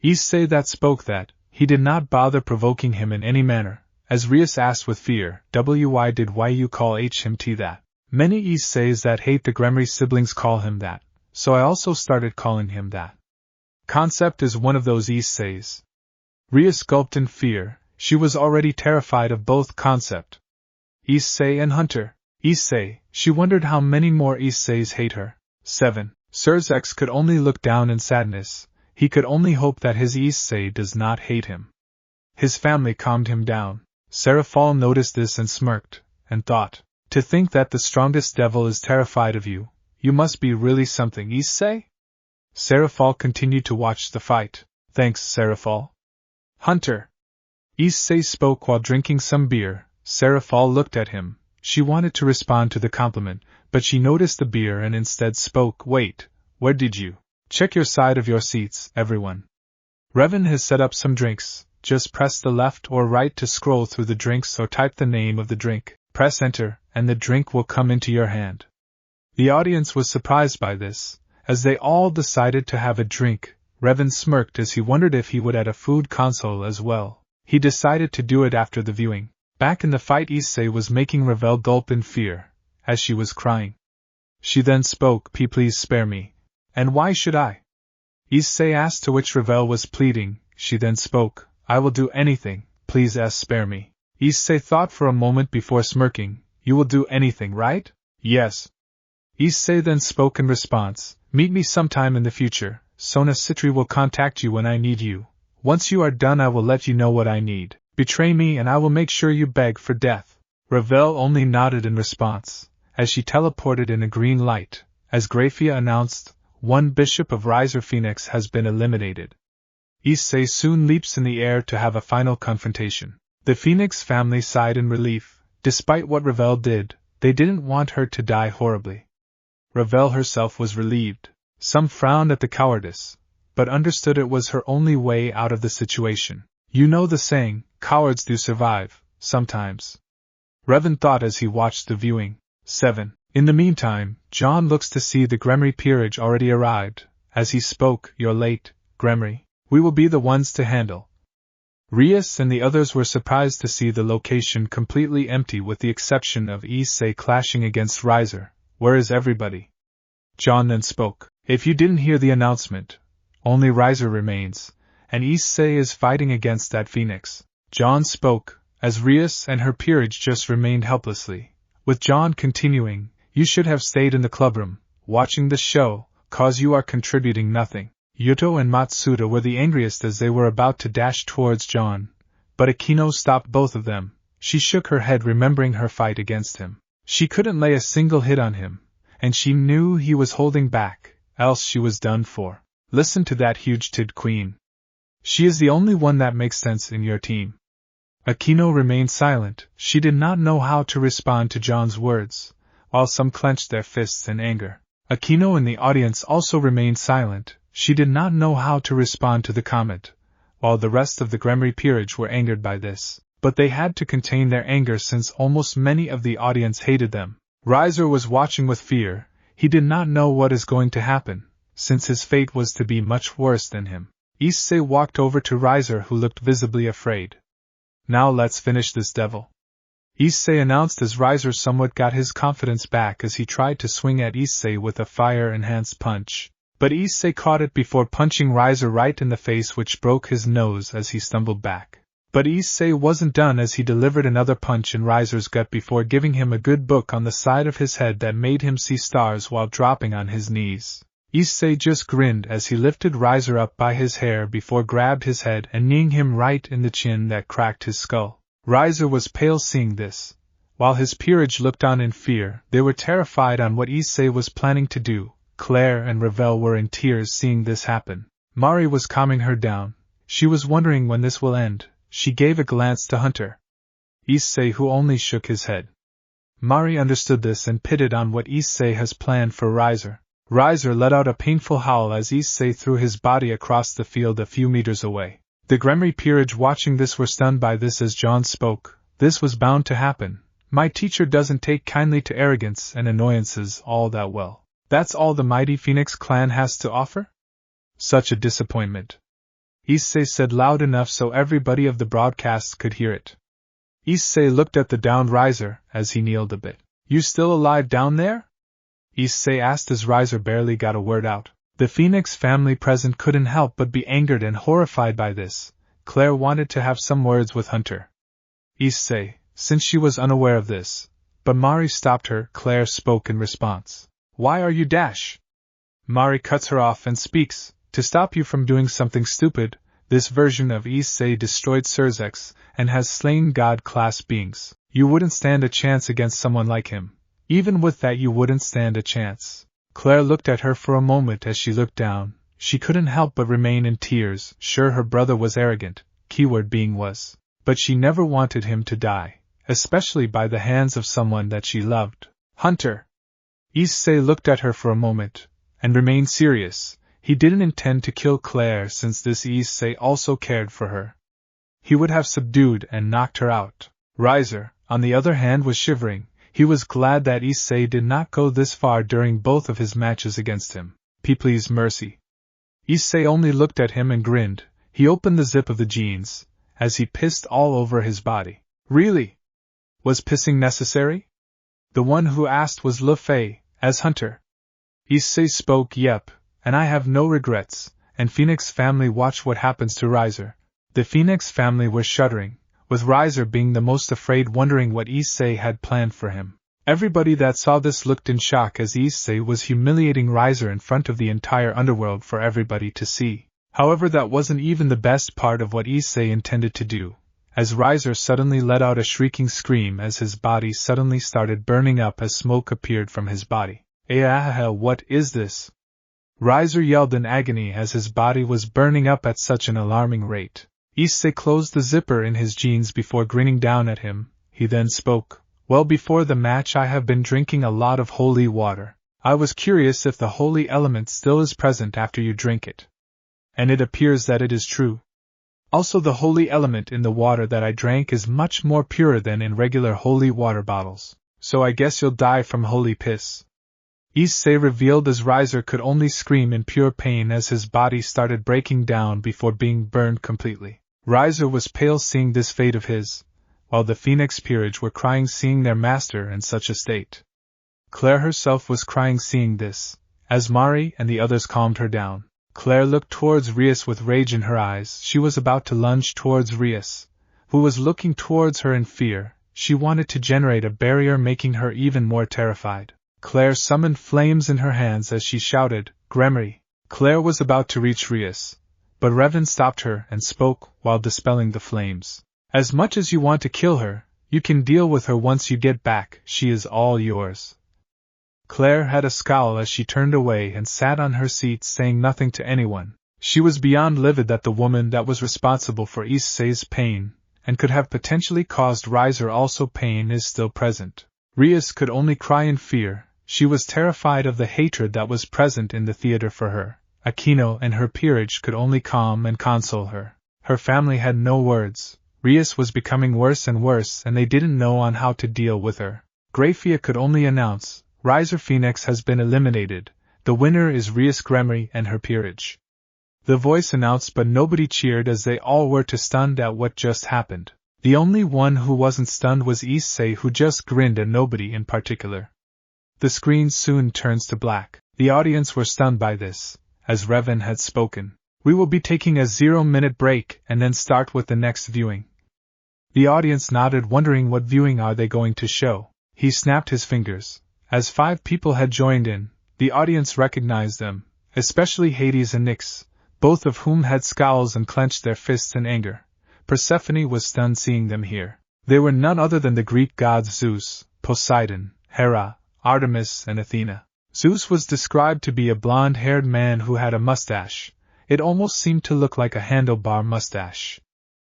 Issei that spoke that, he did not bother provoking him in any manner. As Rias asked with fear, why did you call him that? Many Isseis that hate the Gremry siblings call him that, so I also started calling him that. Concept is one of those Isseis. Rias gulped in fear. She was already terrified of both Concept, Issei and Hunter. Issei, she wondered how many more Isseis hate her. 7. Surzex could only look down in sadness. He could only hope that his Issei does not hate him. His family calmed him down. Serafal noticed this and smirked, and thought, to think that the strongest devil is terrified of you, you must be really something, Issei? Serafal continued to watch the fight. Thanks, Serafal. Hunter. Issei spoke while drinking some beer. Serafal looked at him. She wanted to respond to the compliment, but she noticed the beer and instead spoke. Wait, where did you? Check your side of your seats, everyone. Revan has set up some drinks. Just press the left or right to scroll through the drinks or type the name of the drink. Press enter, and the drink will come into your hand. The audience was surprised by this. As they all decided to have a drink, Revan smirked as he wondered if he would add a food console as well. He decided to do it after the viewing. Back in the fight, Issei was making Revel gulp in fear, as she was crying. She then spoke, please spare me. And why should I? Issei asked, to which Revel was pleading. She then spoke, I will do anything, please spare me. Issei thought for a moment before smirking. You will do anything, right? Yes. Issei then spoke in response, meet me sometime in the future. Sona Citri will contact you when I need you. Once you are done, I will let you know what I need. Betray me and I will make sure you beg for death. Revel only nodded in response. as she teleported in a green light, as Grayfia announced, one bishop of Riser Phoenix has been eliminated. Issei soon leaps in the air to have a final confrontation. The Phoenix family sighed in relief. Despite what Revel did, they didn't want her to die horribly. Revel herself was relieved. Some frowned at the cowardice, but understood it was her only way out of the situation. You know the saying, cowards do survive, sometimes. Revan thought as he watched the viewing. 7. In the meantime, John looks to see the Gremry peerage already arrived. As he spoke, "You're late, Gremry. We will be the ones to handle." Rias and the others were surprised to see the location completely empty with the exception of Issei clashing against Riser. "Where is everybody?" John then spoke. "If you didn't hear the announcement, only Riser remains, and Issei is fighting against that Phoenix." John spoke, as Rias and her peerage just remained helplessly, with John continuing, "You should have stayed in the clubroom, watching the show, cause you are contributing nothing." Yuto and Matsuda were the angriest as they were about to dash towards John, but Akino stopped both of them. She shook her head remembering her fight against him. She couldn't lay a single hit on him, and she knew he was holding back, else she was done for. "Listen to that huge-titted queen. She is the only one that makes sense in your team." Akino remained silent. She did not know how to respond to John's words, while some clenched their fists in anger. Akino in the audience also remained silent. She did not know how to respond to the comment, while the rest of the Gremry peerage were angered by this, but they had to contain their anger since almost many of the audience hated them. Riser was watching with fear. He did not know what is going to happen, since his fate was to be much worse than him. Issei walked over to Riser, who looked visibly afraid. "Now let's finish this devil," Issei announced as Riser somewhat got his confidence back as he tried to swing at Issei with a fire-enhanced punch. But Issei caught it before punching Riser right in the face, which broke his nose as he stumbled back. But Issei wasn't done as he delivered another punch in Riser's gut before giving him a good book on the side of his head that made him see stars while dropping on his knees. Issei just grinned as he lifted Riser up by his hair before grabbed his head and kneeing him right in the chin that cracked his skull. Riser was pale seeing this. While his peerage looked on in fear, they were terrified on what Issei was planning to do. Claire and Revel were in tears seeing this happen. Mari was calming her down. She was wondering when this will end. She gave a glance to Hunter. Issei, who only shook his head. Mari understood this and pitted on what Issei has planned for Riser. Riser let out a painful howl as Issei threw his body across the field a few meters away. The Gremry peerage watching this were stunned by this as John spoke. "This was bound to happen. My teacher doesn't take kindly to arrogance and annoyances all that well. That's all the mighty Phoenix clan has to offer? Such a disappointment," Issei said loud enough so everybody of the broadcast could hear it. Issei looked at the downed Riser as he kneeled a bit. "You still alive down there?" Issei asked as Riser barely got a word out. The Phoenix family present couldn't help but be angered and horrified by this. Claire wanted to have some words with Hunter. Issei, since she was unaware of this, but Mari stopped her. Claire spoke in response. "Why are you dash?" Mari cuts her off and speaks, "To stop you from doing something stupid. This version of Issei destroyed Surzex and has slain God-class beings. You wouldn't stand a chance against someone like him. Even with that you wouldn't stand a chance." Claire looked at her for a moment as she looked down. She couldn't help but remain in tears. Sure, her brother was arrogant, keyword being was, but she never wanted him to die, especially by the hands of someone that she loved. "Hunter." Issei looked at her for a moment, and remained serious. He didn't intend to kill Claire since this Issei also cared for her. He would have subdued and knocked her out. Riser, on the other hand, was shivering. He was glad that Issei did not go this far during both of his matches against him. Please mercy." Issei only looked at him and grinned. He opened the zip of the jeans, as he pissed all over his body. "Really? Was pissing necessary?" The one who asked was Le Fei, as Hunter. Issei spoke. "Yep, and I have no regrets," and Phoenix family watched what happens to Riser. The Phoenix family were shuddering, with Riser being the most afraid, wondering what Issei had planned for him. Everybody that saw this looked in shock as Issei was humiliating Riser in front of the entire underworld for everybody to see. However, that wasn't even the best part of what Issei intended to do. as Riser suddenly let out a shrieking scream as his body suddenly started burning up as smoke appeared from his body. What is this? Riser yelled in agony as his body was burning up at such an alarming rate. Issei closed the zipper in his jeans before grinning down at him. He then spoke. Well, before the match I have been drinking a lot of holy water. I was curious if the holy element still is present after you drink it. And it appears that it is true. Also, the holy element in the water that I drank is much more pure than in regular holy water bottles. So I guess you'll die from holy piss. Issei revealed as Riser could only scream in pure pain as his body started breaking down before being burned completely. Riser was pale seeing this fate of his, while the Phoenix Peerage were crying seeing their master in such a state. Claire herself was crying seeing this, as Mari and the others calmed her down. Claire looked towards Rias with rage in her eyes. She was about to lunge towards Rias, who was looking towards her in fear. She wanted to generate a barrier, making her even more terrified. Claire summoned flames in her hands as she shouted, Gremory! Claire was about to reach Rias, but Revan stopped her and spoke while dispelling the flames. As much as you want to kill her, you can deal with her once you get back. She is all yours. Claire had a scowl as she turned away and sat on her seat saying nothing to anyone. She was beyond livid that the woman that was responsible for Issei's pain, and could have potentially caused Riser also pain, is still present. Rias could only cry in fear. She was terrified of the hatred that was present in the theater for her. Aquino and her peerage could only calm and console her. Her family had no words. Rias was becoming worse and worse and they didn't know on how to deal with her. Grayfia could only announce, Riser Phoenix has been eliminated. The winner is Rias Gremory and her peerage. The voice announced, but nobody cheered as they all were too stunned at what just happened. The only one who wasn't stunned was Issei, who just grinned at nobody in particular. The screen soon turns to black. The audience were stunned by this, as Revan had spoken. We will be taking a 0-minute break and then start with the next viewing. The audience nodded, wondering what viewing are they going to show. He snapped his fingers. As 5 people had joined in, the audience recognized them, especially Hades and Nyx, both of whom had scowls and clenched their fists in anger. Persephone was stunned seeing them here. They were none other than the Greek gods Zeus, Poseidon, Hera, Artemis, and Athena. Zeus was described to be a blonde-haired man who had a mustache. It almost seemed to look like a handlebar mustache.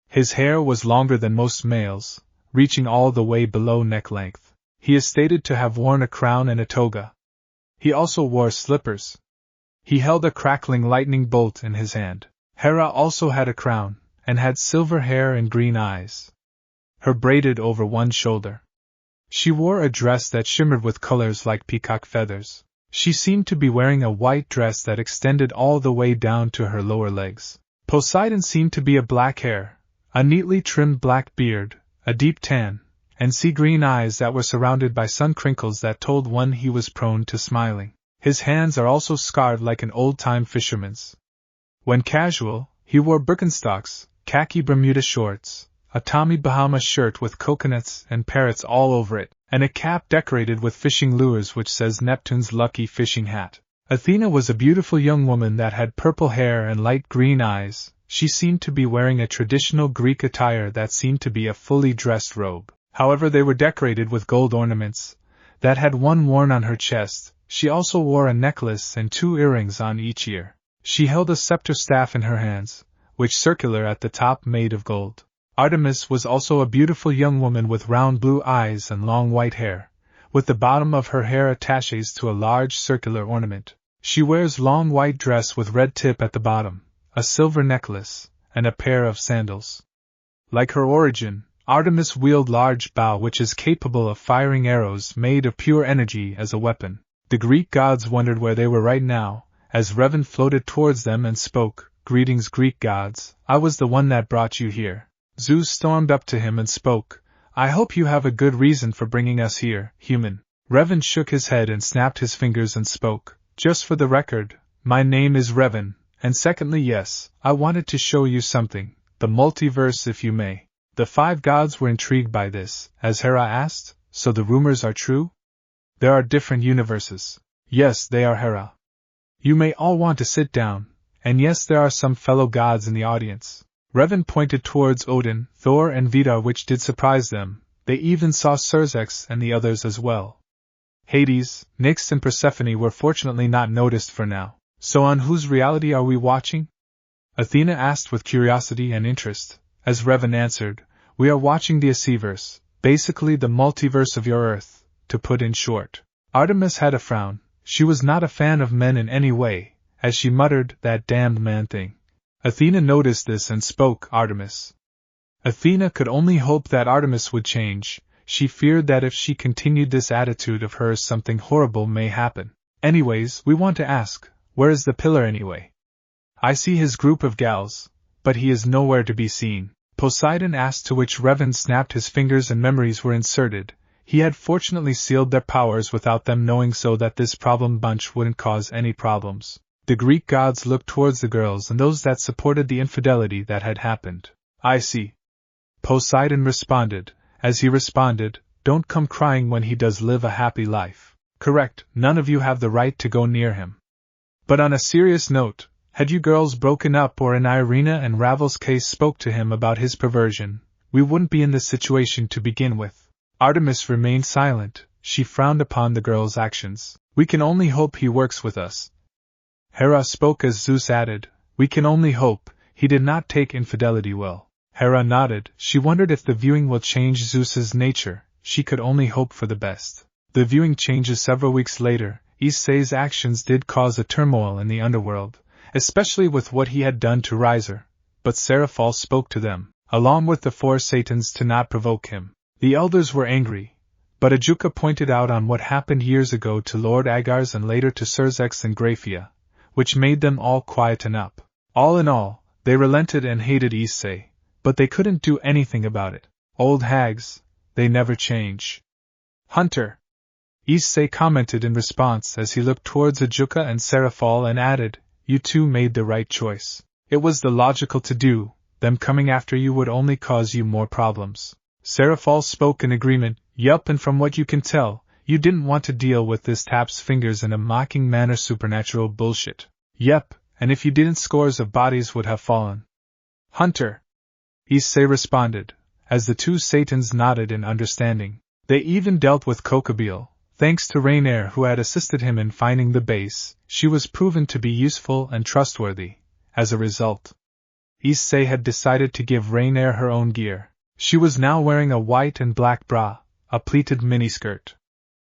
His hair was longer than most males, reaching all the way below neck length. He is stated to have worn a crown and a toga. He also wore slippers. He held a crackling lightning bolt in his hand. Hera also had a crown, and had silver hair and green eyes. Her braided over one shoulder. She wore a dress that shimmered with colors like peacock feathers. She seemed to be wearing a white dress that extended all the way down to her lower legs. Poseidon seemed to be a black hair, a neatly trimmed black beard, a deep tan, and sea-green eyes that were surrounded by sun crinkles that told one he was prone to smiling. His hands are also scarred like an old-time fisherman's. When casual, he wore Birkenstocks, khaki Bermuda shorts, a Tommy Bahama shirt with coconuts and parrots all over it, and a cap decorated with fishing lures which says Neptune's lucky fishing hat. Athena was a beautiful young woman that had purple hair and light green eyes. She seemed to be wearing a traditional Greek attire that seemed to be a fully dressed robe. However, they were decorated with gold ornaments, that had one worn on her chest. She also wore a necklace and 2 earrings on each ear. She held a scepter staff in her hands, which circular at the top made of gold. Artemis was also a beautiful young woman with round blue eyes and long white hair, with the bottom of her hair attaches to a large circular ornament. She wears long white dress with red tip at the bottom, a silver necklace, and a pair of sandals. Like her origin, Artemis wielded large bow which is capable of firing arrows made of pure energy as a weapon. The Greek gods wondered where they were right now, as Revan floated towards them and spoke, Greetings Greek gods, I was the one that brought you here. Zeus stormed up to him and spoke, I hope you have a good reason for bringing us here, human. Revan shook his head and snapped his fingers and spoke, Just for the record, my name is Revan, and secondly yes, I wanted to show you something, the multiverse if you may. The 5 gods were intrigued by this, as Hera asked, so the rumors are true? There are different universes. Yes, they are Hera. You may all want to sit down, and yes, there are some fellow gods in the audience. Revan pointed towards Odin, Thor and Vidar, which did surprise them. They even saw Surzix and the others as well. Hades, Nyx and Persephone were fortunately not noticed for now. So on whose reality are we watching? Athena asked with curiosity and interest. As Revan answered, we are watching the Isseiverse, basically the multiverse of your Earth, to put in short. Artemis had a frown. She was not a fan of men in any way, as she muttered, that damned man thing. Athena noticed this and spoke. Artemis. Athena could only hope that Artemis would change. She feared that if she continued this attitude of hers something horrible may happen. Anyways, we want to ask, where is the pillar anyway? I see his group of gals, but he is nowhere to be seen. Poseidon asked, to which Revan snapped his fingers and memories were inserted. He had fortunately sealed their powers without them knowing, so that this problem bunch wouldn't cause any problems. The Greek gods looked towards the girls and those that supported the infidelity that had happened. I see. Poseidon responded. As he responded, don't come crying when he does live a happy life. Correct, none of you have the right to go near him. But on a serious note, had you girls broken up or in Irina and Ravel's case spoke to him about his perversion, we wouldn't be in this situation to begin with. Artemis remained silent. She frowned upon the girls' actions. We can only hope he works with us. Hera spoke as Zeus added, we can only hope. He did not take infidelity well. Hera nodded. She wondered if the viewing will change Zeus's nature. She could only hope for the best. The viewing changes several weeks later. Issei's actions did cause a turmoil in the underworld, especially with what he had done to Riser, but Seraphol spoke to them, along with the 4 Satans, to not provoke him. The elders were angry, but Ajuka pointed out on what happened years ago to Lord Agars and later to Surzix and Grayfia, which made them all quieten up. All in all, they relented and hated Issei, but they couldn't do anything about it. Old hags, they never change. Hunter! Issei commented in response as he looked towards Ajuka and Seraphol and added, you two made the right choice. It was the logical to do. Them coming after you would only cause you more problems. Seraphol spoke in agreement. Yup, and from what you can tell, you didn't want to deal with this tap's fingers in a mocking manner. Supernatural bullshit. Yep, and if you didn't, scores of bodies would have fallen. Hunter! Issei responded, as the 2 Satans nodded in understanding. They even dealt with Kokobile. Thanks to Rainier, who had assisted him in finding the base, she was proven to be useful and trustworthy. As a result, Issei had decided to give Rainier her own gear. She was now wearing a white and black bra, a pleated miniskirt.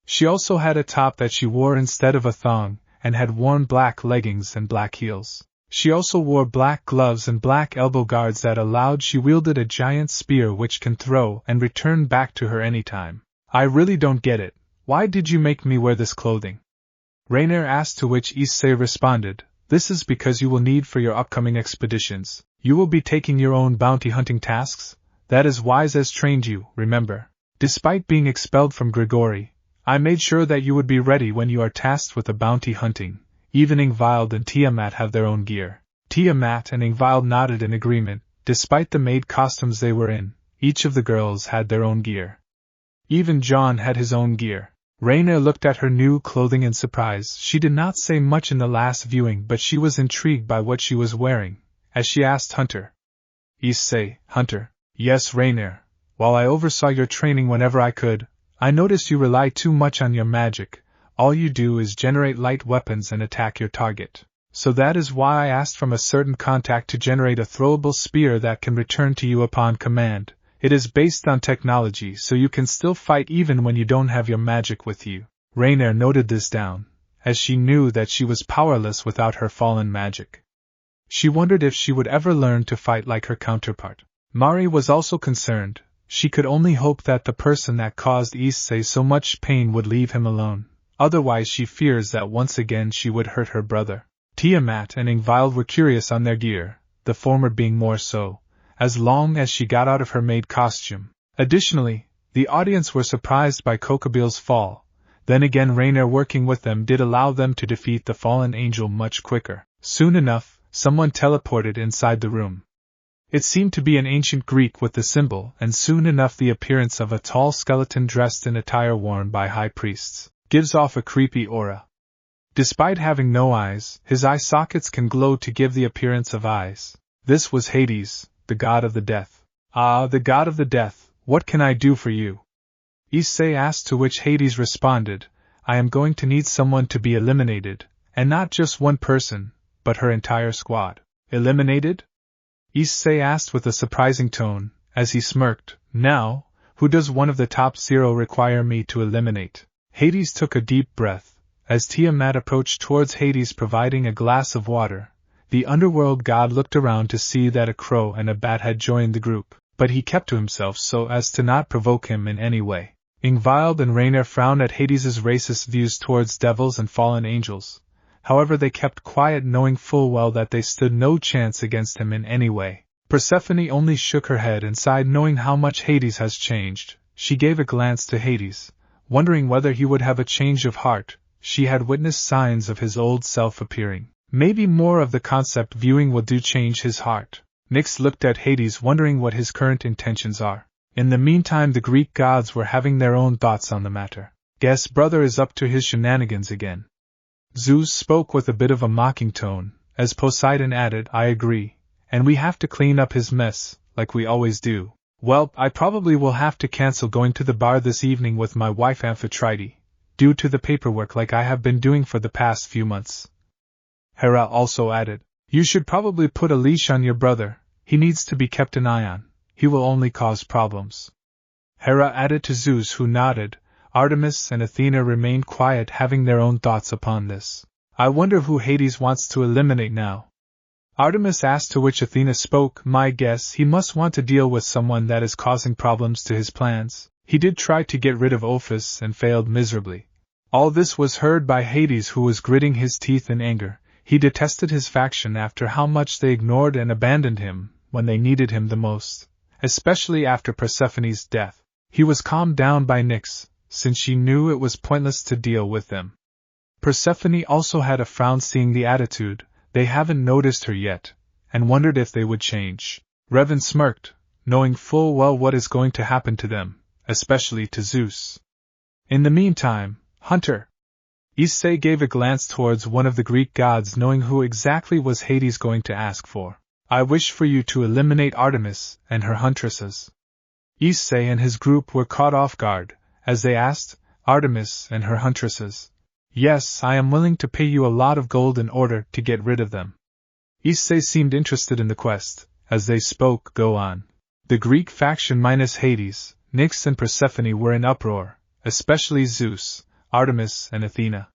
She also had a top that she wore instead of a thong, and had worn black leggings and black heels. She also wore black gloves and black elbow guards that allowed she wielded a giant spear which can throw and return back to her anytime. I really don't get it. Why did you make me wear this clothing? Rainier asked, to which Issei responded, this is because you will need for your upcoming expeditions. You will be taking your own bounty hunting tasks. That is Wise as trained you, remember. Despite being expelled from Grigori, I made sure that you would be ready when you are tasked with the bounty hunting. Even Ingvild and Tiamat have their own gear. Tiamat and Ingvild nodded in agreement. Despite the maid costumes they were in, each of the girls had their own gear. Even John had his own gear. Rainier looked at her new clothing in surprise. She did not say much in the last viewing, but she was intrigued by what she was wearing, as she asked Hunter. Issei, Hunter. Yes, Rainier. While I oversaw your training whenever I could, I noticed you rely too much on your magic. All you do is generate light weapons and attack your target. So that is why I asked from a certain contact to generate a throwable spear that can return to you upon command. It is based on technology, so you can still fight even when you don't have your magic with you. Rainier noted this down, as she knew that she was powerless without her fallen magic. She wondered if she would ever learn to fight like her counterpart. Mari was also concerned. She could only hope that the person that caused Issei so much pain would leave him alone. Otherwise she fears that once again she would hurt her brother. Tiamat and Ingvild were curious on their gear, the former being more so, as long as she got out of her maid costume. Additionally, the audience were surprised by Kokobil's fall. Then again, Rainier working with them did allow them to defeat the fallen angel much quicker. Soon enough, someone teleported inside the room. It seemed to be an ancient Greek with the symbol, and soon enough the appearance of a tall skeleton dressed in attire worn by high priests gives off a creepy aura. Despite having no eyes, his eye sockets can glow to give the appearance of eyes. This was Hades, the god of the death. Ah, the god of the death, what can I do for you? Issei asked, to which Hades responded, I am going to need someone to be eliminated, and not just one person, but her entire squad. Eliminated? Issei asked with a surprising tone, as he smirked. Now, who does one of the top 0 require me to eliminate? Hades took a deep breath. As Tiamat approached towards Hades providing a glass of water, the underworld god looked around to see that a crow and a bat had joined the group, but he kept to himself so as to not provoke him in any way. Ingvild and Rainer frowned at Hades' racist views towards devils and fallen angels. However, they kept quiet, knowing full well that they stood no chance against him in any way. Persephone only shook her head and sighed, knowing how much Hades has changed. She gave a glance to Hades, wondering whether he would have a change of heart. She had witnessed signs of his old self appearing. Maybe more of the concept viewing will do change his heart. Nyx looked at Hades, wondering what his current intentions are. In the meantime, the Greek gods were having their own thoughts on the matter. Guess brother is up to his shenanigans again. Zeus spoke with a bit of a mocking tone, as Poseidon added, I agree, and we have to clean up his mess, like we always do. Well, I probably will have to cancel going to the bar this evening with my wife Amphitrite, due to the paperwork like I have been doing for the past few months. Hera also added, you should probably put a leash on your brother, he needs to be kept an eye on, he will only cause problems. Hera added to Zeus, who nodded. Artemis and Athena remained quiet, having their own thoughts upon this. I wonder who Hades wants to eliminate now. Artemis asked, to which Athena spoke, my guess, he must want to deal with someone that is causing problems to his plans. He did try to get rid of Ophis and failed miserably. All this was heard by Hades, who was gritting his teeth in anger. He detested his faction after how much they ignored and abandoned him when they needed him the most, especially after Persephone's death. He was calmed down by Nyx, since she knew it was pointless to deal with them. Persephone also had a frown, seeing the attitude. They haven't noticed her yet, and wondered if they would change. Revan smirked, knowing full well what is going to happen to them, especially to Zeus. In the meantime, Hunter. Issei gave a glance towards one of the Greek gods, knowing who exactly was Hades going to ask for. I wish for you to eliminate Artemis and her huntresses. Issei and his group were caught off guard, as they asked, Artemis and her huntresses. Yes, I am willing to pay you a lot of gold in order to get rid of them. Issei seemed interested in the quest. As they spoke, go on. The Greek faction minus Hades, Nyx and Persephone were in uproar, especially Zeus, Artemis and Athena.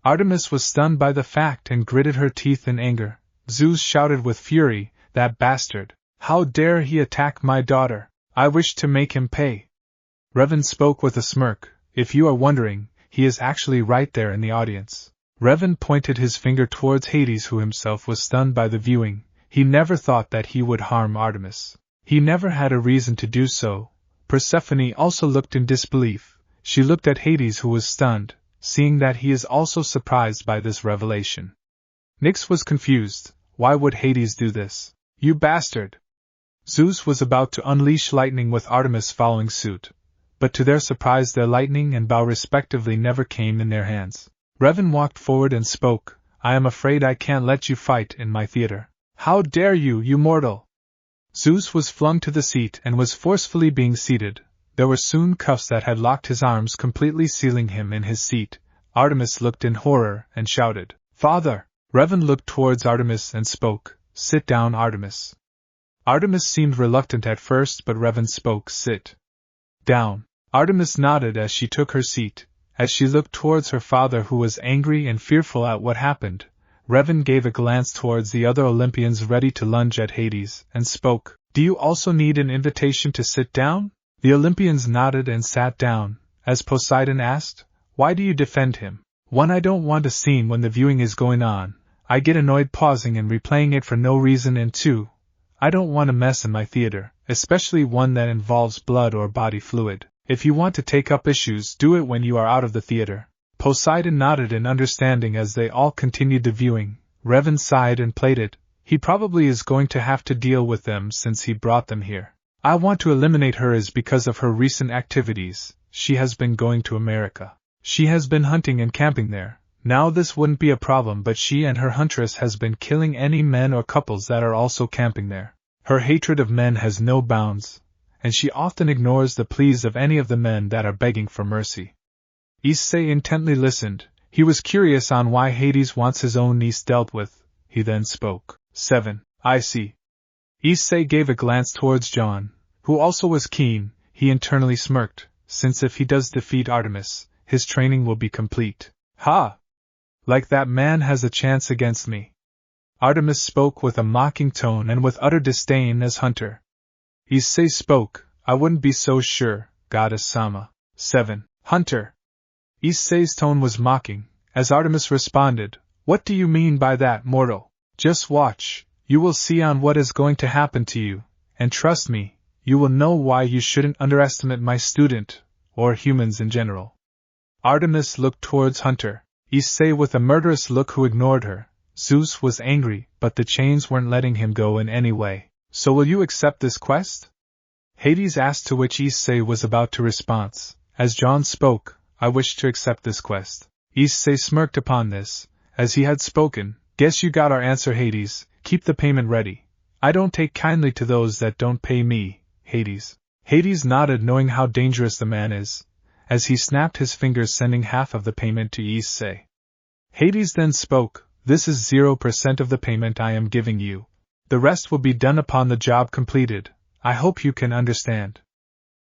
Artemis was stunned by the fact and gritted her teeth in anger. Zeus shouted with fury, that bastard! How dare he attack my daughter! I wish to make him pay. Revan spoke with a smirk. If you are wondering, he is actually right there in the audience. Revan pointed his finger towards Hades, who himself was stunned by the viewing. He never thought that he would harm Artemis. He never had a reason to do so. Persephone also looked in disbelief. She looked at Hades, who was stunned, seeing that he is also surprised by this revelation. Nyx was confused. Why would Hades do this? You bastard! Zeus was about to unleash lightning, with Artemis following suit, but to their surprise their lightning and bow respectively never came in their hands. Revan walked forward and spoke, I am afraid I can't let you fight in my theater. How dare you, you mortal! Zeus was flung to the seat and was forcefully being seated. There were soon cuffs that had locked his arms, completely sealing him in his seat. Artemis looked in horror and shouted, Father! Revan looked towards Artemis and spoke, Sit down, Artemis. Artemis seemed reluctant at first, but Revan spoke, Sit down. Artemis nodded as she took her seat. As she looked towards her father, who was angry and fearful at what happened, Revan gave a glance towards the other Olympians ready to lunge at Hades, and spoke, Do you also need an invitation to sit down? The Olympians nodded and sat down. As Poseidon asked, Why do you defend him? 1. I don't want a scene when the viewing is going on. I get annoyed pausing and replaying it for no reason, and 2. I don't want a mess in my theater, especially one that involves blood or body fluid. If you want to take up issues, do it when you are out of the theater. Poseidon nodded in understanding as they all continued the viewing. Revan sighed and played it. He probably is going to have to deal with them since he brought them here. I want to eliminate her is because of her recent activities. She has been going to America. She has been hunting and camping there. Now this wouldn't be a problem, but she and her huntress has been killing any men or couples that are also camping there. Her hatred of men has no bounds, and she often ignores the pleas of any of the men that are begging for mercy. Issei intently listened. He was curious on why Hades wants his own niece dealt with. He then spoke. 7. I see. Issei gave a glance towards John, who also was keen. He internally smirked, since if he does defeat Artemis, his training will be complete. Ha! Like that man has a chance against me. Artemis spoke with a mocking tone and with utter disdain as Hunter. Issei spoke. I wouldn't be so sure, Goddess Sama. 7. Hunter. Issei's tone was mocking, as Artemis responded. What do you mean by that, mortal? Just watch, you will see on what is going to happen to you, and trust me, you will know why you shouldn't underestimate my student, or humans in general. Artemis looked towards Hunter. Issei with a murderous look who ignored her. Zeus was angry, but the chains weren't letting him go in any way. So will you accept this quest? Hades asked, to which Issei was about to respond. As John spoke, I wish to accept this quest. Issei smirked upon this, as he had spoken. Guess you got our answer, Hades. Keep the payment ready. I don't take kindly to those that don't pay me, Hades. Hades nodded, knowing how dangerous the man is, as he snapped his fingers, sending half of the payment to Issei. Hades then spoke. This is 0% of the payment I am giving you. The rest will be done upon the job completed. I hope you can understand.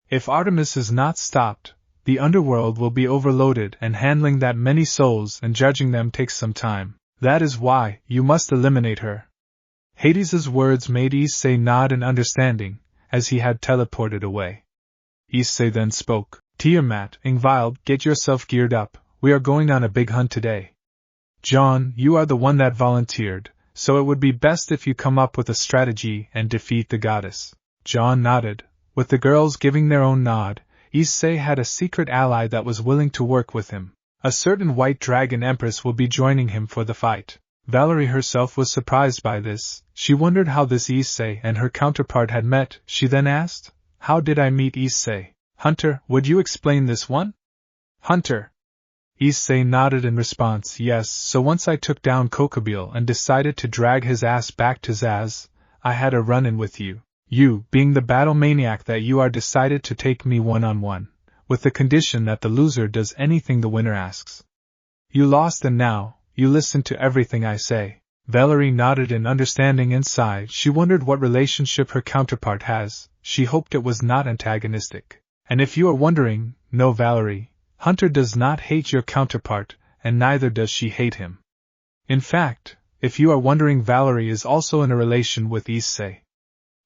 If Artemis is not stopped, the underworld will be overloaded, and handling that many souls and judging them takes some time. That is why you must eliminate her. Hades's words made Issei nod in understanding, as he had teleported away. Issei then spoke. Tiamat, Ingvild, get yourself geared up. We are going on a big hunt today. John, you are the one that volunteered, so it would be best if you come up with a strategy and defeat the goddess. John nodded. With the girls giving their own nod, Issei had a secret ally that was willing to work with him. A certain white dragon empress will be joining him for the fight. Valerie herself was surprised by this. She wondered how this Issei and her counterpart had met. She then asked, How did I meet Issei? Hunter, would you explain this one? Hunter. Issei nodded in response. Yes, so once I took down Kokobile and decided to drag his ass back to Zaz, I had a run-in with you. You, being the battle maniac that you are, decided to take me one-on-one, with the condition that the loser does anything the winner asks. You lost, and now, you listen to everything I say. Valerie nodded in understanding and sighed. She wondered what relationship her counterpart has. She hoped it was not antagonistic. And if you are wondering, no, Valerie, Hunter does not hate your counterpart, and neither does she hate him. In fact, if you are wondering, Valerie is also in a relation with Issei.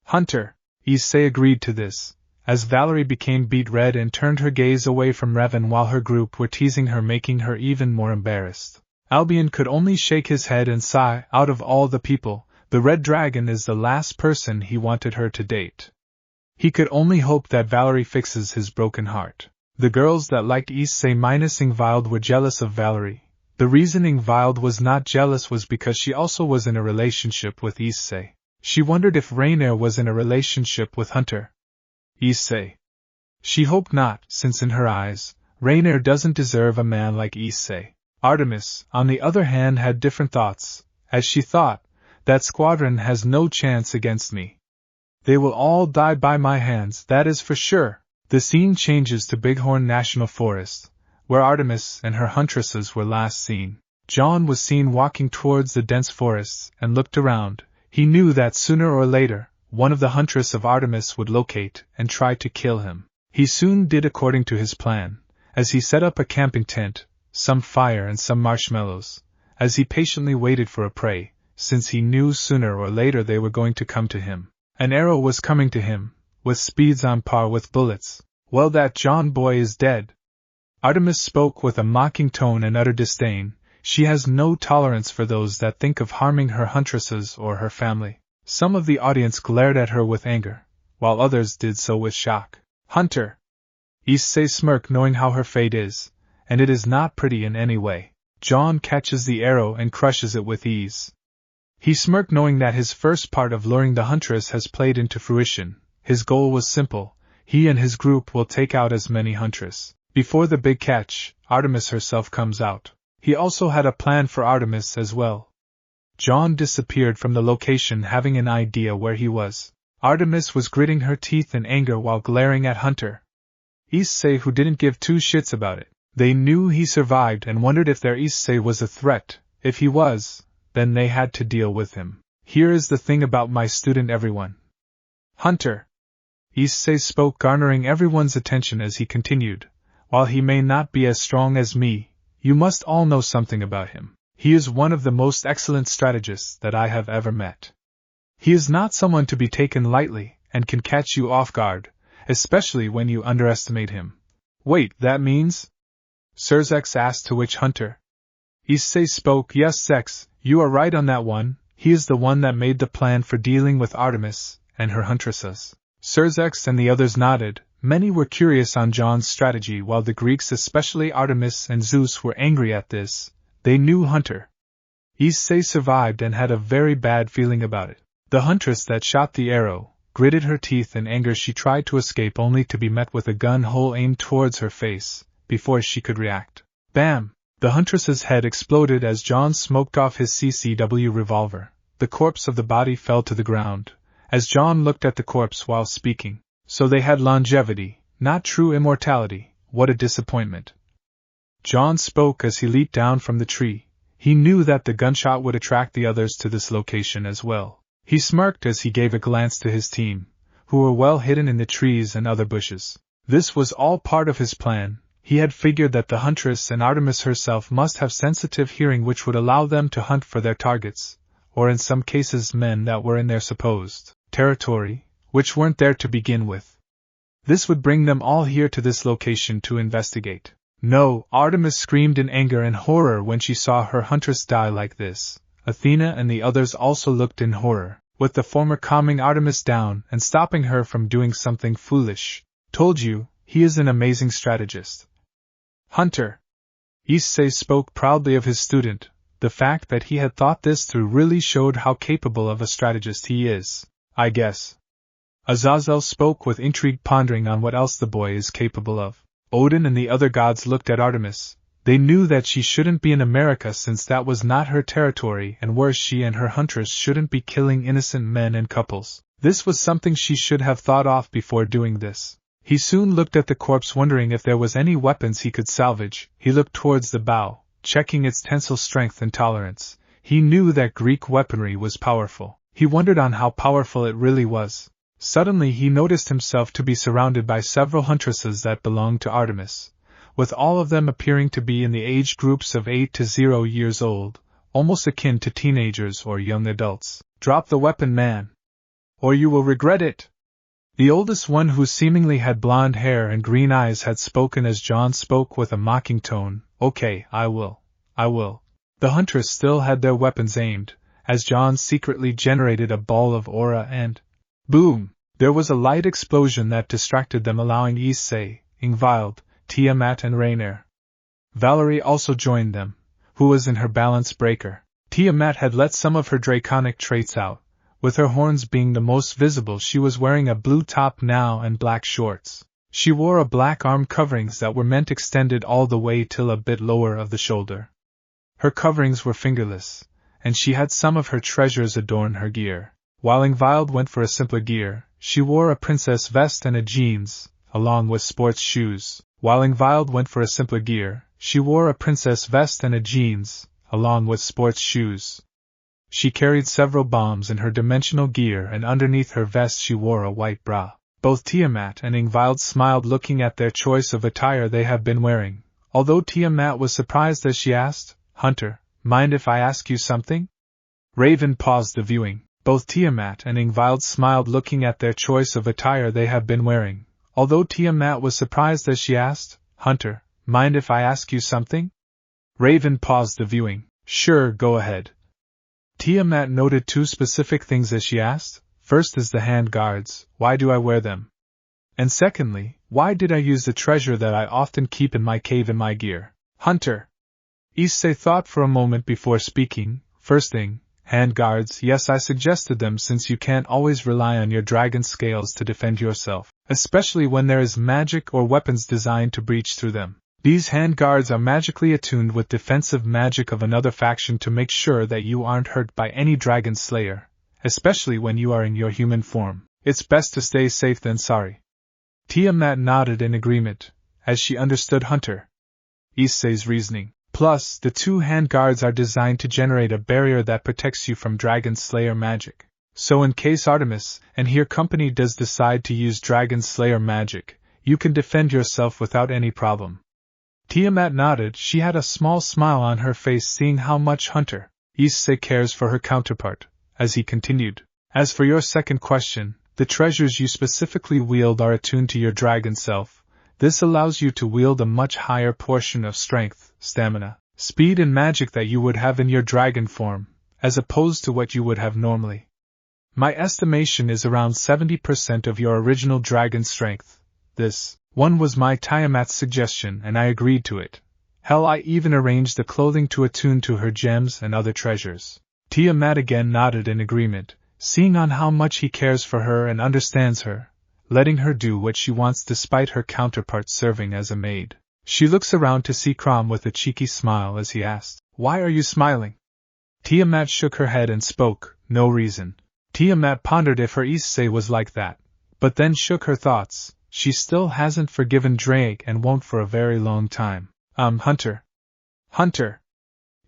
Hunter. Issei agreed to this, as Valerie became beet red and turned her gaze away from Revan while her group were teasing her, making her even more embarrassed. Albion could only shake his head and sigh. Out of all the people, the Red Dragon is the last person he wanted her to date. He could only hope that Valerie fixes his broken heart. The girls that liked Issei minus Ingvild were jealous of Valerie. The reason Ingvild was not jealous was because she also was in a relationship with Issei. She wondered if Rainier was in a relationship with Hunter. Issei. She hoped not, since in her eyes, Rainier doesn't deserve a man like Issei. Artemis, on the other hand, had different thoughts, as she thought, that squadron has no chance against me. They will all die by my hands, that is for sure. The scene changes to Bighorn National Forest, where Artemis and her huntresses were last seen. John was seen walking towards the dense forests and looked around. He knew that sooner or later, one of the huntresses of Artemis would locate and try to kill him. He soon did according to his plan, as he set up a camping tent, some fire and some marshmallows, as he patiently waited for a prey, since he knew sooner or later they were going to come to him. An arrow was coming to him, with speeds on par with bullets. Well, that John boy is dead. Artemis spoke with a mocking tone and utter disdain. She has no tolerance for those that think of harming her huntresses or her family. Some of the audience glared at her with anger, while others did so with shock. Hunter. Issei smirked, knowing how her fate is, and it is not pretty in any way. John catches the arrow and crushes it with ease. He smirked, knowing that his first part of luring the huntress has played into fruition. His goal was simple. He and his group will take out as many huntresses. Before the big catch, Artemis herself comes out. He also had a plan for Artemis as well. John disappeared from the location, having an idea where he was. Artemis was gritting her teeth in anger while glaring at Hunter. Issei, who didn't give two shits about it. They knew he survived and wondered if their Issei was a threat. If he was, then they had to deal with him. Here is the thing about my student, everyone. Hunter. Issei spoke, garnering everyone's attention as he continued. While he may not be as strong as me, you must all know something about him. He is one of the most excellent strategists that I have ever met. He is not someone to be taken lightly, and can catch you off guard, especially when you underestimate him. Wait, that means? Sirzex asked, to which Hunter. Issei spoke, yes, Zex, you are right on that one. He is the one that made the plan for dealing with Artemis and her huntresses. Sirzex and the others nodded. Many were curious on John's strategy, while the Greeks, especially Artemis and Zeus, were angry at this. They knew Hunter. Issei survived and had a very bad feeling about it. The huntress that shot the arrow gritted her teeth in anger. She tried to escape only to be met with a gun hole aimed towards her face before she could react. Bam! The huntress's head exploded as John smoked off his CCW revolver. The corpse of the body fell to the ground, as John looked at the corpse while speaking. So they had longevity, not true immortality. What a disappointment. John spoke as he leaped down from the tree. He knew that the gunshot would attract the others to this location as well. He smirked as he gave a glance to his team, who were well hidden in the trees and other bushes. This was all part of his plan. He had figured that the huntress and Artemis herself must have sensitive hearing which would allow them to hunt for their targets, or in some cases men that were in their supposed territory, which weren't there to begin with. This would bring them all here to this location to investigate. No, Artemis screamed in anger and horror when she saw her huntress die like this. Athena and the others also looked in horror, with the former calming Artemis down and stopping her from doing something foolish. Told you, he is an amazing strategist. Hunter. Issei spoke proudly of his student. The fact that he had thought this through really showed how capable of a strategist he is, I guess. Azazel spoke with intrigue, pondering on what else the boy is capable of. Odin and the other gods looked at Artemis. They knew that she shouldn't be in America since that was not her territory, and worse, she and her huntress shouldn't be killing innocent men and couples. This was something she should have thought of before doing this. He soon looked at the corpse, wondering if there was any weapons he could salvage. He looked towards the bow, checking its tensile strength and tolerance. He knew that Greek weaponry was powerful. He wondered on how powerful it really was. Suddenly he noticed himself to be surrounded by several huntresses that belonged to Artemis, with all of them appearing to be in the age groups of 8 to 0 years old, almost akin to teenagers or young adults. Drop the weapon, man, or you will regret it. The oldest one, who seemingly had blonde hair and green eyes, had spoken as John spoke with a mocking tone. Okay, I will. The huntress still had their weapons aimed, as John secretly generated a ball of aura and boom! There was a light explosion that distracted them, allowing Issei, Ingvild, Tiamat and Rainier. Valerie also joined them, who was in her balance breaker. Tiamat had let some of her draconic traits out, with her horns being the most visible. She was wearing a blue top now and black shorts. She wore a black arm coverings that were meant extended all the way till a bit lower of the shoulder. Her coverings were fingerless, and she had some of her treasures adorn her gear. While Ingvild went for a simpler gear, she wore a princess vest and a jeans, along with sports shoes. While Ingvild went for a simpler gear, she wore a princess vest and a jeans, along with sports shoes. She carried several bombs in her dimensional gear, and underneath her vest she wore a white bra. Both Tiamat and Ingvild smiled, looking at their choice of attire they have been wearing, although Tiamat was surprised as she asked, Hunter, mind if I ask you something? Raven paused the viewing. Both Tiamat and Ingvild smiled, looking at their choice of attire they have been wearing, although Tiamat was surprised as she asked, Hunter, mind if I ask you something? Raven paused the viewing. Sure, go ahead. Tiamat noted two specific things as she asked. First is the hand guards. Why do I wear them? And secondly, why did I use the treasure that I often keep in my cave in my gear? Hunter. Issei thought for a moment before speaking. First thing, hand guards. Yes, I suggested them since you can't always rely on your dragon scales to defend yourself, especially when there is magic or weapons designed to breach through them. These hand guards are magically attuned with defensive magic of another faction to make sure that you aren't hurt by any dragon slayer, especially when you are in your human form. It's best to stay safe than sorry. Tiamat nodded in agreement, as she understood Hunter Issei's reasoning. Plus, the two hand guards are designed to generate a barrier that protects you from Dragon Slayer magic. So in case Artemis and her company does decide to use Dragon Slayer magic, you can defend yourself without any problem. Tiamat nodded. She had a small smile on her face seeing how much Hunter Issei cares for her counterpart, as he continued. As for your second question, the treasures you specifically wield are attuned to your dragon self. This allows you to wield a much higher portion of strength, stamina, speed and magic that you would have in your dragon form, as opposed to what you would have normally. My estimation is around 70% of your original dragon strength. This one was my Tiamat's suggestion and I agreed to it. Hell, I even arranged the clothing to attune to her gems and other treasures. Tiamat again nodded in agreement, seeing on how much he cares for her and understands her, letting her do what she wants despite her counterpart serving as a maid. She looks around to see Crom with a cheeky smile as he asked, "Why are you smiling?" Tiamat shook her head and spoke, "No reason." Tiamat pondered if her Issei was like that, but then shook her thoughts. She still hasn't forgiven Drake and won't for a very long time. Hunter.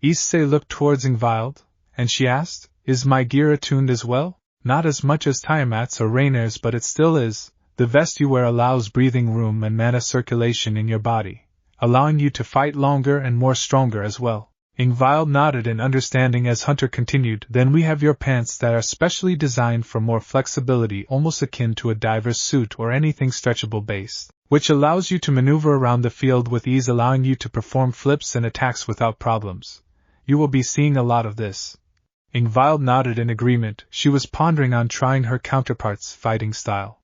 Issei looked towards Ingvild, and she asked, "Is my gear attuned as well?" "Not as much as Tiamat's or Rainer's, but it still is. The vest you wear allows breathing room and mana circulation in your body, allowing you to fight longer and more stronger as well." Ingvild nodded in understanding as Hunter continued, "Then we have your pants that are specially designed for more flexibility, almost akin to a diver's suit or anything stretchable based, which allows you to maneuver around the field with ease, allowing you to perform flips and attacks without problems. You will be seeing a lot of this." Ingvild nodded in agreement. She was pondering on trying her counterpart's fighting style.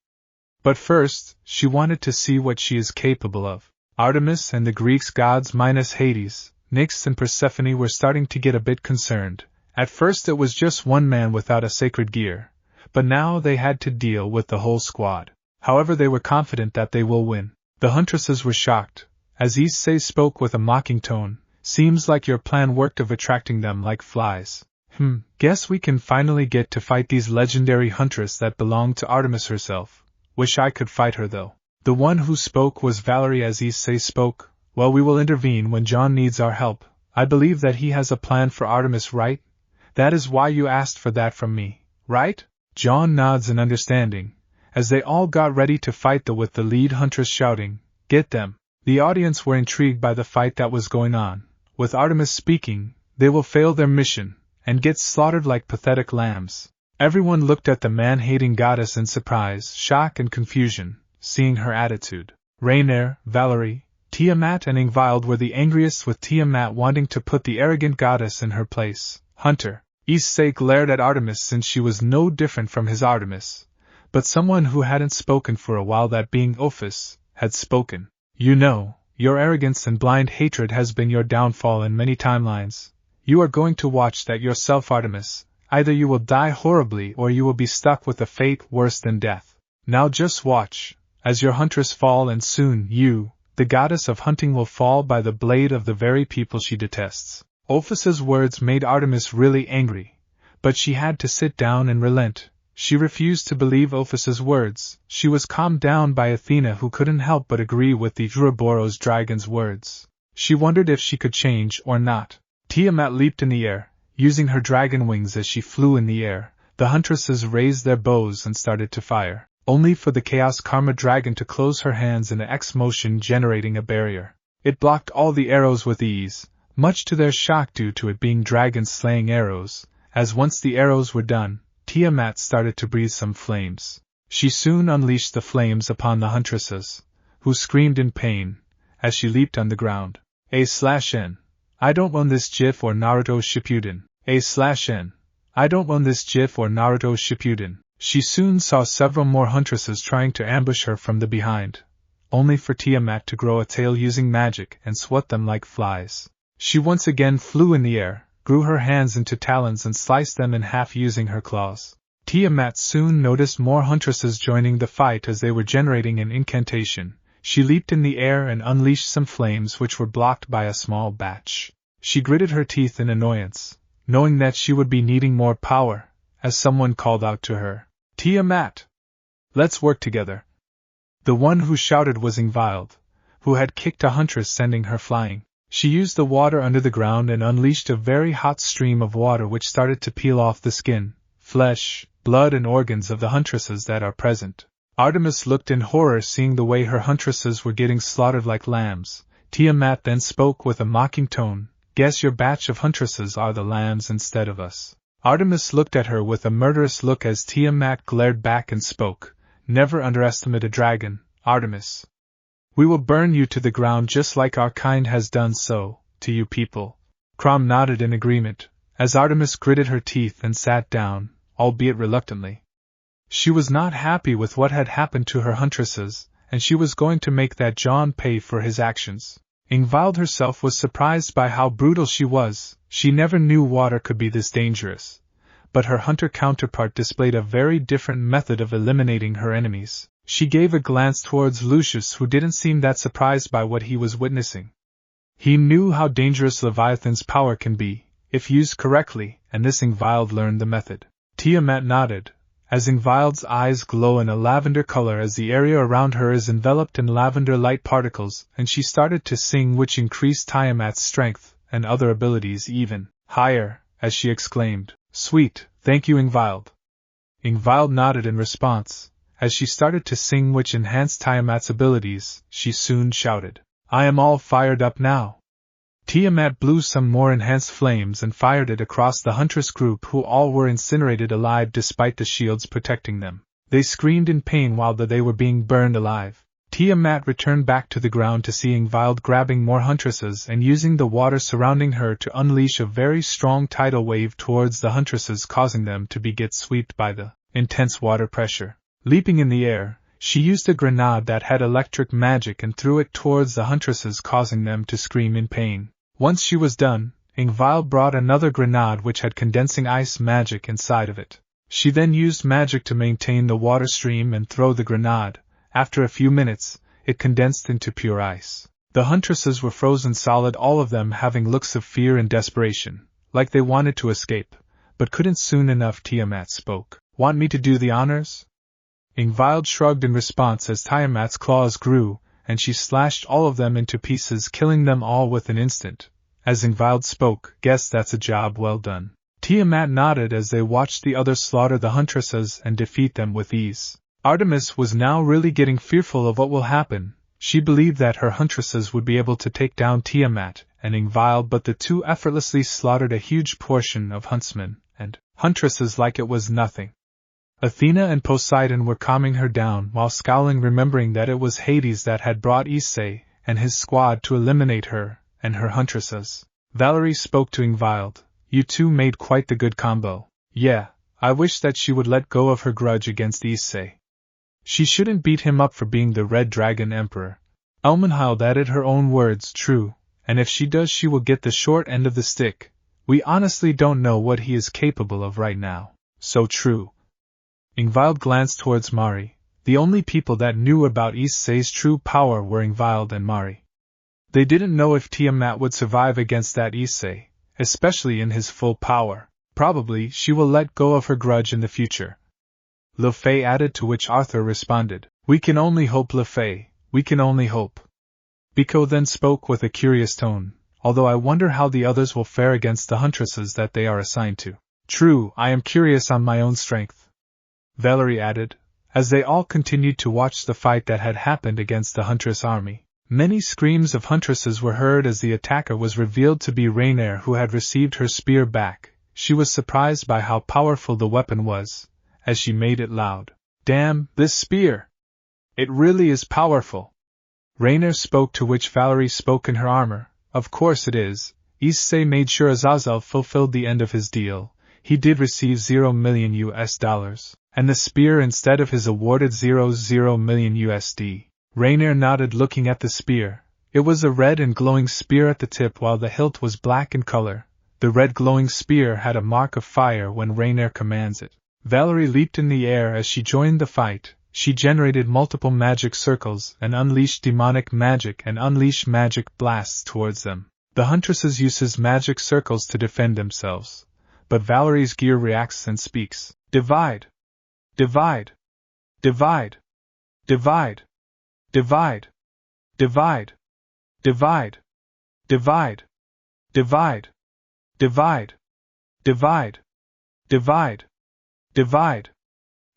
But first, she wanted to see what she is capable of. Artemis and the Greeks gods minus Hades, Nyx and Persephone were starting to get a bit concerned. At first it was just one man without a sacred gear, but now they had to deal with the whole squad. However, they were confident that they will win. The huntresses were shocked, as Issei spoke with a mocking tone. "Seems like your plan worked of attracting them like flies. Guess we can finally get to fight these legendary huntress that belong to Artemis herself. Wish I could fight her though." The one who spoke was Valerie as Issei spoke. "Well, we will intervene when John needs our help. I believe that he has a plan for Artemis, right? That is why you asked for that from me, right?" John nods in understanding, as they all got ready to fight with the lead huntress shouting, "Get them!" The audience were intrigued by the fight that was going on. With Artemis speaking, they will fail their mission, and get slaughtered like pathetic lambs. Everyone looked at the man-hating goddess in surprise, shock and confusion, seeing her attitude. Rainer, Valerie, Tiamat and Ingvild were the angriest, with Tiamat wanting to put the arrogant goddess in her place. Hunter Issei glared at Artemis since she was no different from his Artemis, but someone who hadn't spoken for a while, that being Ophis, had spoken. "You know, your arrogance and blind hatred has been your downfall in many timelines. You are going to watch that yourself, Artemis. Either you will die horribly or you will be stuck with a fate worse than death. Now just watch, as your huntress fall, and soon you, the goddess of hunting, will fall by the blade of the very people she detests." Ophis's words made Artemis really angry, but she had to sit down and relent. She refused to believe Ophis's words. She was calmed down by Athena, who couldn't help but agree with the Ouroboros dragon's words. She wondered if she could change or not. Tiamat leaped in the air, using her dragon wings as she flew in the air. The huntresses raised their bows and started to fire, only for the Chaos Karma dragon to close her hands in an X motion, generating a barrier. It blocked all the arrows with ease, much to their shock due to it being dragon-slaying arrows, as once the arrows were done, Tiamat started to breathe some flames. She soon unleashed the flames upon the huntresses, who screamed in pain, as she leaped on the ground. A/N. I don't want this GIF or Naruto Shippuden. A/N. I don't want this GIF or Naruto Shippuden. She soon saw several more huntresses trying to ambush her from the behind, only for Tiamat to grow a tail using magic and swat them like flies. She once again flew in the air, grew her hands into talons and sliced them in half using her claws. Tiamat soon noticed more huntresses joining the fight as they were generating an incantation. She leaped in the air and unleashed some flames which were blocked by a small batch. She gritted her teeth in annoyance, knowing that she would be needing more power, as someone called out to her, "Tiamat! Let's work together. The one who shouted was Ingvild, who had kicked a huntress, sending her flying. She used the water under the ground and unleashed a very hot stream of water which started to peel off the skin, flesh, blood and organs of the huntresses that are present. Artemis looked in horror, seeing the way her huntresses were getting slaughtered like lambs. Tiamat then spoke with a mocking tone, "Guess your batch of huntresses are the lambs instead of us." Artemis looked at her with a murderous look as Tiamat glared back and spoke, "Never underestimate a dragon, Artemis. We will burn you to the ground just like our kind has done so to you people." Crom nodded in agreement, as Artemis gritted her teeth and sat down, albeit reluctantly. She was not happy with what had happened to her huntresses, and she was going to make that John pay for his actions. Ingvild herself was surprised by how brutal she was. She never knew water could be this dangerous. But her hunter counterpart displayed a very different method of eliminating her enemies. She gave a glance towards Lucius, who didn't seem that surprised by what he was witnessing. He knew how dangerous Leviathan's power can be, if used correctly, and this Ingvild learned the method. Tiamat nodded, as Ingvild's eyes glow in a lavender color as the area around her is enveloped in lavender light particles, and she started to sing, which increased Tiamat's strength and other abilities even higher, as she exclaimed, "Sweet, thank you, Ingvild." Ingvild nodded in response. As she started to sing, which enhanced Tiamat's abilities, she soon shouted, "I am all fired up now." Tiamat blew some more enhanced flames and fired it across the huntress group, who all were incinerated alive despite the shields protecting them. They screamed in pain while they were being burned alive. Tiamat returned back to the ground to see Ingvild grabbing more huntresses and using the water surrounding her to unleash a very strong tidal wave towards the huntresses, causing them to get swept by the intense water pressure. Leaping in the air, she used a grenade that had electric magic and threw it towards the huntresses, causing them to scream in pain. Once she was done, Ingvild brought another grenade which had condensing ice magic inside of it. She then used magic to maintain the water stream and throw the grenade. After a few minutes, it condensed into pure ice. The huntresses were frozen solid, all of them having looks of fear and desperation, like they wanted to escape, but couldn't. Soon enough Tiamat spoke. "Want me to do the honors?" Ingvild shrugged in response as Tiamat's claws grew, and she slashed all of them into pieces, killing them all with an instant. As Ingvild spoke, "Guess that's a job well done." Tiamat nodded as they watched the others slaughter the huntresses and defeat them with ease. Artemis was now really getting fearful of what will happen. She believed that her huntresses would be able to take down Tiamat and Ingvild, but the two effortlessly slaughtered a huge portion of huntsmen and huntresses like it was nothing. Athena and Poseidon were calming her down while scowling, remembering that it was Hades that had brought Issei and his squad to eliminate her and her huntresses. Valerie spoke to Ingvild, "You two made quite the good combo. Yeah, I wish that she would let go of her grudge against Issei. She shouldn't beat him up for being the Red Dragon Emperor." Elmenhild added her own words, "True, and if she does she will get the short end of the stick. We honestly don't know what he is capable of right now." "So true." Ingvild glanced towards Mari. The only people that knew about Issei's true power were Ingvild and Mari. They didn't know if Tiamat would survive against that Issei, especially in his full power. Probably she will let go of her grudge in the future. Le Fay added, to which Arthur responded, "We can only hope, Le Fay, we can only hope." Biko then spoke with a curious tone, "Although I wonder how the others will fare against the huntresses that they are assigned to." "True, I am curious on my own strength," Valerie added, as they all continued to watch the fight that had happened against the huntress army. Many screams of huntresses were heard as the attacker was revealed to be Rainier, who had received her spear back. She was surprised by how powerful the weapon was, as she made it loud. "Damn, this spear! It really is powerful." Rainier spoke, to which Valerie spoke in her armor, "Of course it is. Issei made sure Azazel fulfilled the end of his deal. He did receive $0 million, and the spear instead of his awarded $0 million. Rainier nodded, looking at the spear. It was a red and glowing spear at the tip, while the hilt was black in color. The red glowing spear had a mark of fire when Rainier commands it. Valerie leaped in the air as she joined the fight. She generated multiple magic circles and unleashed demonic magic and unleashed magic blasts towards them. The huntresses uses magic circles to defend themselves. But Valerie's gear reacts and speaks, "Divide! Divide! Divide. Divide. Divide. Divide. Divide. Divide. Divide. Divide. Divide. Divide. Divide.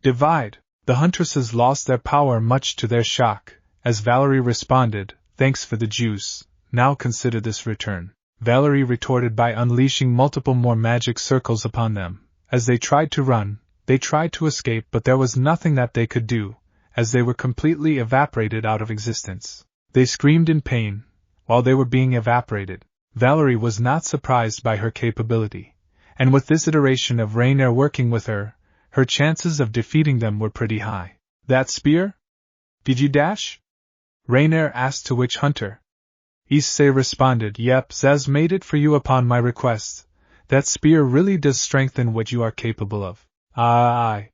Divide. The huntresses lost their power much to their shock, as Valerie responded, "Thanks for the juice, now consider this return." Valerie retorted by unleashing multiple more magic circles upon them. As they tried to run, they tried to escape, but there was nothing that they could do, as they were completely evaporated out of existence. They screamed in pain, while they were being evaporated. Valerie was not surprised by her capability, and with this iteration of Rainier working with her, her chances of defeating them were pretty high. "That spear? Did you dash?" Rainier asked, to which Hunter Issei responded, "Yep, Zaz made it for you upon my request. That spear really does strengthen what you are capable of." Aye.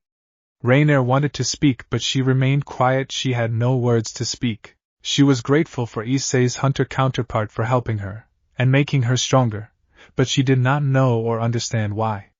Rainier wanted to speak, but she remained quiet. She had no words to speak. She was grateful for Issei's hunter counterpart for helping her, and making her stronger, but she did not know or understand why.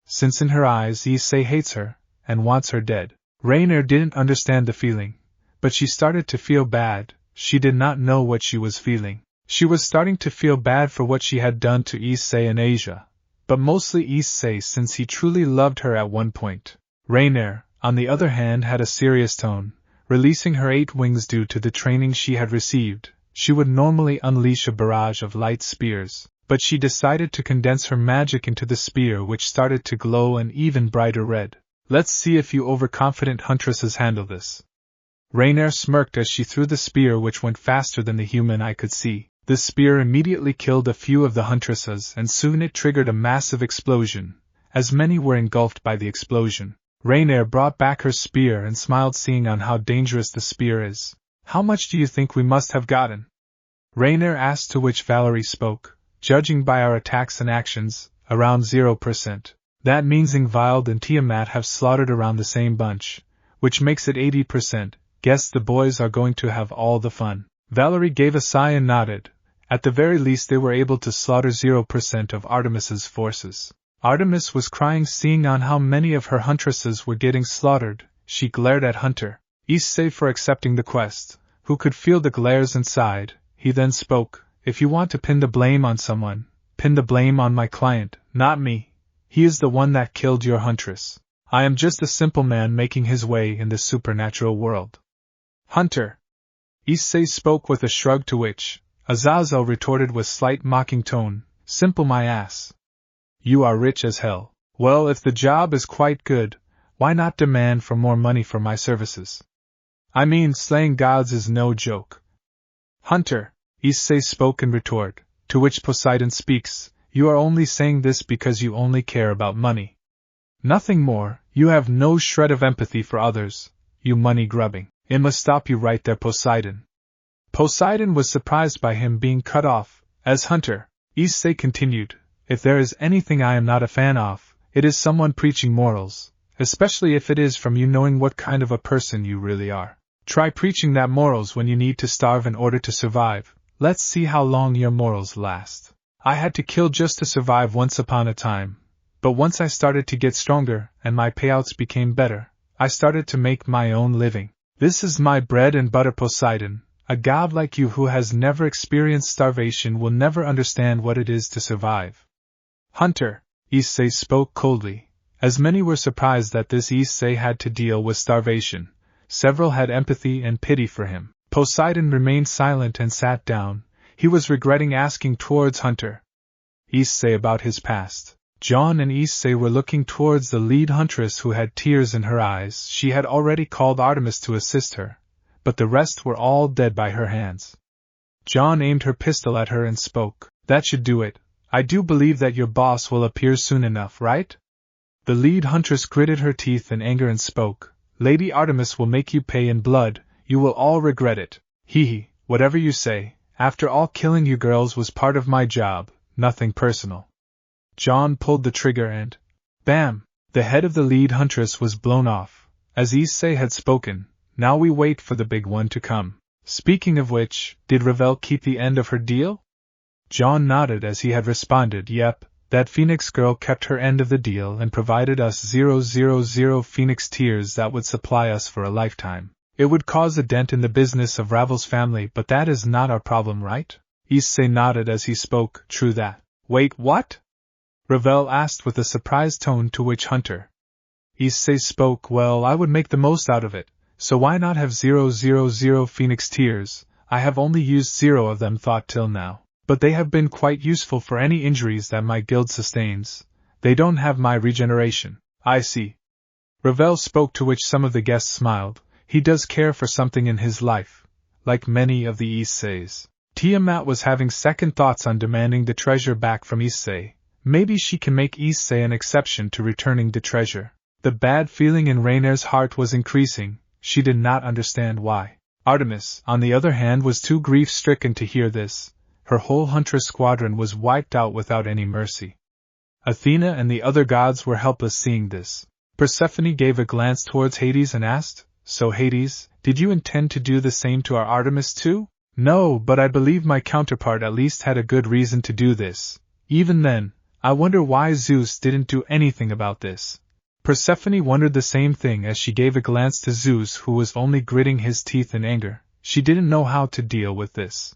Since in her eyes Issei hates her, and wants her dead. Rainier didn't understand the feeling, but she started to feel bad. She did not know what she was feeling. She was starting to feel bad for what she had done to Issei and Asia, but mostly Issei, since he truly loved her at one point. Rainier, on the other hand, had a serious tone. Releasing her 8 wings due to the training she had received, she would normally unleash a barrage of light spears, but she decided to condense her magic into the spear, which started to glow an even brighter red. "Let's see if you overconfident huntresses handle this." Rainier smirked as she threw the spear, which went faster than the human eye could see. The spear immediately killed a few of the huntresses, and soon it triggered a massive explosion, as many were engulfed by the explosion. Rainier brought back her spear and smiled, seeing on how dangerous the spear is. "How much do you think we must have gotten?" Rainier asked, to which Valerie spoke, "Judging by our attacks and actions, around 0%. That means Ingvild and Tiamat have slaughtered around the same bunch, which makes it 80%. Guess the boys are going to have all the fun." Valerie gave a sigh and nodded. At the very least they were able to slaughter 0% of Artemis's forces. Artemis was crying, seeing on how many of her huntresses were getting slaughtered. She glared at Hunter Issei for accepting the quest, who could feel the glares and sighed. He then spoke, "If you want to pin the blame on someone, pin the blame on my client, not me. He is the one that killed your huntress. I am just a simple man making his way in the supernatural world." "Hunter!" Issei spoke with a shrug, to which Azazel retorted with slight mocking tone, "Simple my ass. You are rich as hell. Well, if the job is quite good, why not demand for more money for my services? I mean, slaying gods is no joke." "Hunter," Issei spoke in retort, to which Poseidon speaks, "You are only saying this because you only care about money. Nothing more. You have no shred of empathy for others, you money-grubbing. It must stop you right there, Poseidon." Poseidon was surprised by him being cut off. As Hunter Issei continued, "If there is anything I am not a fan of, it is someone preaching morals, especially if it is from you knowing what kind of a person you really are. Try preaching that morals when you need to starve in order to survive. Let's see how long your morals last. I had to kill just to survive once upon a time, but once I started to get stronger and my payouts became better, I started to make my own living. This is my bread and butter, Poseidon. A god like you who has never experienced starvation will never understand what it is to survive." "Hunter," Issei spoke coldly. As many were surprised that this Issei had to deal with starvation, several had empathy and pity for him. Poseidon remained silent and sat down. He was regretting asking towards Hunter Issei about his past. John and Issei were looking towards the lead huntress, who had tears in her eyes. She had already called Artemis to assist her, but the rest were all dead by her hands. John aimed her pistol at her and spoke, "That should do it. I do believe that your boss will appear soon enough, right?" The lead huntress gritted her teeth in anger and spoke, "Lady Artemis will make you pay in blood. You will all regret it. Hee, whatever you say. After all, killing you girls was part of my job, nothing personal." John pulled the trigger and bam! The head of the lead huntress was blown off. As Issei had spoken, now we wait for the big one to come. Speaking of which, did Ravel keep the end of her deal? John nodded as he had responded, "Yep, That Phoenix girl kept her end of the deal and provided us 000 Phoenix tears that would supply us for a lifetime. It would cause a dent in the business of Ravel's family, but that is not our problem, right? Issei nodded as he spoke. True that. Wait, what? Ravel asked with a surprised tone, to which Hunter Issei spoke. Well, I would make the most out of it, so why not have 000 Phoenix tears? I have only used 0 of them thought till now, but they have been quite useful for any injuries that my guild sustains. They don't have my regeneration. I see. Ravel spoke, to which some of the guests smiled. He does care for something in his life, like many of the Isseis. Tiamat was having second thoughts on demanding the treasure back from Issei. Maybe she can make Issei an exception to returning the treasure. The bad feeling in Rainer's heart was increasing. She did not understand why. Artemis, on the other hand, was too grief-stricken to hear this. Her whole huntress squadron was wiped out without any mercy. Athena and the other gods were helpless seeing this. Persephone gave a glance towards Hades and asked, So Hades, did you intend to do the same to our Artemis too? No, but I believe my counterpart at least had a good reason to do this. Even then, I wonder why Zeus didn't do anything about this. Persephone wondered the same thing as she gave a glance to Zeus, who was only gritting his teeth in anger. She didn't know how to deal with this.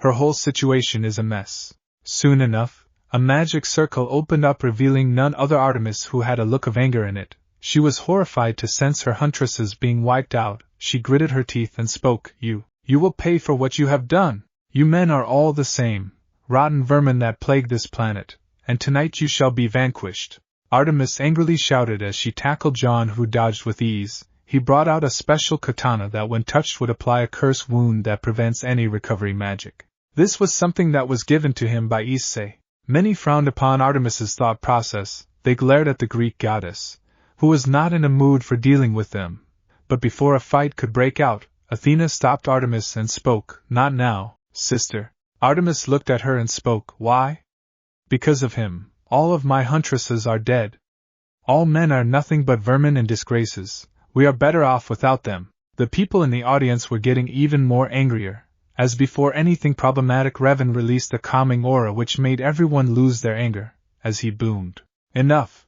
Her whole situation is a mess. Soon enough, a magic circle opened up, revealing none other Artemis, who had a look of anger in it. She was horrified to sense her huntresses being wiped out. She gritted her teeth and spoke. You will pay for what you have done. You men are all the same, rotten vermin that plague this planet, and tonight you shall be vanquished. Artemis angrily shouted as she tackled John, who dodged with ease. He brought out a special katana that when touched would apply a curse wound that prevents any recovery magic. This was something that was given to him by Issei. Many frowned upon Artemis's thought process. They glared at the Greek goddess, who was not in a mood for dealing with them. But before a fight could break out, Athena stopped Artemis and spoke. Not now, sister. Artemis looked at her and spoke. Why? Because of him. All of my huntresses are dead. All men are nothing but vermin and disgraces. We are better off without them. The people in the audience were getting even more angrier. As before anything problematic, Revan released a calming aura which made everyone lose their anger, as he boomed. Enough!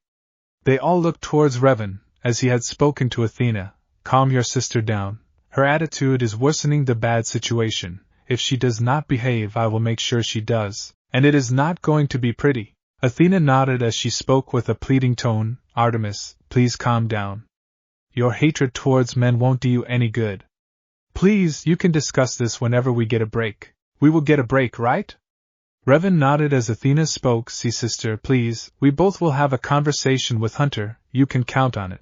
They all looked towards Revan, as he had spoken to Athena. Calm your sister down. Her attitude is worsening the bad situation. If she does not behave, I will make sure she does. And it is not going to be pretty. Athena nodded as she spoke with a pleading tone. Artemis, please calm down. Your hatred towards men won't do you any good. Please, you can discuss this whenever we get a break. We will get a break, right? Revan nodded as Athena spoke. See, sister, please, we both will have a conversation with Hunter. You can count on it.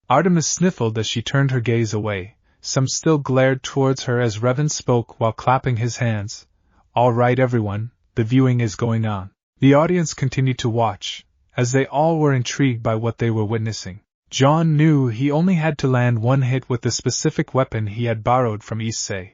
Artemis sniffled as she turned her gaze away. Some still glared towards her as Revan spoke while clapping his hands. All right, everyone, the viewing is going on. The audience continued to watch, as they all were intrigued by what they were witnessing. John knew he only had to land one hit with the specific weapon he had borrowed from Issei.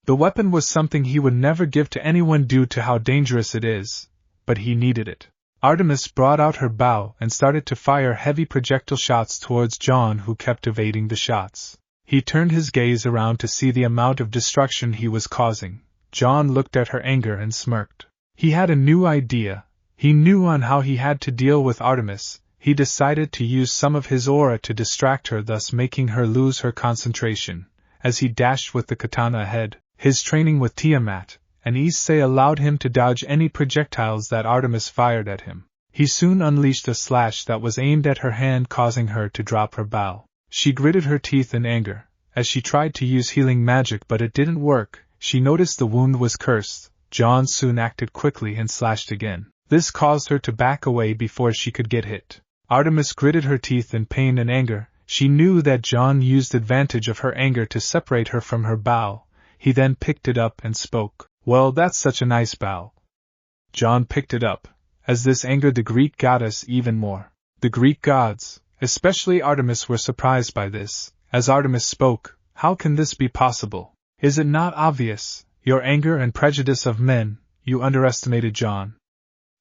The weapon was something he would never give to anyone due to how dangerous it is, but he needed it. Artemis brought out her bow and started to fire heavy projectile shots towards John, who kept evading the shots. He turned his gaze around to see the amount of destruction he was causing. John looked at her anger and smirked. He had a new idea. He knew on how he had to deal with Artemis. He decided to use some of his aura to distract her, thus making her lose her concentration. As he dashed with the katana ahead, his training with Tiamat and Issei allowed him to dodge any projectiles that Artemis fired at him. He soon unleashed a slash that was aimed at her hand, causing her to drop her bow. She gritted her teeth in anger as she tried to use healing magic, but it didn't work. She noticed the wound was cursed. John soon acted quickly and slashed again. This caused her to back away before she could get hit. Artemis gritted her teeth in pain and anger. She knew that John used advantage of her anger to separate her from her bow. He then picked it up and spoke. Well, that's such a nice bow. John picked it up, as this angered the Greek goddess even more. The Greek gods, especially Artemis, were surprised by this. As Artemis spoke, how can this be possible? Is it not obvious? Your anger and prejudice of men, you underestimated John.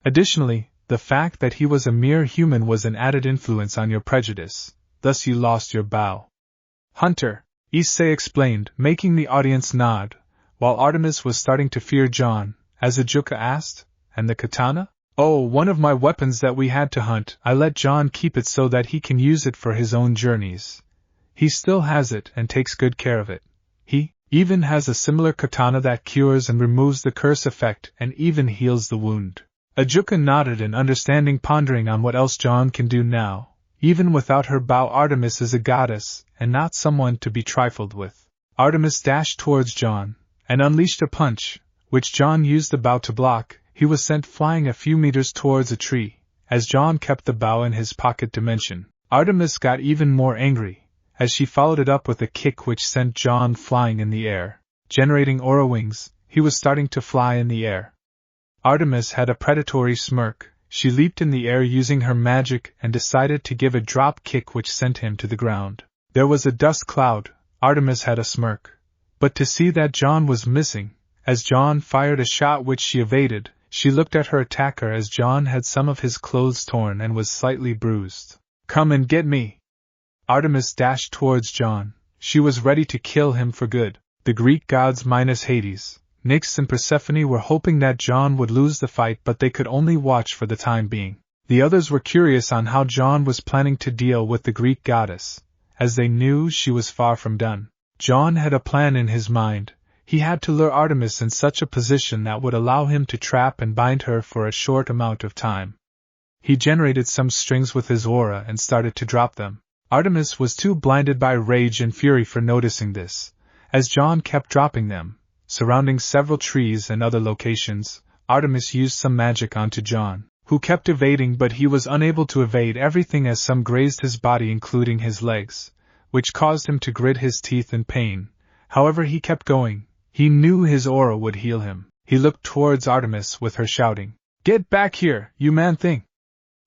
Additionally, the fact that he was a mere human was an added influence on your prejudice, thus you lost your bow. Hunter, Issei explained, making the audience nod, while Artemis was starting to fear John. As Ajuka asked, and the katana? Oh, one of my weapons that we had to hunt, I let John keep it so that he can use it for his own journeys. He still has it and takes good care of it. He even has a similar katana that cures and removes the curse effect and even heals the wound. Ajuka nodded in understanding, pondering on what else John can do now. Even without her bow, Artemis is a goddess, and not someone to be trifled with. Artemis dashed towards John, and unleashed a punch, which John used the bow to block. He was sent flying a few meters towards a tree. As John kept the bow in his pocket dimension, Artemis got even more angry, as she followed it up with a kick which sent John flying in the air. Generating aura wings, he was starting to fly in the air. Artemis had a predatory smirk. She leaped in the air using her magic and decided to give a drop kick which sent him to the ground. There was a dust cloud. Artemis had a smirk. But to see that John was missing, as John fired a shot which she evaded, she looked at her attacker as John had some of his clothes torn and was slightly bruised. Come and get me! Artemis dashed towards John. She was ready to kill him for good. The Greek gods minus Hades, Nyx and Persephone were hoping that John would lose the fight, but they could only watch for the time being. The others were curious on how John was planning to deal with the Greek goddess, as they knew she was far from done. John had a plan in his mind. He had to lure Artemis in such a position that would allow him to trap and bind her for a short amount of time. He generated some strings with his aura and started to drop them. Artemis was too blinded by rage and fury for noticing this. As John kept dropping them, surrounding several trees and other locations, Artemis used some magic onto John, who kept evading, but he was unable to evade everything as some grazed his body including his legs, which caused him to grit his teeth in pain. However, he kept going. He knew his aura would heal him. He looked towards Artemis with her shouting, "Get back here, you man thing!"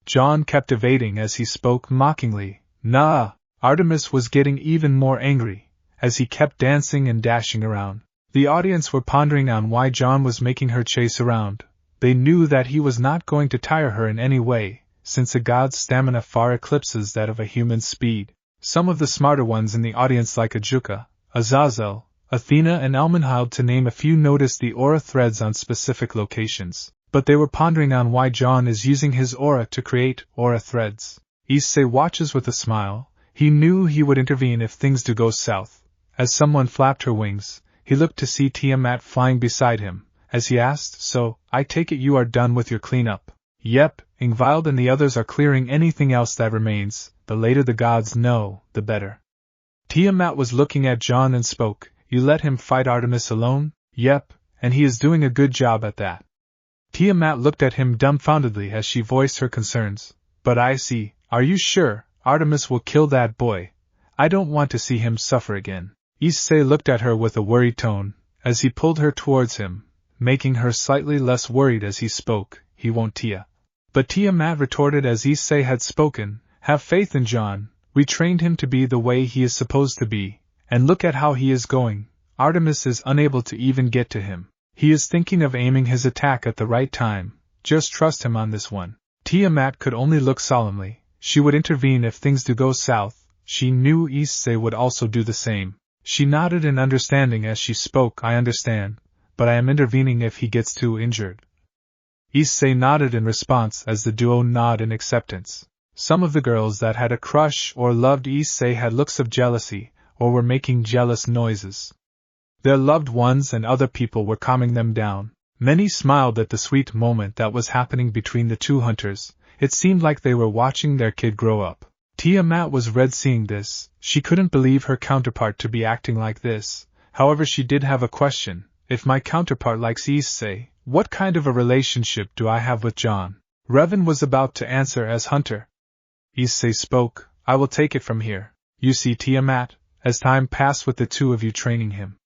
John kept evading as he spoke mockingly, "Nah!" Artemis was getting even more angry, as he kept dancing and dashing around. The audience were pondering on why John was making her chase around. They knew that he was not going to tire her in any way, since a god's stamina far eclipses that of a human's speed. Some of the smarter ones in the audience, like Ajuka, Azazel, Athena and Almenhild to name a few, noticed the aura threads on specific locations, but they were pondering on why John is using his aura to create aura threads. Issei watches with a smile. He knew he would intervene if things do go south. As someone flapped her wings, he looked to see Tiamat flying beside him, as he asked, "So, I take it you are done with your cleanup?" "Yep, Ingvild and the others are clearing anything else that remains. The later the gods know, the better." Tiamat was looking at John and spoke, "You let him fight Artemis alone?" "Yep, and he is doing a good job at that." Tiamat looked at him dumbfoundedly as she voiced her concerns. "But I see, are you sure Artemis will kill that boy? I don't want to see him suffer again." Issei looked at her with a worried tone, as he pulled her towards him, making her slightly less worried as he spoke, "He won't, Tia." But Tiamat retorted as Issei had spoken, "Have faith in John. We trained him to be the way he is supposed to be, and look at how he is going. Artemis is unable to even get to him. He is thinking of aiming his attack at the right time. Just trust him on this one." Tiamat could only look solemnly. She would intervene if things do go south. She knew Issei would also do the same. She nodded in understanding as she spoke, "I understand, but I am intervening if he gets too injured." Issei nodded in response as the duo nod in acceptance. Some of the girls that had a crush or loved Issei had looks of jealousy, or were making jealous noises. Their loved ones and other people were calming them down. Many smiled at the sweet moment that was happening between the two hunters. It seemed like they were watching their kid grow up. Tiamat was red seeing this. She couldn't believe her counterpart to be acting like this. However, she did have a question. If my counterpart likes Issei, what kind of a relationship do I have with John? Revan was about to answer as hunter. Issei spoke, "I will take it from here. You see, Tiamat, as time passed with the two of you training him,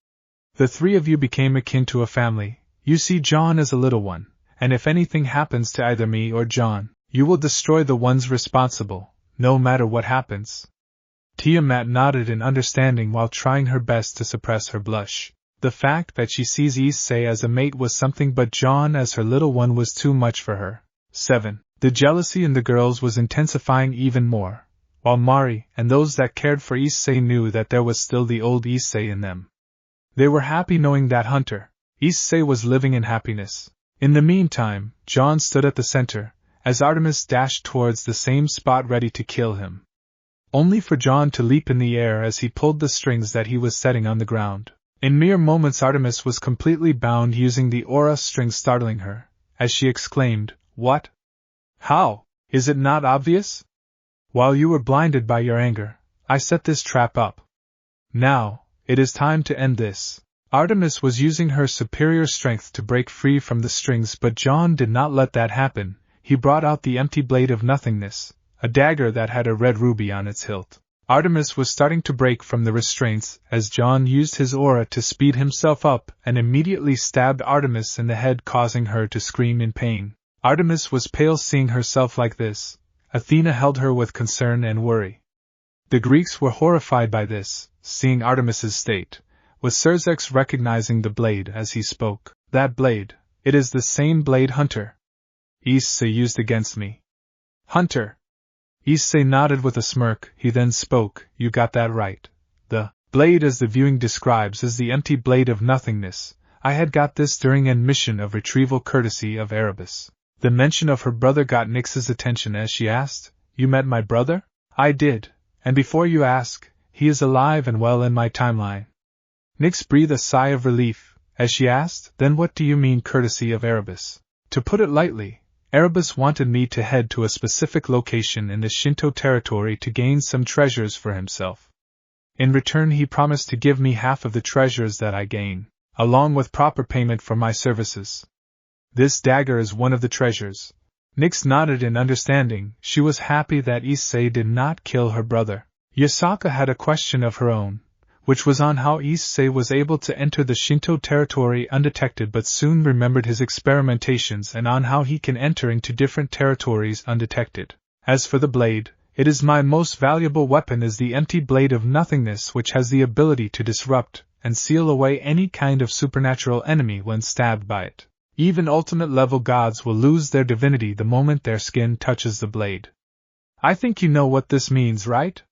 the three of you became akin to a family. You see John as a little one, and if anything happens to either me or John, you will destroy the ones responsible, no matter what happens." Tiamat nodded in understanding while trying her best to suppress her blush. The fact that she sees Issei as a mate was something, but John as her little one was too much for her. 7. The jealousy in the girls was intensifying even more, while Mari and those that cared for Issei knew that there was still the old Issei in them. They were happy knowing that hunter, Issei, was living in happiness. In the meantime, John stood at the center, as Artemis dashed towards the same spot ready to kill him. Only for John to leap in the air as he pulled the strings that he was setting on the ground. In mere moments Artemis was completely bound using the aura string, startling her, as she exclaimed, "What? How? Is it not obvious? While you were blinded by your anger, I set this trap up. Now, it is time to end this." Artemis was using her superior strength to break free from the strings, but John did not let that happen. He brought out the empty blade of nothingness, a dagger that had a red ruby on its hilt. Artemis was starting to break from the restraints as John used his aura to speed himself up and immediately stabbed Artemis in the head, causing her to scream in pain. Artemis was pale seeing herself like this. Athena held her with concern and worry. The Greeks were horrified by this, seeing Artemis's state, with Xerxes recognizing the blade as he spoke. "That blade, it is the same blade Hunter Issei used against me." "Hunter?" Issei nodded with a smirk. He then spoke, "You got that right. The blade as the viewing describes is the empty blade of nothingness. I had got this during an mission of retrieval courtesy of Erebus." The mention of her brother got Nyx's attention as she asked, "You met my brother?" "I did, and before you ask, he is alive and well in my timeline." Nyx breathed a sigh of relief as she asked, "Then what do you mean courtesy of Erebus?" "To put it lightly, Erebus wanted me to head to a specific location in the Shinto territory to gain some treasures for himself. In return he promised to give me half of the treasures that I gain, along with proper payment for my services. This dagger is one of the treasures." Nyx nodded in understanding. She was happy that Issei did not kill her brother. Yasaka had a question of her own, which was on how Issei was able to enter the Shinto territory undetected, but soon remembered his experimentations and on how he can enter into different territories undetected. "As for the blade, it is my most valuable weapon, is the empty blade of nothingness, which has the ability to disrupt and seal away any kind of supernatural enemy when stabbed by it. Even ultimate-level gods will lose their divinity the moment their skin touches the blade. I think you know what this means, right,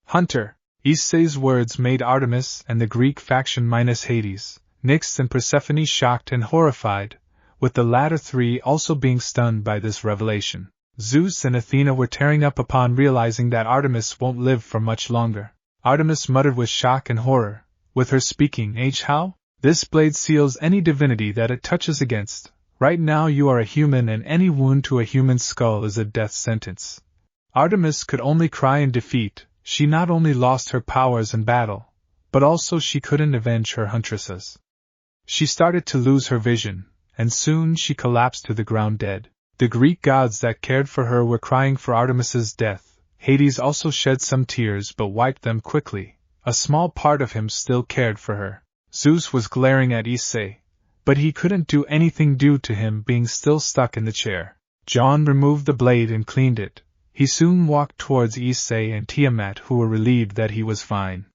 Hunter?" Issei's words made Artemis and the Greek faction minus Hades, Nyx and Persephone shocked and horrified, with the latter three also being stunned by this revelation. Zeus and Athena were tearing up upon realizing that Artemis won't live for much longer. Artemis muttered with shock and horror, with her speaking age, "How? This blade seals any divinity that it touches against. Right now you are a human and any wound to a human skull is a death sentence." Artemis could only cry in defeat. She not only lost her powers in battle, but also she couldn't avenge her huntresses. She started to lose her vision, and soon she collapsed to the ground dead. The Greek gods that cared for her were crying for Artemis's death. Hades also shed some tears but wiped them quickly. A small part of him still cared for her. Zeus was glaring at Issei, but he couldn't do anything due to him being still stuck in the chair. John removed the blade and cleaned it. He soon walked towards Issei and Tiamat, who were relieved that he was fine.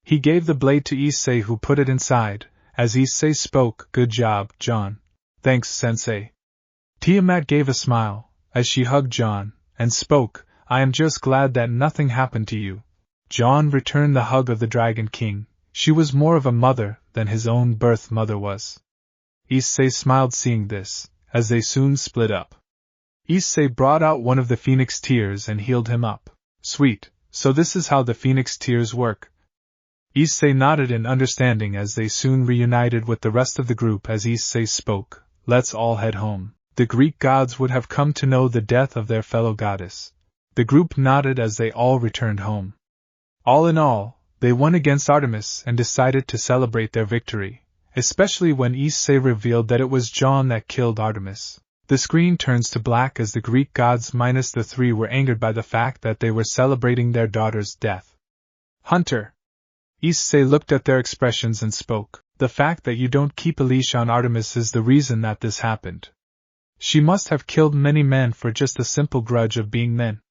He gave the blade to Issei, who put it inside. As Issei spoke, "Good job, John." "Thanks, Sensei." Tiamat gave a smile, as she hugged John, and spoke, "I am just glad that nothing happened to you." John returned the hug of the Dragon King. She was more of a mother than his own birth mother was. Issei smiled seeing this, as they soon split up. Issei brought out one of the Phoenix Tears and healed him up. "Sweet, so this is how the Phoenix Tears work." Issei nodded in understanding as they soon reunited with the rest of the group. As Issei spoke, "Let's all head home." The Greek gods would have come to know the death of their fellow goddess. The group nodded as they all returned home. All in all, they won against Artemis and decided to celebrate their victory, especially when Issei revealed that it was John that killed Artemis. The screen turns to black as the Greek gods minus the three were angered by the fact that they were celebrating their daughter's death. "Hunter." Issei looked at their expressions and spoke, "The fact that you don't keep a leash on Artemis is the reason that this happened. She must have killed many men for just a simple grudge of being men.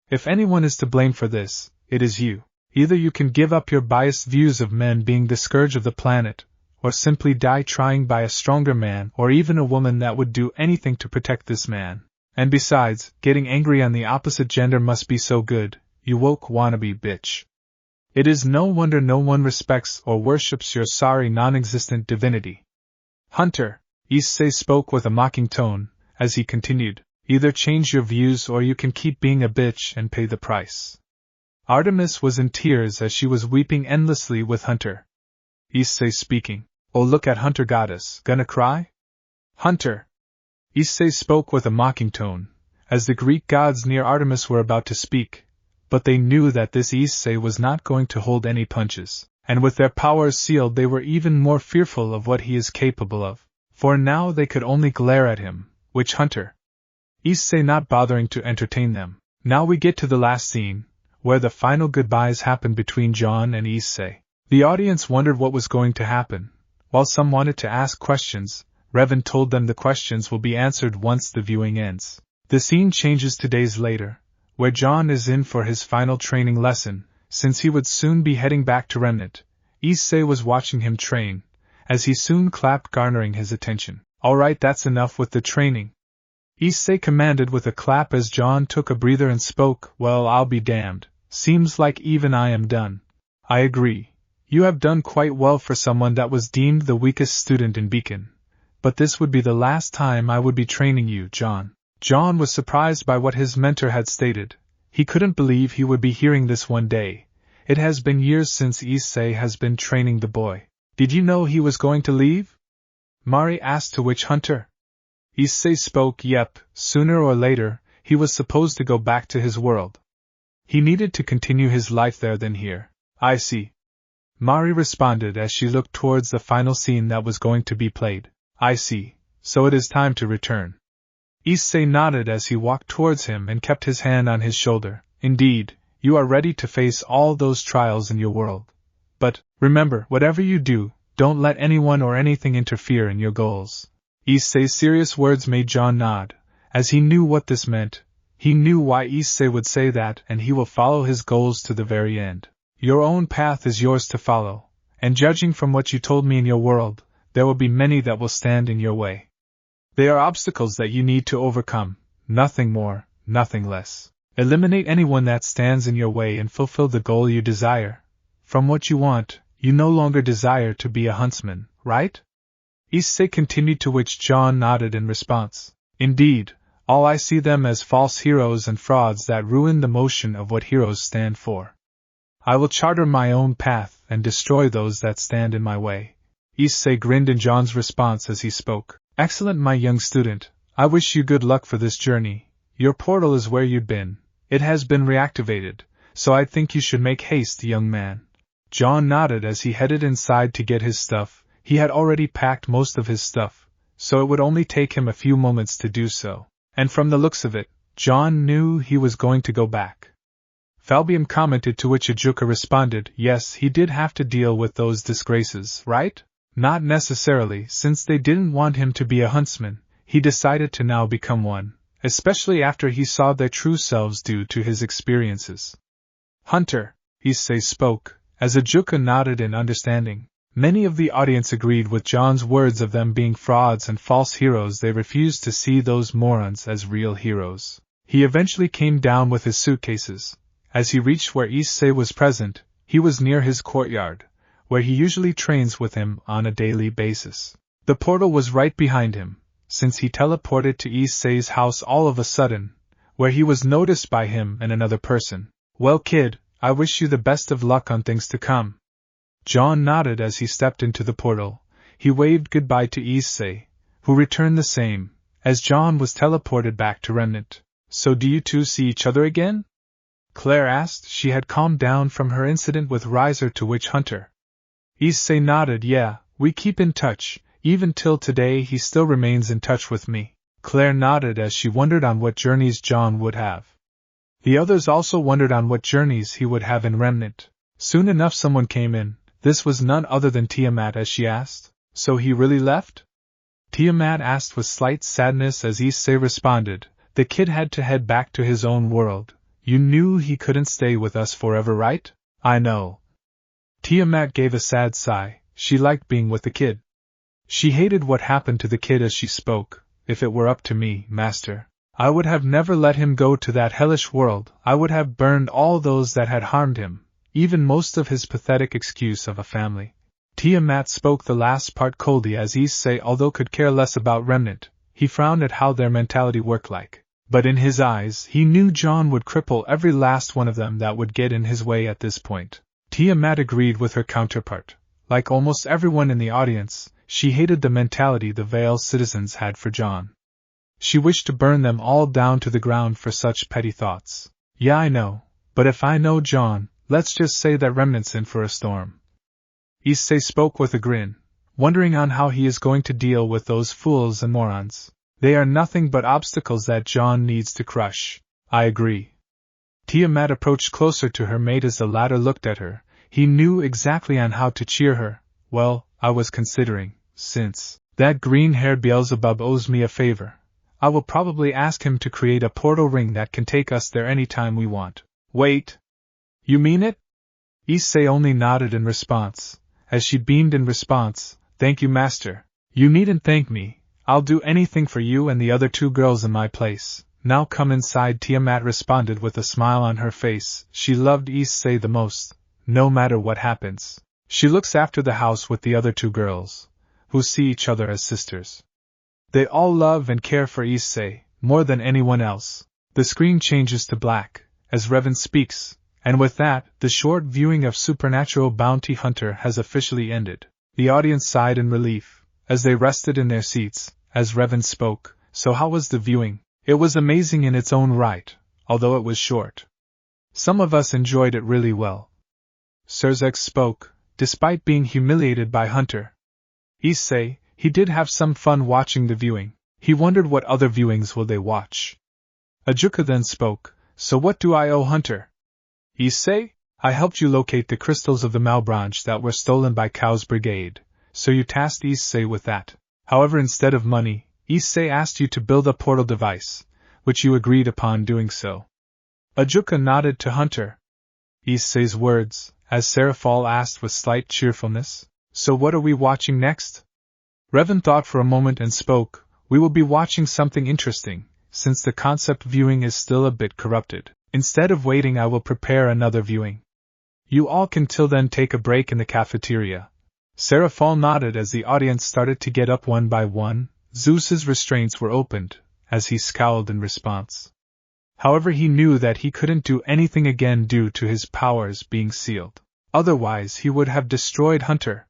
If anyone is to blame for this, it is you. Either you can give up your biased views of men being the scourge of the planet, or simply die trying by a stronger man or even a woman that would do anything to protect this man. And besides, getting angry on the opposite gender must be so good, you woke wannabe bitch. It is no wonder no one respects or worships your sorry non-existent divinity." "Hunter," Issei spoke with a mocking tone, as he continued, either change your views or you can keep being a bitch and pay the price. Artemis was in tears as she was weeping endlessly with Hunter. Issei speaking, oh look at Hunter goddess, gonna cry? Hunter! Issei spoke with a mocking tone, as the Greek gods near Artemis were about to speak, but they knew that this Issei was not going to hold any punches, and with their powers sealed they were even more fearful of what he is capable of, for now they could only glare at him, which Hunter? Issei not bothering to entertain them. Now we get to the last scene, where the final goodbyes happened between John and Issei. The audience wondered what was going to happen. While some wanted to ask questions, Revan told them the questions will be answered once the viewing ends. The scene changes to days later, where John is in for his final training lesson, since he would soon be heading back to Remnant. Issei was watching him train, as he soon clapped, garnering his attention. Alright, that's enough with the training, Issei commanded with a clap as John took a breather and spoke, well, I'll be damned, seems like even I am done. I agree. You have done quite well for someone that was deemed the weakest student in Beacon. But this would be the last time I would be training you, John. John was surprised by what his mentor had stated. He couldn't believe he would be hearing this one day. It has been years since Issei has been training the boy. Did you know he was going to leave? Mari asked, to which Hunter? Issei spoke, yep, sooner or later, he was supposed to go back to his world. He needed to continue his life there than here. I see. Mari responded as she looked towards the final scene that was going to be played. I see, so it is time to return. Issei nodded as he walked towards him and kept his hand on his shoulder. Indeed, you are ready to face all those trials in your world. But, remember, whatever you do, don't let anyone or anything interfere in your goals. Issei's serious words made John nod, as he knew what this meant. He knew why Issei would say that, and he will follow his goals to the very end. Your own path is yours to follow, and judging from what you told me in your world, there will be many that will stand in your way. They are obstacles that you need to overcome, nothing more, nothing less. Eliminate anyone that stands in your way and fulfill the goal you desire. From what you want, you no longer desire to be a huntsman, right? Issei continued, to which John nodded in response. Indeed, all I see them as false heroes and frauds that ruin the motion of what heroes stand for. I will charter my own path and destroy those that stand in my way. Issei grinned in John's response as he spoke. Excellent, my young student. I wish you good luck for this journey. Your portal is where you'd been. It has been reactivated, so I think you should make haste, young man. John nodded as he headed inside to get his stuff. He had already packed most of his stuff, so it would only take him a few moments to do so. And from the looks of it, John knew he was going to go back. Falbium commented, to which Ajuka responded, yes, he did have to deal with those disgraces, right? Not necessarily, since they didn't want him to be a huntsman. He decided to now become one, especially after he saw their true selves due to his experiences. Hunter, Issei spoke, as Ajuka nodded in understanding. Many of the audience agreed with John's words of them being frauds and false heroes. They refused to see those morons as real heroes. He eventually came down with his suitcases. As he reached where Issei was present, he was near his courtyard, where he usually trains with him on a daily basis. The portal was right behind him, since he teleported to Issei's house all of a sudden, where he was noticed by him and another person. Well, kid, I wish you the best of luck on things to come. John nodded as he stepped into the portal. He waved goodbye to Issei, who returned the same, as John was teleported back to Remnant. So do you two see each other again? Claire asked. She had calmed down from her incident with Riser, to which Hunter. Issei nodded. Yeah, we keep in touch. Even till today he still remains in touch with me. Claire nodded as she wondered on what journeys John would have. The others also wondered on what journeys he would have in Remnant. Soon enough someone came in. This was none other than Tiamat, as she asked. So he really left? Tiamat asked with slight sadness as Issei responded. The kid had to head back to his own world. You knew he couldn't stay with us forever, right? I know. Tiamat gave a sad sigh. She liked being with the kid. She hated what happened to the kid as she spoke. If it were up to me, master, I would have never let him go to that hellish world. I would have burned all those that had harmed him, even most of his pathetic excuse of a family. Tiamat spoke the last part coldly as Issei, although could care less about Remnant, he frowned at how their mentality worked like. But in his eyes, he knew John would cripple every last one of them that would get in his way at this point. Tiamat agreed with her counterpart. Like almost everyone in the audience, she hated the mentality the Vale citizens had for John. She wished to burn them all down to the ground for such petty thoughts. Yeah, I know, but if I know John, let's just say that Remnant's in for a storm. Issei spoke with a grin, wondering on how he is going to deal with those fools and morons. They are nothing but obstacles that John needs to crush. I agree. Tiamat approached closer to her mate as the latter looked at her. He knew exactly on how to cheer her. Well, I was considering, since that green-haired Beelzebub owes me a favor, I will probably ask him to create a portal ring that can take us there anytime we want. Wait! You mean it? Issei only nodded in response. As she beamed in response, thank you, master. You needn't thank me. I'll do anything for you and the other two girls in my place. Now come inside, Tiamat responded with a smile on her face. She loved Issei the most. No matter what happens, she looks after the house with the other two girls, who see each other as sisters. They all love and care for Issei, more than anyone else. The screen changes to black, as Revan speaks, and with that, the short viewing of Supernatural Bounty Hunter has officially ended. The audience sighed in relief, as they rested in their seats, as Revan spoke. So how was the viewing? It was amazing in its own right, although it was short. Some of us enjoyed it really well. Surzek spoke, despite being humiliated by Hunter. Issei, he did have some fun watching the viewing. He wondered what other viewings will they watch. Ajuka then spoke, so what do I owe Hunter? Issei, I helped you locate the crystals of the Malbranche that were stolen by Cow's brigade, so you tasked Issei with that. However, instead of money, Issei asked you to build a portal device, which you agreed upon doing so. Ajuka nodded to Hunter. Issei's words, as Serafal asked with slight cheerfulness, so what are we watching next? Revan thought for a moment and spoke, we will be watching something interesting, since the concept viewing is still a bit corrupted. Instead of waiting, I will prepare another viewing. You all can till then take a break in the cafeteria. Serafal nodded as the audience started to get up one by one. Zeus's restraints were opened, as he scowled in response. However, he knew that he couldn't do anything again due to his powers being sealed. Otherwise, he would have destroyed Hunter.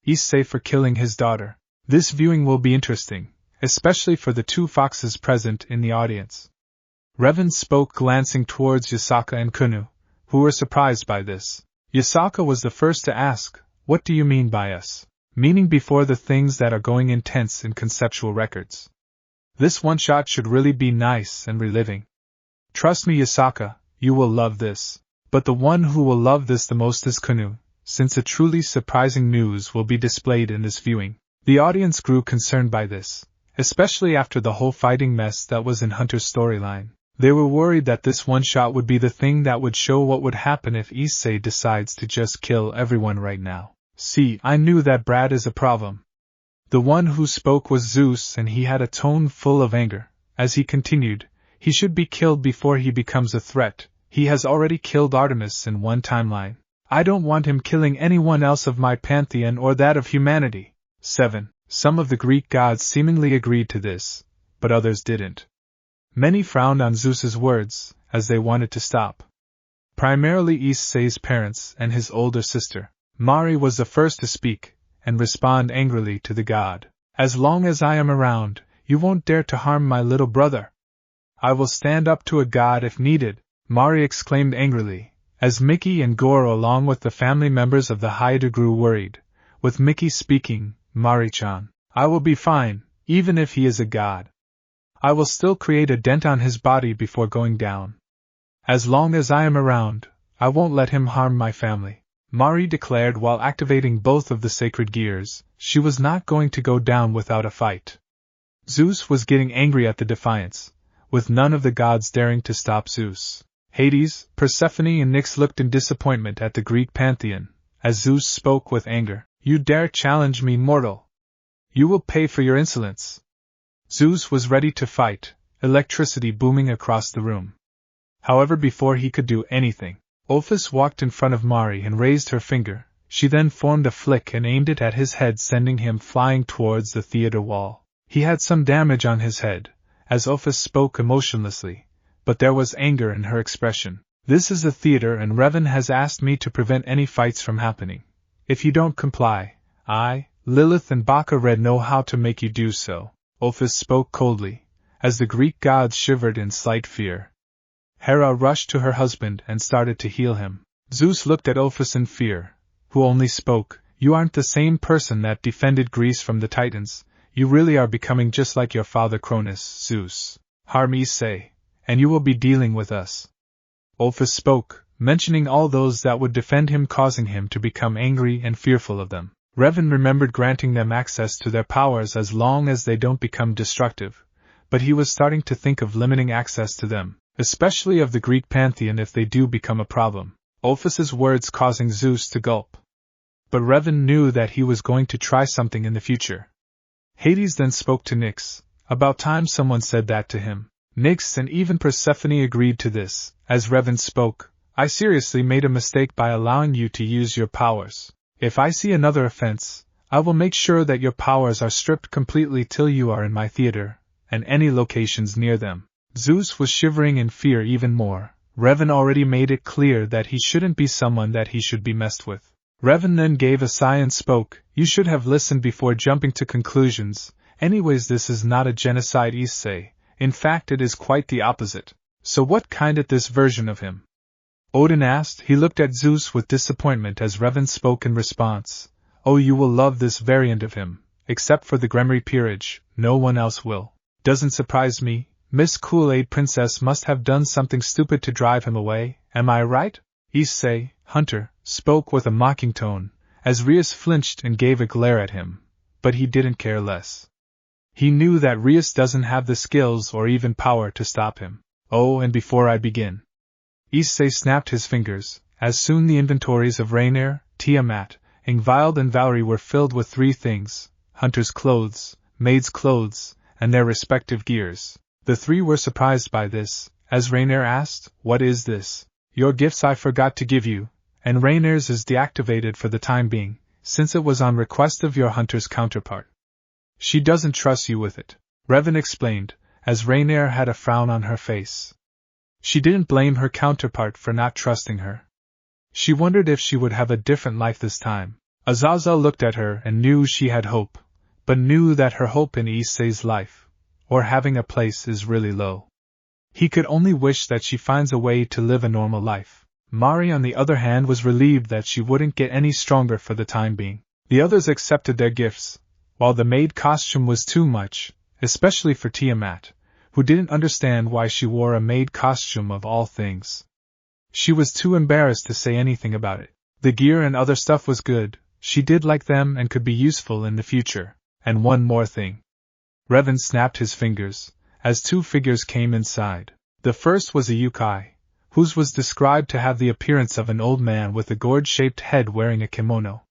Issei for killing his daughter. This viewing will be interesting, especially for the two foxes present in the audience. Revan spoke, glancing towards Yasaka and Kunu, who were surprised by this. Yasaka was the first to ask, what do you mean by us? Meaning before the things that are going intense in conceptual records. This one-shot should really be nice and reliving. Trust me, Yasaka, you will love this. But the one who will love this the most is Kunu, since a truly surprising news will be displayed in this viewing. The audience grew concerned by this, especially after the whole fighting mess that was in Hunter's storyline. They were worried that this one-shot would be the thing that would show what would happen if Issei decides to just kill everyone right now. See, I knew that Brad is a problem. The one who spoke was Zeus, and he had a tone full of anger. As he continued, he should be killed before he becomes a threat. He has already killed Artemis in one timeline. I don't want him killing anyone else of my pantheon or that of humanity. 7. Some of the Greek gods seemingly agreed to this, but others didn't. Many frowned on Zeus's words, as they wanted to stop. Primarily Issei's parents and his older sister. Mari was the first to speak, and respond angrily to the god. As long as I am around, you won't dare to harm my little brother. I will stand up to a god if needed, Mari exclaimed angrily, as Mickey and Goro along with the family members of the Haida grew worried. With Mickey speaking, Mari-chan, I will be fine, even if he is a god. I will still create a dent on his body before going down. As long as I am around, I won't let him harm my family. Mari declared while activating both of the sacred gears. She was not going to go down without a fight. Zeus was getting angry at the defiance, with none of the gods daring to stop Zeus. Hades, Persephone and Nyx looked in disappointment at the Greek pantheon, as Zeus spoke with anger. You dare challenge me, mortal? You will pay for your insolence. Zeus was ready to fight, electricity booming across the room. However, before he could do anything, Ophis walked in front of Mari and raised her finger. She then formed a flick and aimed it at his head, sending him flying towards the theater wall. He had some damage on his head, as Ophis spoke emotionlessly, but there was anger in her expression. This is a theater and Revan has asked me to prevent any fights from happening. If you don't comply, I, Lilith and Baka Red know how to make you do so. Ophis spoke coldly, as the Greek gods shivered in slight fear. Hera rushed to her husband and started to heal him. Zeus looked at Ophis in fear, who only spoke, "You aren't the same person that defended Greece from the Titans. You really are becoming just like your father Cronus, Zeus. Harm Issei, and you will be dealing with us." Ophis spoke, mentioning all those that would defend him, causing him to become angry and fearful of them. Revan remembered granting them access to their powers as long as they don't become destructive, but he was starting to think of limiting access to them, especially of the Greek pantheon if they do become a problem. Ophis's words causing Zeus to gulp. But Revan knew that he was going to try something in the future. Hades then spoke to Nyx. About time someone said that to him. Nyx and even Persephone agreed to this. As Revan spoke, "I seriously made a mistake by allowing you to use your powers. If I see another offense, I will make sure that your powers are stripped completely till you are in my theater, and any locations near them." Zeus was shivering in fear even more. Revan already made it clear that he shouldn't be someone that he should be messed with. Revan then gave a sigh and spoke, "You should have listened before jumping to conclusions. Anyways, this is not a genocide, Issei. In fact, it is quite the opposite. So what kind of this version of him?" Odin asked. He looked at Zeus with disappointment as Revan spoke in response. "Oh, you will love this variant of him. Except for the Gremry peerage, no one else will. Doesn't surprise me. Miss Kool-Aid Princess must have done something stupid to drive him away, am I right?" Issei, Hunter, spoke with a mocking tone, as Rias flinched and gave a glare at him, but he didn't care less. He knew that Rias doesn't have the skills or even power to stop him. "Oh, and before I begin," Issei snapped his fingers, as soon the inventories of Rainier, Tiamat, Ingvild and Valerie were filled with three things: Hunter's clothes, Maid's clothes, and their respective gears. The three were surprised by this, as Rainier asked, "What is this?" "Your gifts I forgot to give you, and Rainier's is deactivated for the time being, since it was on request of your Hunter's counterpart. She doesn't trust you with it," Revan explained, as Rainier had a frown on her face. She didn't blame her counterpart for not trusting her. She wondered if she would have a different life this time. Azazel looked at her and knew she had hope, but knew that her hope in Issei's life, or having a place, is really low. He could only wish that she finds a way to live a normal life. Mari, on the other hand, was relieved that she wouldn't get any stronger for the time being. The others accepted their gifts, while the maid costume was too much, especially for Tiamat, who didn't understand why she wore a maid costume of all things. She was too embarrassed to say anything about it. The gear and other stuff was good, she did like them and could be useful in the future. And one more thing. Revan snapped his fingers, as two figures came inside. The first was a Yukai, whose was described to have the appearance of an old man with a gourd-shaped head wearing a kimono.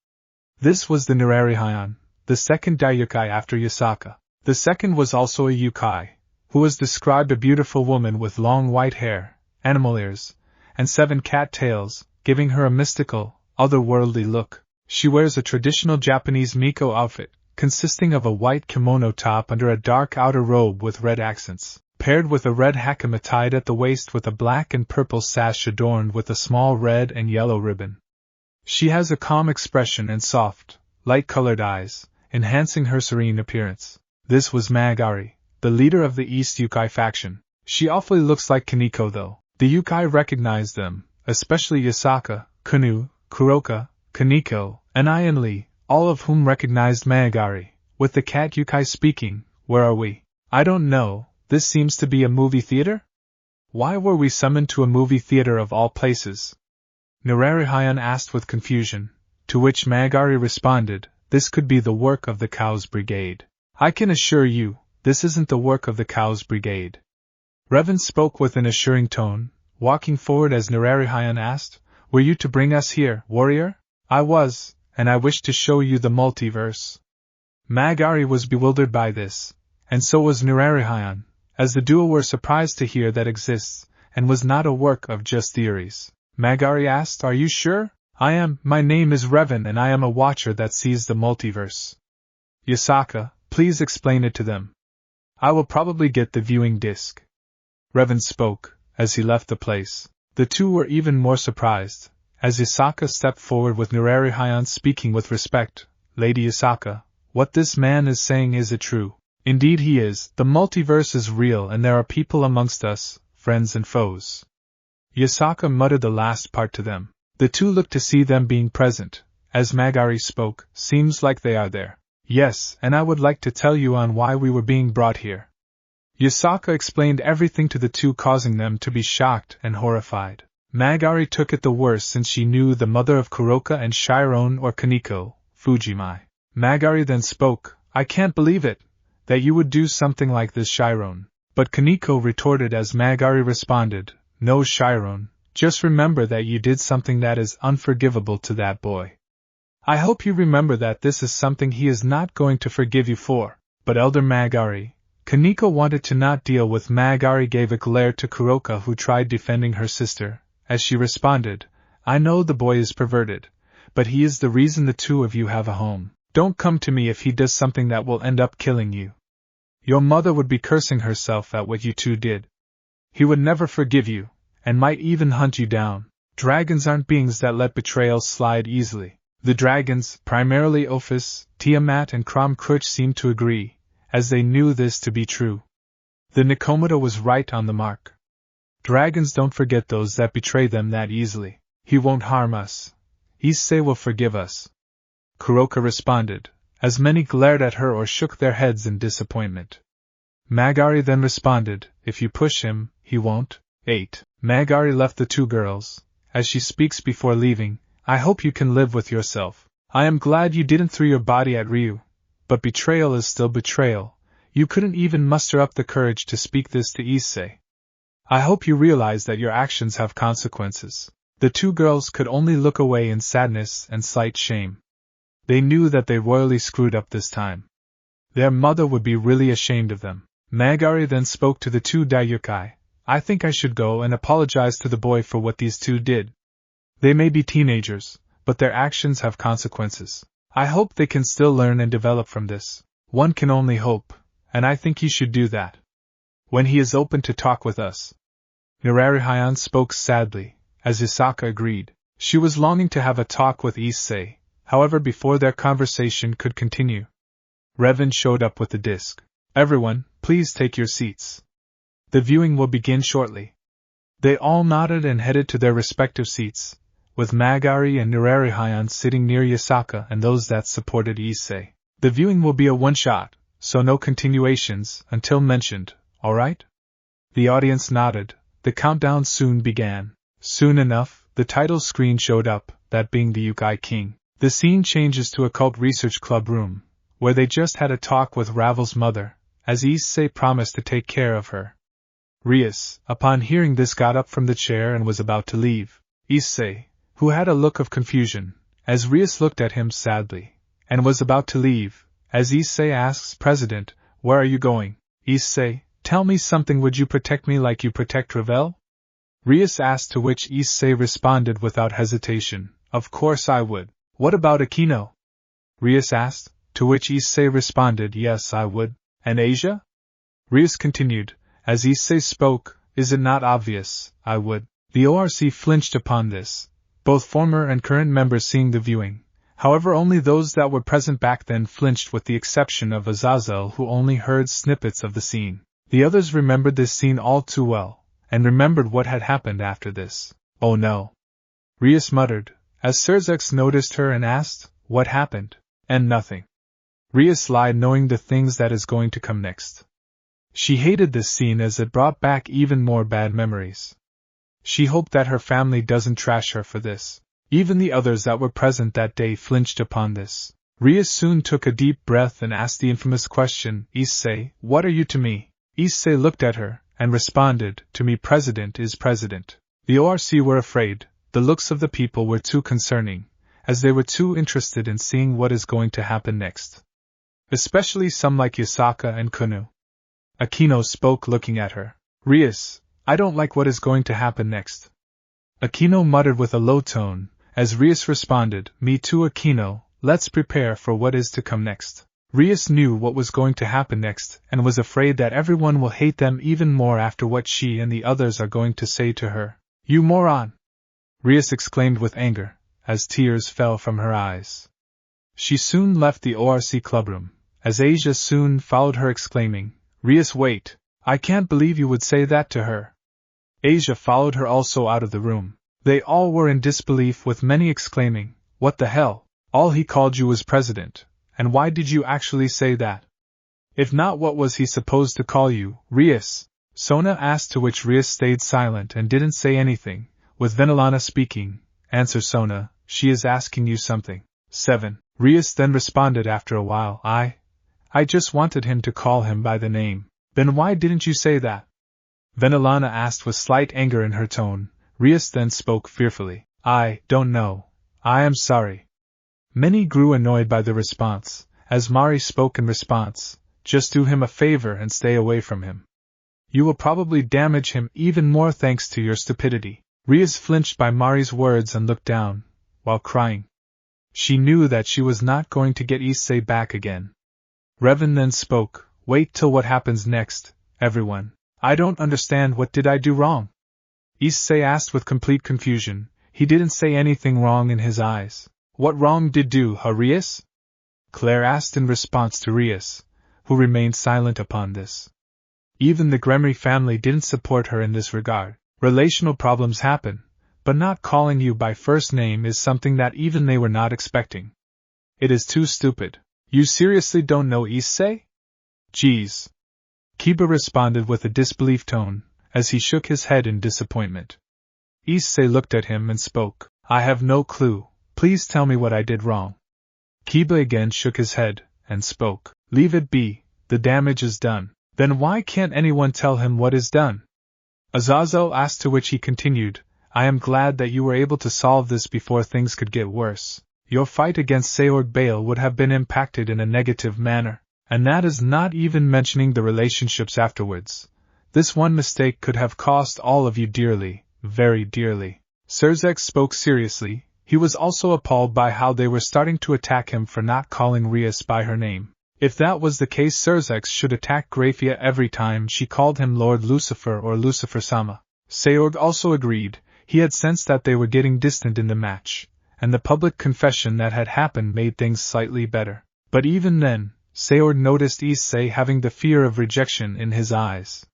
This was the Nerarihayan, the second Daiyukai after Yasaka. The second was also a Yukai, who was described a beautiful woman with long white hair, animal ears, and 7 cat tails, giving her a mystical, otherworldly look. She wears a traditional Japanese Miko outfit, consisting of a white kimono top under a dark outer robe with red accents, paired with a red hakama tied at the waist with a black and purple sash adorned with a small red and yellow ribbon. She has a calm expression and soft, light-colored eyes, enhancing her serene appearance. This was Magari, the leader of the East Yukai faction. She awfully looks like Kaneko though. The Yukai recognized them, especially Yasaka, Kunu, Kuroka, Kaneko, and Ian Lee, all of whom recognized Magari, with the cat Yukai speaking, "Where are we?" "I don't know, this seems to be a movie theater?" "Why were we summoned to a movie theater of all places?" Nerarihayan asked with confusion, to which Magari responded, "This could be the work of the Cows Brigade." "I can assure you, this isn't the work of the Cows Brigade." Revan spoke with an assuring tone, walking forward as Nerarihayan asked, "Were you to bring us here, warrior?" "I was, and I wish to show you the multiverse." Magari was bewildered by this, and so was Nerarihayan, as the duo were surprised to hear that exists, and was not a work of just theories. Magari asked, "Are you sure?" My name is Revan and I am a watcher that sees the multiverse. Yasaka, please explain it to them. I will probably get the viewing disc. Revan spoke, as he left the place. The two were even more surprised, as Yasaka stepped forward with RageRevan speaking with respect. Lady Yasaka, what this man is saying, is it true? Indeed he is. The multiverse is real and there are people amongst us, friends and foes. Yasaka muttered the last part to them. The two looked to see them being present. As Magari spoke, seems like they are there. Yes, and I would like to tell you on why we were being brought here. Yasaka explained everything to the two, causing them to be shocked and horrified. Magari took it the worst since she knew the mother of Kuroka and Chiron or Kaneko, Fujimai. Magari then spoke, I can't believe it, that you would do something like this, Chiron. But Kaneko retorted as Magari responded, no, Chiron, just remember that you did something that is unforgivable to that boy. I hope you remember that this is something he is not going to forgive you for. But Elder Magari, Kaneko wanted to not deal with. Magari gave a glare to Kuroka, who tried defending her sister, as she responded, I know the boy is perverted, but he is the reason the two of you have a home. Don't come to me if he does something that will end up killing you. Your mother would be cursing herself at what you two did. He would never forgive you, and might even hunt you down. Dragons aren't beings that let betrayals slide easily. The dragons, primarily Ophis, Tiamat and Crom Cruch, seemed to agree, as they knew this to be true. The Nikomata was right on the mark. Dragons don't forget those that betray them that easily. He won't harm us. Issei will forgive us. Kuroka responded, as many glared at her or shook their heads in disappointment. Magari then responded, if you push him, he won't. 8. Magari left the two girls. As she speaks before leaving, I hope you can live with yourself. I am glad you didn't throw your body at Ryu. But betrayal is still betrayal. You couldn't even muster up the courage to speak this to Issei. I hope you realize that your actions have consequences. The two girls could only look away in sadness and slight shame. They knew that they royally screwed up this time. Their mother would be really ashamed of them. Magari then spoke to the two Daiyukai. I think I should go and apologize to the boy for what these two did. They may be teenagers, but their actions have consequences. I hope they can still learn and develop from this. One can only hope, and I think he should do that. When he is open to talk with us. RageRevan spoke sadly, as Yasaka agreed. She was longing to have a talk with Issei. However, before their conversation could continue, Revan showed up with the disc. Everyone, please take your seats. The viewing will begin shortly. They all nodded and headed to their respective seats, with Magari and RageRevan sitting near Yasaka and those that supported Issei. The viewing will be a one-shot, so no continuations until mentioned, alright? The audience nodded. The countdown soon began. Soon enough, the title screen showed up, that being the Yukai King. The scene changes to a cult research club room, where they just had a talk with Ravel's mother, as Issei promised to take care of her. Rias, upon hearing this, got up from the chair and was about to leave. Issei, who had a look of confusion, as Rias looked at him sadly, and was about to leave, as Issei asks, President, where are you going? Issei, tell me something, would you protect me like you protect Ravel? Rias asked, to which Issei responded without hesitation, of course I would. What about Aquino? Rias asked, to which Issei responded, yes I would. And Asia? Rias continued, as Issei spoke, is it not obvious, I would. The ORC flinched upon this, both former and current members seeing the viewing. However, only those that were present back then flinched, with the exception of Azazel, who only heard snippets of the scene. The others remembered this scene all too well, and remembered what had happened after this. Oh no. Rias muttered, as Serzex noticed her and asked, what happened? And nothing. Rias lied, knowing the things that is going to come next. She hated this scene as it brought back even more bad memories. She hoped that her family doesn't trash her for this. Even the others that were present that day flinched upon this. Rias soon took a deep breath and asked the infamous question, Issei, what are you to me? Issei looked at her, and responded, to me President is President. The ORC were afraid. The looks of the people were too concerning, as they were too interested in seeing what is going to happen next. Especially some like Yasaka and Kunu. Aquino spoke, looking at her. Rias, I don't like what is going to happen next. Aquino muttered with a low tone, as Rias responded, "Me too, Aquino, let's prepare for what is to come next." Rias knew what was going to happen next, and was afraid that everyone will hate them even more after what she and the others are going to say to her. "You moron!" Rias exclaimed with anger, as tears fell from her eyes. She soon left the ORC clubroom, as Asia soon followed her exclaiming, "Rias, wait! I can't believe you would say that to her." Asia followed her also out of the room. They all were in disbelief, with many exclaiming, "What the hell? All he called you was president. And why did you actually say that? If not, what was he supposed to call you, Rias?" Sona asked, to which Rias stayed silent and didn't say anything. With Venelana speaking, "Answer, Sona, she is asking you something." 7. Rias then responded after a while, I just wanted him to call him by the name." "Then why didn't you say that?" Venelana asked with slight anger in her tone. Rias then spoke fearfully, "I don't know. I am sorry." Many grew annoyed by the response, as Mari spoke in response, "Just do him a favor and stay away from him. You will probably damage him even more thanks to your stupidity." Rias flinched by Mari's words and looked down, while crying. She knew that she was not going to get Issei back again. Revan then spoke, "Wait till what happens next, everyone. I don't understand, what did I do wrong?" Issei asked with complete confusion. He didn't say anything wrong in his eyes. "What wrong did do, Rias?" Claire asked in response to Rias, who remained silent upon this. Even the Gremry family didn't support her in this regard. Relational problems happen, but not calling you by first name is something that even they were not expecting. It is too stupid. "You seriously don't know Issei?" "Geez." Kiba responded with a disbelief tone, as he shook his head in disappointment. Issei looked at him and spoke, "I have no clue. Please tell me what I did wrong." Kiba again shook his head, and spoke, "Leave it be, the damage is done." "Then why can't anyone tell him what is done?" Azazel asked, to which he continued, "I am glad that you were able to solve this before things could get worse. Your fight against Seorg Baal would have been impacted in a negative manner, and that is not even mentioning the relationships afterwards. This one mistake could have cost all of you dearly, very dearly." Serzek spoke seriously. He was also appalled by how they were starting to attack him for not calling Rias by her name. If that was the case, Serzek should attack Grayfia every time she called him Lord Lucifer or Lucifer-sama. Seorg also agreed. He had sensed that they were getting distant in the match, and the public confession that had happened made things slightly better. But even then, Seorg noticed Issei having the fear of rejection in his eyes.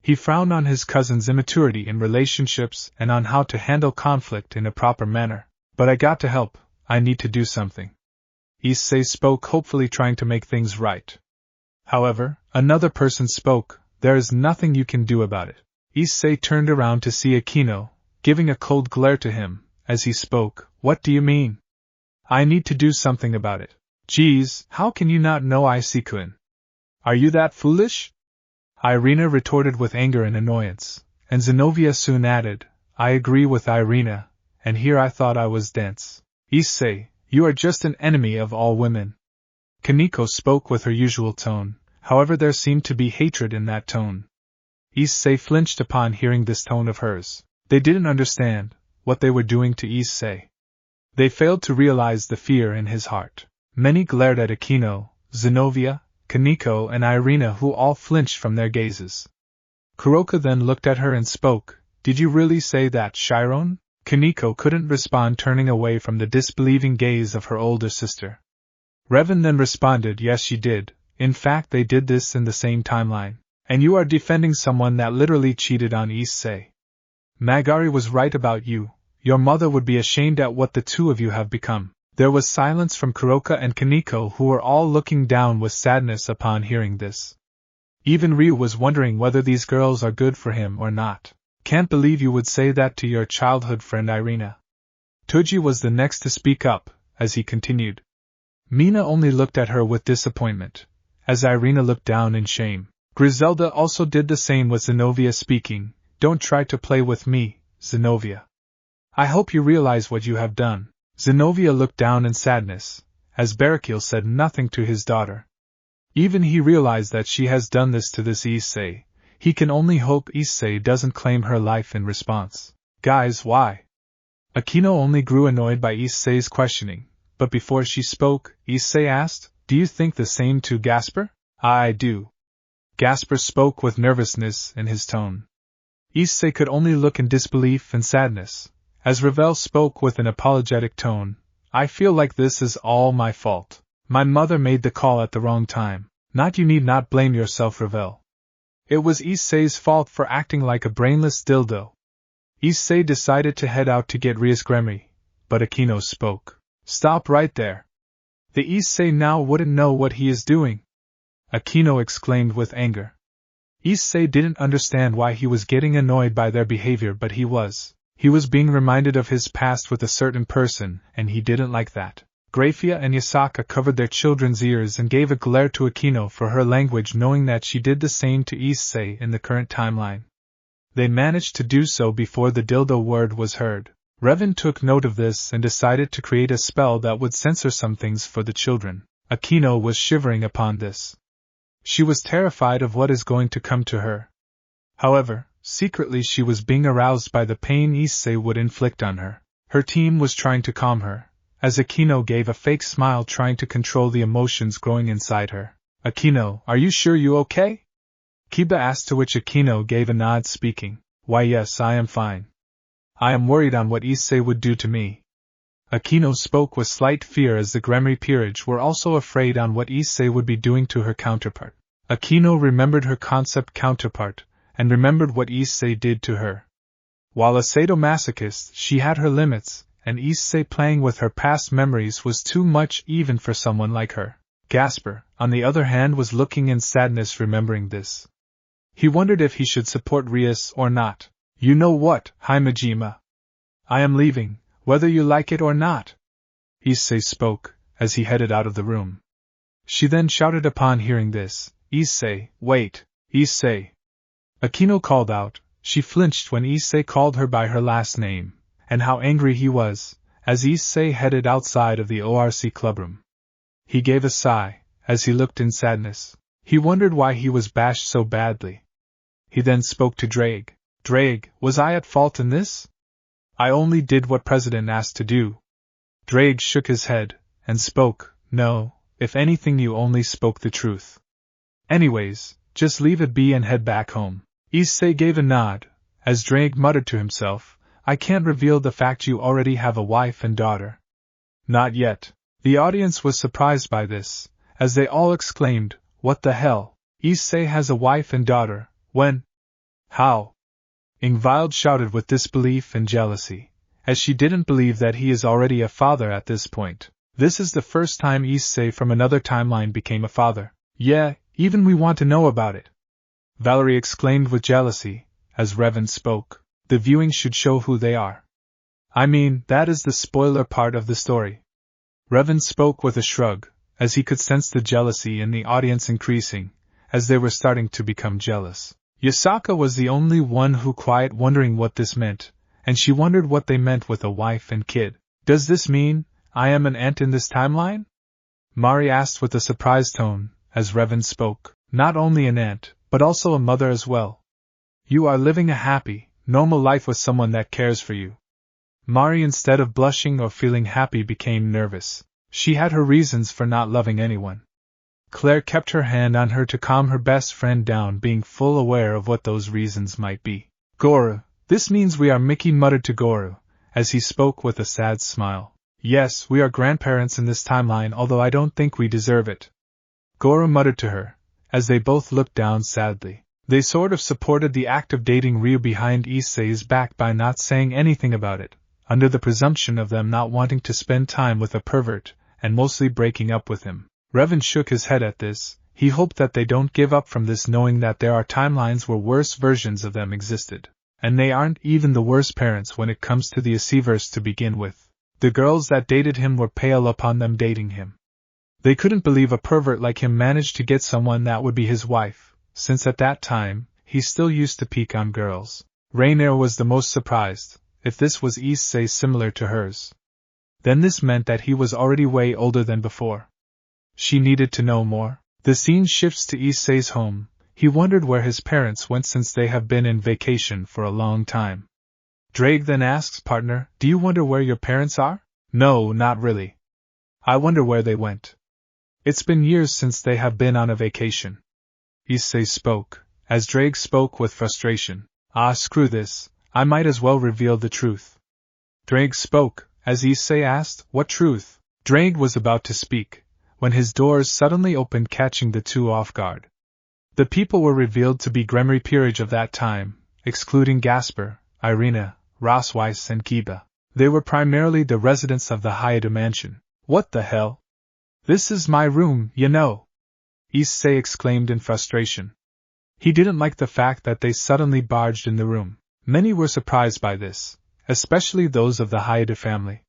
He frowned on his cousin's immaturity in relationships and on how to handle conflict in a proper manner. "But I got to help, I need to do something." Issei spoke, hopefully trying to make things right. However, another person spoke, "There is nothing you can do about it." Issei turned around to see Aquino, giving a cold glare to him, as he spoke, "What do you mean?" "I need to do something about it." "Geez, how can you not know Issei-kun? Are you that foolish?" Irina retorted with anger and annoyance, and Zenobia soon added, "I agree with Irina, and here I thought I was dense. Issei, you are just an enemy of all women." Kaneko spoke with her usual tone, however there seemed to be hatred in that tone. Issei flinched upon hearing this tone of hers. They didn't understand what they were doing to Issei. They failed to realize the fear in his heart. Many glared at Aquino, Zenobia, Kaneko and Irina, who all flinched from their gazes. Kuroka then looked at her and spoke, "Did you really say that, Chiron?" Kaneko couldn't respond, turning away from the disbelieving gaze of her older sister. Revan then responded, "Yes, she did. In fact, they did this in the same timeline. And you are defending someone that literally cheated on Issei. Magari was right about you. Your mother would be ashamed at what the two of you have become." There was silence from Kuroka and Kaneko, who were all looking down with sadness upon hearing this. Even Ryu was wondering whether these girls are good for him or not. "Can't believe you would say that to your childhood friend Irina." Toji was the next to speak up, as he continued. Mina only looked at her with disappointment, as Irina looked down in shame. Griselda also did the same, with Zenobia speaking, "Don't try to play with me, Zenobia. I hope you realize what you have done." Zenobia looked down in sadness, as Barakil said nothing to his daughter. Even he realized that she has done this to this Issei. He can only hope Issei doesn't claim her life in response. "Guys, why? Akino only grew annoyed by Issei's questioning, but before she spoke, Issei asked, "Do you think the same too, Gasper?" "I do." Gasper spoke with nervousness in his tone. Issei could only look in disbelief and sadness, as Revel spoke with an apologetic tone. "I feel like this is all my fault. My mother made the call at the wrong time. Not you need not blame yourself, Revel. It was Issei's fault for acting like a brainless dildo." Issei decided to head out to get Rias Gremry, but Akino spoke. "Stop right there. The Issei now wouldn't know what he is doing," Akino exclaimed with anger. Issei didn't understand why he was getting annoyed by their behavior, but he was. He was being reminded of his past with a certain person, and he didn't like that. Grayfia and Yasaka covered their children's ears and gave a glare to Akino for her language, knowing that she did the same to Issei in the current timeline. They managed to do so before the dildo word was heard. Revan took note of this and decided to create a spell that would censor some things for the children. Akino was shivering upon this. She was terrified of what is going to come to her. However, secretly she was being aroused by the pain Issei would inflict on her. Her team was trying to calm her, as Akino gave a fake smile, trying to control the emotions growing inside her. "Akino, are you sure you okay?" Kiba asked, to which Akino gave a nod, speaking, "Why yes, I am fine. I am worried on what Issei would do to me." Akino spoke with slight fear, as the Gremry peerage were also afraid on what Issei would be doing to her counterpart. Akino remembered her concept counterpart, and remembered what Issei did to her. While a sadomasochist, she had her limits, and Issei playing with her past memories was too much even for someone like her. Gasper, on the other hand, was looking in sadness remembering this. He wondered if he should support Rias or not. "You know what, Himejima? I am leaving, whether you like it or not," Issei spoke, as he headed out of the room. She then shouted upon hearing this, "Issei, wait, Issei!" Akino called out. She flinched when Issei called her by her last name, and how angry he was, as Issei headed outside of the ORC clubroom. He gave a sigh, as he looked in sadness. He wondered why he was bashed so badly. He then spoke to Drake. "Drake, was I at fault in this? I only did what President asked to do." Drake shook his head, and spoke, "No, if anything you only spoke the truth. Anyways, just leave it be and head back home." Issei gave a nod, as Drake muttered to himself, "I can't reveal the fact you already have a wife and daughter." "Not yet." The audience was surprised by this, as they all exclaimed, "What the hell? Issei has a wife and daughter, when? How?" Ingvild shouted with disbelief and jealousy, as she didn't believe that he is already a father at this point. This is the first time Issei from another timeline became a father. "Yeah, even we want to know about it," Valerie exclaimed with jealousy, as Revan spoke. "The viewing should show who they are. I mean, that is the spoiler part of the story." Revan spoke with a shrug, as he could sense the jealousy in the audience increasing, as they were starting to become jealous. Yasaka was the only one who quiet, wondering what this meant, and she wondered what they meant with a wife and kid. "Does this mean I am an aunt in this timeline?" Mari asked with a surprised tone, as Revan spoke. "Not only an aunt, but also a mother as well. You are living a happy, normal life with someone that cares for you." Mari, instead of blushing or feeling happy, became nervous. She had her reasons for not loving anyone. Claire kept her hand on her to calm her best friend down, being full aware of what those reasons might be. "Goru, this means we are," Mickey muttered to Goru, as he spoke with a sad smile. "Yes, we are grandparents in this timeline, although I don't think we deserve it," Goru muttered to her, as they both looked down sadly. They sort of supported the act of dating Ryu behind Issei's back by not saying anything about it, under the presumption of them not wanting to spend time with a pervert, and mostly breaking up with him. Revan shook his head at this. He hoped that they don't give up from this, knowing that there are timelines where worse versions of them existed. And they aren't even the worst parents when it comes to the Isseiverse to begin with. The girls that dated him were pale upon them dating him. They couldn't believe a pervert like him managed to get someone that would be his wife, since at that time, he still used to peek on girls. Rainier was the most surprised. If this was Issei similar to hers, then this meant that he was already way older than before. She needed to know more. The scene shifts to Issei's home. He wondered where his parents went since they have been in vacation for a long time. Drake then asks, partner, do you wonder where your parents are? No, not really. I wonder where they went. It's been years since they have been on a vacation. Issei spoke, as Drake spoke with frustration. Ah, screw this, I might as well reveal the truth. Drake spoke, as Issei asked, what truth? Drake was about to speak, when his doors suddenly opened, catching the two off guard. The people were revealed to be Gremry peerage of that time, excluding Gasper, Irina, Rossweiss and Kiba. They were primarily the residents of the Hayate mansion. What the hell? This is my room, you know! Issei exclaimed in frustration. He didn't like the fact that they suddenly barged in the room. Many were surprised by this, especially those of the Hayate family.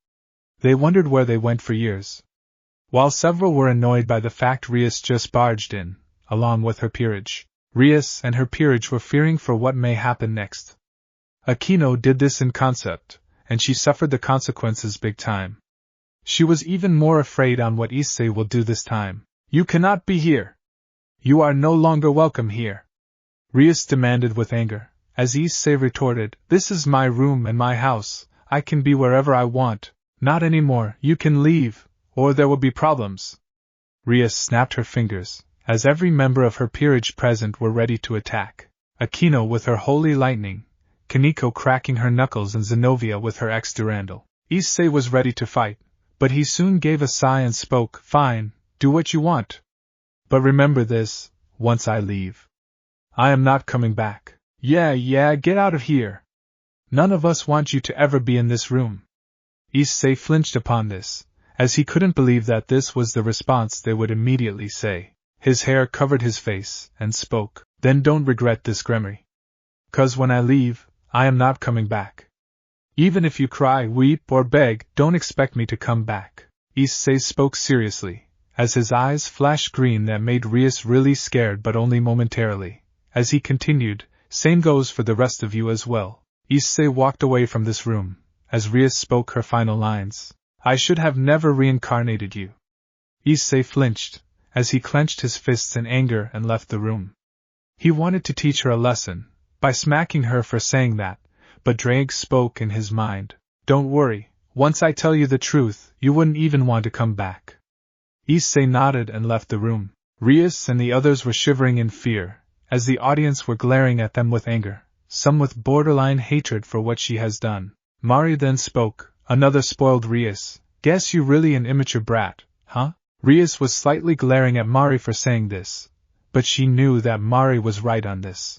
They wondered where they went for years. While several were annoyed by the fact Rias just barged in, along with her peerage. Rias and her peerage were fearing for what may happen next. Akino did this in concept, and she suffered the consequences big time. She was even more afraid on what Issei will do this time. You cannot be here! You are no longer welcome here! Rias demanded with anger, as Issei retorted, this is my room and my house, I can be wherever I want. Not anymore, you can leave, or there will be problems. Rias snapped her fingers, as every member of her peerage present were ready to attack. Akino with her holy lightning, Kaneko cracking her knuckles and Zenobia with her ex-Durandal. Issei was ready to fight, but he soon gave a sigh and spoke, fine, do what you want. But remember this, once I leave, I am not coming back. Yeah, get out of here. None of us want you to ever be in this room. Issei flinched upon this, as he couldn't believe that this was the response they would immediately say. His hair covered his face, and spoke, then don't regret this, Gremry. 'Cause when I leave, I am not coming back. Even if you cry, weep, or beg, don't expect me to come back. Issei spoke seriously, as his eyes flashed green that made Rias really scared but only momentarily. As he continued, same goes for the rest of you as well. Issei walked away from this room, as Rias spoke her final lines. I should have never reincarnated you. Issei flinched, as he clenched his fists in anger and left the room. He wanted to teach her a lesson, by smacking her for saying that, but Drake spoke in his mind. Don't worry, once I tell you the truth, you wouldn't even want to come back. Issei nodded and left the room. Rias and the others were shivering in fear, as the audience were glaring at them with anger, some with borderline hatred for what she has done. Mari then spoke, another spoiled Rias, guess you really an immature brat, huh? Rias was slightly glaring at Mari for saying this, but she knew that Mari was right on this.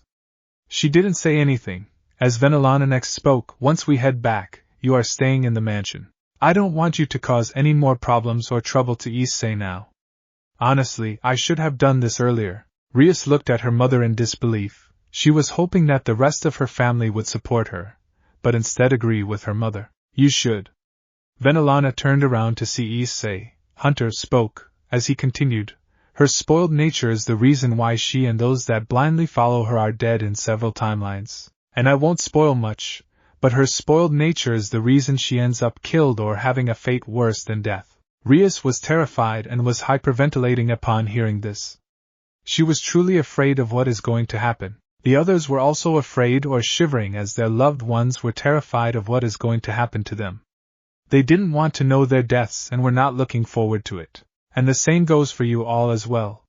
She didn't say anything, as Venelana next spoke, once we head back, you are staying in the mansion. I don't want you to cause any more problems or trouble to Issei now. Honestly, I should have done this earlier. Rias looked at her mother in disbelief. She was hoping that the rest of her family would support her, but instead agree with her mother. You should. Venelana turned around to see Issei. Hunter spoke, as he continued, her spoiled nature is the reason why she and those that blindly follow her are dead in several timelines. And I won't spoil much, but her spoiled nature is the reason she ends up killed or having a fate worse than death. Rias was terrified and was hyperventilating upon hearing this. She was truly afraid of what is going to happen. The others were also afraid or shivering as their loved ones were terrified of what is going to happen to them. They didn't want to know their deaths and were not looking forward to it. And the same goes for you all as well.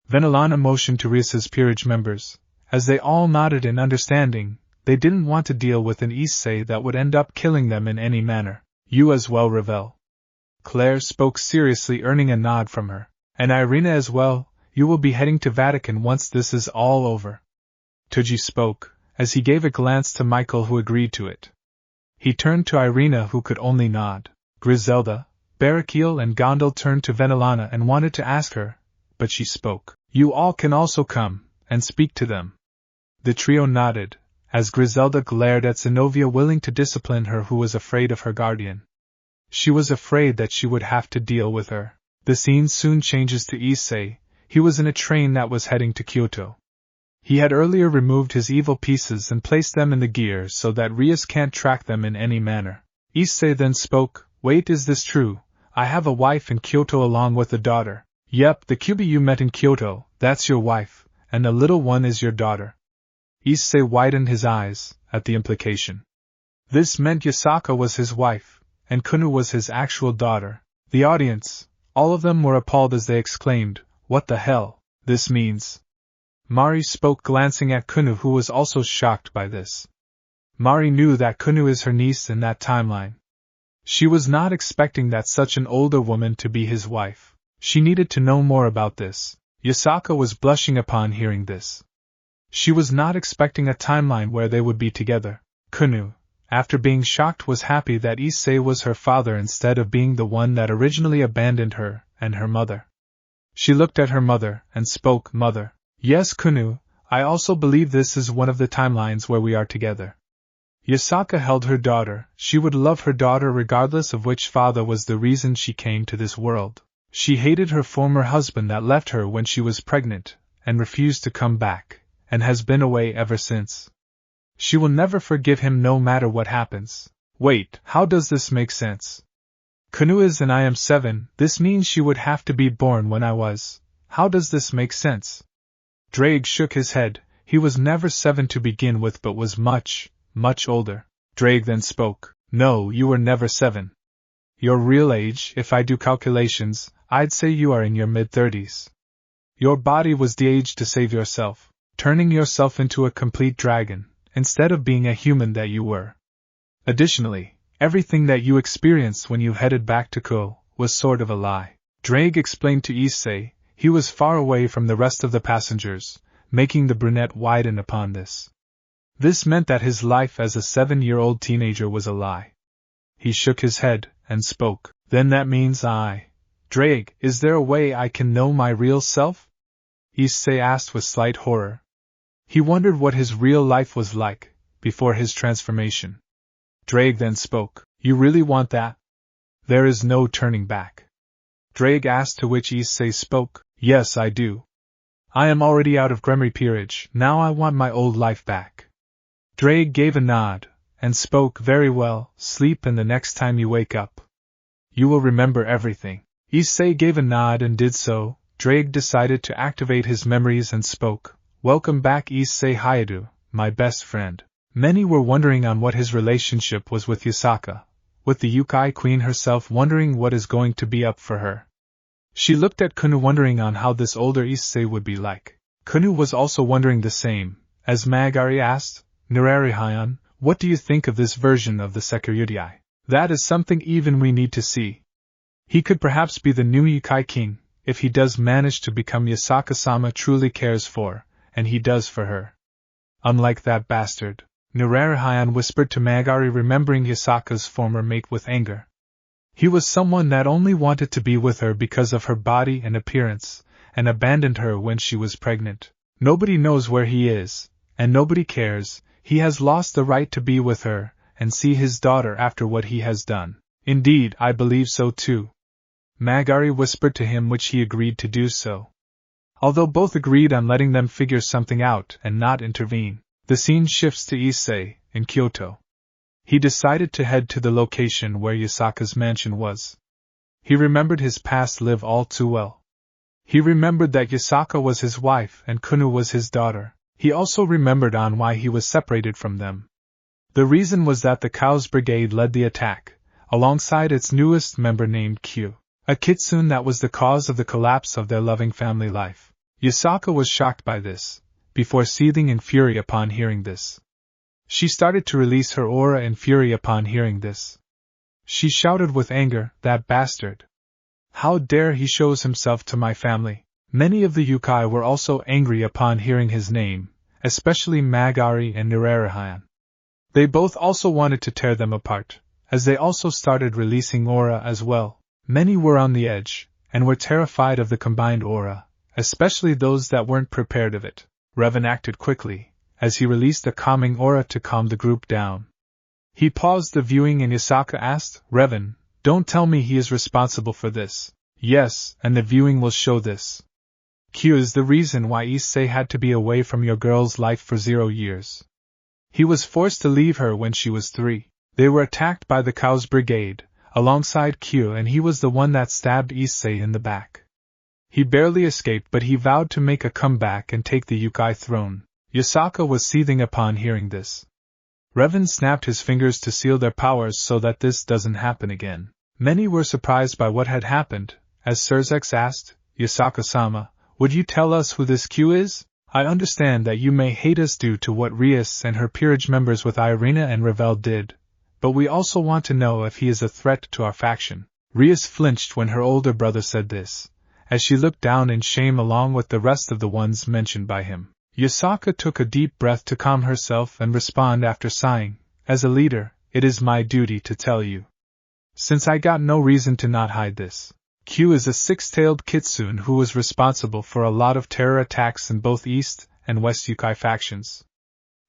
Venelana motioned to Rias's peerage members. As they all nodded in understanding, they didn't want to deal with an Issei that would end up killing them in any manner. You as well, Revel. Claire spoke seriously, earning a nod from her. And Irina as well, you will be heading to Vatican once this is all over. Tuji spoke, as he gave a glance to Michael who agreed to it. He turned to Irina who could only nod. Griselda, Barakiel and Gondel turned to Venelana and wanted to ask her, but she spoke. You all can also come, and speak to them. The trio nodded, as Griselda glared at Zenobia willing to discipline her who was afraid of her guardian. She was afraid that she would have to deal with her. The scene soon changes to Issei. He was in a train that was heading to Kyoto. He had earlier removed his evil pieces and placed them in the gear so that Rias can't track them in any manner. Issei then spoke, wait, is this true? I have a wife in Kyoto along with a daughter. Yep, the Kyubi you met in Kyoto, that's your wife, and the little one is your daughter. Issei widened his eyes, at the implication. This meant Yasaka was his wife, and Kunu was his actual daughter. The audience, all of them were appalled as they exclaimed, "What the hell, this means?" Mari spoke, glancing at Kunu, who was also shocked by this. Mari knew that Kunu is her niece in that timeline. She was not expecting that such an older woman to be his wife. She needed to know more about this. Yasaka was blushing upon hearing this. She was not expecting a timeline where they would be together. Kunu, after being shocked, was happy that Issei was her father instead of being the one that originally abandoned her and her mother. She looked at her mother and spoke, "Mother." "Yes, Kunu, I also believe this is one of the timelines where we are together." Yasaka held her daughter. She would love her daughter regardless of which father was the reason she came to this world. She hated her former husband that left her when she was pregnant, and refused to come back, and has been away ever since. She will never forgive him no matter what happens. Wait, how does this make sense? Kunu is and I am 7, this means she would have to be born when I was. How does this make sense? Drake shook his head. He was never 7 to begin with but was much, much older. Drake then spoke. "No, you were never 7. Your real age, if I do calculations, I'd say you are in your mid-30s. Your body was de-aged to save yourself, turning yourself into a complete dragon, instead of being a human that you were. Additionally, everything that you experienced when you headed back to Ko was sort of a lie." Drake explained to Issei. He was far away from the rest of the passengers, making the brunette widen upon this. This meant that his life as a 7-year-old teenager was a lie. He shook his head and spoke. "Then that means Drake, is there a way I can know my real self?" Issei asked with slight horror. He wondered what his real life was like before his transformation. Drake then spoke. "You really want that? There is no turning back." Drake asked, to which Issei spoke. "Yes, I do. I am already out of Gremry peerage, now I want my old life back." Drake gave a nod, and spoke. "Very well, sleep, and the next time you wake up, you will remember everything." Issei gave a nod and did so. Drake decided to activate his memories and spoke. "Welcome back, Issei Hayadu, my best friend." Many were wondering on what his relationship was with Yasaka, with the Yukai Queen herself wondering what is going to be up for her. She looked at Kunu wondering on how this older Issei would be like. Kunu was also wondering the same, as Magari asked, "Nirarihayan, what do you think of this version of the Sekiryutai? That is something even we need to see. He could perhaps be the new Yukai King, if he does manage to become Yasaka-sama truly cares for, and he does for her. Unlike that bastard," Nirarihayan whispered to Magari, remembering Yasaka's former mate with anger. He was someone that only wanted to be with her because of her body and appearance, and abandoned her when she was pregnant. Nobody knows where he is, and nobody cares. He has lost the right to be with her, and see his daughter after what he has done. "Indeed, I believe so too." Magari whispered to him, which he agreed to do so. Although both agreed on letting them figure something out and not intervene, the scene shifts to Issei, in Kyoto. He decided to head to the location where Yasaka's mansion was. He remembered his past life all too well. He remembered that Yasaka was his wife and Kunu was his daughter. He also remembered on why he was separated from them. The reason was that the Cows Brigade led the attack, alongside its newest member named Q, a kitsune that was the cause of the collapse of their loving family life. Yasaka was shocked by this, before seething in fury upon hearing this. She started to release her aura in fury upon hearing this. She shouted with anger, "That bastard! How dare he shows himself to my family!" Many of the Yukai were also angry upon hearing his name, especially Magari and Nirarihayan. They both also wanted to tear them apart, as they also started releasing aura as well. Many were on the edge, and were terrified of the combined aura, especially those that weren't prepared of it. Revan acted quickly, as he released a calming aura to calm the group down. He paused the viewing and Yasaka asked, "Revan, don't tell me he is responsible for this." "Yes, and the viewing will show this. Q is the reason why Issei had to be away from your girl's life for 0 years. He was forced to leave her when she was 3. They were attacked by the Cows Brigade, alongside Q, and he was the one that stabbed Issei in the back. He barely escaped, but he vowed to make a comeback and take the Yukai throne." Yasaka was seething upon hearing this. Revan snapped his fingers to seal their powers so that this doesn't happen again. Many were surprised by what had happened, as Surzex asked, Yasaka-sama, would you tell us who this Q is? I understand that you may hate us due to what Rias and her peerage members with Irina and Ravel did, but we also want to know if he is a threat to our faction. Rias flinched when her older brother said this, as she looked down in shame along with the rest of the ones mentioned by him. Yasaka took a deep breath to calm herself and respond after sighing, as a leader, it is my duty to tell you. Since I got no reason to not hide this. Q is a six-tailed kitsune who was responsible for a lot of terror attacks in both East and West Yukai factions.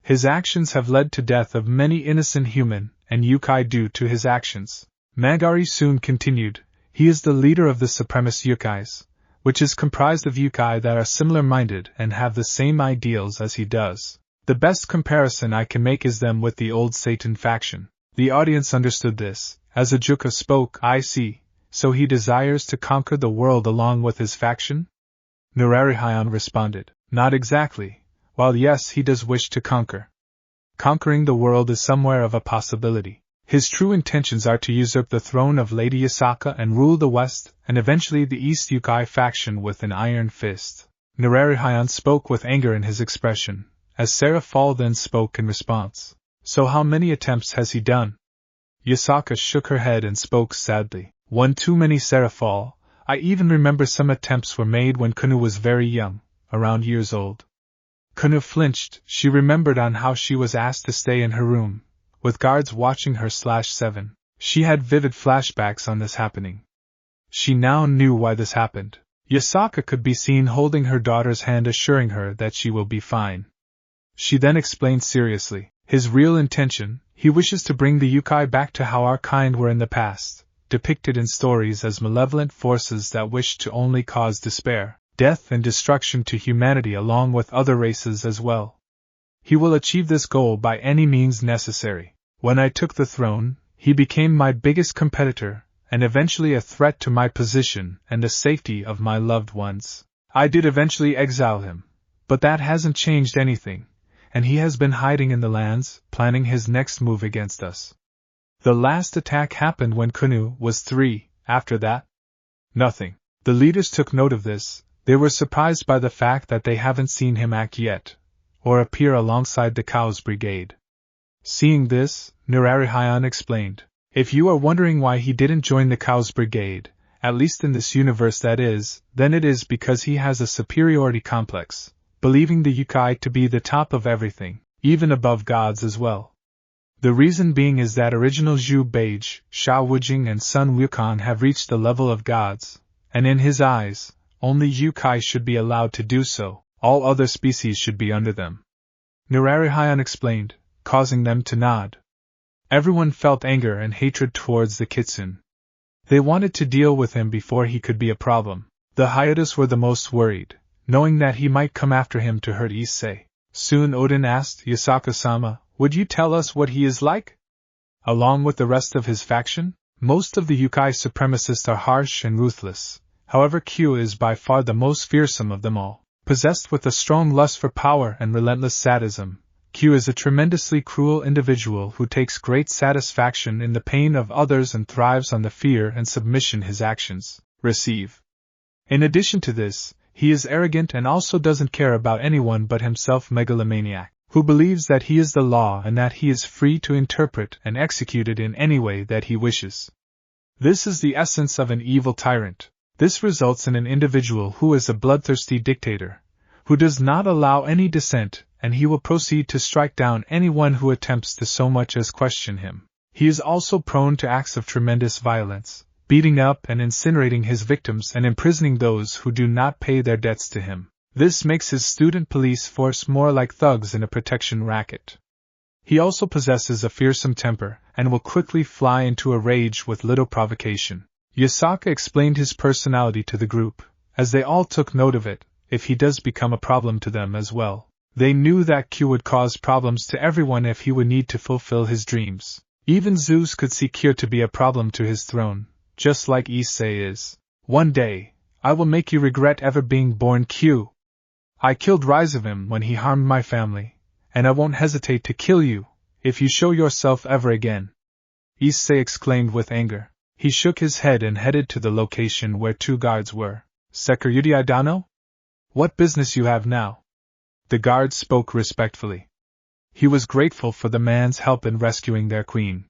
His actions have led to death of many innocent human and Yukai due to his actions. Magari soon continued, he is the leader of the supremacist Yukais, which is comprised of Yukai that are similar-minded and have the same ideals as he does. The best comparison I can make is them with the old Satan faction. The audience understood this. As Ajuka spoke, I see. So he desires to conquer the world along with his faction? Nurarihayan responded, not exactly. While yes, he does wish to conquer. Conquering the world is somewhere of a possibility. His true intentions are to usurp the throne of Lady Yasaka and rule the West and eventually the East Yukai faction with an iron fist. Nurarihayan spoke with anger in his expression, as Sarah Fall then spoke in response. So how many attempts has he done? Yasaka shook her head and spoke sadly. One too many, Sarah Fall. I even remember some attempts were made when Kunu was very young, around years old. Kunu flinched. She remembered on how she was asked to stay in her room, with guards watching her /7. She had vivid flashbacks on this happening. She now knew why this happened. Yasaka could be seen holding her daughter's hand, assuring her that she will be fine. She then explained seriously, his real intention, he wishes to bring the Yukai back to how our kind were in the past, depicted in stories as malevolent forces that wish to only cause despair, death and destruction to humanity along with other races as well. He will achieve this goal by any means necessary. When I took the throne, he became my biggest competitor, and eventually a threat to my position and the safety of my loved ones. I did eventually exile him, but that hasn't changed anything, and he has been hiding in the lands, planning his next move against us. The last attack happened when Kunu was 3, after that? Nothing. The leaders took note of this. They were surprised by the fact that they haven't seen him act yet, or appear alongside the Cow's brigade. Seeing this, Nurarihayan explained, if you are wondering why he didn't join the Cow's brigade, at least in this universe that is, then it is because he has a superiority complex, believing the Yukai to be the top of everything, even above gods as well. The reason being is that original Zhu Beige, Sha Wujing and Sun Wukong have reached the level of gods, and in his eyes, only Yukai should be allowed to do so, all other species should be under them. Nurarihayan explained, causing them to nod. Everyone felt anger and hatred towards the Kitsune. They wanted to deal with him before he could be a problem. The Hyatus were the most worried, knowing that he might come after him to hurt Issei. Soon Odin asked, Yasaka-sama, would you tell us what he is like? Along with the rest of his faction? Most of the Yukai supremacists are harsh and ruthless. However, Q is by far the most fearsome of them all. Possessed with a strong lust for power and relentless sadism, Q is a tremendously cruel individual who takes great satisfaction in the pain of others and thrives on the fear and submission his actions receive. In addition to this, he is arrogant and also doesn't care about anyone but himself, megalomaniac, who believes that he is the law and that he is free to interpret and execute it in any way that he wishes. This is the essence of an evil tyrant. This results in an individual who is a bloodthirsty dictator, who does not allow any dissent, and he will proceed to strike down anyone who attempts to so much as question him. He is also prone to acts of tremendous violence, beating up and incinerating his victims and imprisoning those who do not pay their debts to him. This makes his student police force more like thugs in a protection racket. He also possesses a fearsome temper, and will quickly fly into a rage with little provocation. Yasaka explained his personality to the group, as they all took note of it. If he does become a problem to them as well. They knew that Q would cause problems to everyone if he would need to fulfill his dreams. Even Zeus could see Q to be a problem to his throne, just like Issei is. One day, I will make you regret ever being born, Q. I killed RageRevan when he harmed my family, and I won't hesitate to kill you, if you show yourself ever again. Issei exclaimed with anger. He shook his head and headed to the location where 2 guards were. Security Dano? What business you have now? The guard spoke respectfully. He was grateful for the man's help in rescuing their queen.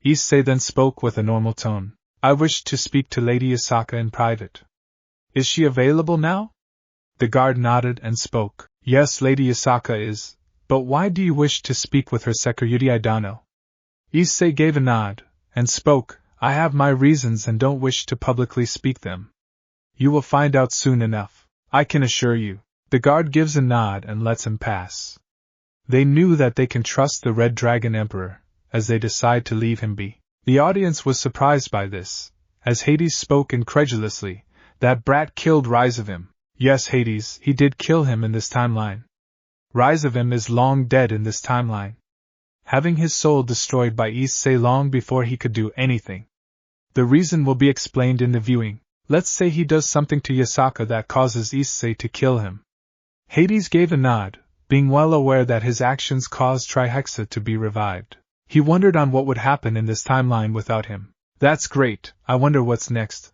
Issei then spoke with a normal tone. I wish to speak to Lady Isaka in private. Is she available now? The guard nodded and spoke. Yes, Lady Isaka is, but why do you wish to speak with her Security Dano? Issei gave a nod, and spoke. I have my reasons and don't wish to publicly speak them. You will find out soon enough, I can assure you. The guard gives a nod and lets him pass. They knew that they can trust the Red Dragon Emperor, as they decide to leave him be. The audience was surprised by this, as Hades spoke incredulously. That brat killed RageRevan. Yes, Hades, he did kill him in this timeline. RageRevan is long dead in this timeline, having his soul destroyed by Issei long before he could do anything. The reason will be explained in the viewing. Let's say he does something to Yasaka that causes Issei to kill him. Hades gave a nod, being well aware that his actions caused Trihexa to be revived. He wondered on what would happen in this timeline without him. That's great, I wonder what's next.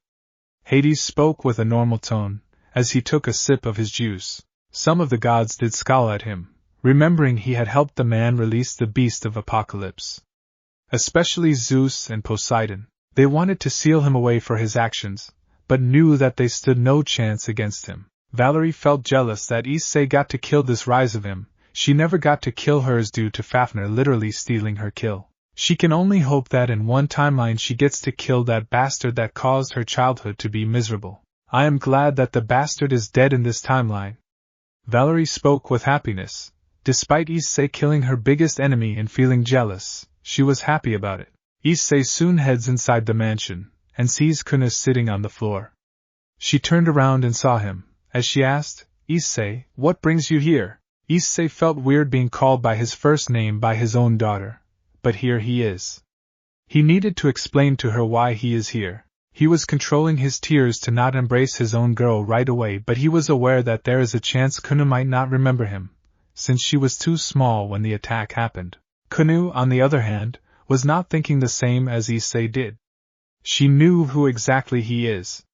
Hades spoke with a normal tone, as he took a sip of his juice. Some of the gods did scowl at him, remembering he had helped the man release the beast of Apocalypse. Especially Zeus and Poseidon. They wanted to seal him away for his actions, but knew that they stood no chance against him. Valerie felt jealous that Issei got to kill this RageRevan. She never got to kill hers due to Fafnir literally stealing her kill. She can only hope that in one timeline she gets to kill that bastard that caused her childhood to be miserable. I am glad that the bastard is dead in this timeline. Valerie spoke with happiness. Despite Issei killing her biggest enemy and feeling jealous, she was happy about it. Issei soon heads inside the mansion, and sees Kuna sitting on the floor. She turned around and saw him, as she asked, Issei, what brings you here? Issei felt weird being called by his first name by his own daughter, but here he is. He needed to explain to her why he is here. He was controlling his tears to not embrace his own girl right away, but he was aware that there is a chance Kuna might not remember him, since she was too small when the attack happened. Kuna, on the other hand, was not thinking the same as Issei did. She knew who exactly he is.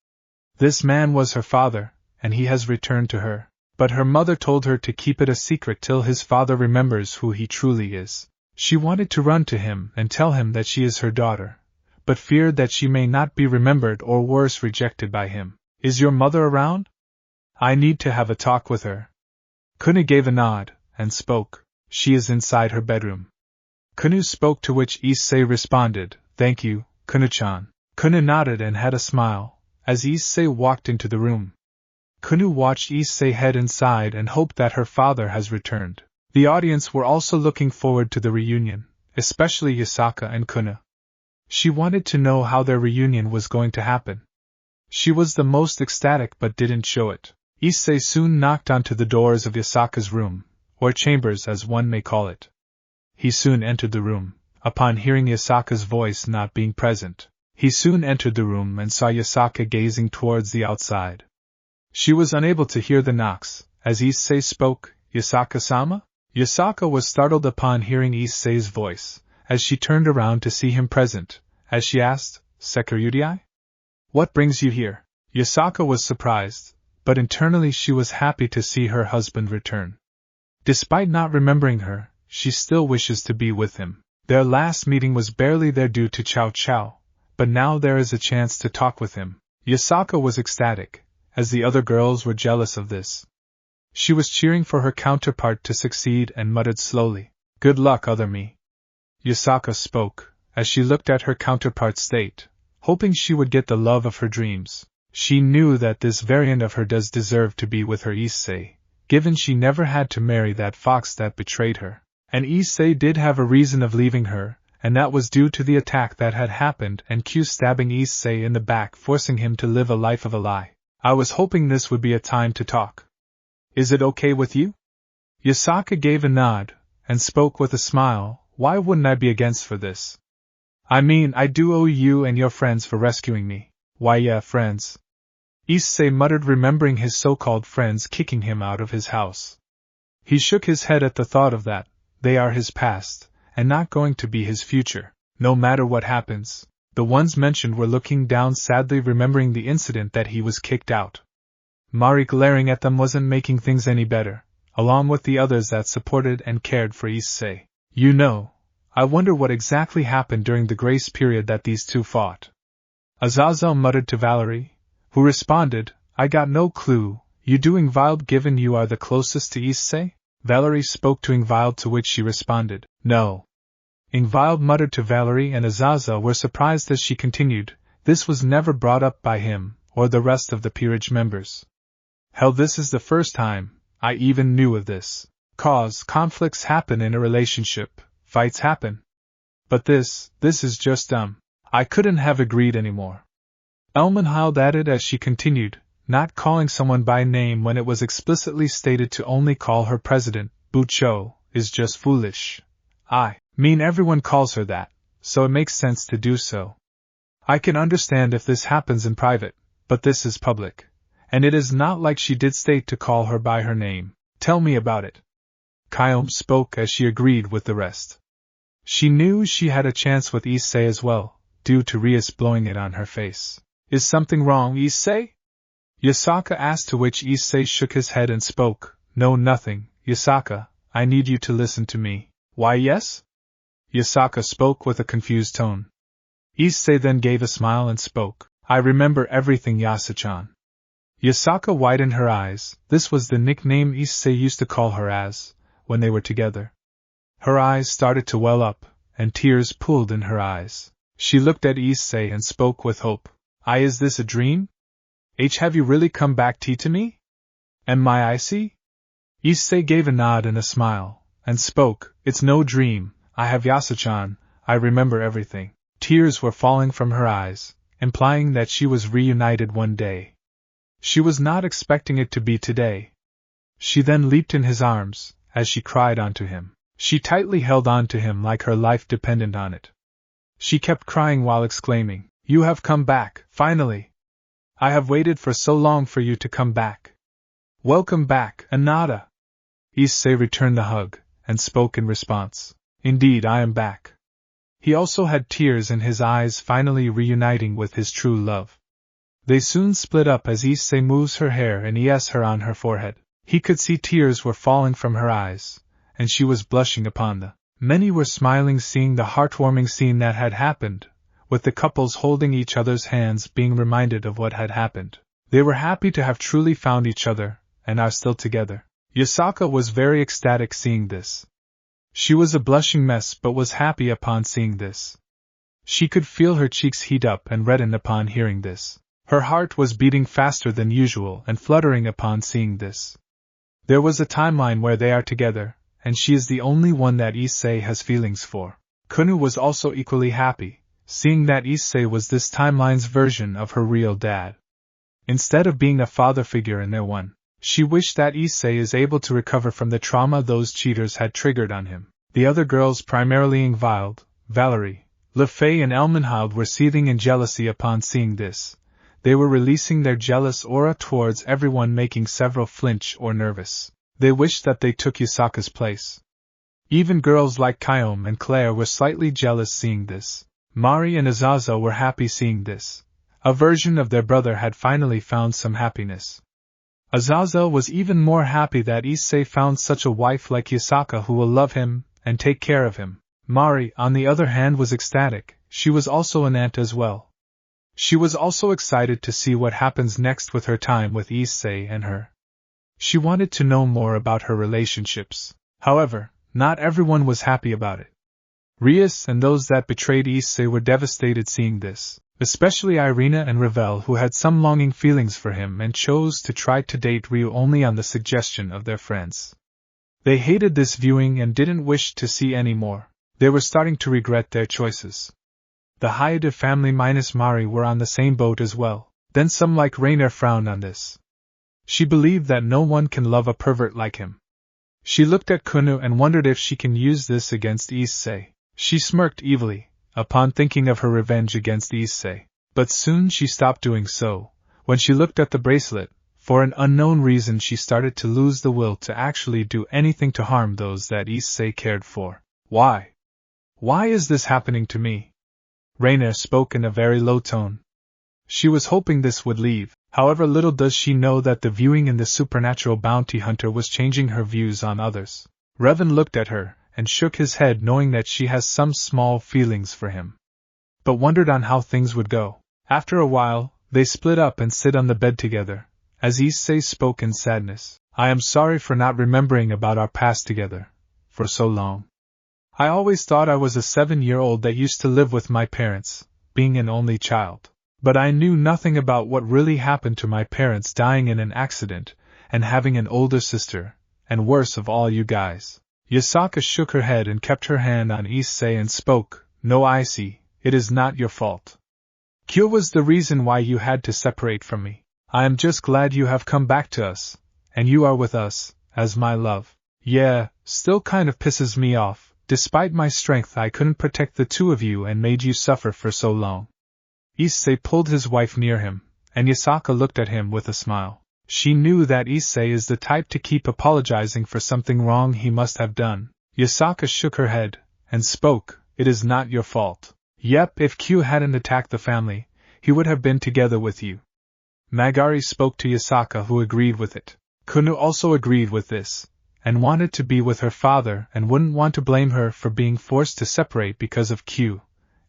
This man was her father, and he has returned to her. But her mother told her to keep it a secret till his father remembers who he truly is. She wanted to run to him and tell him that she is her daughter, but feared that she may not be remembered or worse rejected by him. Is your mother around? I need to have a talk with her. Kuna gave a nod, and spoke. She is inside her bedroom. Kuna spoke, to which Issei responded, Thank you, Kuna-chan. Kuna nodded and had a smile, as Issei walked into the room. Kuna watched Issei head inside and hoped that her father has returned. The audience were also looking forward to the reunion, especially Yasaka and Kuna. She wanted to know how their reunion was going to happen. She was the most ecstatic but didn't show it. Issei soon knocked onto the doors of Yasaka's room, or chambers as one may call it. He soon entered the room. Upon hearing Yasaka's voice not being present, he soon entered the room and saw Yasaka gazing towards the outside. She was unable to hear the knocks, as Issei spoke, Yasaka-sama? Yasaka was startled upon hearing Issei's voice, as she turned around to see him present, as she asked, Sekurudai? What brings you here? Yasaka was surprised, but internally she was happy to see her husband return. Despite not remembering her, she still wishes to be with him. Their last meeting was barely there due to Chow Chow, but now there is a chance to talk with him. Yasaka was ecstatic, as the other girls were jealous of this. She was cheering for her counterpart to succeed and muttered slowly, Good luck, other me. Yasaka spoke, as she looked at her counterpart's state, hoping she would get the love of her dreams. She knew that this variant of her does deserve to be with her Issei, given she never had to marry that fox that betrayed her. And Issei did have a reason of leaving her, and that was due to the attack that had happened and Q stabbing Issei in the back, forcing him to live a life of a lie. I was hoping this would be a time to talk. Is it okay with you? Yasaka gave a nod, and spoke with a smile. Why wouldn't I be against for this? I mean, I do owe you and your friends for rescuing me. Why yeah, friends. Issei muttered, remembering his so-called friends kicking him out of his house. He shook his head at the thought of that. They are his past, and not going to be his future. No matter what happens, the ones mentioned were looking down sadly, remembering the incident that he was kicked out. Mari glaring at them wasn't making things any better, along with the others that supported and cared for Issei. You know, I wonder what exactly happened during the grace period that these two fought. Azazel muttered to Valerie, who responded, I got no clue. You do Ingvild, given you are the closest to Issei? Valerie spoke to Ingvild, to which she responded, no. Ingvild muttered to Valerie, and Azazel were surprised as she continued, this was never brought up by him, or the rest of the peerage members. Hell, this is the first time I even knew of this. Cause conflicts happen in a relationship, fights happen. But this is just I couldn't have agreed anymore. Elmenhild added as she continued, not calling someone by name when it was explicitly stated to only call her president, Bucho, is just foolish. I mean, everyone calls her that, so it makes sense to do so. I can understand if this happens in private, but this is public. And it is not like she did state to call her by her name. Tell me about it. Kyom spoke as she agreed with the rest. She knew she had a chance with Issei as well, due to Rias blowing it on her face. Is something wrong, Issei? Yasaka asked, to which Issei shook his head and spoke, no, nothing, Yasaka, I need you to listen to me. Why, yes? Yasaka spoke with a confused tone. Issei then gave a smile and spoke, I remember everything, Yasa-chan. Yasaka widened her eyes. This was the nickname Issei used to call her as, when they were together. Her eyes started to well up, and tears pooled in her eyes. She looked at Issei and spoke with hope. Is this a dream? Have you really come back to me? Am I Issei? Issei gave a nod and a smile, and spoke, it's no dream, I have Yasa-chan, I remember everything. Tears were falling from her eyes, implying that she was reunited one day. She was not expecting it to be today. She then leaped in his arms, as she cried onto him. She tightly held on to him like her life depended on it. She kept crying while exclaiming, you have come back, finally! I have waited for so long for you to come back. Welcome back, Anada! Issei returned the hug, and spoke in response. Indeed, I am back. He also had tears in his eyes, finally reuniting with his true love. They soon split up as Issei moves her hair and her on her forehead. He could see tears were falling from her eyes, and she was blushing upon the. Many were smiling, seeing the heartwarming scene that had happened, with the couples holding each other's hands, being reminded of what had happened. They were happy to have truly found each other, and are still together. Yasaka was very ecstatic seeing this. She was a blushing mess but was happy upon seeing this. She could feel her cheeks heat up and redden upon hearing this. Her heart was beating faster than usual and fluttering upon seeing this. There was a timeline where they are together, and she is the only one that Issei has feelings for. Kunu was also equally happy, seeing that Issei was this timeline's version of her real dad. Instead of being a father figure in their one, she wished that Issei is able to recover from the trauma those cheaters had triggered on him. The other girls, primarily Ingvild, Valerie, Lefay and Elmenhild, were seething in jealousy upon seeing this. They were releasing their jealous aura towards everyone, making several flinch or nervous. They wished that they took Yasaka's place. Even girls like Kyom and Claire were slightly jealous seeing this. Mari and Azazel were happy seeing this. A version of their brother had finally found some happiness. Azazel was even more happy that Issei found such a wife like Yasaka who will love him and take care of him. Mari, on the other hand, was ecstatic. She was also an aunt as well. She was also excited to see what happens next with her time with Issei and her. She wanted to know more about her relationships. However, not everyone was happy about it. Rias and those that betrayed Issei were devastated seeing this, especially Irina and Ravel, who had some longing feelings for him and chose to try to date Ryu only on the suggestion of their friends. They hated this viewing and didn't wish to see any more. They were starting to regret their choices. The Hayate family minus Mari were on the same boat as well. Then some like Rainer frowned on this. She believed that no one can love a pervert like him. She looked at Kunu and wondered if she can use this against Issei. She smirked evilly, upon thinking of her revenge against Issei. But soon she stopped doing so. When she looked at the bracelet, for an unknown reason she started to lose the will to actually do anything to harm those that Issei cared for. Why? Why is this happening to me? Rainier spoke in a very low tone. She was hoping this would leave, however little does she know that the viewing in the supernatural bounty hunter was changing her views on others. Revan looked at her, and shook his head knowing that she has some small feelings for him, but wondered on how things would go. After a while, they split up and sit on the bed together, as Issei spoke in sadness. I am sorry for not remembering about our past together, for so long. I always thought I was a 7-year-old that used to live with my parents, being an only child. But I knew nothing about what really happened to my parents dying in an accident, and having an older sister, and worse of all you guys. Yasaka shook her head and kept her hand on Issei and spoke, No Issei, it is not your fault. Q was the reason why you had to separate from me. I am just glad you have come back to us, and you are with us, as my love. Yeah, still kind of pisses me off, despite my strength I couldn't protect the two of you and made you suffer for so long. Issei pulled his wife near him, and Yasaka looked at him with a smile. She knew that Issei is the type to keep apologizing for something wrong he must have done. Yasaka shook her head, and spoke, It is not your fault. Yep, if Q hadn't attacked the family, he would have been together with you. Magari spoke to Yasaka, who agreed with it. Kunu also agreed with this, and wanted to be with her father and wouldn't want to blame her for being forced to separate because of Q,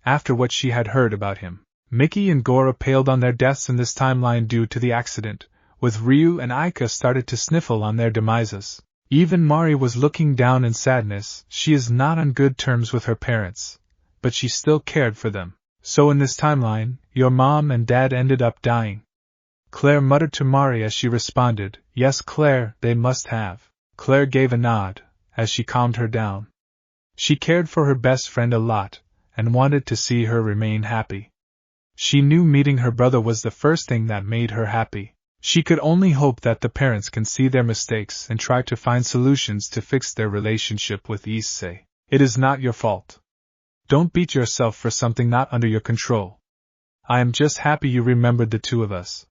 after what she had heard about him. Mickey and Gora paled on their deaths in this timeline due to the accident, with Ryu and Aika started to sniffle on their demises. Even Mari was looking down in sadness. She is not on good terms with her parents, but she still cared for them. So in this timeline, your mom and dad ended up dying. Claire muttered to Mari as she responded, Yes, Claire, they must have. Claire gave a nod, as she calmed her down. She cared for her best friend a lot, and wanted to see her remain happy. She knew meeting her brother was the first thing that made her happy. She could only hope that the parents can see their mistakes and try to find solutions to fix their relationship with Issei. It is not your fault. Don't beat yourself for something not under your control. I am just happy you remembered the two of us.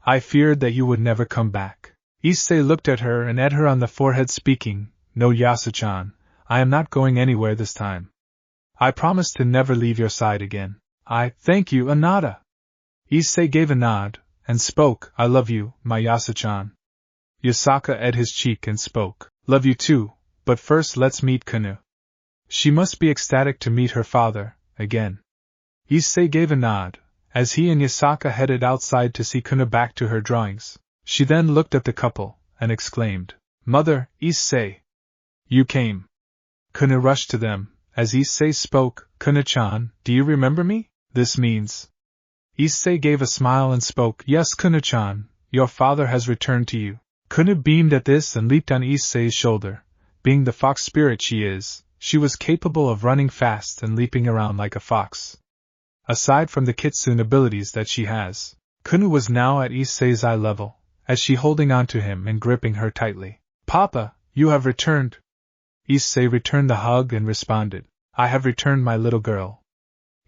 I feared that you would never come back. Issei looked at her and at her on the forehead speaking, No Yasuchan, I am not going anywhere this time. I promise to never leave your side again. Thank you, Anada. Issei gave a nod, and spoke, I love you, my Yasuchan. Yasaka ate his cheek and spoke, Love you too, but first let's meet Kanu. She must be ecstatic to meet her father, again. Issei gave a nod, as he and Yasaka headed outside to see Kanu back to her drawings. She then looked at the couple, and exclaimed, Mother, Issei! You came. Kanu rushed to them, as Issei spoke, Kanu-chan, do you remember me? This means. Issei gave a smile and spoke, Yes, Kanu-chan, your father has returned to you. Kanu beamed at this and leaped on Issei's shoulder. Being the fox spirit she is, she was capable of running fast and leaping around like a fox. Aside from the kitsune abilities that she has, Kanu was now at Issei's eye level, as she holding on to him and gripping her tightly. Papa, you have returned. Issei returned the hug and responded, I have returned, my little girl.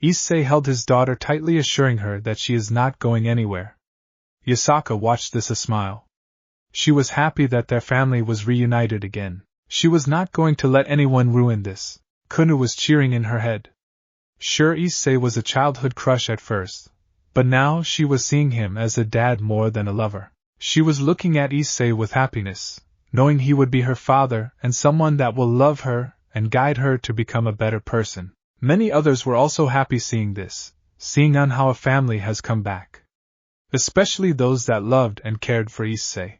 Issei held his daughter tightly, assuring her that she is not going anywhere. Yasaka watched this a smile. She was happy that their family was reunited again. She was not going to let anyone ruin this. Kunu was cheering in her head. Sure, Issei was a childhood crush at first, but now she was seeing him as a dad more than a lover. She was looking at Issei with happiness, knowing he would be her father and someone that will love her and guide her to become a better person. Many others were also happy seeing this, seeing on how a family has come back. Especially those that loved and cared for Issei.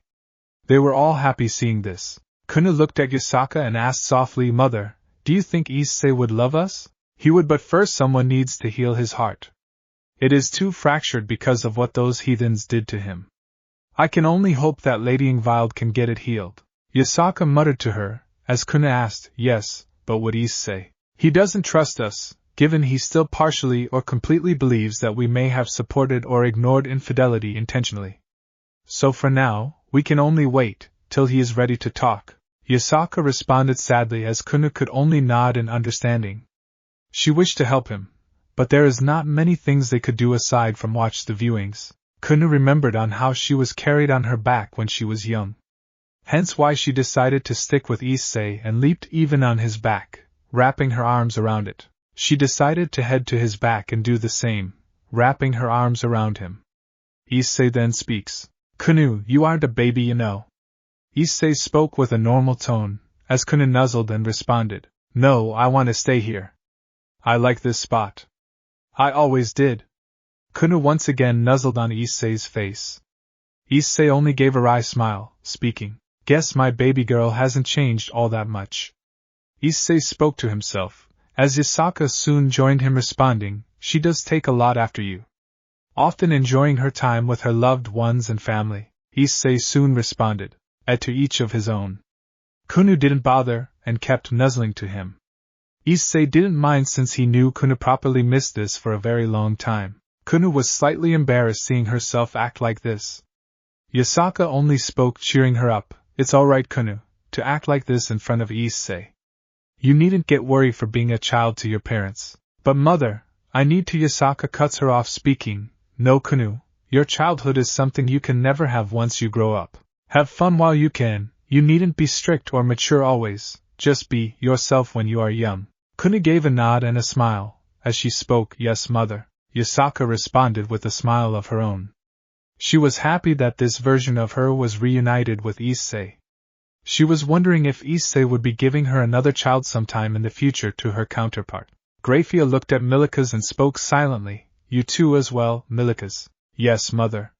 They were all happy seeing this. Kunu looked at Yasaka and asked softly, Mother, do you think Issei would love us? He would, but first someone needs to heal his heart. It is too fractured because of what those heathens did to him. I can only hope that Lady Ingvild can get it healed. Yasaka muttered to her, as Kunu asked, Yes, but would Issei? He doesn't trust us, given he still partially or completely believes that we may have supported or ignored infidelity intentionally. So for now, we can only wait, till he is ready to talk. Yasaka responded sadly as Kunu could only nod in understanding. She wished to help him, but there is not many things they could do aside from watch the viewings. Kunu remembered on how she was carried on her back when she was young. Hence why she decided to stick with Issei and leaped even on his back, wrapping her arms around it. She decided to head to his back and do the same, wrapping her arms around him. Issei then speaks. Kunu, you aren't a baby, you know. Issei spoke with a normal tone, as Kunu nuzzled and responded. No, I want to stay here. I like this spot. I always did. Kunu once again nuzzled on Issei's face. Issei only gave a wry smile, speaking. Guess my baby girl hasn't changed all that much. Issei spoke to himself, as Yasaka soon joined him responding, she does take a lot after you. Often enjoying her time with her loved ones and family, Issei soon responded, to each of his own. Kunu didn't bother, and kept nuzzling to him. Issei didn't mind since he knew Kunu properly missed this for a very long time. Kunu was slightly embarrassed seeing herself act like this. Yasaka only spoke, cheering her up. It's alright, Kunu, to act like this in front of Issei. You needn't get worried for being a child to your parents. But mother, I need to. Yasaka cuts her off, speaking. No, Kunu, your childhood is something you can never have once you grow up. Have fun while you can, you needn't be strict or mature always, just be yourself when you are young. Kunu gave a nod and a smile, as she spoke. Yes, mother, Yasaka responded with a smile of her own. She was happy that this version of her was reunited with Issei. She was wondering if Issei would be giving her another child sometime in the future to her counterpart. Grayfia looked at Milikas and spoke silently. You too as well, Milikas. Yes, mother.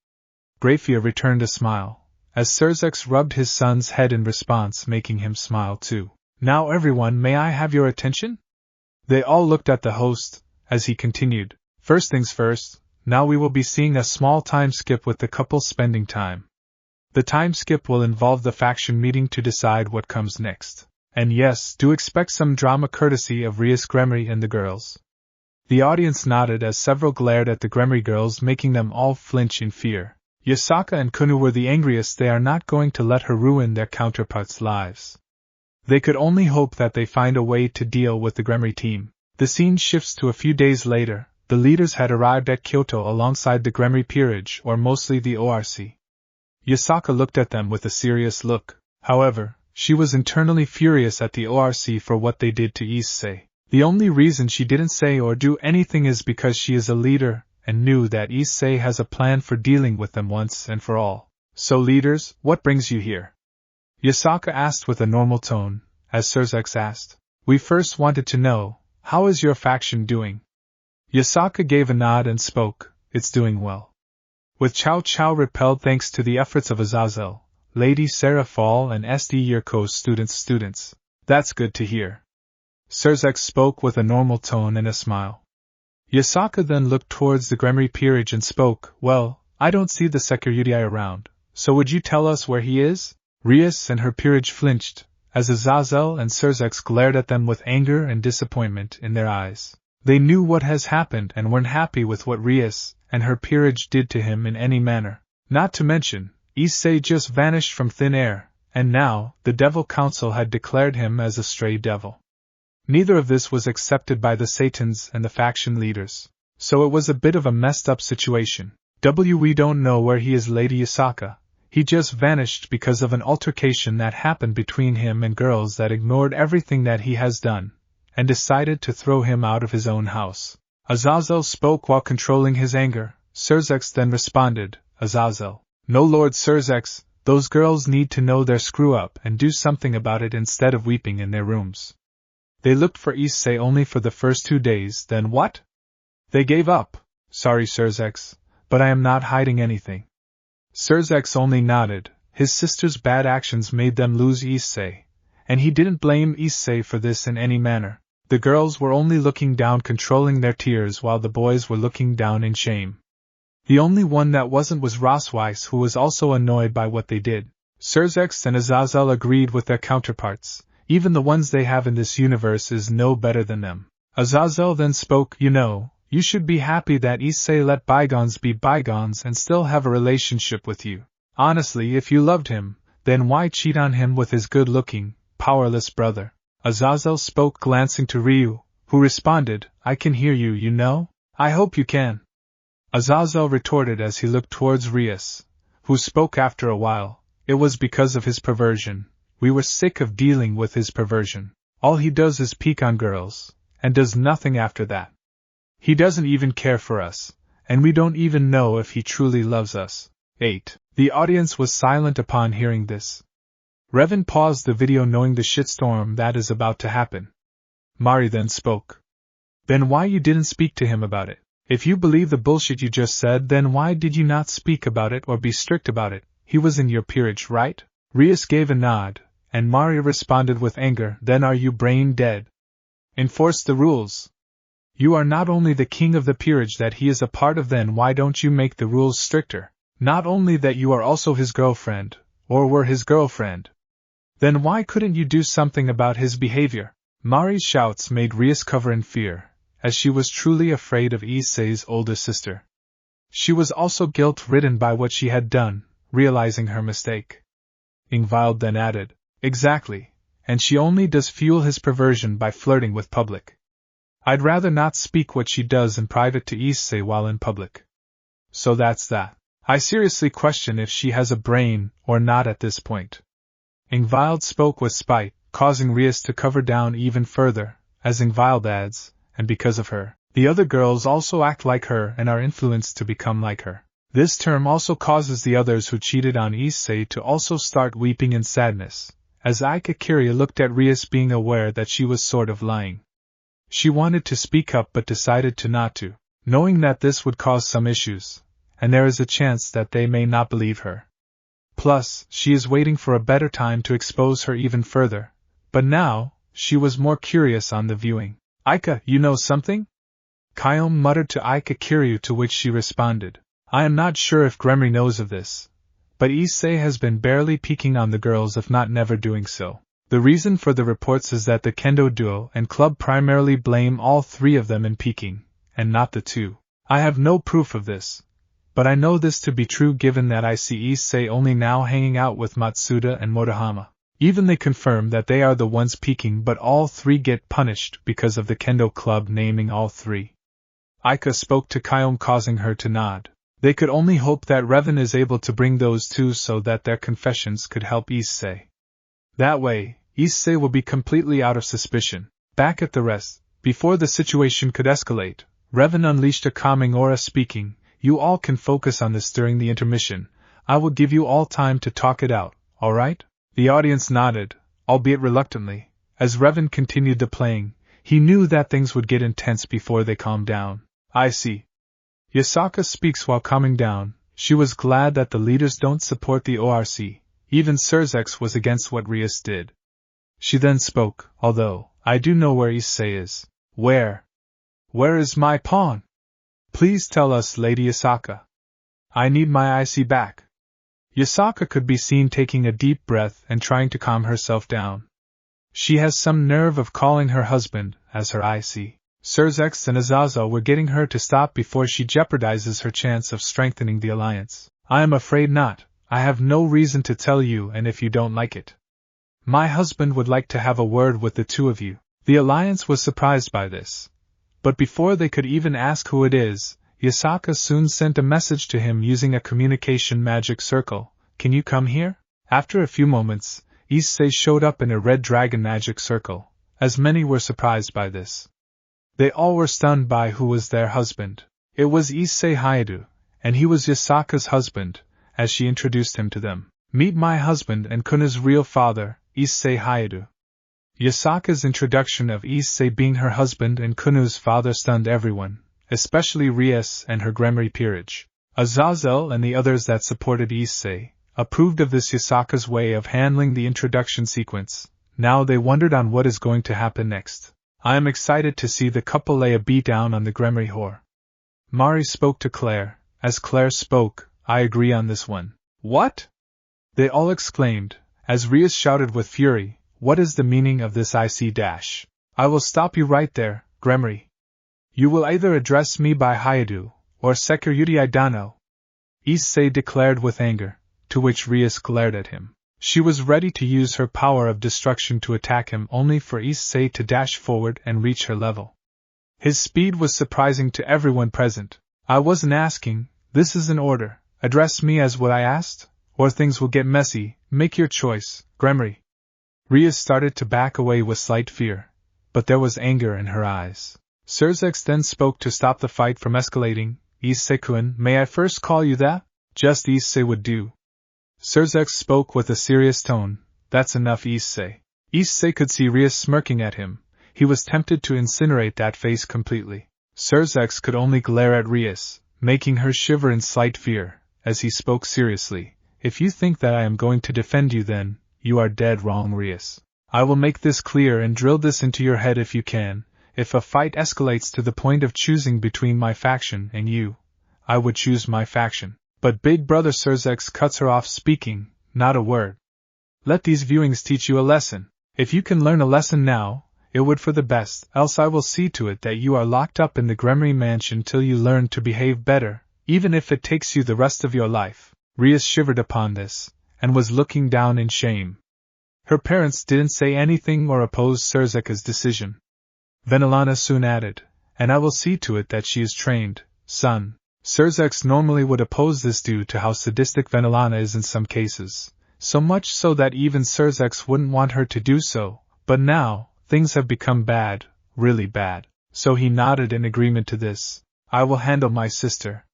Grayfia returned a smile, as Surzex rubbed his son's head in response, making him smile too. Now everyone, may I have your attention? They all looked at the host, as he continued. First things first, now we will be seeing a small time skip with the couple spending time. The time skip will involve the faction meeting to decide what comes next. And yes, do expect some drama courtesy of Rias Gremory and the girls. The audience nodded as several glared at the Gremory girls, making them all flinch in fear. Yasaka and Kunu were the angriest. They are not going to let her ruin their counterparts' lives. They could only hope that they find a way to deal with the Gremory team. The scene shifts to a few days later. The leaders had arrived at Kyoto alongside the Gremory peerage, or mostly the ORC. Yasaka looked at them with a serious look. However, she was internally furious at the ORC for what they did to Issei. The only reason she didn't say or do anything is because she is a leader, and knew that Issei has a plan for dealing with them once and for all. So leaders, what brings you here? Yasaka asked with a normal tone, as Surzex asked. We first wanted to know, how is your faction doing? Yasaka gave a nod and spoke. It's doing well. With Chow Chow repelled thanks to the efforts of Azazel, Lady Sarah Fall and SD Yurko's students. That's good to hear. Surzex spoke with a normal tone and a smile. Yasaka then looked towards the Gremory peerage and spoke. Well, I don't see the Security around, so would you tell us where he is? Rias and her peerage flinched, as Azazel and Surzex glared at them with anger and disappointment in their eyes. They knew what has happened and weren't happy with what Rias and her peerage did to him in any manner. Not to mention, Issei just vanished from thin air, and now, the Devil Council had declared him as a stray devil. Neither of this was accepted by the Satans and the faction leaders, so it was a bit of a messed up situation. We don't know where he is, Lady Yasaka. He just vanished because of an altercation that happened between him and girls that ignored everything that he has done, and decided to throw him out of his own house. Azazel spoke while controlling his anger. Surzex then responded. Azazel. No, Lord Surzex, those girls need to know their screw-up and do something about it instead of weeping in their rooms. They looked for Issei only for the first 2 days, then what? They gave up. Sorry, Surzex, but I am not hiding anything. Surzex only nodded. His sister's bad actions made them lose Issei, and he didn't blame Issei for this in any manner. The girls were only looking down, controlling their tears, while the boys were looking down in shame. The only one that wasn't was Rossweiss, who was also annoyed by what they did. Surzex and Azazel agreed with their counterparts. Even the ones they have in this universe is no better than them. Azazel then spoke. You should be happy that Issei let bygones be bygones and still have a relationship with you. Honestly, if you loved him, then why cheat on him with his good-looking, powerless brother? Azazel spoke, glancing to Ryu, who responded, I can hear you, I hope you can. Azazel retorted as he looked towards Rias, who spoke after a while. It was because of his perversion. We were sick of dealing with his perversion. All he does is peek on girls, and does nothing after that. He doesn't even care for us, and we don't even know if he truly loves us. 8. The audience was silent upon hearing this. Revan paused the video knowing the shitstorm that is about to happen. Mari then spoke. Then why you didn't speak to him about it? If you believe the bullshit you just said, then why did you not speak about it or be strict about it? He was in your peerage, right? Rias gave a nod, and Mari responded with anger. Then are you brain dead? Enforce the rules. You are not only the king of the peerage that he is a part of, then why don't you make the rules stricter? Not only that, you are also his girlfriend, or were his girlfriend. Then why couldn't you do something about his behavior? Mari's shouts made Rias cover in fear, as she was truly afraid of Issei's older sister. She was also guilt-ridden by what she had done, realizing her mistake. Ingvild then added, Exactly, and she only does fuel his perversion by flirting with public. I'd rather not speak what she does in private to Issei while in public. So that's that. I seriously question if she has a brain or not at this point. Ingvild spoke with spite, causing Rias to cover down even further, as Ingvild adds, and because of her, the other girls also act like her and are influenced to become like her. This term also causes the others who cheated on Issei to also start weeping in sadness, as Aika Kiria looked at Rias being aware that she was sort of lying. She wanted to speak up but decided to not to, knowing that this would cause some issues, and there is a chance that they may not believe her. Plus, she is waiting for a better time to expose her even further, but now, she was more curious on the viewing. Aika, you know something? Kyom muttered to Aika Kiryu, to which she responded. I am not sure if Gremry knows of this, but Issei has been barely peeking on the girls if not never doing so. The reason for the reports is that the Kendo duo and club primarily blame all three of them in peeking, and not the two. I have no proof of this, but I know this to be true given that I see Issei only now hanging out with Matsuda and Motohama. Even they confirm that they are the ones peeking, but all three get punished because of the Kendo club naming all three. Aika spoke to Kyom, causing her to nod. They could only hope that Revan is able to bring those two so that their confessions could help Issei. That way, Issei will be completely out of suspicion. Back at the rest, before the situation could escalate, Revan unleashed a calming aura, speaking, You all can focus on this during the intermission. I will give you all time to talk it out, alright? The audience nodded, albeit reluctantly, as Revan continued the playing. He knew that things would get intense before they calmed down. I see. Yasaka speaks while calming down. She was glad that the leaders don't support the ORC. Even Surzex was against what Rias did. She then spoke, although, I do know where Issei is. Where? Where is my pawn? Please tell us, Lady Yasaka. I need my IC back. Yasaka could be seen taking a deep breath and trying to calm herself down. She has some nerve of calling her husband as her IC. Surzex and Azazel were getting her to stop before she jeopardizes her chance of strengthening the alliance. I am afraid not. I have no reason to tell you, and if you don't like it. My husband would like to have a word with the two of you. The alliance was surprised by this. But before they could even ask who it is, Yasaka soon sent a message to him using a communication magic circle. Can you come here? After a few moments, Issei showed up in a red dragon magic circle, as many were surprised by this. They all were stunned by who was their husband. It was Issei Hayato, and he was Yasaka's husband, as she introduced him to them. Meet my husband and Kuna's real father, Issei Hayato. Yasaka's introduction of Issei being her husband and Kunu's father stunned everyone, especially Rias and her Gremry peerage. Azazel and the others that supported Issei approved of this Yasaka's way of handling the introduction sequence. Now they wondered on what is going to happen next. I am excited to see the couple lay a beatdown on the Gremry whore. Mari spoke to Claire. As Claire spoke, I agree on this one. What? They all exclaimed, as Rias shouted with fury, what is the meaning of this IC dash? I will stop you right there, Gremry. You will either address me by Hayato, or Security Idano. Issei declared with anger, to which Rias glared at him. She was ready to use her power of destruction to attack him, only for Issei to dash forward and reach her level. His speed was surprising to everyone present. I wasn't asking, this is an order. Address me as what I asked, or things will get messy. Make your choice, Gremry. Rias started to back away with slight fear, but there was anger in her eyes. Surzex then spoke to stop the fight from escalating. Issei-kun, may I first call you that? Just Issei would do. Surzex spoke with a serious tone. That's enough, Issei. Issei could see Rias smirking at him. He was tempted to incinerate that face completely. Surzex could only glare at Rias, making her shiver in slight fear, as he spoke seriously. If you think that I am going to defend you, then you are dead wrong, Rias. I will make this clear and drill this into your head if you can. If a fight escalates to the point of choosing between my faction and you, I would choose my faction. But Big Brother Surzex cuts her off, speaking, not a word. Let these viewings teach you a lesson. If you can learn a lesson now, it would for the best, else I will see to it that you are locked up in the Gremory mansion till you learn to behave better, even if it takes you the rest of your life. Rias shivered upon this, and was looking down in shame. Her parents didn't say anything or oppose Surzex's decision. Venelana soon added, and I will see to it that she is trained, son. Surzex normally would oppose this due to how sadistic Venelana is in some cases, so much so that even Surzex wouldn't want her to do so, but now, things have become bad, really bad, so he nodded in agreement to this. I will handle my sister.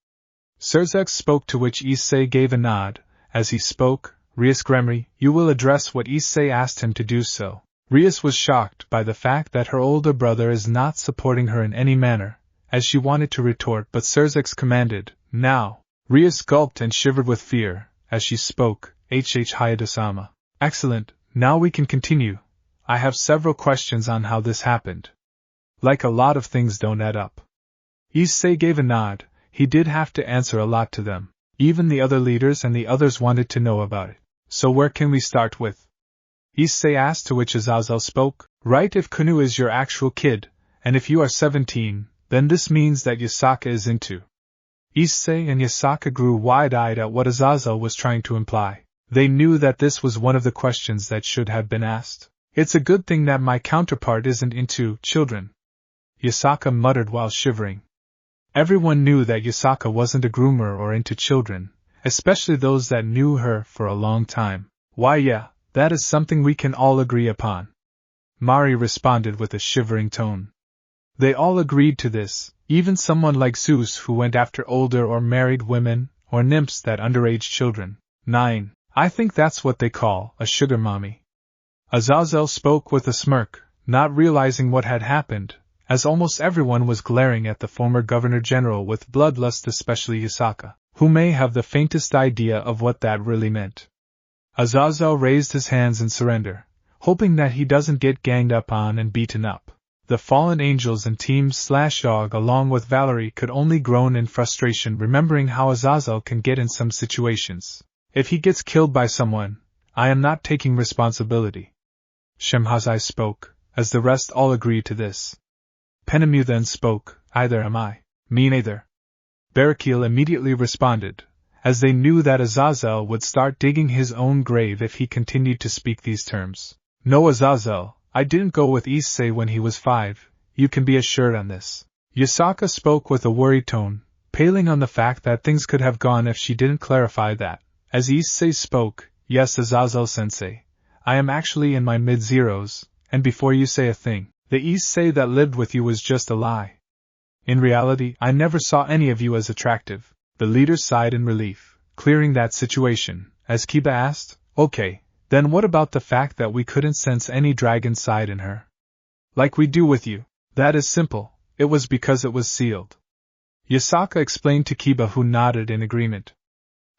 Surzex spoke, to which Issei gave a nod. As he spoke, Rias Gremory, you will address what Issei asked him to do so. Rias was shocked by the fact that her older brother is not supporting her in any manner, as she wanted to retort, but Surzex commanded, now. Rias gulped and shivered with fear, as she spoke, Hayado-sama. Excellent, now we can continue. I have several questions on how this happened. Like a lot of things don't add up. Issei gave a nod. He did have to answer a lot to them. Even the other leaders and the others wanted to know about it. So where can we start with? Issei asked, to which Azazel spoke. Right, if Kunu is your actual kid, and if you are 17, then this means that Yasaka is into. Issei and Yasaka grew wide-eyed at what Azazel was trying to imply. They knew that this was one of the questions that should have been asked. It's a good thing that my counterpart isn't into children, Yasaka muttered while shivering. Everyone knew that Yasaka wasn't a groomer or into children, especially those that knew her for a long time. Why, yeah, that is something we can all agree upon. Mari responded with a shivering tone. They all agreed to this, even someone like Zeus, who went after older or married women, or nymphs that underage children. 9. I think that's what they call a sugar mommy. Azazel spoke with a smirk, not realizing what had happened, as almost everyone was glaring at the former Governor-General with bloodlust, especially Yasaka, who may have the faintest idea of what that really meant. Azazel raised his hands in surrender, hoping that he doesn't get ganged up on and beaten up. The fallen angels and Team /Dog along with Valerie could only groan in frustration, remembering how Azazel can get in some situations. If he gets killed by someone, I am not taking responsibility. Shemhazai spoke, as the rest all agreed to this. Penemu then spoke, either am I. Me neither. Barakil immediately responded, as they knew that Azazel would start digging his own grave if he continued to speak these terms. No, Azazel, I didn't go with Issei when he was 5, you can be assured on this. Yasaka spoke with a worried tone, paling on the fact that things could have gone if she didn't clarify that. As Issei spoke, yes, Azazel-sensei, I am actually in my mid-zeros, and before you say a thing, the Issei that lived with you was just a lie. In reality, I never saw any of you as attractive. The leader sighed in relief, clearing that situation, as Kiba asked, okay, then what about the fact that we couldn't sense any dragon side in her? Like we do with you. That is simple, it was because it was sealed. Yasaka explained to Kiba, who nodded in agreement.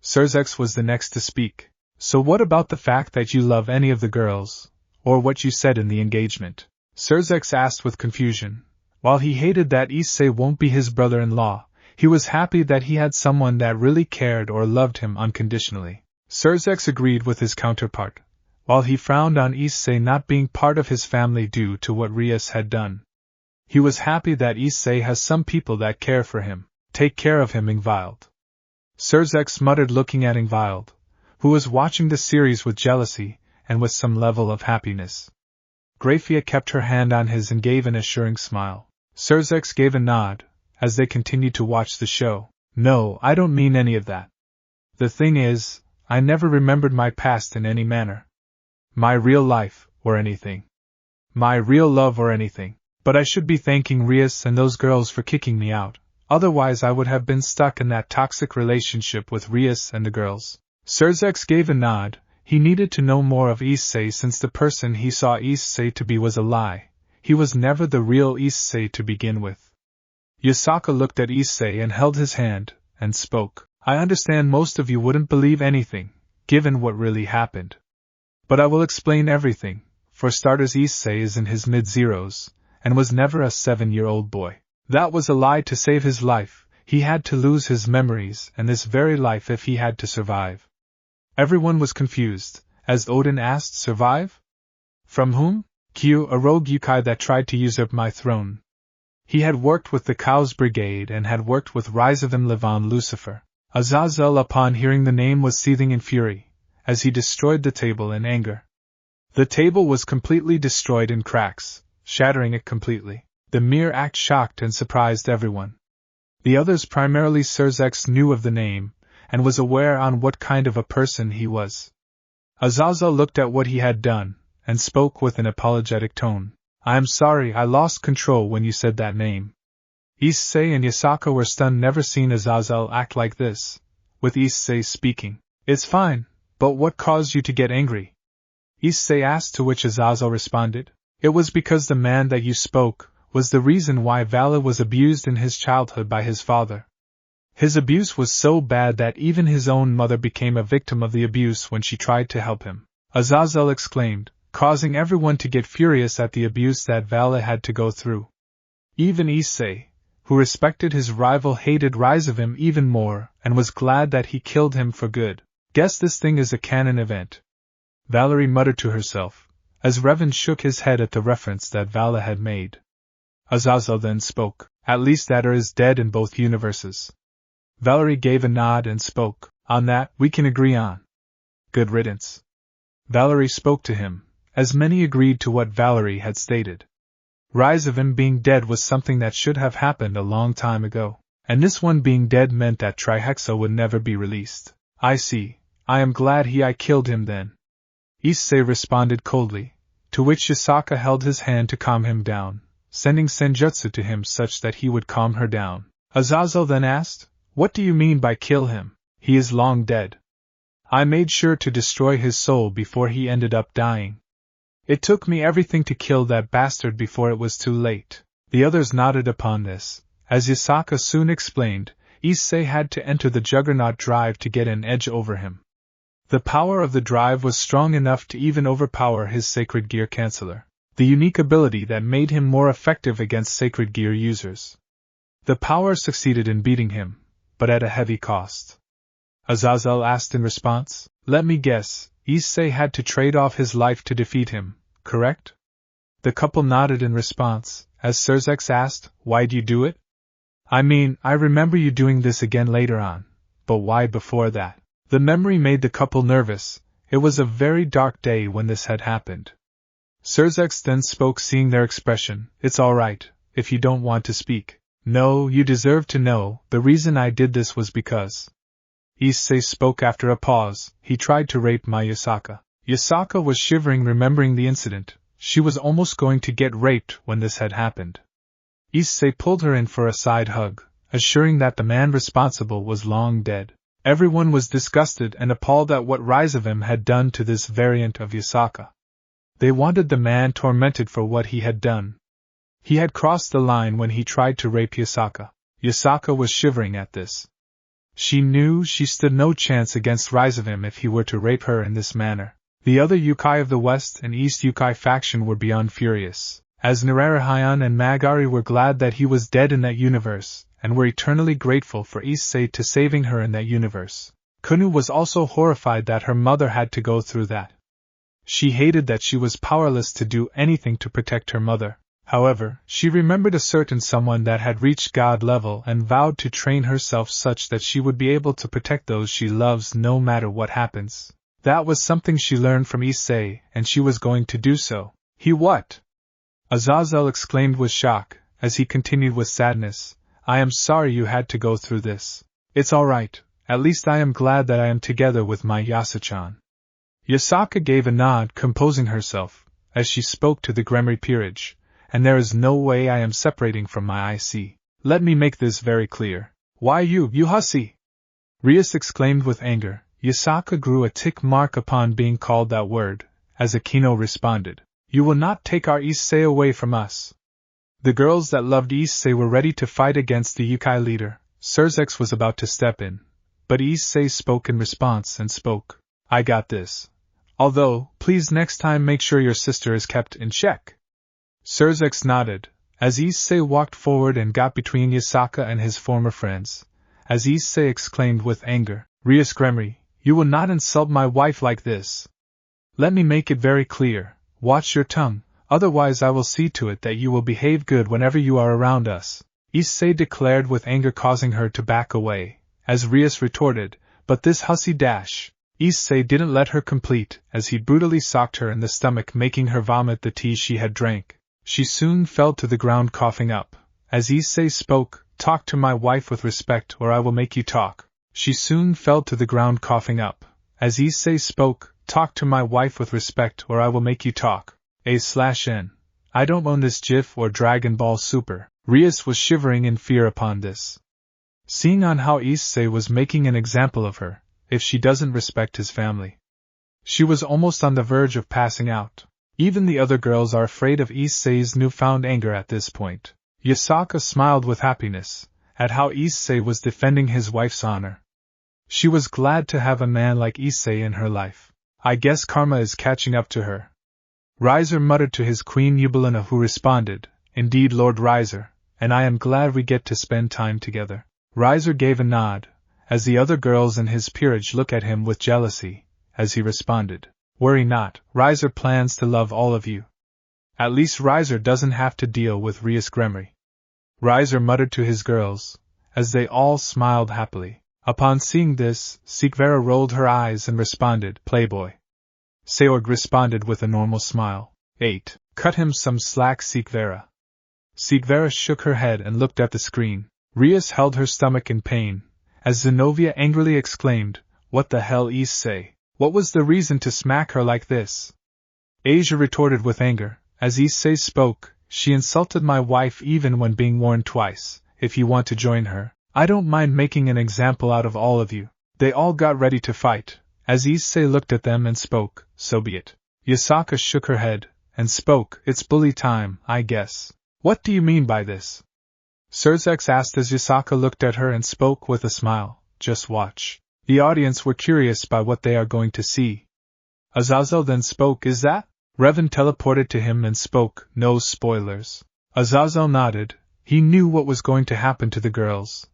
Surzex was the next to speak. So what about the fact that you love any of the girls, or what you said in the engagement? Surzex asked with confusion. While he hated that Issei won't be his brother-in-law, he was happy that he had someone that really cared or loved him unconditionally. Surzex agreed with his counterpart, while he frowned on Issei not being part of his family due to what Rias had done. He was happy that Issei has some people that care for him. Take care of him, Ingvild. Surzex muttered, looking at Ingvild, who was watching the series with jealousy and with some level of happiness. Grayfia kept her hand on his and gave an assuring smile. Surzex gave a nod, as they continued to watch the show. No, I don't mean any of that. The thing is, I never remembered my past in any manner. My real life, or anything. My real love or anything. But I should be thanking Rias and those girls for kicking me out, otherwise I would have been stuck in that toxic relationship with Rias and the girls. Surzex gave a nod. He needed to know more of Issei since the person he saw Issei to be was a lie. He was never the real Issei to begin with. Yasaka looked at Issei and held his hand, and spoke. I understand most of you wouldn't believe anything, given what really happened. But I will explain everything. For starters, Issei is in his mid-zeros, and was never a 7-year-old boy. That was a lie to save his life. He had to lose his memories and this very life if he had to survive. Everyone was confused, as Odin asked, survive? From whom? Kyu, a rogue yokai that tried to usurp my throne. He had worked with the Cows Brigade and had worked with RageRevan Levon Lucifer. Azazel, upon hearing the name, was seething in fury, as he destroyed the table in anger. The table was completely destroyed in cracks, shattering it completely. The mere act shocked and surprised everyone. The others, primarily Surzex, knew of the name, and was aware on what kind of a person he was. Azazel looked at what he had done, and spoke with an apologetic tone. I am sorry I lost control when you said that name. Issei and Yasaka were stunned, never seen Azazel act like this, with Issei speaking. It's fine, but what caused you to get angry? Issei asked, to which Azazel responded. It was because the man that you spoke was the reason why Vala was abused in his childhood by his father. His abuse was so bad that even his own mother became a victim of the abuse when she tried to help him, Azazel exclaimed, causing everyone to get furious at the abuse that Vala had to go through. Even Issei, who respected his rival, hated RageRevan even more and was glad that he killed him for good. Guess this thing is a canon event. Valerie muttered to herself, as Revan shook his head at the reference that Vala had made. Azazel then spoke. At least Adder is dead in both universes. Valerie gave a nod and spoke. On that, we can agree on. Good riddance. Valerie spoke to him, as many agreed to what Valerie had stated. RageRevan being dead was something that should have happened a long time ago, and this one being dead meant that Trihexa would never be released. I see. I am glad I killed him then. Issei responded coldly, to which Yasaka held his hand to calm him down, sending senjutsu to him such that he would calm her down. Azazel then asked, what do you mean by kill him? He is long dead. I made sure to destroy his soul before he ended up dying. It took me everything to kill that bastard before it was too late. The others nodded upon this. As Yasaka soon explained, Issei had to enter the Juggernaut drive to get an edge over him. The power of the drive was strong enough to even overpower his Sacred Gear Canceller, the unique ability that made him more effective against Sacred Gear users. The power succeeded in beating him, but at a heavy cost. Azazel asked in response, let me guess, Issei had to trade off his life to defeat him, correct? The couple nodded in response, as Surzex asked, why'd you do it? I mean, I remember you doing this again later on, but why before that? The memory made the couple nervous. It was a very dark day when this had happened. Surzex then spoke, seeing their expression. It's all right, if you don't want to speak. No, you deserve to know. The reason I did this was because. Issei spoke after a pause. He tried to rape my Yasaka. Yasaka was shivering, remembering the incident. She was almost going to get raped when this had happened. Issei pulled her in for a side hug, assuring that the man responsible was long dead. Everyone was disgusted and appalled at what RageRevan had done to this variant of Yasaka. They wanted the man tormented for what he had done. He had crossed the line when he tried to rape Yasaka. Yasaka was shivering at this. She knew she stood no chance against RageRevan if he were to rape her in this manner. The other yokai of the West and East yokai faction were beyond furious, as Nararahayan and Magari were glad that he was dead in that universe, and were eternally grateful for Issei to saving her in that universe. Kunu was also horrified that her mother had to go through that. She hated that she was powerless to do anything to protect her mother. However, she remembered a certain someone that had reached God level and vowed to train herself such that she would be able to protect those she loves no matter what happens. That was something she learned from Issei, and she was going to do so. He what? Azazel exclaimed with shock, as he continued with sadness. I am sorry you had to go through this. It's all right, at least I am glad that I am together with my Yasachan. Yasaka gave a nod, composing herself, as she spoke to the Gremry peerage, and there is no way I am separating from my Issei. Let me make this very clear. Why you hussy! Rias exclaimed with anger. Yasaka grew a tick mark upon being called that word, as Akino responded. You will not take our Issei away from us. The girls that loved Issei were ready to fight against the Yukai leader. Surzex was about to step in, but Issei spoke in response and spoke. I got this. Although, please next time make sure your sister is kept in check. Surzex nodded, as Issei walked forward and got between Yasaka and his former friends, as Issei exclaimed with anger, Rias Gremry, you will not insult my wife like this. Let me make it very clear, watch your tongue, otherwise I will see to it that you will behave good whenever you are around us, Issei declared with anger, causing her to back away, as Rias retorted, but this hussy dash. Issei didn't let her complete, as he brutally socked her in the stomach, making her vomit the tea she had drank. She soon fell to the ground coughing up. As Issei spoke, talk to my wife with respect or I will make you talk. She soon fell to the ground coughing up. As Issei spoke, talk to my wife with respect or I will make you talk. A/N. I don't own this GIF or Dragon Ball Super. Rias was shivering in fear upon this. Seeing on how Issei was making an example of her, if she doesn't respect his family. She was almost on the verge of passing out. Even the other girls are afraid of Issei's newfound anger at this point. Yasaka smiled with happiness at how Issei was defending his wife's honor. She was glad to have a man like Issei in her life. I guess karma is catching up to her. Riser muttered to his queen Eubelina, who responded, Indeed, Lord Riser, and I am glad we get to spend time together. Riser gave a nod, as the other girls in his peerage looked at him with jealousy, as he responded, Worry not, Riser plans to love all of you. At least Riser doesn't have to deal with Rias Gremry. Riser muttered to his girls, as they all smiled happily. Upon seeing this, Sikvera rolled her eyes and responded, Playboy. Seorg responded with a normal smile. 8. Cut him some slack, Sikvera. Sikvera shook her head and looked at the screen. Rias held her stomach in pain, as Zenobia angrily exclaimed, What the hell, Issei? What was the reason to smack her like this? Asia retorted with anger, as Issei spoke, She insulted my wife even when being warned twice. If you want to join her, I don't mind making an example out of all of you. They all got ready to fight, as Issei looked at them and spoke, So be it. Yasaka shook her head, and spoke, It's bully time, I guess. What do you mean by this? Surzex asked as Yasaka looked at her and spoke with a smile, Just watch. The audience were curious by what they are going to see. Azazel then spoke, Is that? Revan teleported to him and spoke, No spoilers. Azazel nodded. He knew what was going to happen to the girls,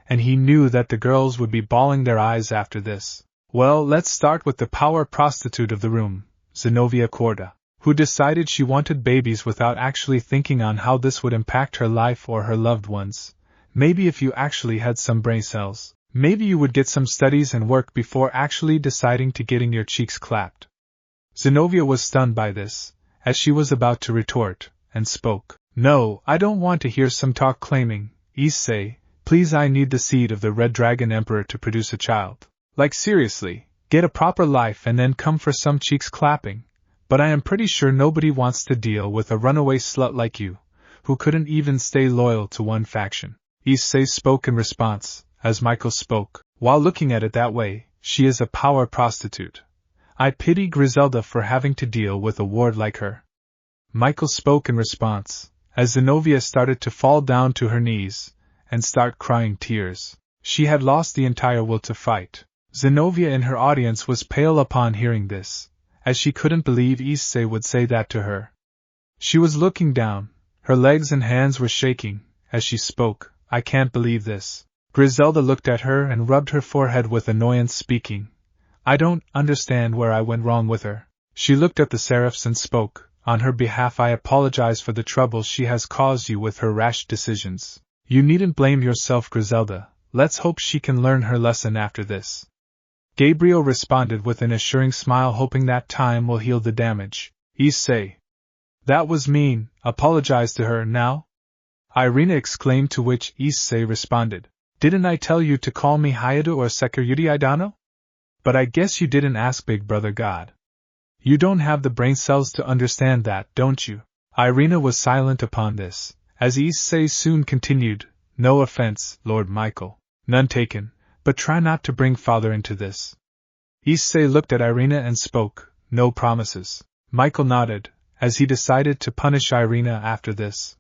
and he knew that the girls would be bawling their eyes after this. Well, let's start with the power prostitute of the room, Zenobia Corda, who decided she wanted babies without actually thinking on how this would impact her life or her loved ones. Maybe if you actually had some brain cells, maybe you would get some studies and work before actually deciding to getting your cheeks clapped. Zenobia was stunned by this, as she was about to retort, and spoke, No, I don't want to hear some talk claiming, Issei, please, I need the seed of the Red Dragon Emperor to produce a child. Like seriously, get a proper life and then come for some cheeks clapping. But I am pretty sure nobody wants to deal with a runaway slut like you, who couldn't even stay loyal to one faction. Issei spoke in response, as Michael spoke, while looking at it that way, she is a power prostitute. I pity Griselda for having to deal with a ward like her. Michael spoke in response, as Zenobia started to fall down to her knees, and start crying tears. She had lost the entire will to fight. Zenobia in her audience was pale upon hearing this, as she couldn't believe Issei would say that to her. She was looking down, her legs and hands were shaking, as she spoke, I can't believe this. Griselda looked at her and rubbed her forehead with annoyance, speaking, I don't understand where I went wrong with her. She looked at the Seraphs and spoke, On her behalf I apologize for the trouble she has caused you with her rash decisions. You needn't blame yourself, Griselda, let's hope she can learn her lesson after this. Gabriel responded with an assuring smile, hoping that time will heal the damage. Issei. That was mean, apologize to her now? Irina exclaimed, to which Issei responded, Didn't I tell you to call me Hayado or Security Idano? But I guess you didn't ask Big Brother God. You don't have the brain cells to understand that, don't you? Irina was silent upon this, as Issei soon continued, no offense, Lord Michael. None taken, but try not to bring father into this. Issei looked at Irina and spoke, no promises. Michael nodded, as he decided to punish Irina after this.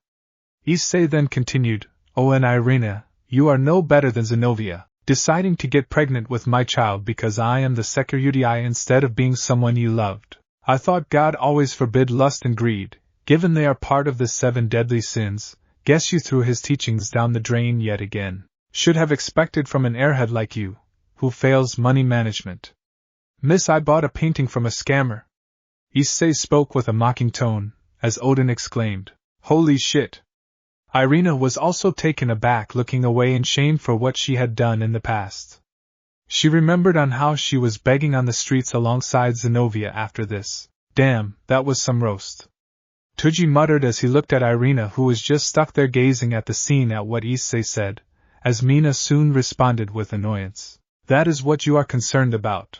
Issei then continued, oh, and Irina, you are no better than Zenobia, deciding to get pregnant with my child because I am the security instead of being someone you loved. I thought God always forbid lust and greed, given they are part of the 7 deadly sins. Guess you threw his teachings down the drain yet again. Should have expected from an airhead like you, who fails money management. Miss, I bought a painting from a scammer. Issei spoke with a mocking tone, as Odin exclaimed, holy shit! Irina was also taken aback, looking away in shame for what she had done in the past. She remembered on how she was begging on the streets alongside Zenobia after this. Damn, that was some roast. Tuji muttered as he looked at Irina, who was just stuck there gazing at the scene at what Issei said, as Mina soon responded with annoyance. That is what you are concerned about.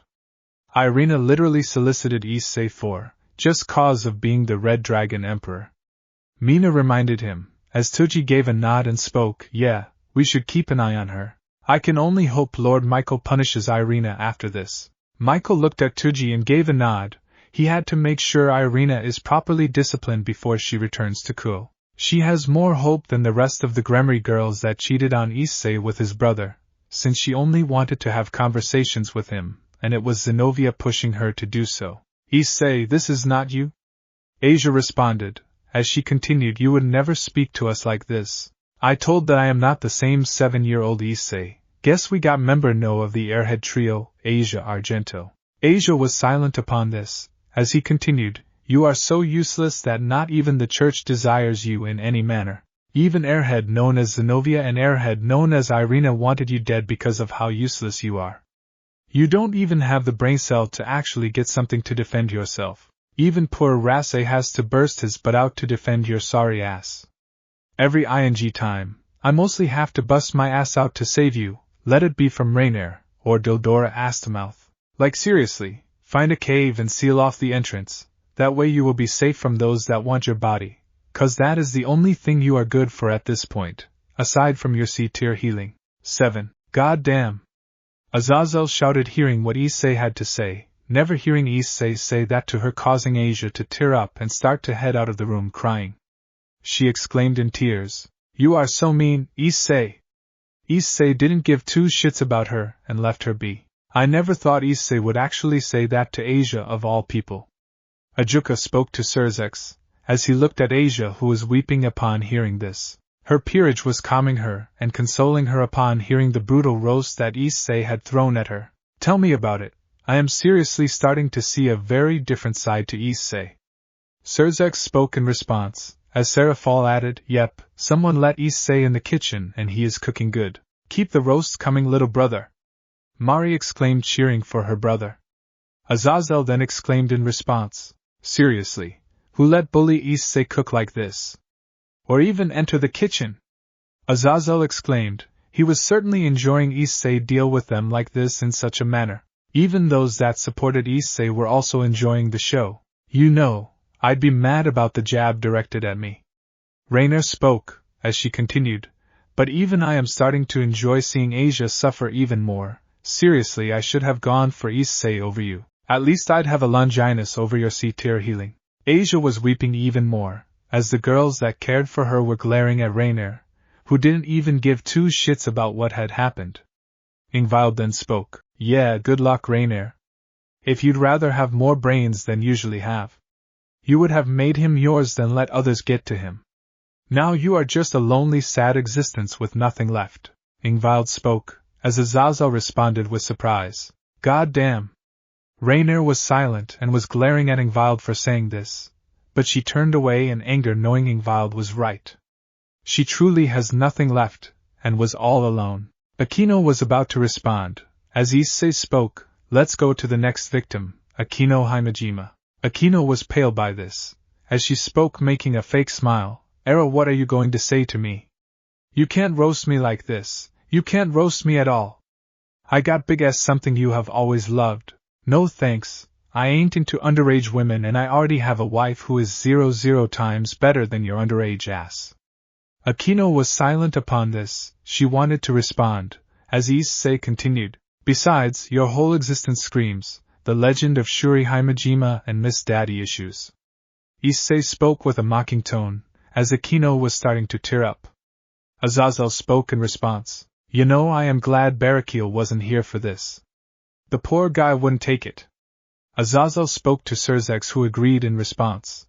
Irina literally solicited Issei for, just cause of being the Red Dragon Emperor. Mina reminded him, as Tuji gave a nod and spoke, yeah, we should keep an eye on her. I can only hope Lord Michael punishes Irina after this. Michael looked at Tuji and gave a nod. He had to make sure Irina is properly disciplined before she returns to Kuo. She has more hope than the rest of the Gremory girls that cheated on Issei with his brother, since she only wanted to have conversations with him, and it was Zenobia pushing her to do so. Issei, this is not you? Asia responded, as she continued, you would never speak to us like this. I told that I am not the same 7-year-old Issei. Guess we got member no of the airhead trio, Asia Argento. Asia was silent upon this, as he continued, you are so useless that not even the church desires you in any manner. Even airhead known as Zenobia and airhead known as Irina wanted you dead because of how useless you are. You don't even have the brain cell to actually get something to defend yourself. Even poor Rasse has to burst his butt out to defend your sorry ass. Every ing time, I mostly have to bust my ass out to save you, let it be from Rainier, or Dildora Astamouth. Like seriously, find a cave and seal off the entrance, that way you will be safe from those that want your body, 'cause that is the only thing you are good for at this point, aside from your C-tier healing. 7. God damn! Azazel shouted, hearing what Issei had to say, never hearing Issei say that to her, causing Asia to tear up and start to head out of the room crying. She exclaimed in tears, you are so mean, Issei! Issei didn't give 2 shits about her and left her be. I never thought Issei would actually say that to Asia of all people. Ajuka spoke to Surzex, as he looked at Asia, who was weeping upon hearing this. Her peerage was calming her and consoling her upon hearing the brutal roast that Issei had thrown at her. Tell me about it. I am seriously starting to see a very different side to Issei. Surzex spoke in response, as Serafal added, yep, someone let Issei in the kitchen and he is cooking good. Keep the roasts coming, little brother. Mari exclaimed, cheering for her brother. Azazel then exclaimed in response, seriously, who let bully Issei cook like this? Or even enter the kitchen? Azazel exclaimed, he was certainly enjoying Issei deal with them like this in such a manner. Even those that supported Issei were also enjoying the show. You know, I'd be mad about the jab directed at me. Rainier spoke, as she continued, but even I am starting to enjoy seeing Asia suffer even more. Seriously, I should have gone for Issei over you. At least I'd have a Longinus over your C-tier healing. Asia was weeping even more, as the girls that cared for her were glaring at Rainier, who didn't even give 2 shits about what had happened. Ingvild then spoke, yeah, good luck, Rainier. If you'd rather have more brains than usually have, you would have made him yours than let others get to him. Now you are just a lonely, sad existence with nothing left. Ingvild spoke, as Azazel responded with surprise. God damn! Rainier was silent and was glaring at Ingvild for saying this, but she turned away in anger knowing Ingvild was right. She truly has nothing left, and was all alone. Aquino was about to respond, as Issei spoke, let's go to the next victim, Aquino Himejima. Aquino was pale by this, as she spoke making a fake smile. Era, what are you going to say to me? You can't roast me like this. You can't roast me at all. I got big as something you have always loved. No thanks, I ain't into underage women and I already have a wife who is 00 times better than your underage ass. Akino was silent upon this. She wanted to respond, as Issei continued. Besides, your whole existence screams, the legend of Shuri Himejima and Miss Daddy issues. Issei spoke with a mocking tone, as Akino was starting to tear up. Azazel spoke in response. You know, I am glad Barakiel wasn't here for this. The poor guy wouldn't take it. Azazel spoke to Surzex, who agreed in response.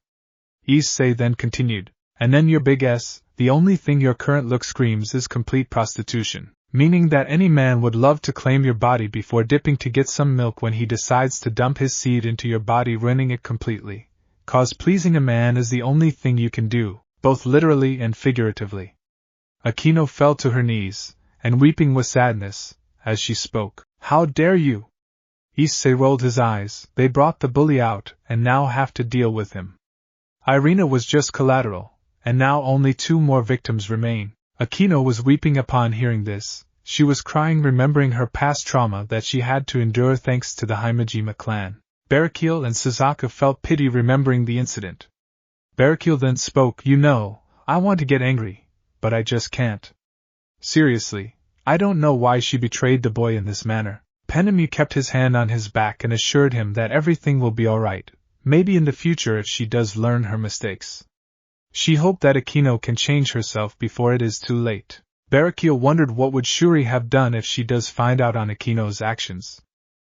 Issei then continued. And then your big S, the only thing your current look screams is complete prostitution. Meaning that any man would love to claim your body before dipping to get some milk when he decides to dump his seed into your body, ruining it completely. 'Cause pleasing a man is the only thing you can do, both literally and figuratively. Akino fell to her knees, and weeping with sadness, as she spoke. How dare you? Issei rolled his eyes. They brought the bully out, and now have to deal with him. Irina was just collateral, and now only 2 more victims remain. Akino was weeping upon hearing this. She was crying, remembering her past trauma that she had to endure thanks to the Himejima clan. Barakiel and Suzaka felt pity remembering the incident. Barakiel then spoke. You know, I want to get angry, but I just can't. Seriously, I don't know why she betrayed the boy in this manner. Penemu kept his hand on his back and assured him that everything will be alright, maybe in the future if she does learn her mistakes. She hoped that Akino can change herself before it is too late. Barakiel wondered what would Shuri have done if she does find out on Akino's actions.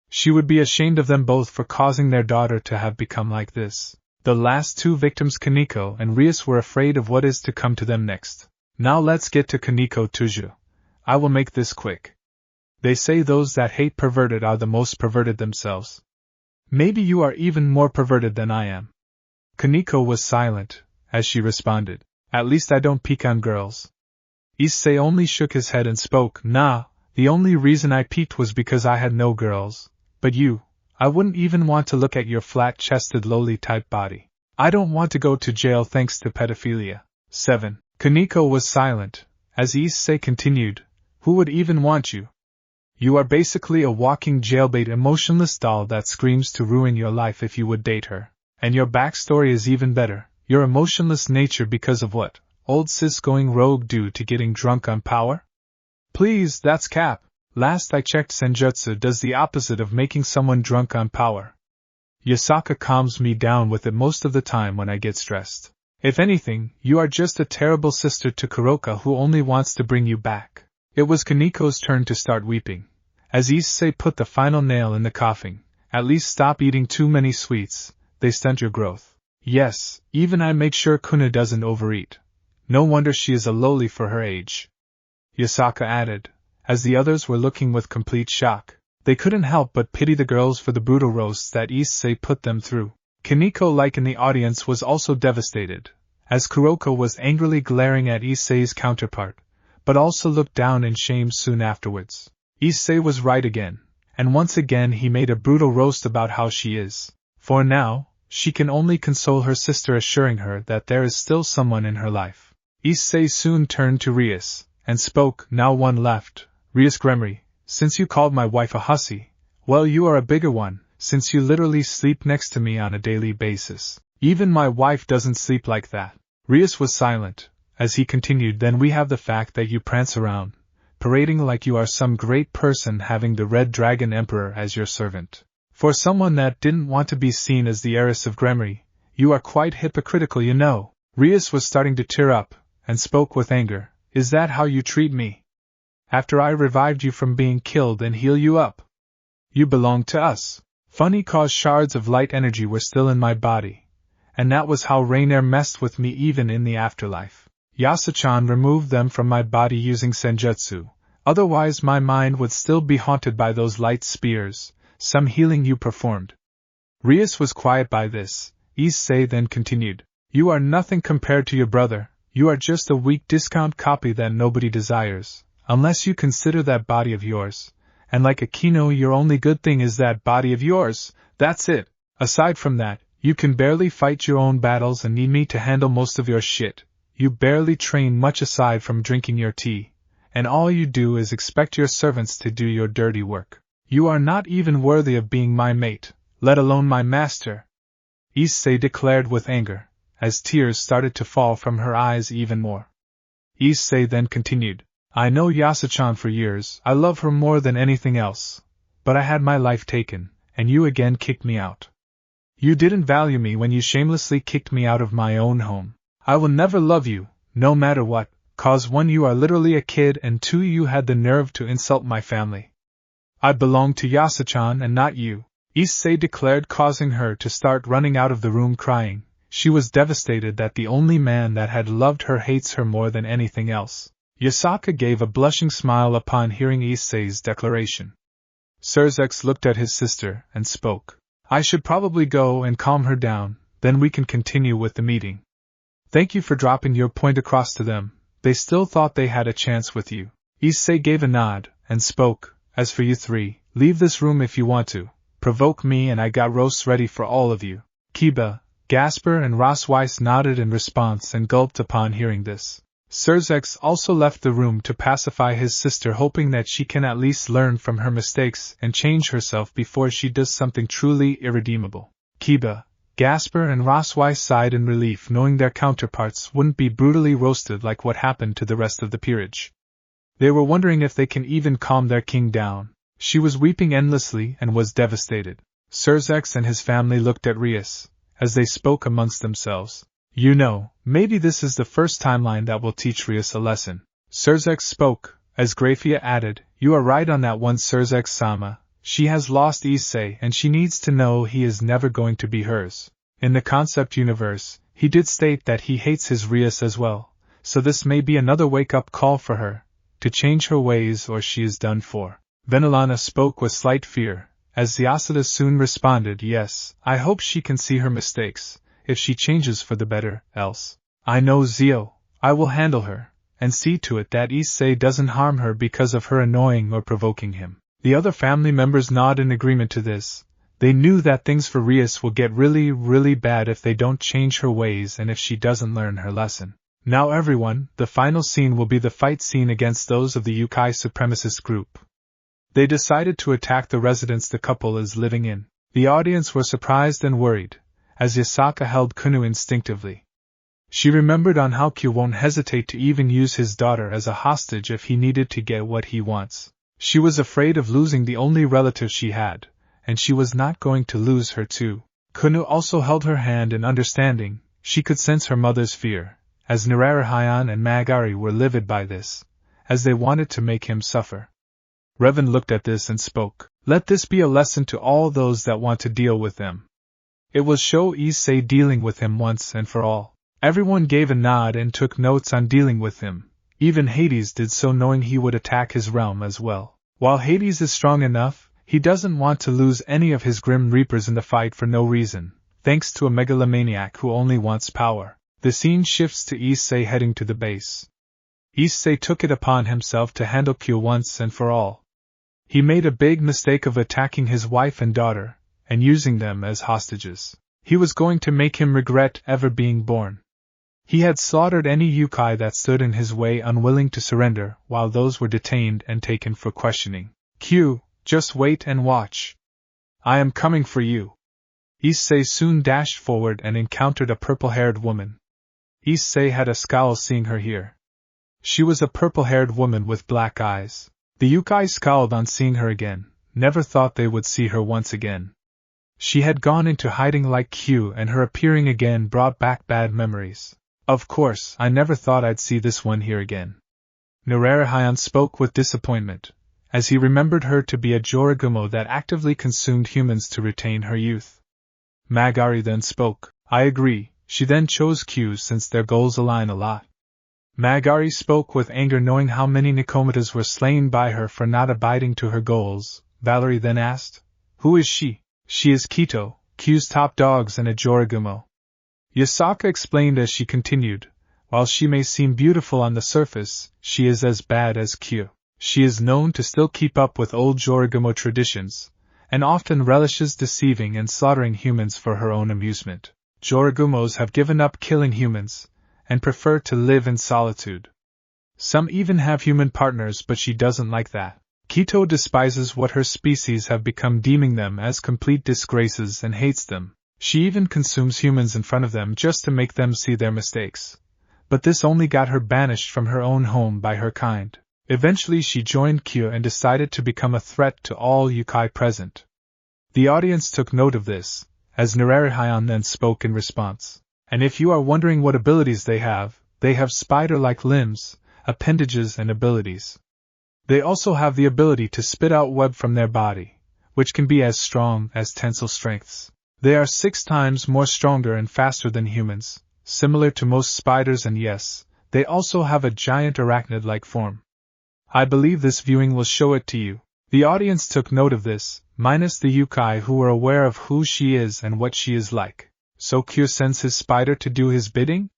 She would be ashamed of them both for causing their daughter to have become like this. The last 2 victims, Kaneko and Rias, were afraid of what is to come to them next. Now let's get to Kaneko Tuju. I will make this quick. They say those that hate perverted are the most perverted themselves. Maybe you are even more perverted than I am. Kaneko was silent, as she responded. At least I don't peek on girls. Issei only shook his head and spoke. Nah, the only reason I peeked was because I had no girls. But you, I wouldn't even want to look at your flat-chested lowly-type body. I don't want to go to jail thanks to pedophilia. 7. Kaneko was silent, as Issei continued. Who would even want you? You are basically a walking jailbait emotionless doll that screams to ruin your life if you would date her. And your backstory is even better. Your emotionless nature because of what old sis going rogue due to getting drunk on power? Please, that's cap. Last I checked, senjutsu does the opposite of making someone drunk on power. Yasaka calms me down with it most of the time when I get stressed. If anything, you are just a terrible sister to Kuroka who only wants to bring you back. It was Kaneko's turn to start weeping. As Issei put the final nail in the coffin. At least stop eating too many sweets, they stunt your growth. Yes, even I make sure Kuna doesn't overeat. No wonder she is a lowly for her age. Yasaka added, as the others were looking with complete shock. They couldn't help but pity the girls for the brutal roasts that Issei put them through. Kaneko, like in the audience, was also devastated, as Kuroko was angrily glaring at Issei's counterpart, but also looked down in shame soon afterwards. Issei was right again, and once again he made a brutal roast about how she is. For now, she can only console her sister, assuring her that there is still someone in her life. Issei soon turned to Rias, and spoke. Now one left, Rias Gremory, since you called my wife a hussy, well, you are a bigger one, since you literally sleep next to me on a daily basis. Even my wife doesn't sleep like that. Rias was silent, as he continued. Then we have the fact that you prance around, parading like you are some great person, having the Red Dragon Emperor as your servant. For someone that didn't want to be seen as the heiress of Gremory, you are quite hypocritical, you know. Rias was starting to tear up, and spoke with anger. Is that how you treat me? After I revived you from being killed and heal you up? You belong to us. Funny, cause shards of light energy were still in my body, and that was how Rainier messed with me even in the afterlife. Yasachan removed them from my body using senjutsu, otherwise my mind would still be haunted by those light spears. Some healing you performed. Rias was quiet by this. Issei then continued. You are nothing compared to your brother. You are just a weak discount copy that nobody desires, unless you consider that body of yours. And like Akino, your only good thing is that body of yours. That's it. Aside from that, you can barely fight your own battles and need me to handle most of your shit. You barely train much aside from drinking your tea, and all you do is expect your servants to do your dirty work. You are not even worthy of being my mate, let alone my master," Issei declared with anger, as tears started to fall from her eyes even more. Issei then continued, "I know Yasuchan for years, I love her more than anything else, but I had my life taken, and you again kicked me out. You didn't value me when you shamelessly kicked me out of my own home. I will never love you, no matter what, cause 1, you are literally a kid, and 2, you had the nerve to insult my family. I belong to Yasuchan and not you," Issei declared, causing her to start running out of the room crying. She was devastated that the only man that had loved her hates her more than anything else. Yasaka gave a blushing smile upon hearing Issei's declaration. Serzex looked at his sister and spoke. "I should probably go and calm her down, then we can continue with the meeting. Thank you for dropping your point across to them, they still thought they had a chance with you." Issei gave a nod and spoke, "As for you 3, leave this room if you want to. Provoke me and I got roasts ready for all of you." Kiba, Gasper and Rossweiss nodded in response and gulped upon hearing this. Serzex also left the room to pacify his sister, hoping that she can at least learn from her mistakes and change herself before she does something truly irredeemable. Kiba, Gasper and Rossweiss sighed in relief, knowing their counterparts wouldn't be brutally roasted like what happened to the rest of the peerage. They were wondering if they can even calm their king down. She was weeping endlessly and was devastated. Serzex and his family looked at Rias, as they spoke amongst themselves. "You know, maybe this is the first timeline that will teach Rias a lesson." Serzex spoke, as Grayfia added, "You are right on that one, Serzex-sama. She has lost Issei and she needs to know he is never going to be hers." In the concept universe, he did state that he hates his Rias as well, so this may be another wake-up call for her, to change her ways or she is done for. Venelana spoke with slight fear, as Yasuda soon responded, "Yes, I hope she can see her mistakes, if she changes for the better, else. I know Zio, I will handle her, and see to it that Issei doesn't harm her because of her annoying or provoking him." The other family members nodded in agreement to this. They knew that things for Rias will get really, really bad if they don't change her ways and if she doesn't learn her lesson. "Now everyone, the final scene will be the fight scene against those of the Yukai supremacist group. They decided to attack the residence the couple is living in." The audience were surprised and worried, as Yasaka held Kunu instinctively. She remembered on how Q won't hesitate to even use his daughter as a hostage if he needed to get what he wants. She was afraid of losing the only relative she had, and she was not going to lose her too. Kunu also held her hand in understanding. She could sense her mother's fear, as Nararahayan and Magari were livid by this, as they wanted to make him suffer. Revan looked at this and spoke. "Let this be a lesson to all those that want to deal with them. It will show Issei dealing with him once and for all." Everyone gave a nod and took notes on dealing with him. Even Hades did so, knowing he would attack his realm as well. While Hades is strong enough, he doesn't want to lose any of his Grim Reapers in the fight for no reason, thanks to a megalomaniac who only wants power. The scene shifts to Issei heading to the base. Issei took it upon himself to handle Q once and for all. He made a big mistake of attacking his wife and daughter, and using them as hostages. He was going to make him regret ever being born. He had slaughtered any Yukai that stood in his way, unwilling to surrender, while those were detained and taken for questioning. "Q, just wait and watch. I am coming for you." Issei soon dashed forward and encountered a purple-haired woman. Issei had a scowl seeing her here. She was a purple-haired woman with black eyes. The Yukai scowled on seeing her again, never thought they would see her once again. She had gone into hiding like Q, and her appearing again brought back bad memories. "Of course, I never thought I'd see this one here again." Nararahayan spoke with disappointment, as he remembered her to be a Joragumo that actively consumed humans to retain her youth. Magari then spoke. "I agree," she then chose Q since their goals align a lot. Magari spoke with anger, knowing how many Nikomatas were slain by her for not abiding to her goals. Valerie then asked, "Who is she?" "She is Kito, Q's top dogs and a Joragumo." Yasaka explained as she continued, "While she may seem beautiful on the surface, she is as bad as Q. She is known to still keep up with old Joragumo traditions, and often relishes deceiving and slaughtering humans for her own amusement. Joragumos have given up killing humans, and prefer to live in solitude. Some even have human partners, but she doesn't like that." Kito despises what her species have become, deeming them as complete disgraces, and hates them. She even consumes humans in front of them just to make them see their mistakes. But this only got her banished from her own home by her kind. Eventually she joined Kyo and decided to become a threat to all yokai present. The audience took note of this, as Nerarihayan then spoke in response. And if you are wondering what abilities they have spider-like limbs, appendages and abilities. They also have the ability to spit out web from their body, which can be as strong as tensile strengths. They are 6 times more stronger and faster than humans, similar to most spiders, and yes, they also have a giant arachnid-like form. I believe this viewing will show it to you. The audience took note of this, minus the yokai who were aware of who she is and what she is like. So Kyo sends his spider to do his bidding?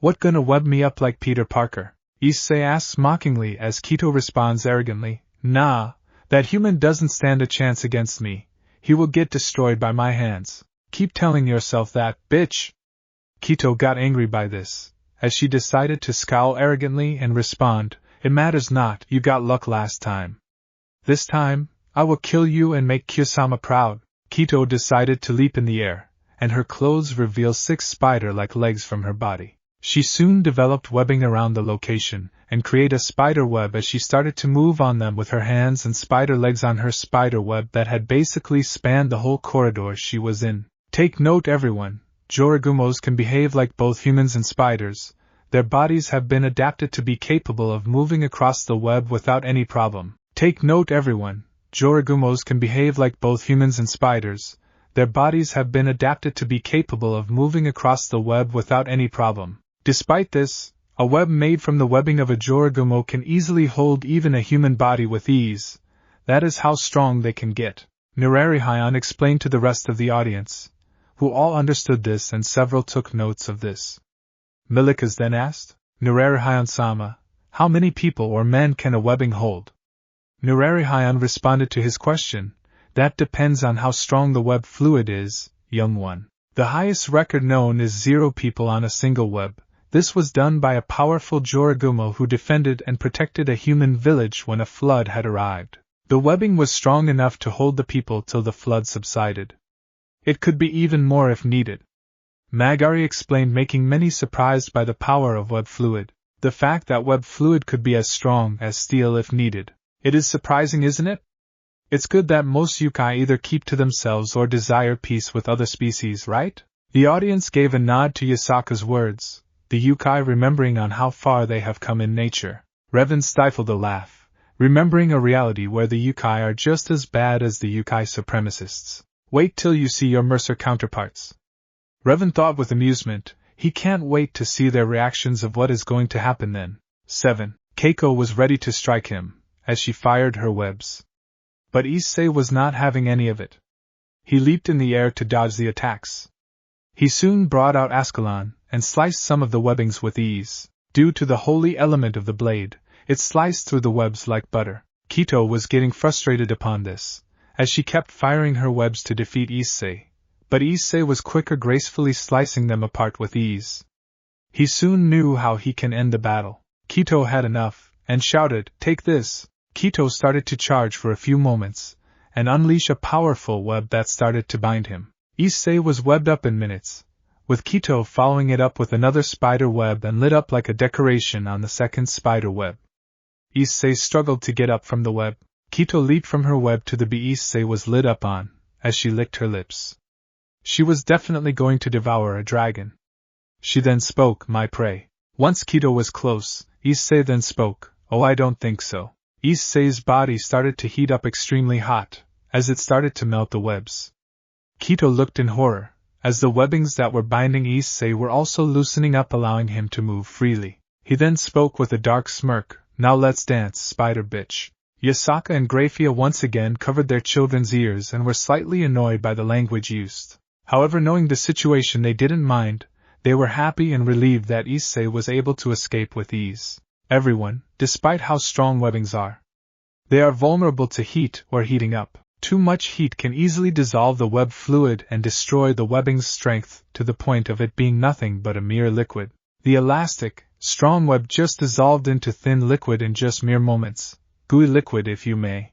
What gonna web me up like Peter Parker? Issei asks mockingly as Kito responds arrogantly, Nah, that human doesn't stand a chance against me. He will get destroyed by my hands. Keep telling yourself that, bitch! Kito got angry by this, as she decided to scowl arrogantly and respond, It matters not, you got luck last time. This time, I will kill you and make Kyo-sama proud. Kito decided to leap in the air, and her clothes reveal 6 spider-like legs from her body. She soon developed webbing around the location, and create a spider web as she started to move on them with her hands and spider legs on her spider web that had basically spanned the whole corridor she was in. Take note everyone, Jorigumos can behave like both humans and spiders. Their bodies have been adapted to be capable of moving across the web without any problem. Take note everyone, Jorigumos can behave like both humans and spiders. Their bodies have been adapted to be capable of moving across the web without any problem. Despite this, a web made from the webbing of a Jorigumo can easily hold even a human body with ease. That is how strong they can get. Nerarihayan explained to the rest of the audience, who all understood this and several took notes of this. Milikas then asked, Nerarihayan-sama, how many people or men can a webbing hold? Nerarihayan responded to his question, That depends on how strong the web fluid is, young one. The highest record known is 0 people on a single web. This was done by a powerful Jorigumo who defended and protected a human village when a flood had arrived. The webbing was strong enough to hold the people till the flood subsided. It could be even more if needed. Magari explained, making many surprised by the power of web fluid. The fact that web fluid could be as strong as steel if needed. It is surprising, isn't it? It's good that most yokai either keep to themselves or desire peace with other species, right? The audience gave a nod to Yasaka's words, the yokai remembering on how far they have come in nature. Revan stifled a laugh, remembering a reality where the yokai are just as bad as the yokai supremacists. Wait till you see your Mercer counterparts. Revan thought with amusement, he can't wait to see their reactions of what is going to happen then. 7. Keiko was ready to strike him, as she fired her webs. But Issei was not having any of it. He leaped in the air to dodge the attacks. He soon brought out Ascalon, and sliced some of the webbings with ease. Due to the holy element of the blade, it sliced through the webs like butter. Kito was getting frustrated upon this, as she kept firing her webs to defeat Issei, but Issei was quicker, gracefully slicing them apart with ease. He soon knew how he can end the battle. Kito had enough, and shouted, Take this! Kito started to charge for a few moments, and unleash a powerful web that started to bind him. Issei was webbed up in minutes, with Kito following it up with another spider web and lit up like a decoration on the second spider web. Issei struggled to get up from the web. Kito leaped from her web to the bee Issei was lit up on, as she licked her lips. She was definitely going to devour a dragon. She then spoke, My prey. Once Kito was close, Issei then spoke, Oh, I don't think so. Issei's body started to heat up extremely hot, as it started to melt the webs. Kito looked in horror, as the webbings that were binding Issei were also loosening up, allowing him to move freely. He then spoke with a dark smirk, Now let's dance, spider bitch. Yasaka and Grayfia once again covered their children's ears and were slightly annoyed by the language used. However, knowing the situation, they didn't mind. They were happy and relieved that Issei was able to escape with ease. Everyone, despite how strong webbings are, they are vulnerable to heat or heating up. Too much heat can easily dissolve the web fluid and destroy the webbing's strength to the point of it being nothing but a mere liquid. The elastic, strong web just dissolved into thin liquid in just mere moments. gooey liquid if you may.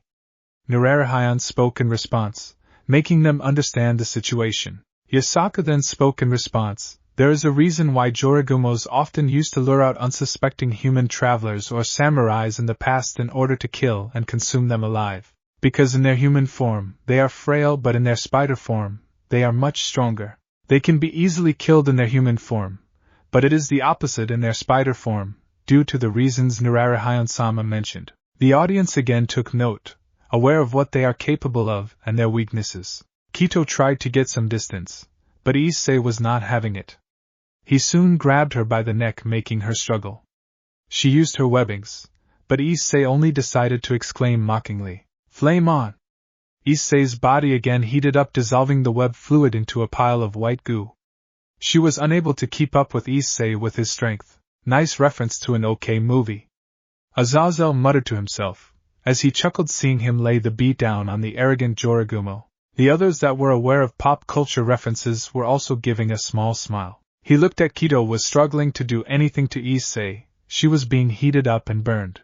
RageRevan spoke in response, making them understand the situation. Yasaka then spoke in response. There is a reason why Jorigumos often used to lure out unsuspecting human travelers or samurais in the past in order to kill and consume them alive. Because in their human form, they are frail, but in their spider form, they are much stronger. They can be easily killed in their human form, but it is the opposite in their spider form, due to the reasons RageRevan-sama mentioned. The audience again took note, aware of what they are capable of and their weaknesses. Kito tried to get some distance, but Issei was not having it. He soon grabbed her by the neck, making her struggle. She used her webbings, but Issei only decided to exclaim mockingly, "Flame on!" Issei's body again heated up, dissolving the web fluid into a pile of white goo. She was unable to keep up with Issei with his strength. Nice reference to an OK movie. Azazel muttered to himself, as he chuckled seeing him lay the beat down on the arrogant Jorigumo. The others that were aware of pop culture references were also giving a small smile. He looked at Kito, was struggling to do anything to Issei. She was being heated up and burned.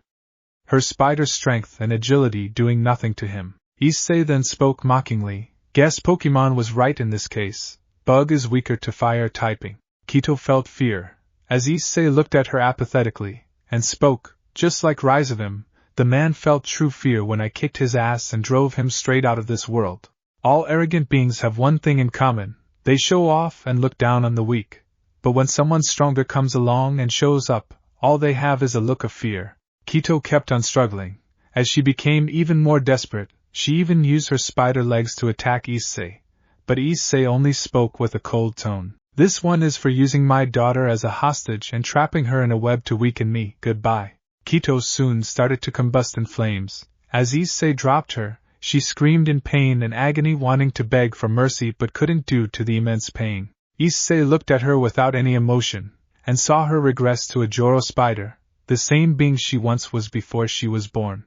Her spider strength and agility doing nothing to him. Issei then spoke mockingly, "Guess Pokemon was right in this case. Bug is weaker to fire typing." Kito felt fear, as Issei looked at her apathetically, and spoke, "Just like RageRevan, the man felt true fear when I kicked his ass and drove him straight out of this world. All arrogant beings have one thing in common, they show off and look down on the weak. But when someone stronger comes along and shows up, all they have is a look of fear." Kito kept on struggling. As she became even more desperate, she even used her spider legs to attack Issei. But Issei only spoke with a cold tone. "This one is for using my daughter as a hostage and trapping her in a web to weaken me. Goodbye." Kito soon started to combust in flames. As Issei dropped her, she screamed in pain and agony, wanting to beg for mercy but couldn't due to the immense pain. Issei looked at her without any emotion, and saw her regress to a Joro spider, the same being she once was before she was born.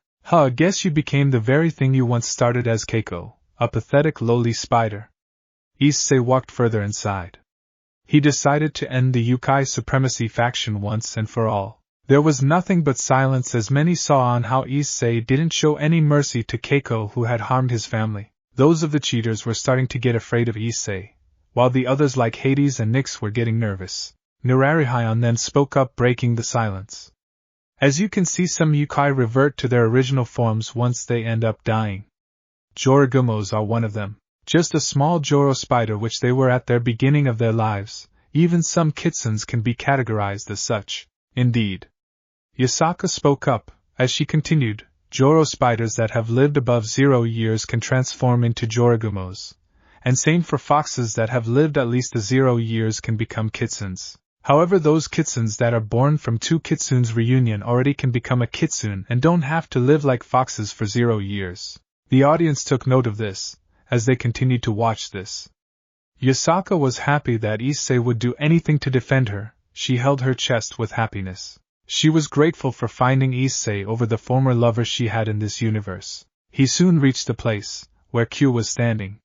Guess you became the very thing you once started as, Keiko, a pathetic lowly spider." Issei walked further inside. He decided to end the Yukai supremacy faction once and for all. There was nothing but silence as many saw on how Issei didn't show any mercy to Keiko, who had harmed his family. Those of the cheaters were starting to get afraid of Issei, while the others like Hades and Nyx were getting nervous. RageRevan then spoke up, breaking the silence. "As you can see, some Yukai revert to their original forms once they end up dying. Jorigumos are one of them. Just a small Joro spider which they were at their beginning of their lives. Even some kitsunes can be categorized as such." "Indeed." Yasaka spoke up, as she continued, "Joro spiders that have lived above 0 years can transform into Jorigumos. And same for foxes that have lived at least 0 years can become kitsunes. However, those kitsunes that are born from 2 kitsunes reunion already can become a kitsune and don't have to live like foxes for 0 years." The audience took note of this, as they continued to watch this. Yasaka was happy that Issei would do anything to defend her. She held her chest with happiness. She was grateful for finding Issei over the former lover she had in this universe. He soon reached the place where Q was standing.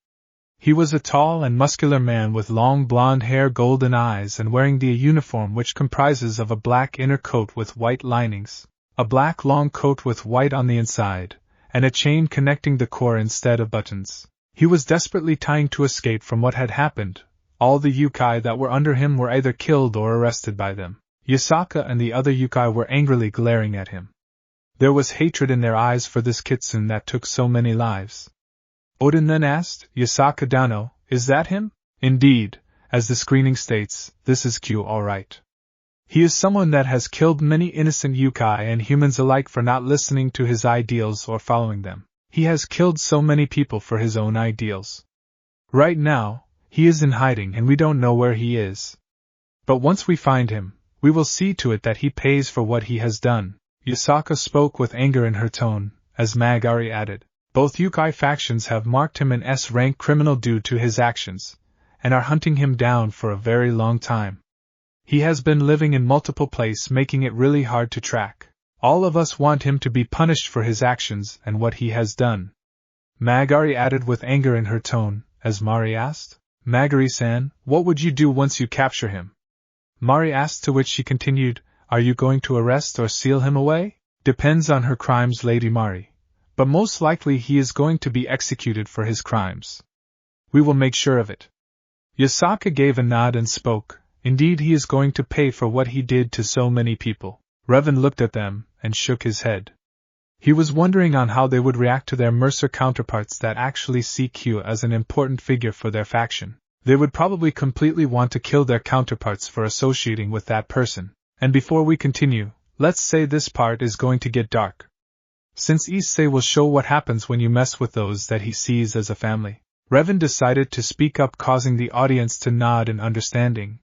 He was a tall and muscular man with long blonde hair, golden eyes, and wearing the uniform which comprises of a black inner coat with white linings, a black long coat with white on the inside, and a chain connecting the core instead of buttons. He was desperately trying to escape from what had happened. All the Yukai that were under him were either killed or arrested by them. Yasaka and the other Yukai were angrily glaring at him. There was hatred in their eyes for this kitsune that took so many lives. Odin then asked, "Yasaka Dano, is that him?" "Indeed, as the screening states, this is Q all right. He is someone that has killed many innocent Yukai and humans alike for not listening to his ideals or following them. He has killed so many people for his own ideals. Right now, he is in hiding and we don't know where he is. But once we find him, we will see to it that he pays for what he has done." Yasaka spoke with anger in her tone, as Magari added, "Both Yukai factions have marked him an S-rank criminal due to his actions, and are hunting him down for a very long time. He has been living in multiple places, making it really hard to track. All of us want him to be punished for his actions and what he has done." Magari added with anger in her tone, as Mari asked, "Magari-san, what would you do once you capture him?" Mari asked, to which she continued, "Are you going to arrest or seal him away?" Depends on her crimes, Lady Mari. But most likely he is going to be executed for his crimes. We will make sure of it. Yasaka gave a nod and spoke. Indeed, he is going to pay for what he did to so many people. Revan looked at them and shook his head. He was wondering on how they would react to their Mercer counterparts that actually see Q as an important figure for their faction. They would probably completely want to kill their counterparts for associating with that person. And before we continue, let's say this part is going to get dark. Since Issei will show what happens when you mess with those that he sees as a family. Revan decided to speak up, causing the audience to nod in understanding.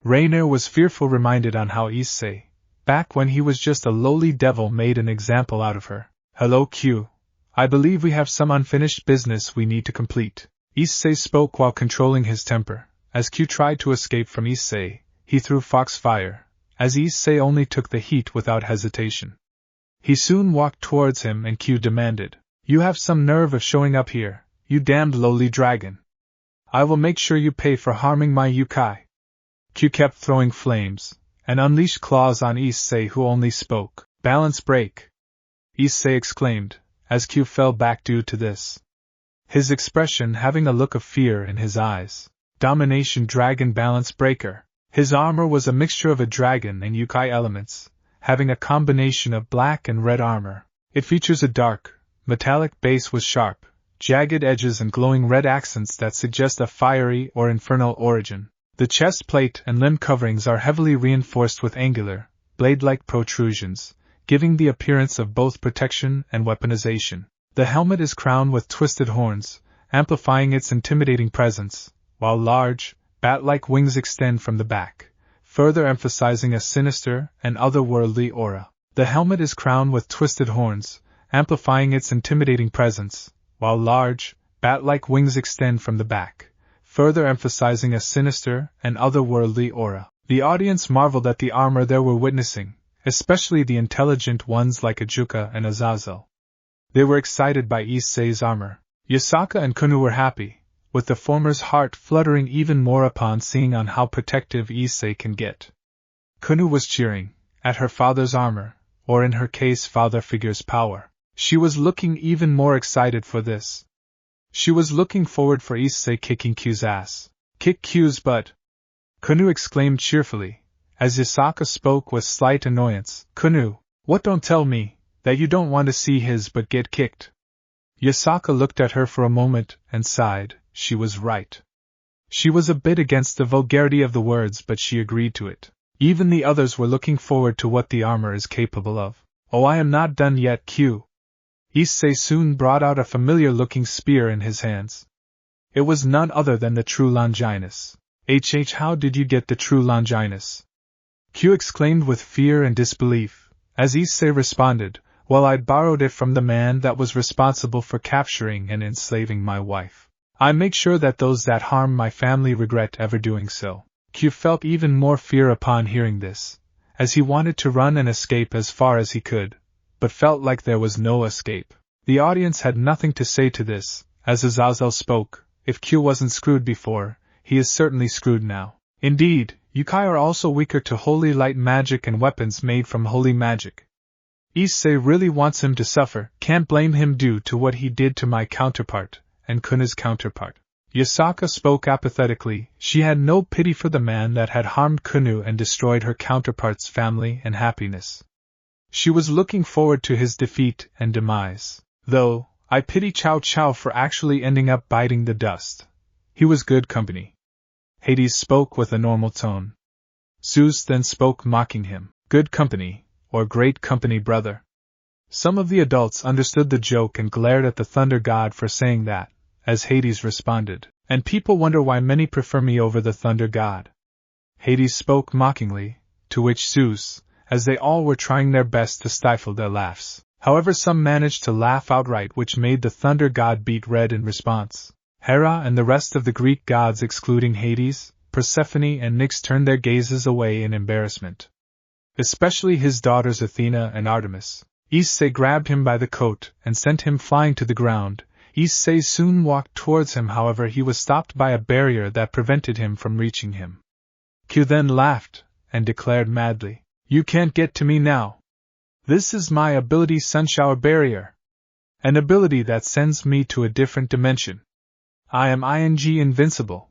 Rainier was fearful, reminded on how Issei, back when he was just a lowly devil, made an example out of her. Hello Q. I believe we have some unfinished business we need to complete. Issei spoke while controlling his temper. As Q tried to escape from Issei, he threw foxfire, as Issei only took the heat without hesitation. He soon walked towards him and Q demanded, "You have some nerve of showing up here, you damned lowly dragon. I will make sure you pay for harming my Yukai." Q kept throwing flames, and unleashed claws on Issei, who only spoke, "Balance break!" Issei exclaimed, as Q fell back due to this. His expression having a look of fear in his eyes. Domination Dragon Balance Breaker. His armor was a mixture of a dragon and Yukai elements, having a combination of black and red armor. It features a dark, metallic base with sharp, jagged edges and glowing red accents that suggest a fiery or infernal origin. The chest plate and limb coverings are heavily reinforced with angular, blade-like protrusions, giving the appearance of both protection and weaponization. The helmet is crowned with twisted horns, amplifying its intimidating presence, while large, bat-like wings extend from the back, further emphasizing a sinister and otherworldly aura. The helmet is crowned with twisted horns, amplifying its intimidating presence, while large, bat-like wings extend from the back, further emphasizing a sinister and otherworldly aura. The audience marveled at the armor they were witnessing, especially the intelligent ones like Ajuka and Azazel. They were excited by Issei's armor. Yasaka and Kunu were happy, with the former's heart fluttering even more upon seeing on how protective Issei can get. Kunu was cheering at her father's armor, or in her case father figure's power. She was looking even more excited for this. She was looking forward for Issei kicking Q's ass. "Kick Q's butt!" Kunu exclaimed cheerfully, as Yasaka spoke with slight annoyance. "Kunu, what, don't tell me that you don't want to see his butt get kicked." Yasaka looked at her for a moment and sighed. She was right. She was a bit against the vulgarity of the words, but she agreed to it. Even the others were looking forward to what the armor is capable of. "Oh, I am not done yet, Q." Issei soon brought out a familiar-looking spear in his hands. It was none other than the true Longinus. How did you get the true Longinus?" Q exclaimed with fear and disbelief, as Issei responded, "Well, I borrowed it from the man that was responsible for capturing and enslaving my wife. I make sure that those that harm my family regret ever doing so." Q felt even more fear upon hearing this, as he wanted to run and escape as far as he could, but felt like there was no escape. The audience had nothing to say to this, as Azazel spoke. If Q wasn't screwed before, he is certainly screwed now. Indeed, Yukai are also weaker to holy light magic and weapons made from holy magic. Issei really wants him to suffer, can't blame him due to what he did to my counterpart, and Kuna's counterpart. Yasaka spoke apathetically. She had no pity for the man that had harmed Kunu and destroyed her counterpart's family and happiness. She was looking forward to his defeat and demise. Though, I pity Chow Chow for actually ending up biting the dust. He was good company. Hades spoke with a normal tone. Zeus then spoke, mocking him. "Good company, or great company, brother." Some of the adults understood the joke and glared at the Thunder God for saying that, as Hades responded, "And people wonder why many prefer me over the Thunder God." Hades spoke mockingly, to which Zeus, as they all were trying their best to stifle their laughs. However, some managed to laugh outright, which made the Thunder God beat red in response. Hera and the rest of the Greek gods, excluding Hades, Persephone and Nyx, turned their gazes away in embarrassment. Especially his daughters Athena and Artemis. Issei grabbed him by the coat and sent him flying to the ground. Issei soon walked towards him, however he was stopped by a barrier that prevented him from reaching him. Q then laughed, and declared madly, "You can't get to me now." This is my ability Sunshower Barrier. An ability that sends me to a different dimension. I am invincible.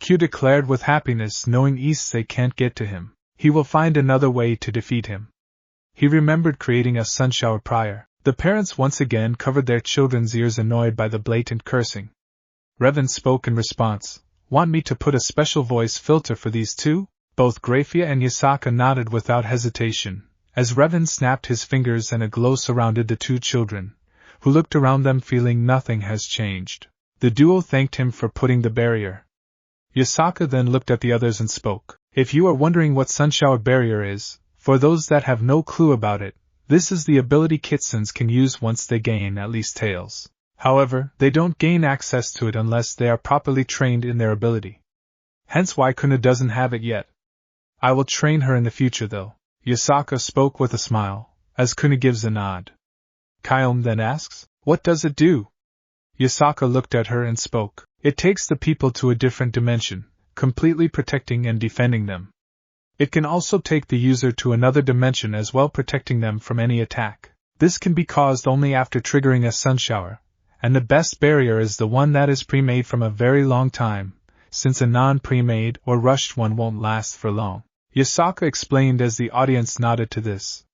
Q declared with happiness, knowing Issei can't get to him. He will find another way to defeat him. He remembered creating a sunshower prior. The parents once again covered their children's ears, annoyed by the blatant cursing. Revan spoke in response. Want me to put a special voice filter for these two? Both Grayfia and Yasaka nodded without hesitation, as Revan snapped his fingers and a glow surrounded the two children, who looked around them feeling nothing has changed. The duo thanked him for putting the barrier. Yasaka then looked at the others and spoke. If you are wondering what Sunshower Barrier is, for those that have no clue about it, this is the ability Kitsons can use once they gain at least tails. However, they don't gain access to it unless they are properly trained in their ability. Hence why Kuna doesn't have it yet. I will train her in the future though. Yasaka spoke with a smile, as Kuna gives a nod. Kyom then asks, what does it do? Yasaka looked at her and spoke. It takes the people to a different dimension, completely protecting and defending them. It can also take the user to another dimension as well, protecting them from any attack. This can be caused only after triggering a sunshower, and the best barrier is the one that is pre-made from a very long time, since a non-pre-made or rushed one won't last for long. Yasaka explained as the audience nodded to this.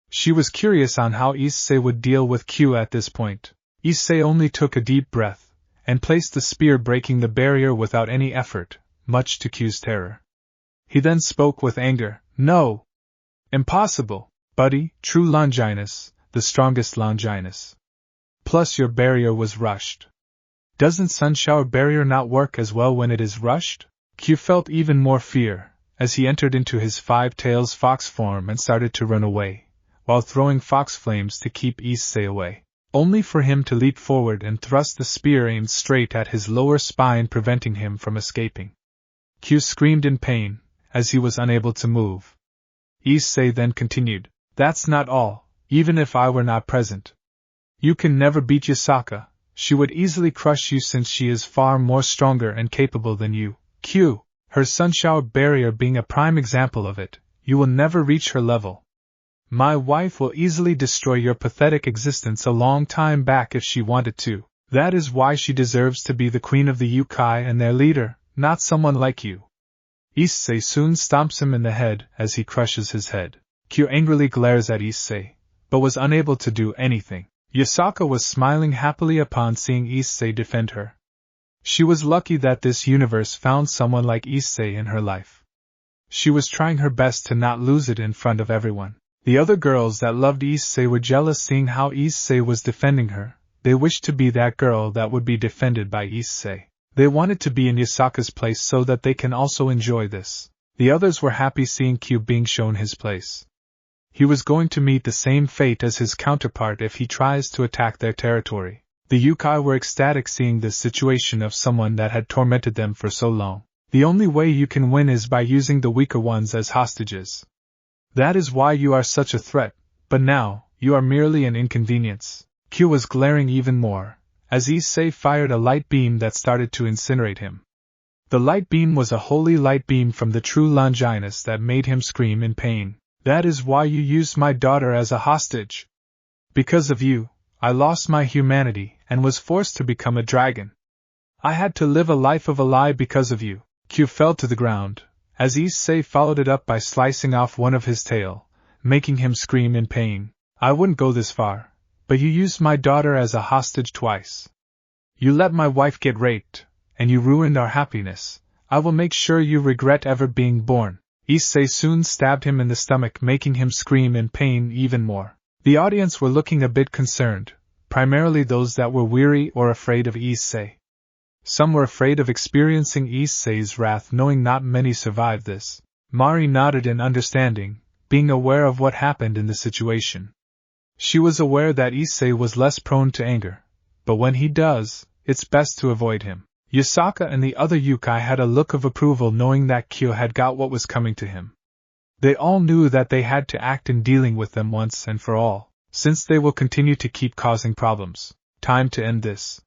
She was curious on how Issei would deal with Q at this point. Issei only took a deep breath, and placed the spear, breaking the barrier without any effort, much to Q's terror. He then spoke with anger. No! Impossible, buddy, true Longinus, the strongest Longinus. Plus your barrier was rushed. Doesn't Sunshower Barrier not work as well when it is rushed? Q felt even more fear, as he entered into his five tails fox form and started to run away, while throwing fox flames to keep Issei away, only for him to leap forward and thrust the spear aimed straight at his lower spine, preventing him from escaping. Q screamed in pain, as he was unable to move. Issei then continued, that's not all, even if I were not present. You can never beat Yasaka, she would easily crush you since she is far more stronger and capable than you. Q, her Sunshower Barrier being a prime example of it, you will never reach her level. My wife will easily destroy your pathetic existence a long time back if she wanted to. That is why she deserves to be the queen of the Yukai and their leader, not someone like you. Issei soon stomps him in the head as he crushes his head. Q angrily glares at Issei, but was unable to do anything. Yasaka was smiling happily upon seeing Issei defend her. She was lucky that this universe found someone like Issei in her life. She was trying her best to not lose it in front of everyone. The other girls that loved Issei were jealous seeing how Issei was defending her. They wished to be that girl that would be defended by Issei. They wanted to be in Yasaka's place so that they can also enjoy this. The others were happy seeing Q being shown his place. He was going to meet the same fate as his counterpart if he tries to attack their territory. The Yukai were ecstatic seeing this situation of someone that had tormented them for so long. The only way you can win is by using the weaker ones as hostages. That is why you are such a threat, but now, you are merely an inconvenience. Q was glaring even more, as Issei fired a light beam that started to incinerate him. The light beam was a holy light beam from the true Longinus that made him scream in pain. That is why you used my daughter as a hostage. Because of you, I lost my humanity and was forced to become a dragon. I had to live a life of a lie because of you. Q fell to the ground, as Issei followed it up by slicing off one of his tail, making him scream in pain. I wouldn't go this far, but you used my daughter as a hostage twice. You let my wife get raped, and you ruined our happiness. I will make sure you regret ever being born. Issei soon stabbed him in the stomach, making him scream in pain even more. The audience were looking a bit concerned, primarily those that were weary or afraid of Issei. Some were afraid of experiencing Issei's wrath, knowing not many survived this. Mari nodded in understanding, being aware of what happened in the situation. She was aware that Issei was less prone to anger, but when he does, it's best to avoid him. Yasaka and the other Yukai had a look of approval, knowing that Kyo had got what was coming to him. They all knew that they had to act in dealing with them once and for all, since they will continue to keep causing problems. Time to end this.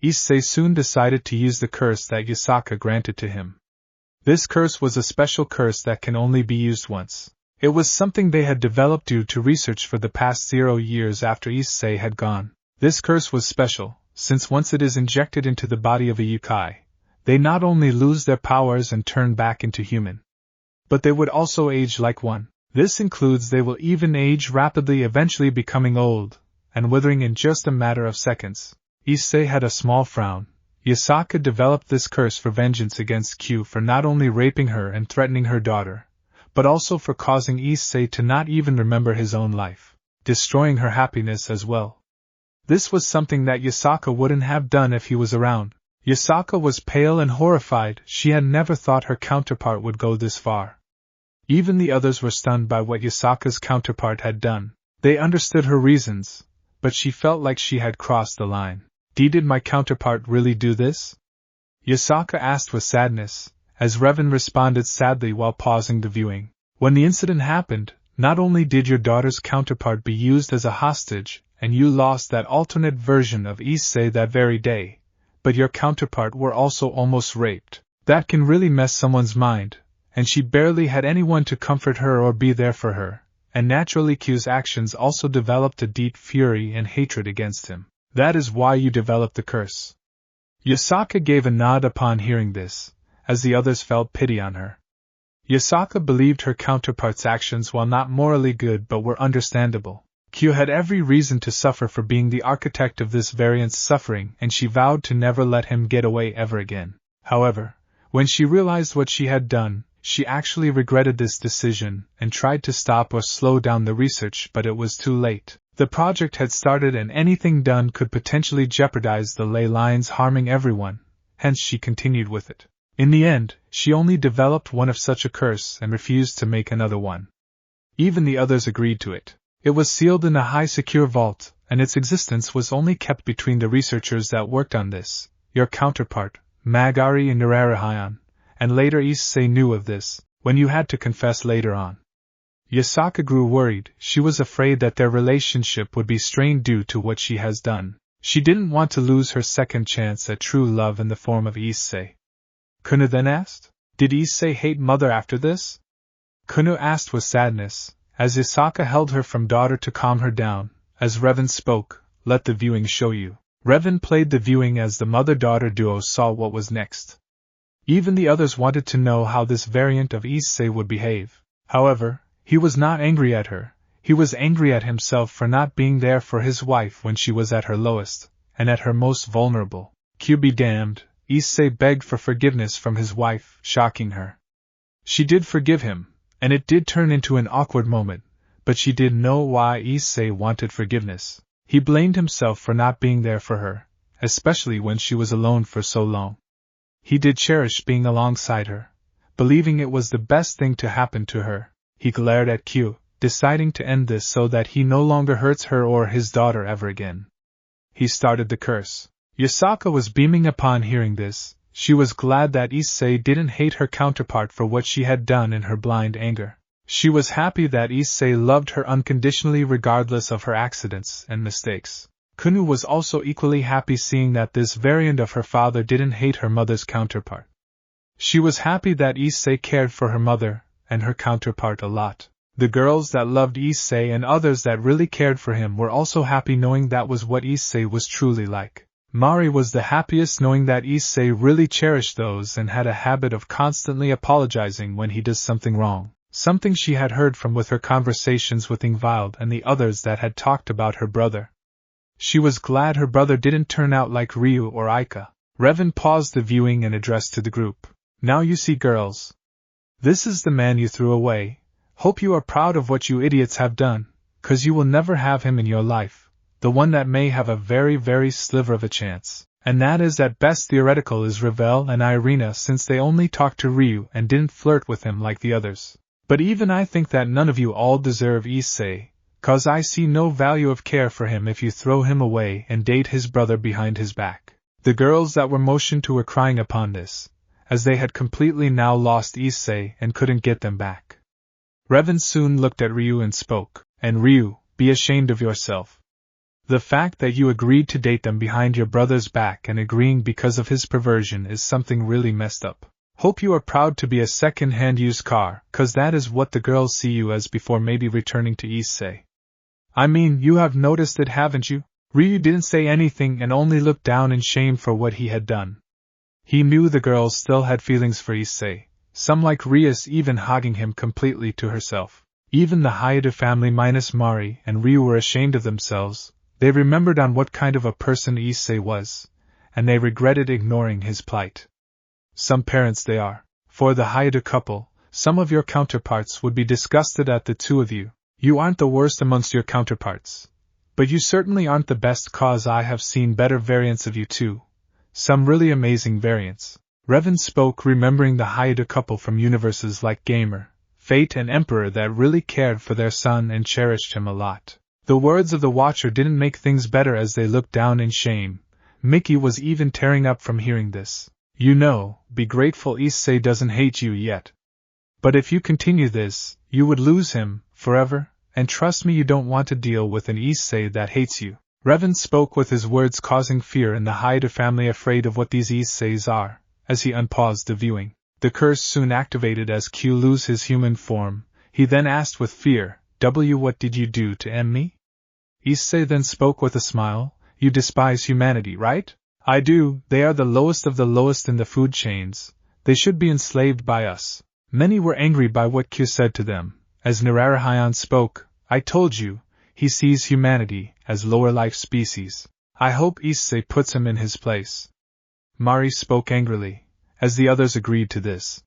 Issei soon decided to use the curse that Yasaka granted to him. This curse was a special curse that can only be used once. It was something they had developed due to research for the past 0 years after Issei had gone. This curse was special, since once it is injected into the body of a yokai, they not only lose their powers and turn back into human, but they would also age like one. This includes they will even age rapidly, eventually becoming old and withering in just a matter of seconds. Issei had a small frown. Yasaka developed this curse for vengeance against Q for not only raping her and threatening her daughter, but also for causing Issei to not even remember his own life, destroying her happiness as well. This was something that Yasaka wouldn't have done if he was around. Yasaka was pale and horrified. She had never thought her counterpart would go this far. Even the others were stunned by what Yasaka's counterpart had done. They understood her reasons, but she felt like she had crossed the line. Did my counterpart really do this? Yasaka asked with sadness, as Revan responded sadly while pausing the viewing. When the incident happened, not only did your daughter's counterpart be used as a hostage, and you lost that alternate version of Issei that very day, but your counterpart were also almost raped. That can really mess someone's mind, and she barely had anyone to comfort her or be there for her, and naturally Q's actions also developed a deep fury and hatred against him. That is why you developed the curse. Yasaka gave a nod upon hearing this, as the others felt pity on her. Yasaka believed her counterpart's actions, while not morally good, but were understandable. Q had every reason to suffer for being the architect of this variant's suffering, and she vowed to never let him get away ever again. However, when she realized what she had done, she actually regretted this decision and tried to stop or slow down the research, but it was too late. The project had started and anything done could potentially jeopardize the ley lines, harming everyone, hence she continued with it. In the end, she only developed one of such a curse and refused to make another one. Even the others agreed to it. It was sealed in a high secure vault, and its existence was only kept between the researchers that worked on this, your counterpart, Magari and Nararahayan, and later Issei knew of this, when you had to confess later on. Yasaka grew worried. She was afraid that their relationship would be strained due to what she has done. She didn't want to lose her second chance at true love in the form of Issei. Kunu then asked, "Did Issei hate mother after this?" Kunu asked with sadness, as Yasaka held her from daughter to calm her down. As Revan spoke, "Let the viewing show you." Revan played the viewing as the mother-daughter duo saw what was next. Even the others wanted to know how this variant of Issei would behave. However, he was not angry at her. He was angry at himself for not being there for his wife when she was at her lowest, and at her most vulnerable. Q be damned, Issei begged for forgiveness from his wife, shocking her. She did forgive him, and it did turn into an awkward moment, but she didn't know why Issei wanted forgiveness. He blamed himself for not being there for her, especially when she was alone for so long. He did cherish being alongside her, believing it was the best thing to happen to her. He glared at Q, deciding to end this so that he no longer hurts her or his daughter ever again. He started the curse. Yasaka was beaming upon hearing this. She was glad that Issei didn't hate her counterpart for what she had done in her blind anger. She was happy that Issei loved her unconditionally regardless of her accidents and mistakes. Kunu was also equally happy seeing that this variant of her father didn't hate her mother's counterpart. She was happy that Issei cared for her mother and her counterpart a lot. The girls that loved Issei and others that really cared for him were also happy knowing that was what Issei was truly like. Mari was the happiest knowing that Issei really cherished those and had a habit of constantly apologizing when he does something wrong, something she had heard from with her conversations with Ingvild and the others that had talked about her brother. She was glad her brother didn't turn out like Ryu or Aika. Revan paused the viewing and addressed to the group. "Now you see, girls. This is the man you threw away. Hope you are proud of what you idiots have done, 'cause you will never have him in your life. The one that may have a very, very sliver of a chance, and that is at best theoretical, is Revel and Irina, since they only talked to Ryu and didn't flirt with him like the others. But even I think that none of you all deserve Issei, 'cause I see no value of care for him if you throw him away and date his brother behind his back." The girls that were motioned to were crying upon this, as they had completely now lost Issei and couldn't get them back. Revan soon looked at Ryu and spoke, "And Ryu, be ashamed of yourself. The fact that you agreed to date them behind your brother's back and agreeing because of his perversion is something really messed up. Hope you are proud to be a second-hand used car, 'cause that is what the girls see you as before maybe returning to Issei. I mean, you have noticed it, haven't you? Ryu didn't say anything and only looked down in shame for what he had done. He knew the girls still had feelings for Issei, some like Rias even hogging him completely to herself. Even the Hayate family minus Mari and Ryu were ashamed of themselves. They remembered on what kind of a person Issei was, and they regretted ignoring his plight. Some parents they are. For the Hayate couple, some of your counterparts would be disgusted at the two of you. You aren't the worst amongst your counterparts. But you certainly aren't the best, cause I have seen better variants of you too. Some really amazing variants. Revan spoke, remembering the Hayate couple from universes like Gamer, Fate and Emperor that really cared for their son and cherished him a lot. The words of the Watcher didn't make things better as they looked down in shame. Mickey was even tearing up from hearing this. You know, be grateful Issei doesn't hate you yet. But if you continue this, you would lose him, forever, and trust me, you don't want to deal with an Issei that hates you. Revan spoke with his words causing fear in the Hayate family, afraid of what these Isseis are, as he unpaused the viewing. The curse soon activated as Q lose his human form. He then asked with fear, what did you do to me? Issei then spoke with a smile, you despise humanity, right? I do. They are the lowest of the lowest in the food chains. They should be enslaved by us. Many were angry by what Q said to them. As Nararahayan spoke, I told you, he sees humanity as lower life species. I hope Issei puts him in his place. Mari spoke angrily, as the others agreed to this.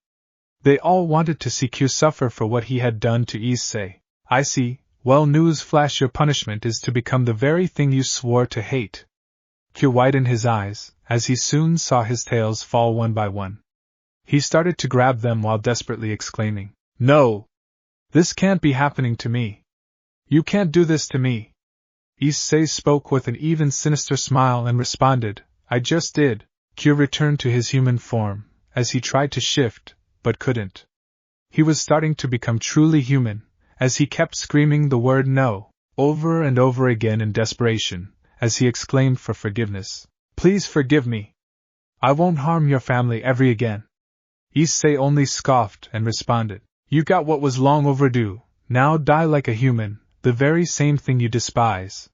They all wanted to see Q suffer for what he had done to Issei. I see. Well, news flash, your punishment is to become the very thing you swore to hate. Q widened his eyes, as he soon saw his tails fall one by one. He started to grab them while desperately exclaiming, No! This can't be happening to me. You can't do this to me. Issei spoke with an even sinister smile and responded, I just did. Q returned to his human form, as he tried to shift, but couldn't. He was starting to become truly human, as he kept screaming the word no, over and over again in desperation, as he exclaimed for forgiveness. Please forgive me. I won't harm your family ever again. Issei only scoffed and responded, You got what was long overdue, now die like a human, the very same thing you despise.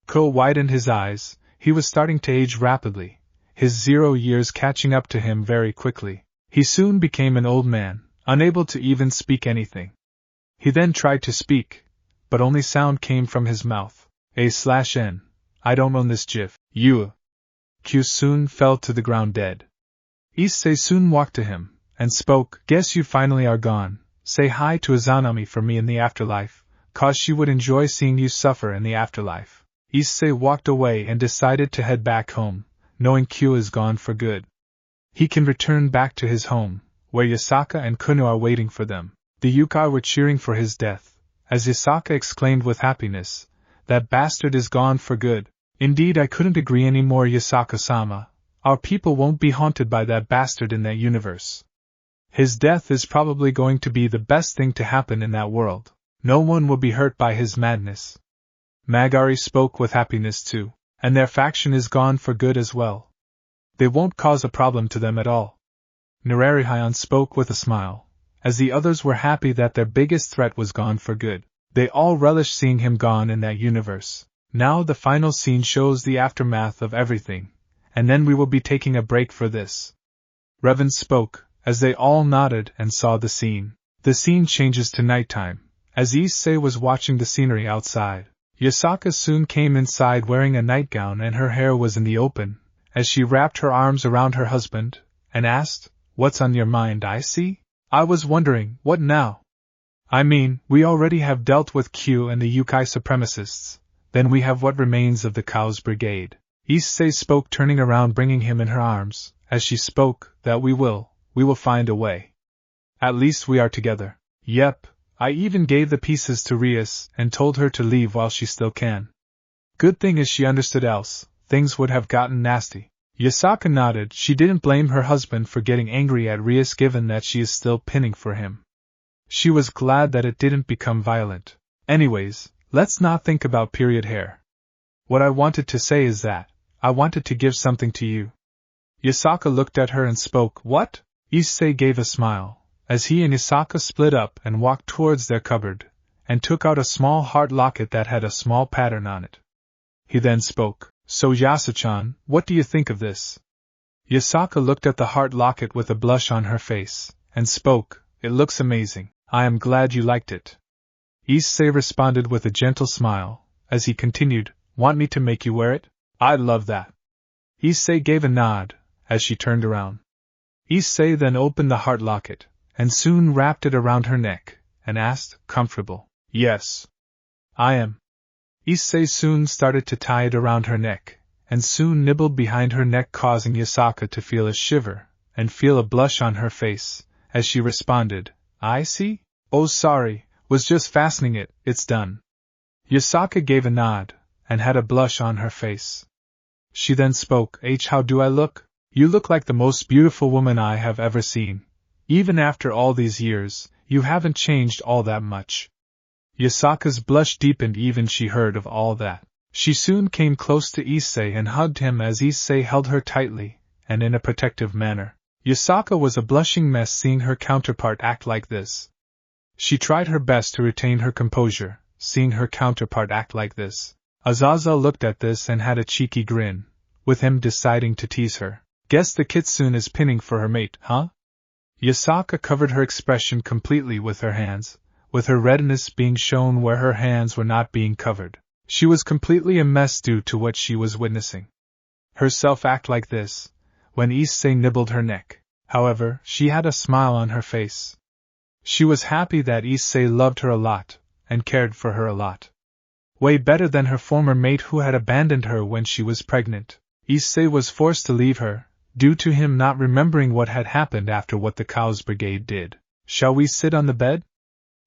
Ko widened his eyes, he was starting to age rapidly, his 0 years catching up to him very quickly. He soon became an old man, unable to even speak anything. He then tried to speak, but only sound came from his mouth. A/N. I don't own this GIF. You. Q soon fell to the ground dead. Issei soon walked to him, and spoke, Guess you finally are gone. Say hi to Izanami for me in the afterlife, cause she would enjoy seeing you suffer in the afterlife. Issei walked away and decided to head back home, knowing Q is gone for good. He can return back to his home, where Yasaka and Kuno are waiting for them. The Yukai were cheering for his death, as Yasaka exclaimed with happiness, That bastard is gone for good. Indeed, I couldn't agree any more, Yasaka-sama. Our people won't be haunted by that bastard in that universe. His death is probably going to be the best thing to happen in that world. No one will be hurt by his madness. Magari spoke with happiness too, and their faction is gone for good as well. They won't cause a problem to them at all. Nararahayan spoke with a smile, as the others were happy that their biggest threat was gone for good. They all relished seeing him gone in that universe. Now the final scene shows the aftermath of everything, and then we will be taking a break for this. Revan spoke, as they all nodded and saw the scene. The scene changes to nighttime, as Issei was watching the scenery outside. Yasaka soon came inside wearing a nightgown and her hair was in the open, as she wrapped her arms around her husband, and asked, What's on your mind, Issei? I was wondering, what now? I mean, we already have dealt with Q and the Yukai supremacists. Then we have what remains of the Cow's Brigade. Issei spoke, turning around, bringing him in her arms. As she spoke, that we will find a way. At least we are together. Yep, I even gave the pieces to Rias and told her to leave while she still can. Good thing is she understood, else things would have gotten nasty. Yasaka nodded. She didn't blame her husband for getting angry at Rias given that she is still pinning for him. She was glad that it didn't become violent. Anyways, let's not think about period hair. What I wanted to say is that I wanted to give something to you. Yasaka looked at her and spoke, What? Issei gave a smile, as he and Yasaka split up and walked towards their cupboard, and took out a small heart locket that had a small pattern on it. He then spoke, "So Yasuchan, what do you think of this?" Yasaka looked at the heart locket with a blush on her face, and spoke, "It looks amazing. I am glad you liked it." Issei responded with a gentle smile, as he continued, "Want me to make you wear it? I'd love that." Issei gave a nod, as she turned around. Issei then opened the heart locket, and soon wrapped it around her neck, and asked, "Comfortable?" "Yes. I am." Issei soon started to tie it around her neck, and soon nibbled behind her neck, causing Yasaka to feel a shiver, and feel a blush on her face, as she responded, "I see? Oh sorry, was just fastening it, it's done." Yasaka gave a nod, and had a blush on her face. She then spoke, "How do I look?" "You look like the most beautiful woman I have ever seen. Even after all these years, you haven't changed all that much." Yasaka's blush deepened even she heard of all that. She soon came close to Issei and hugged him as Issei held her tightly, and in a protective manner. Yasaka was a blushing mess seeing her counterpart act like this. She tried her best to retain her composure, seeing her counterpart act like this. Azazel looked at this and had a cheeky grin, with him deciding to tease her. "Guess the kitsune is pinning for her mate, huh?" Yasaka covered her expression completely with her hands, with her readiness being shown where her hands were not being covered. She was completely a mess due to what she was witnessing. Herself act like this, when Issei nibbled her neck. However, she had a smile on her face. She was happy that Issei loved her a lot, and cared for her a lot. Way better than her former mate who had abandoned her when she was pregnant. Issei was forced to leave her, due to him not remembering what had happened after what the Cows Brigade did. "Shall we sit on the bed?"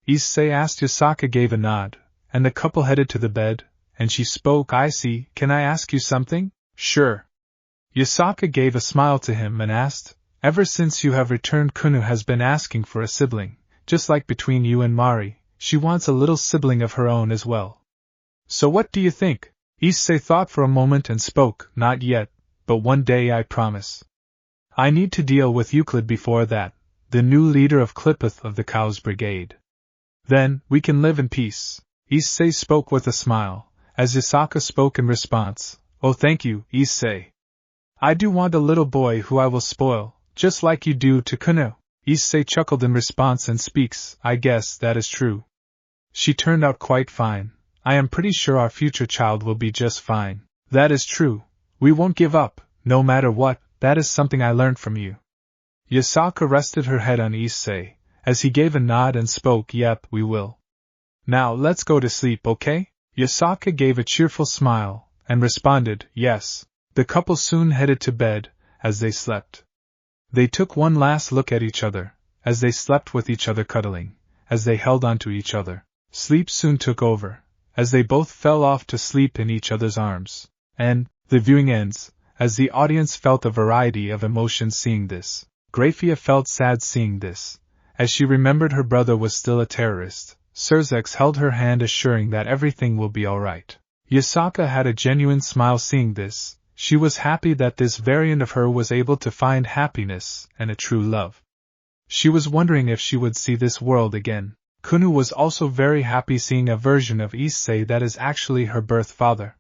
Issei asked. Yasaka gave a nod, and the couple headed to the bed, and she spoke, "I see, can I ask you something?" "Sure." Yasaka gave a smile to him and asked, "Ever since you have returned, Kunu has been asking for a sibling, just like between you and Mari, she wants a little sibling of her own as well. So what do you think?" Issei thought for a moment and spoke, "Not yet, but one day I promise. I need to deal with Euclid before that, the new leader of Clippeth of the Cows Brigade. Then, we can live in peace." Issei spoke with a smile, as Yasaka spoke in response, "Oh thank you, Issei. I do want a little boy who I will spoil, just like you do to Kunu." Issei chuckled in response and speaks, "I guess that is true. She turned out quite fine. I am pretty sure our future child will be just fine." "That is true. We won't give up, no matter what, that is something I learned from you." Yasaka rested her head on Issei, as he gave a nod and spoke, "Yep, we will. Now let's go to sleep, okay?" Yasaka gave a cheerful smile, and responded, "Yes." The couple soon headed to bed, as they slept. They took one last look at each other, as they slept with each other cuddling, as they held onto each other. Sleep soon took over, as they both fell off to sleep in each other's arms. And, the viewing ends, as the audience felt a variety of emotions seeing this. Grayfia felt sad seeing this, as she remembered her brother was still a terrorist. Surzex held her hand assuring that everything will be alright. Yasaka had a genuine smile seeing this. She was happy that this variant of her was able to find happiness and a true love. She was wondering if she would see this world again. Kunu was also very happy seeing a version of Issei that is actually her birth father.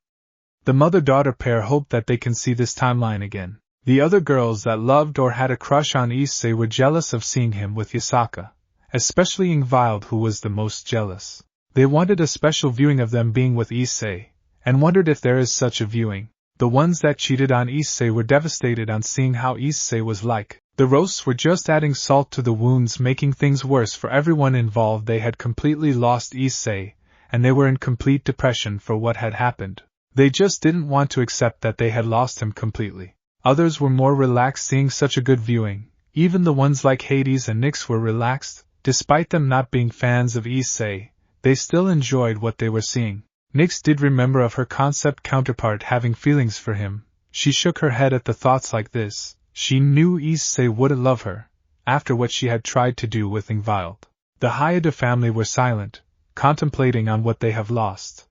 The mother-daughter pair hope that they can see this timeline again. The other girls that loved or had a crush on Issei were jealous of seeing him with Yasaka, especially Ingvild, who was the most jealous. They wanted a special viewing of them being with Issei, and wondered if there is such a viewing. The ones that cheated on Issei were devastated on seeing how Issei was like. The roasts were just adding salt to the wounds, making things worse for everyone involved. They had completely lost Issei, and they were in complete depression for what had happened. They just didn't want to accept that they had lost him completely. Others were more relaxed seeing such a good viewing. Even the ones like Hades and Nyx were relaxed. Despite them not being fans of Issei, they still enjoyed what they were seeing. Nyx did remember of her concept counterpart having feelings for him. She shook her head at the thoughts like this. She knew Issei wouldn't love her, after what she had tried to do with Ingvild. The Hayada family were silent, contemplating on what they have lost.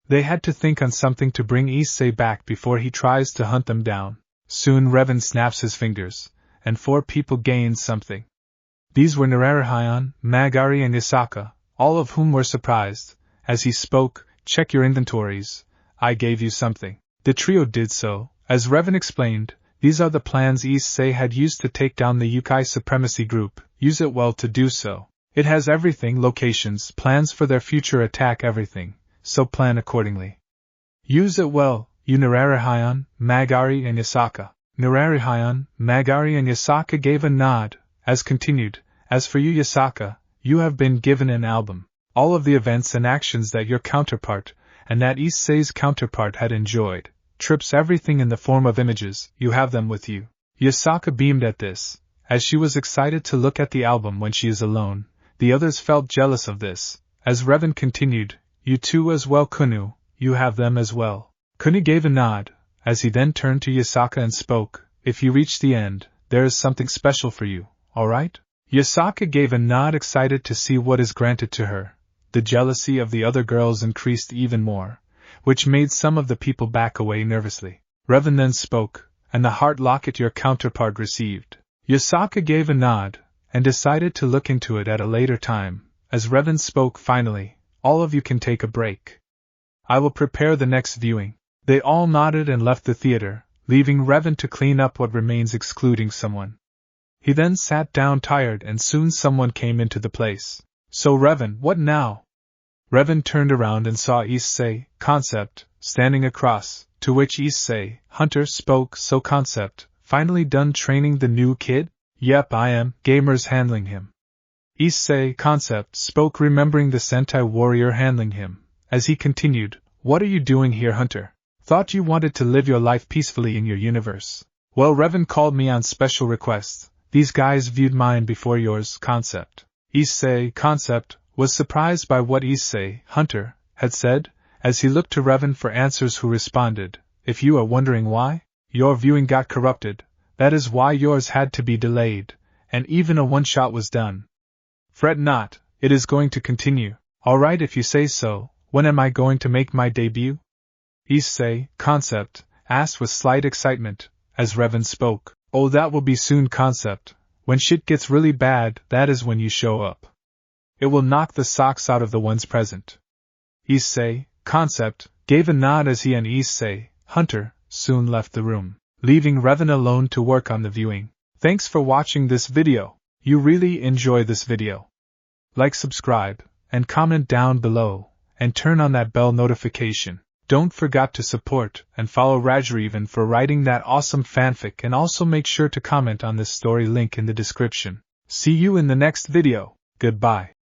They had to think on something to bring Issei back before he tries to hunt them down. Soon Revan snaps his fingers, and 4 people gained something. These were Nerarihayan, Magari and Yasaka, all of whom were surprised. As he spoke, check your inventories, I gave you something. The trio did so. As Revan explained, these are the plans Issei had used to take down the Yukai Supremacy Group. Use it well to do so. It has everything, locations, plans for their future attack, everything, so plan accordingly. Use it well, you Nerarihayan, Magari and Yasaka. Nerarihayan, Magari and Yasaka gave a nod, as continued, as for you Yasaka, you have been given an album. All of the events and actions that your counterpart, and that Issei's counterpart had enjoyed. Trips, everything in the form of images, you have them with you. Yasaka beamed at this, as she was excited to look at the album when she is alone. The others felt jealous of this. As Revan continued, you too as well Kunu, you have them as well. Kunu gave a nod, as he then turned to Yasaka and spoke, if you reach the end, there is something special for you, alright? Yasaka gave a nod, excited to see what is granted to her. The jealousy of the other girls increased even more, which made some of the people back away nervously. Revan then spoke, and the heart locket your counterpart received. Yasaka gave a nod, and decided to look into it at a later time. As Revan spoke finally, all of you can take a break. I will prepare the next viewing. They all nodded and left the theater, leaving Revan to clean up what remains, excluding someone. He then sat down tired, and soon someone came into the place. So Revan, what now? Revan turned around and saw Issei, Concept, standing across, to which Issei, Hunter, spoke, so Concept, finally done training the new kid? Yep, I am, gamers handling him. Issei, Concept, spoke, remembering the Sentai warrior handling him, as he continued, what are you doing here, Hunter? Thought you wanted to live your life peacefully in your universe. Well, Revan called me on special request. These guys viewed mine before yours, Concept. Issei, Concept, was surprised by what Issei, Hunter, had said, as he looked to Revan for answers, who responded, if you are wondering why, your viewing got corrupted, that is why yours had to be delayed, and even a one-shot was done. Fret not, it is going to continue. Alright, if you say so, when am I going to make my debut? Issei, Concept, asked with slight excitement, as Revan spoke. Oh, that will be soon, Concept. When shit gets really bad, that is when you show up. It will knock the socks out of the ones present. Issei, Concept, gave a nod as he and Issei, Hunter, soon left the room, leaving Revan alone to work on the viewing. Thanks for watching this video. You really enjoy this video. Like, subscribe, and comment down below, and turn on that bell notification. Don't forget to support and follow RageRevan for writing that awesome fanfic, and also make sure to comment on this story, link in the description. See you in the next video. Goodbye.